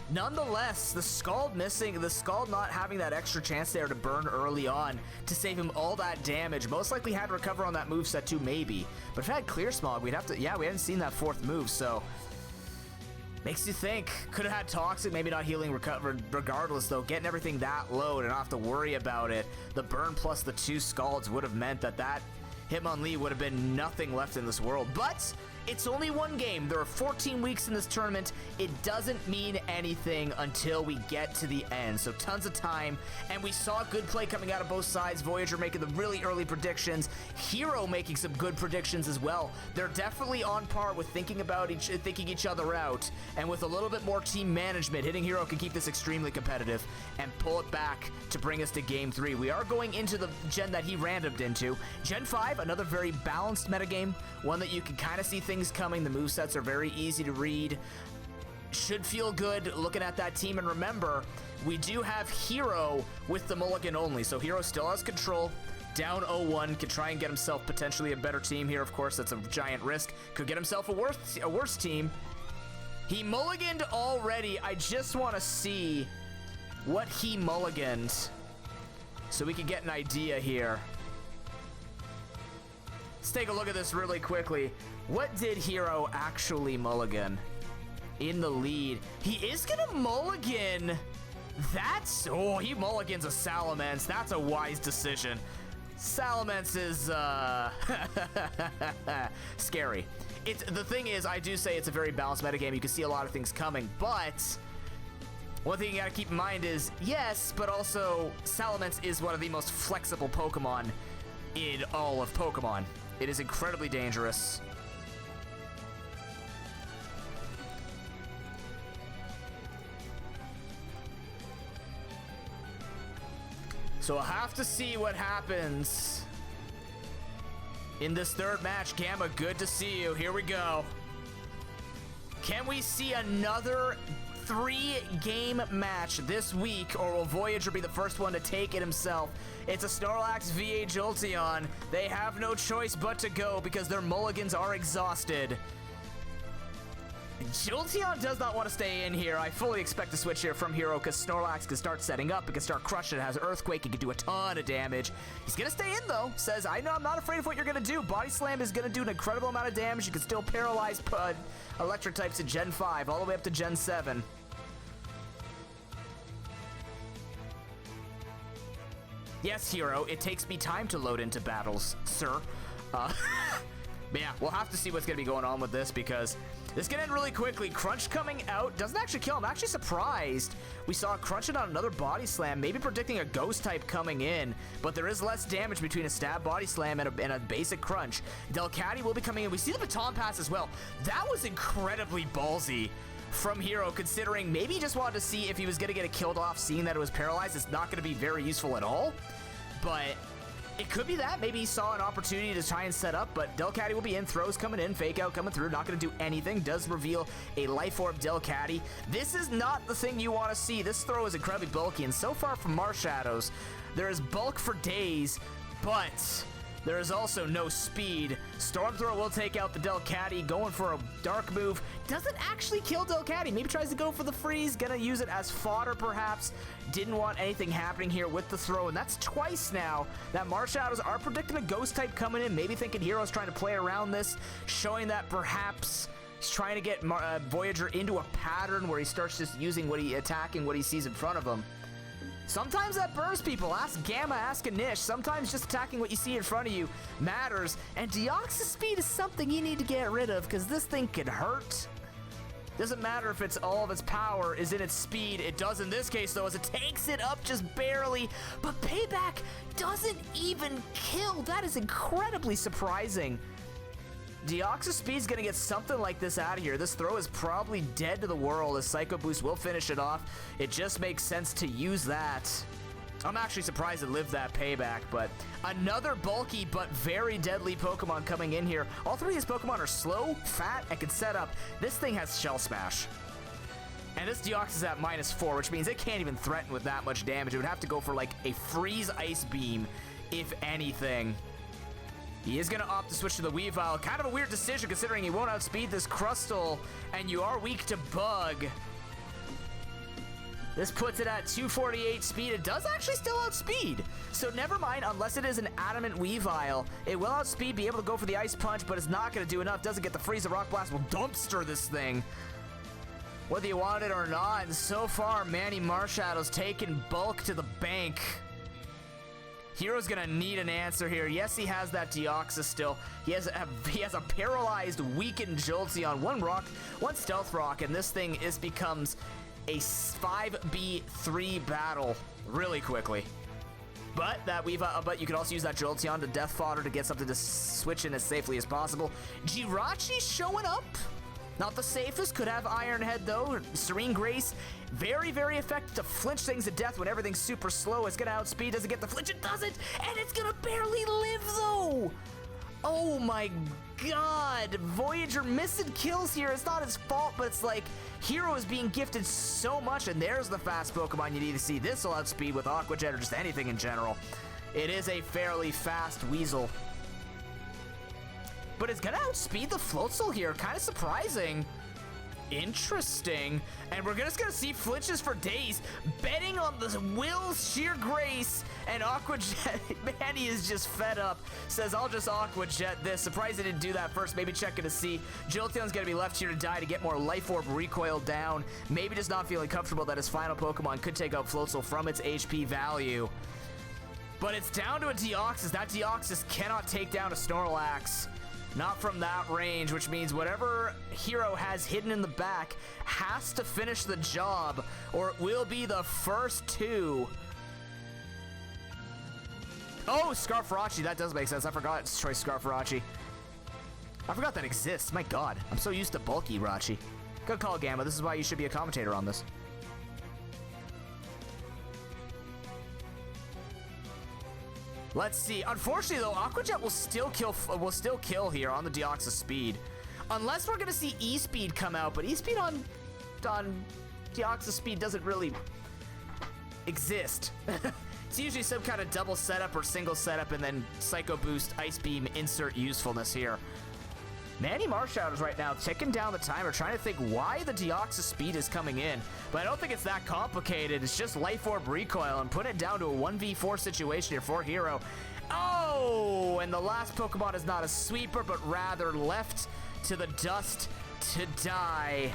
nonetheless, the Scald missing, the Scald not having that extra chance there to burn early on to save him all that damage, most likely had to recover on that moveset too, maybe. But if it had Clear Smog, we'd have to, yeah, we hadn't seen that 4th move, so makes you think. Could have had Toxic, maybe not healing recovered. Regardless, though, getting everything that low and not have to worry about it, the burn plus the 2 Scalds would have meant that Hitmonlee would have been nothing left in this world. But it's only 1 game. There are 14 weeks in this tournament. It doesn't mean anything until we get to the end. So tons of time. And we saw good play coming out of both sides. Voyager making the really early predictions. Hero making some good predictions as well. They're definitely on par with thinking each other out. And with a little bit more team management, Hitting Hero can keep this extremely competitive and pull it back to bring us to game 3. We are going into the gen that he randomed into. Gen 5, another very balanced metagame. One that you can kind of see things coming. The movesets are very easy to read. Should feel good looking at that team. And remember, we do have Hero with the mulligan only. So Hero still has control. Down 0-1. Could try and get himself potentially a better team here. Of course, that's a giant risk. Could get himself a worse team. He mulliganed already. I just want to see what he mulliganed so we can get an idea here. Let's take a look at this really quickly. What did Hero actually mulligan in the lead? He is gonna mulligan. That's, oh, he mulligans a Salamence. That's a wise decision. Salamence is scary. The thing is, I do say it's a very balanced metagame. You can see a lot of things coming, but one thing you gotta keep in mind is, yes, but also Salamence is one of the most flexible Pokemon in all of Pokemon. It is incredibly dangerous. So we'll have to see what happens in this third match. Gamma, good to see you. Here we go. Can we see another 3-game match this week, or will Voyager be the first one to take it himself? It's a Snorlax VA Jolteon. They have no choice but to go because their mulligans are exhausted. Jolteon does not want to stay in here. I fully expect to switch here from Hero because Snorlax can start setting up. It can start crushing. It has Earthquake. It can do a ton of damage. He's going to stay in, though. Says, I know I'm not afraid of what you're going to do. Body Slam is going to do an incredible amount of damage. You can still paralyze Electric types in Gen 5 all the way up to Gen 7. Yes, Hero, it takes me time to load into battles, sir. But yeah, we'll have to see what's going to be going on with this because this can end really quickly. Crunch coming out doesn't actually kill him. I'm actually surprised we saw Crunching on another Body Slam, maybe predicting a Ghost type coming in, but there is less damage between a Stab Body Slam and a basic Crunch. Delcatty will be coming in. We see the Baton Pass as well. That was incredibly ballsy from Hero, considering maybe he just wanted to see if he was going to get it killed off, seeing that it was paralyzed. It's not going to be very useful at all, but it could be that. Maybe he saw an opportunity to try and set up, but Delcatty will be in. Throws coming in. Fake Out coming through. Not going to do anything. Does reveal a Life Orb Delcatty. This is not the thing you want to see. This throw is incredibly bulky, and so far from Marshadows, there is bulk for days, but there is also no speed. Storm Throw will take out the Delcatty. Going for a Dark move. Doesn't actually kill Delcatty. Maybe tries to go for the freeze. Gonna use it as fodder, perhaps. Didn't want anything happening here with the throw, and that's twice now that Marshadows are predicting a Ghost type coming in. Maybe thinking Hero's trying to play around this, showing that perhaps he's trying to get Voyager into a pattern where he starts just using attacking what he sees in front of him. Sometimes that burns people. Ask Gamma, ask Anish. Sometimes just attacking what you see in front of you matters. And Deoxys Speed is something you need to get rid of because this thing can hurt. Doesn't matter if it's all of its power is in its speed. It does in this case, though, as it takes it up just barely. But Payback doesn't even kill. That is incredibly surprising. Deoxys Speed's gonna get something like this out of here. This throw is probably dead to the world as Psycho Boost will finish it off. It just makes sense to use that. I'm actually surprised it lived that Payback, but another bulky but very deadly Pokemon coming in here. All three of these Pokemon are slow, fat, and can set up. This thing has Shell Smash. And this Deoxys is at -4, which means it can't even threaten with that much damage. It would have to go for like a Freeze Ice Beam, if anything. He is going to opt to switch to the Weavile. Kind of a weird decision considering he won't outspeed this Crustle, and you are weak to Bug. This puts it at 248 speed. It does actually still outspeed. So never mind, unless it is an Adamant Weavile. It will outspeed, be able to go for the Ice Punch, but it's not going to do enough. Doesn't get the freeze. The Rock Blast will dumpster this thing, whether you want it or not. And so far, Manny Marshadow's taking bulk to the bank. Hero's gonna need an answer here. Yes, he has that Deoxys still. He has a paralyzed, weakened Jolteon, one Stealth Rock, and this thing becomes a 5v3 battle really quickly. But you can also use that Jolteon to Death Fodder to get something to switch in as safely as possible. Jirachi showing up. Not the safest, could have Iron Head though. Serene Grace, very, very effective to flinch things to death when everything's super slow. It's gonna outspeed, doesn't get the flinch, it doesn't, and it's gonna barely live though. Oh my god, Voyager missing kills here. It's not his fault, but it's like Hero is being gifted so much, and there's the fast Pokemon you need to see. This will outspeed with Aqua Jet or just anything in general. It is a fairly fast Weasel. But it's gonna outspeed the Floatzel here, kind of surprising. Interesting. And we're just gonna see flinches for days, betting on the Will's sheer grace, and Aqua Jet. Man, he is just fed up. Says, I'll just Aqua Jet this. Surprised he didn't do that first. Maybe checking to see. Jolteon's gonna be left here to die to get more Life Orb recoil down. Maybe just not feeling comfortable that his final Pokemon could take out Floatzel from its HP value. But it's down to a Deoxys. That Deoxys cannot take down a Snorlax. Not from that range, which means whatever Hero has hidden in the back has to finish the job, or it will be the first two. Oh, Scarfarachi. That does make sense. I forgot it's Choice Scarfarachi. I forgot that exists. My god. I'm so used to bulky Rachi. Good call, Gamma. This is why you should be a commentator on this. Let's see. Unfortunately, though, Aqua Jet will still kill here on the Deoxys speed, unless we're gonna see E-Speed come out. But E-Speed on Deoxys speed doesn't really exist. It's usually some kind of double setup or single setup, and then Psycho Boost, Ice Beam, insert usefulness here. Manny Marshadow is right now ticking down the timer, trying to think why the Deoxys speed is coming in. But I don't think it's that complicated. It's just Life Orb recoil and put it down to a 1v4 situation here for Hero. Oh, and the last Pokemon is not a sweeper, but rather left to the dust to die.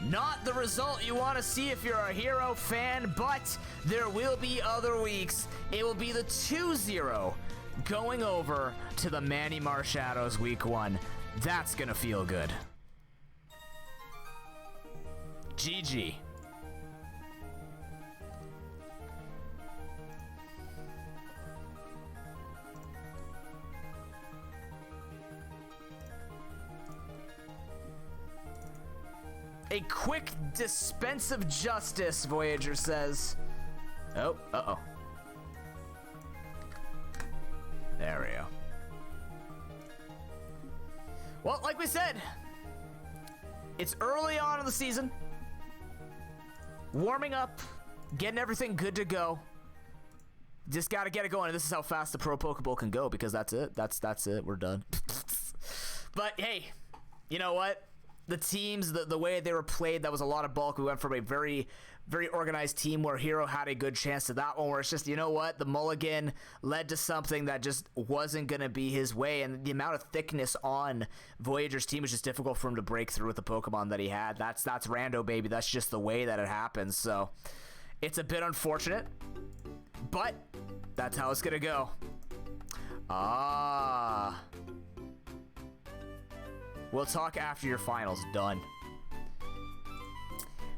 Not the result you want to see if you're a Hero fan, but there will be other weeks. It will be the 2-0. Going over to the Manny Marshadows week 1. That's gonna feel good. GG. A quick dispense of justice, Voyager says. Oh, uh-oh. There we go. Well, like we said, it's early on in the season. Warming up, getting everything good to go. Just got to get it going. And this is how fast the Pro Pokeball can go, because that's it. That's it. We're done. But hey, you know what? The teams, the way they were played, that was a lot of bulk. We went from a very, very organized team where Hero had a good chance to that one, where it's just, you know what? The mulligan led to something that just wasn't going to be his way. And the amount of thickness on Voyager's team was just difficult for him to break through with the Pokemon that he had. That's rando, baby. That's just the way that it happens. So it's a bit unfortunate, but that's how it's going to go. Ah. We'll talk after your finals. Done.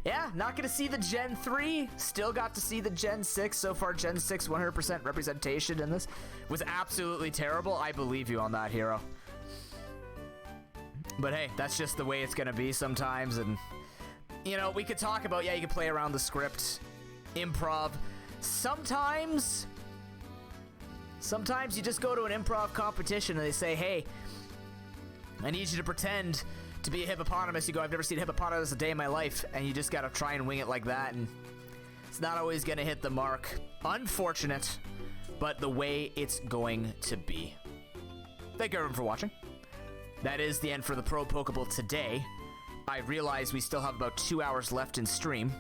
Yeah, not going to see the Gen 3. Still got to see the Gen 6. So far, Gen 6 100% representation in this was absolutely terrible. I believe you on that, Hero. But hey, that's just the way it's going to be sometimes. And, you know, we could talk about, yeah, you can play around the script, improv. Sometimes you just go to an improv competition and they say, hey, I need you to pretend to be a hippopotamus. You go, I've never seen a hippopotamus a day in my life. And you just got to try and wing it like that. And it's not always going to hit the mark. Unfortunate, but the way it's going to be. Thank you everyone for watching. That is the end for the Pro Pokeball today. I realize we still have about 2 hours left in stream.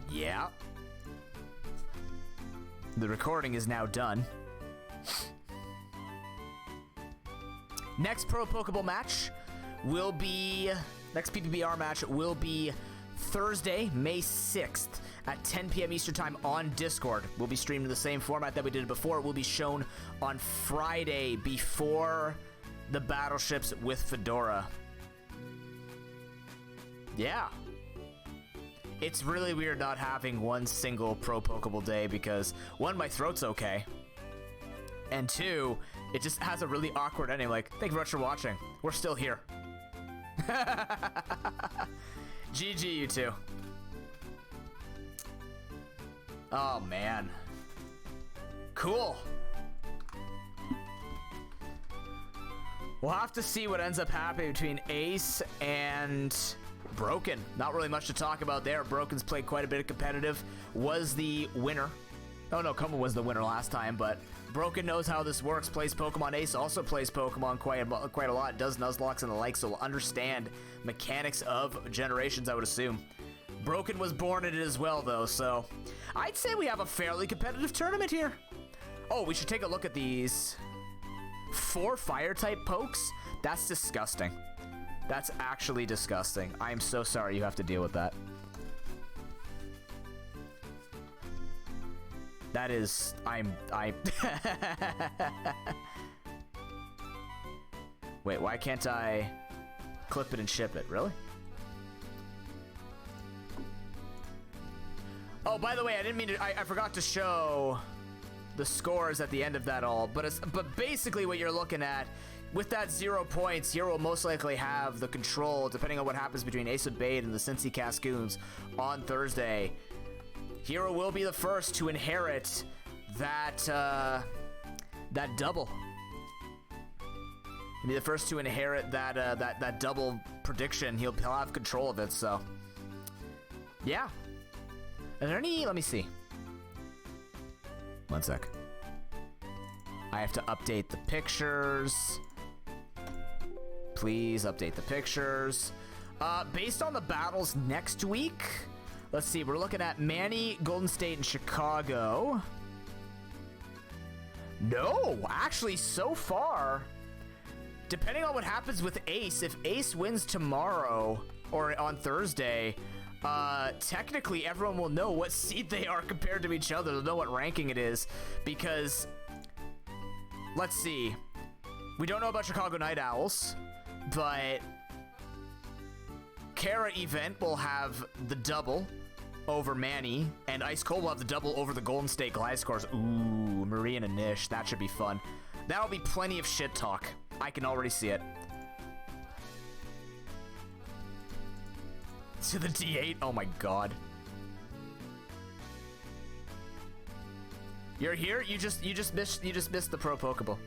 Yeah. The recording is now done. Next Pro Pokeball match will be, next PPBR match will be Thursday, May 6th at 10 p.m. Eastern Time on Discord. We'll be streaming the same format that we did before. It will be shown on Friday before the battleships with Fedora. Yeah. It's really weird not having one single Pro Pokeball day because, one, my throat's okay. And two, it just has a really awkward ending. Like, thank you very much for watching. We're still here. GG, you two. Oh, man. Cool. We'll have to see what ends up happening between Ace and Broken. Not really much to talk about there. Broken's played quite a bit of competitive. Was the winner Oh no, Kuma was the winner last time, but Broken knows how this works, plays Pokemon Ace, also plays Pokemon quite a lot, does Nuzlocks and the like, so will understand mechanics of generations, I would assume. Broken was born in it as well, though, so I'd say we have a fairly competitive tournament here. Oh, we should take a look at these 4 Fire-type pokes. That's disgusting. That's actually disgusting. I am so sorry you have to deal with that. That is, Wait, why can't I clip it and ship it? Really? Oh, by the way, I didn't mean to, I forgot to show the scores at the end of that all, but basically what you're looking at, with that 0 points, Hero will most likely have the control, depending on what happens between Ace of Bait and the Cincy Cascoons on Thursday. Hero will be the first to inherit that that double. He'll be the first to inherit that double prediction. He'll have control of it. So, yeah. Are there any? Let me see. One sec. I have to update the pictures. Please update the pictures. Based on the battles next week. Let's see, we're looking at Manny, Golden State, and Chicago. No, actually, so far, depending on what happens with Ace, if Ace wins tomorrow or on Thursday, technically everyone will know what seed they are compared to each other. They'll know what ranking it is because, let's see, we don't know about Chicago Night Owls, but Kara Event will have the double over Manny, and Ice Cold will have the double over the Golden State Gliscors. Ooh, Marie and Anish. That should be fun. That'll be plenty of shit talk. I can already see it. To the D8? Oh my god. You're here? You just missed the Pro Pokeball.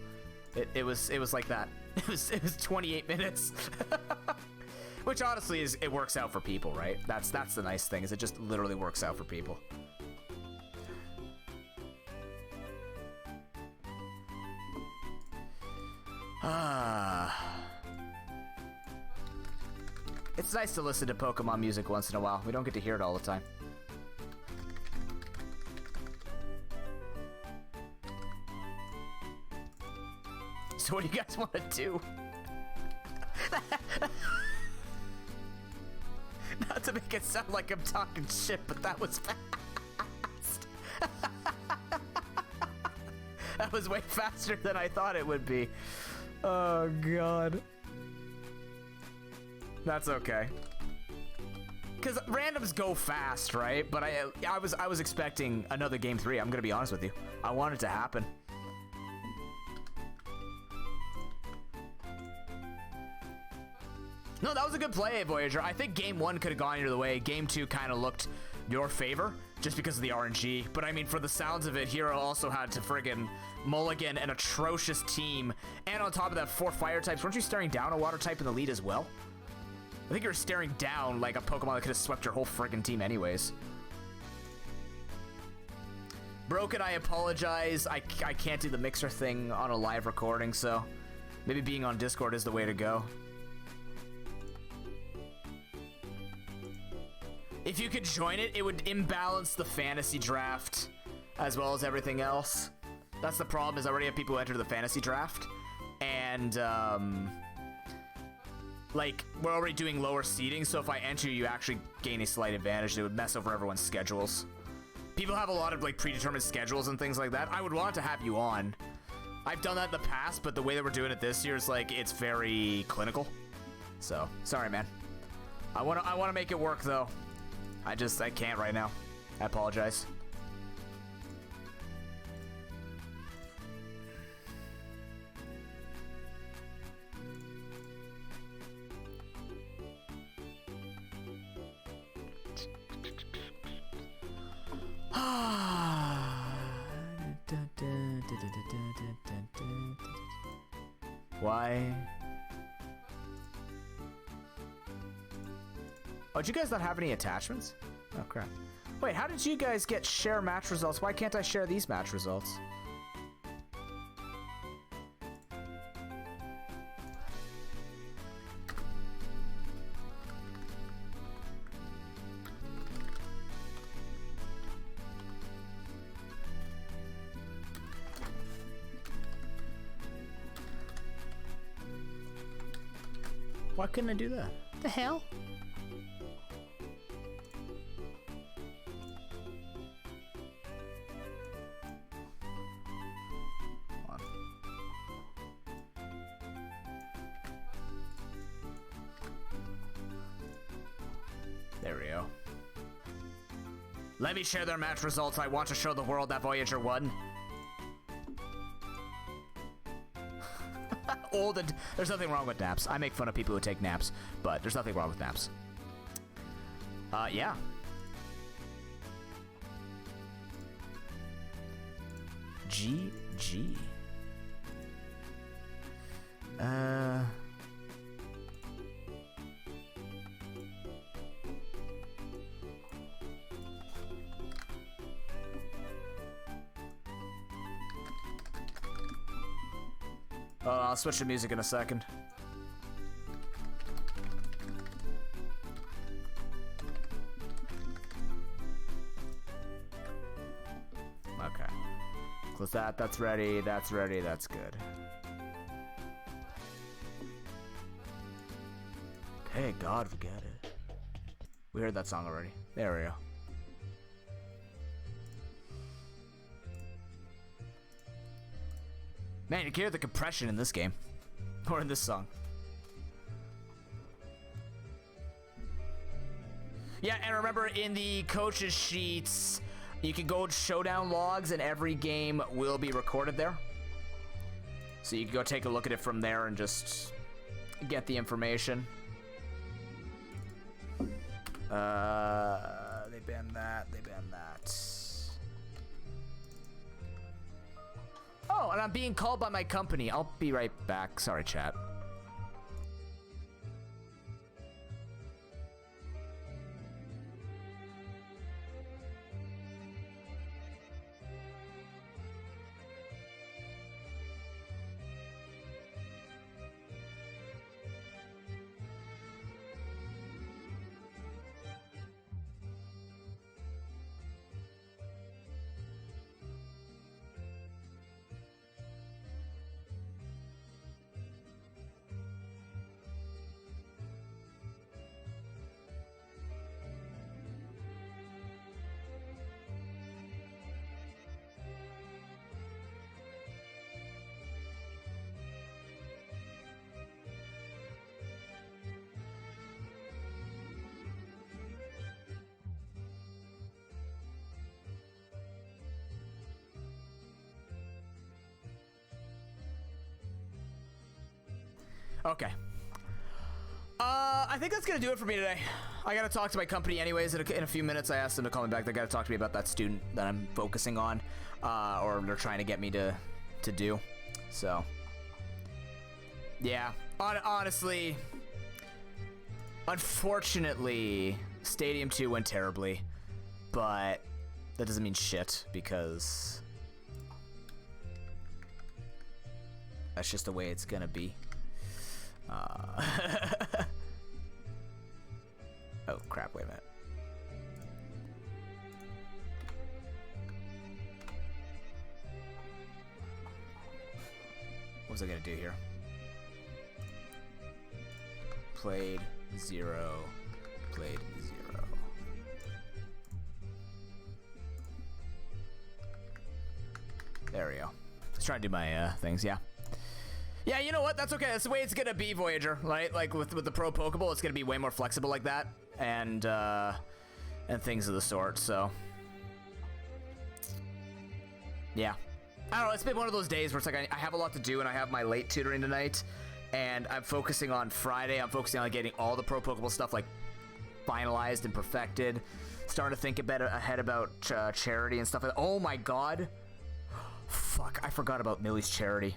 It was like that. It was 28 minutes. Which honestly it works out for people, right? That's the nice thing, is it just literally works out for people. It's nice to listen to Pokemon music once in a while. We don't get to hear it all the time. So what do you guys want to do? Not to make it sound like I'm talking shit, but that was fast. That was way faster than I thought it would be. Oh god. That's okay. Cause randoms go fast, right? But I was expecting another game 3. I'm gonna be honest with you. I want it to happen. No, that was a good play, Voyager. I think game 1 could have gone either way. Game 2 kind of looked your favor just because of the RNG. But I mean, for the sounds of it, Hero also had to friggin' mulligan an atrocious team. And on top of that, 4 fire types. Weren't you staring down a water type in the lead as well? I think you were staring down like a Pokemon that could have swept your whole friggin' team anyways. Broken, I apologize. I can't do the mixer thing on a live recording, so maybe being on Discord is the way to go. If you could join it, it would imbalance the fantasy draft as well as everything else. That's the problem, is I already have people who enter the fantasy draft. And, like, we're already doing lower seeding, so if I enter, you actually gain a slight advantage. It would mess over everyone's schedules. People have a lot of, like, predetermined schedules and things like that. I would want to have you on. I've done that in the past, but the way that we're doing it this year is, like, it's very clinical. So, sorry, man. I wanna make it work, though. I can't right now. I apologize. Why? Oh, did you guys not have any attachments? Oh, crap. Wait, how did you guys get share match results? Why can't I share these match results? Why couldn't I do that? The hell? Hold on. There we go. Let me share their match results. I want to show the world that Voyager won. There's nothing wrong with naps. I make fun of people who take naps, but there's nothing wrong with naps. Yeah. GG. I'll switch to music in a second. Okay. Close that. That's ready. That's ready. That's good. Okay, God, forget it. We heard that song already. There we go. Man, you can hear the compression in this game. Or in this song. Yeah, and remember in the coaches sheets, you can go to showdown logs and every game will be recorded there. So you can go take a look at it from there and just get the information. They banned that, they banned that. Oh, and I'm being called by my company. I'll be right back. Sorry, chat. Okay. I think that's gonna do it for me today. I gotta talk to my company anyways in a few minutes. I asked them to call me back. They gotta talk to me about that student that I'm focusing on, or they're trying to get me to do. So, yeah. Honestly, unfortunately, Stadium 2 went terribly, but that doesn't mean shit because that's just the way it's gonna be. Oh crap, wait a minute. What was I gonna do here? Played 0, played 0. There we go. Let's try to do my things, yeah. Yeah, you know what? That's okay. That's the way it's gonna be, Voyager. Right? Like with the Pro Pokeball, it's gonna be way more flexible like that, and things of the sort. So, yeah. I don't know. It's been one of those days where it's like I have a lot to do, and I have my late tutoring tonight, and I'm focusing on Friday. I'm focusing on getting all the Pro Pokeball stuff like finalized and perfected. Starting to think ahead about charity and stuff like that. Oh my God! Fuck! I forgot about Millie's charity.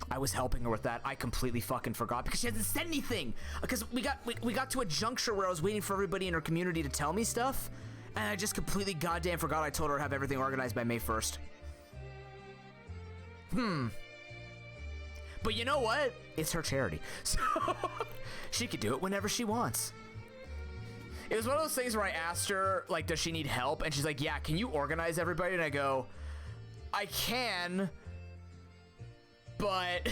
I was helping her with that. I completely fucking forgot because she hasn't said anything. Because we got to a juncture where I was waiting for everybody in her community to tell me stuff, And I just completely goddamn forgot I told her to have everything organized by May 1st. But you know what? It's her charity. So she could do it whenever she wants. It was one of those things where I asked her, like, does she need help? And she's like, yeah, can you organize everybody? And I go, I can, but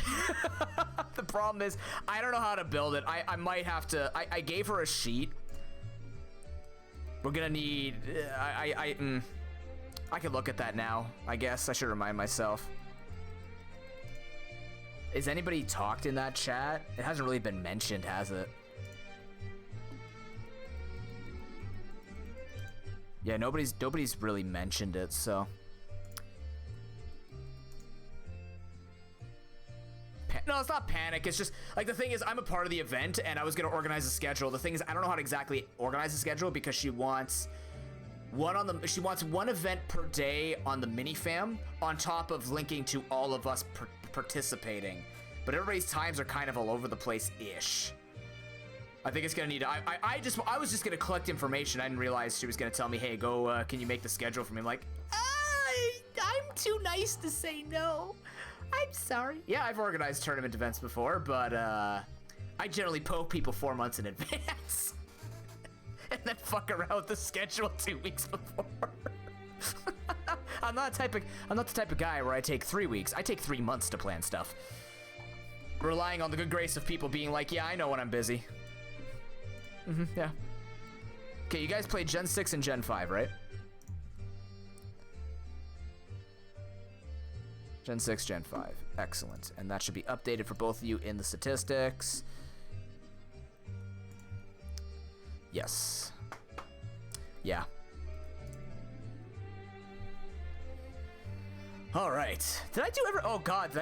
the problem is I don't know how to build it. I might have to, I gave her a sheet. We're gonna need, I could look at that now, I guess. I should remind myself. Is anybody talked in that chat? It hasn't really been mentioned, has it? Yeah, nobody's really mentioned it, so. No, it's not panic. It's just like the thing is, I'm a part of the event, and I was gonna organize a schedule. The thing is, I don't know how to exactly organize the schedule because she wants one event per day on the minifam, on top of linking to all of us participating. But everybody's times are kind of all over the place-ish. I think it's gonna need. I was just gonna collect information. I didn't realize she was gonna tell me, "Hey, go. Can you make the schedule for me?" I'm like, I'm too nice to say no. I'm sorry. Yeah, I've organized tournament events before, but I generally poke people 4 months in advance, and then fuck around with the schedule 2 weeks before. I'm not the type of guy where I take 3 weeks. I take 3 months to plan stuff, relying on the good grace of people being like, "Yeah, I know when I'm busy." Yeah. Okay, you guys played Gen 6 and Gen 5, right? Gen 6, Gen 5. Excellent. And that should be updated for both of you in the statistics. Yes. Yeah. All right. Did I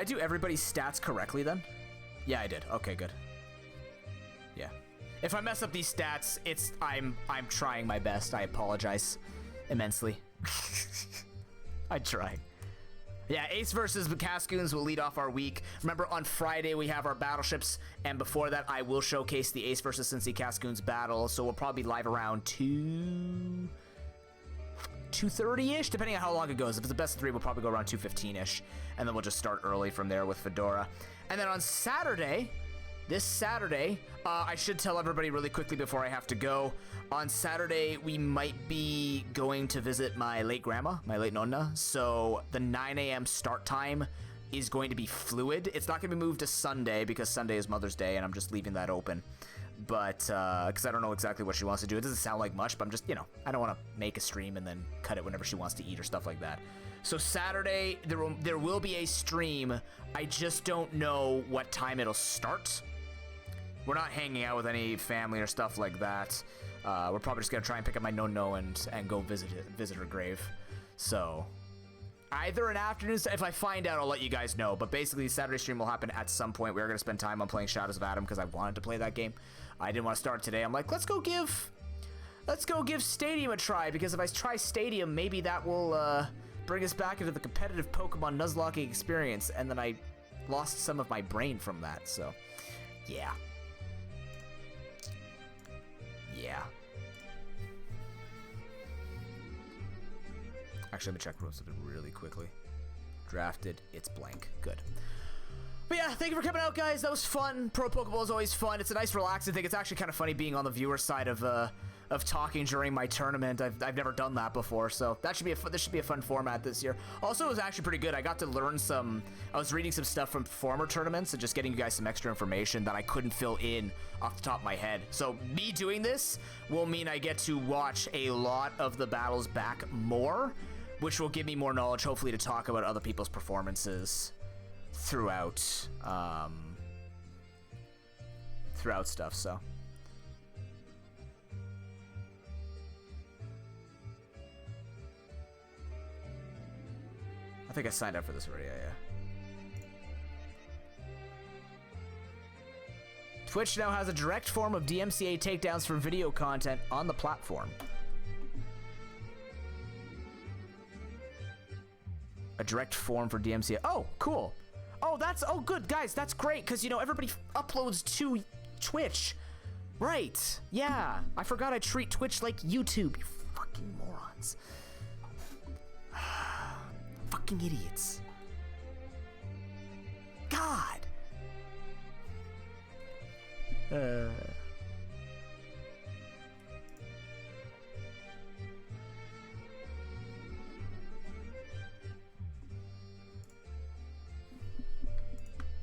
do everybody's stats correctly then? Yeah, I did. Okay, good. Yeah. If I mess up these stats, I'm trying my best. I apologize immensely. I try. Yeah, Ace versus the Cascoons will lead off our week. Remember, on Friday we have our battleships, and before that I will showcase the Ace versus Cincy Cascoons battle, so we'll probably be live around 2:30-ish, depending on how long it goes. If it's the best of 3, we'll probably go around 2:15-ish, and then we'll just start early from there with Fedora. And then on Saturday, this Saturday, I should tell everybody really quickly before I have to go. On Saturday, we might be going to visit my late grandma, my late nonna. So the 9 a.m. start time is going to be fluid. It's not going to be moved to Sunday because Sunday is Mother's Day, and I'm just leaving that open. But, because I don't know exactly what she wants to do. It doesn't sound like much, but I'm just, I don't want to make a stream and then cut it whenever she wants to eat or stuff like that. So Saturday, there will be a stream. I just don't know what time it'll start. We're not hanging out with any family or stuff like that. We're probably just gonna try and pick up my no and go visit her grave. So either an afternoon, if I find out, I'll let you guys know. But basically, Saturday stream will happen at some point. We're gonna spend time on playing Shadows of Adam because I wanted to play that game. I didn't want to start today. I'm like, let's go give Stadium a try, because if I try Stadium, maybe that will bring us back into the competitive Pokemon Nuzlocking experience. And then I lost some of my brain from that. So yeah. Yeah. Actually, let me check rooms of it really quickly. Drafted, it's blank. Good. But yeah, thank you for coming out, guys. That was fun. Pro Pokeball is always fun. It's a nice, relaxing thing. It's actually kind of funny being on the viewer side of talking during my tournament. I've never done that before, so this should be a fun format this year. Also, it was actually pretty good. I got to learn I was reading some stuff from former tournaments and just getting you guys some extra information that I couldn't fill in off the top of my head. So me doing this will mean I get to watch a lot of the battles back more, which will give me more knowledge, hopefully, to talk about other people's performances throughout stuff. So I think I signed up for this already. Yeah. Twitch now has a direct form of DMCA takedowns for video content on the platform. A direct form for DMCA. Oh, cool. Oh, good, guys. That's great, because, everybody uploads to Twitch. Right. Yeah. I forgot I treat Twitch like YouTube, you fucking moron. seconds. Fucking idiots. God.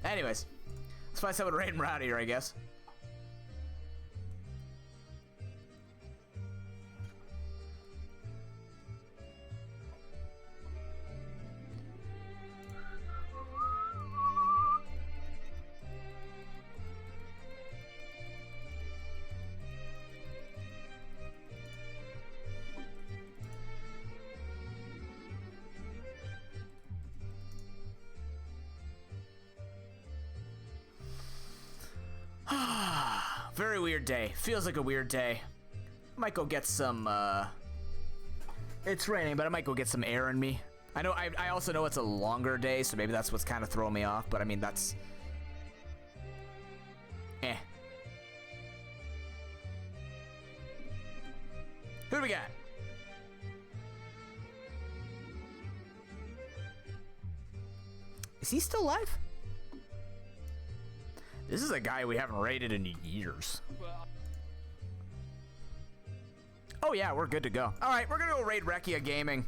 Anyways, let's find someone raiding around here, I guess. Very weird day. Feels like a weird day. Might go get some, it's raining, but I might go get some air in me. I know, I also know it's a longer day, so maybe that's what's kind of throwing me off, but I mean, that's... Who do we got? Is he still alive? This is a guy we haven't raided in years. Oh yeah, we're good to go. All right, we're gonna go raid Rekia Gaming.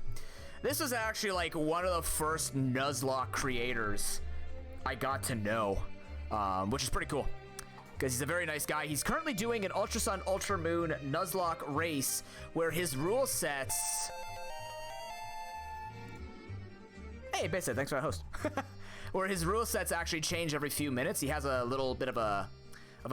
This was actually like one of the first Nuzlocke creators I got to know, which is pretty cool. Because he's a very nice guy. He's currently doing an Ultra Sun Ultra Moon Nuzlocke race where his rule sets... Hey, Bissa, thanks for the host. Where his rule sets actually change every few minutes. He has a little bit of a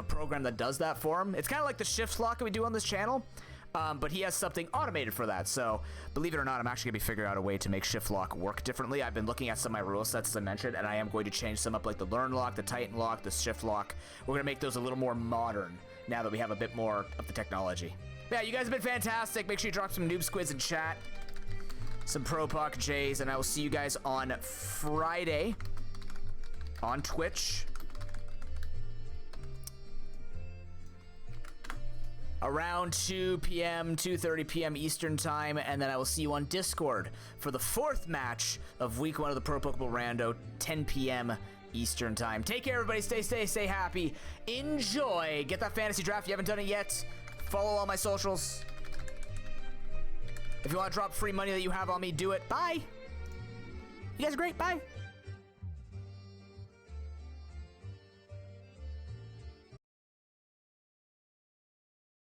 program that does that for him. It's kind of like the shift lock that we do on this channel, but he has something automated for that. So believe it or not, I'm actually gonna be figuring out a way to make shift lock work differently. I've been looking at some of my rule sets, as I mentioned, and I am going to change some up, like the learn lock, the titan lock, the shift lock. We're gonna make those a little more modern now that we have a bit more of the technology. Yeah, you guys have been fantastic. Make sure you drop some noob squids in chat, some ProPokeNoob J's, and I will see you guys on Friday on Twitch around 2 p.m., 2:30 p.m. Eastern time, and then I will see you on Discord for the 4th match of week 1 of the Pro Pokeball Rando, 10 p.m. Eastern time. Take care, everybody. Stay happy. Enjoy. Get that fantasy draft if you haven't done it yet. Follow all my socials. If you want to drop free money that you have on me, do it. Bye. You guys are great. Bye.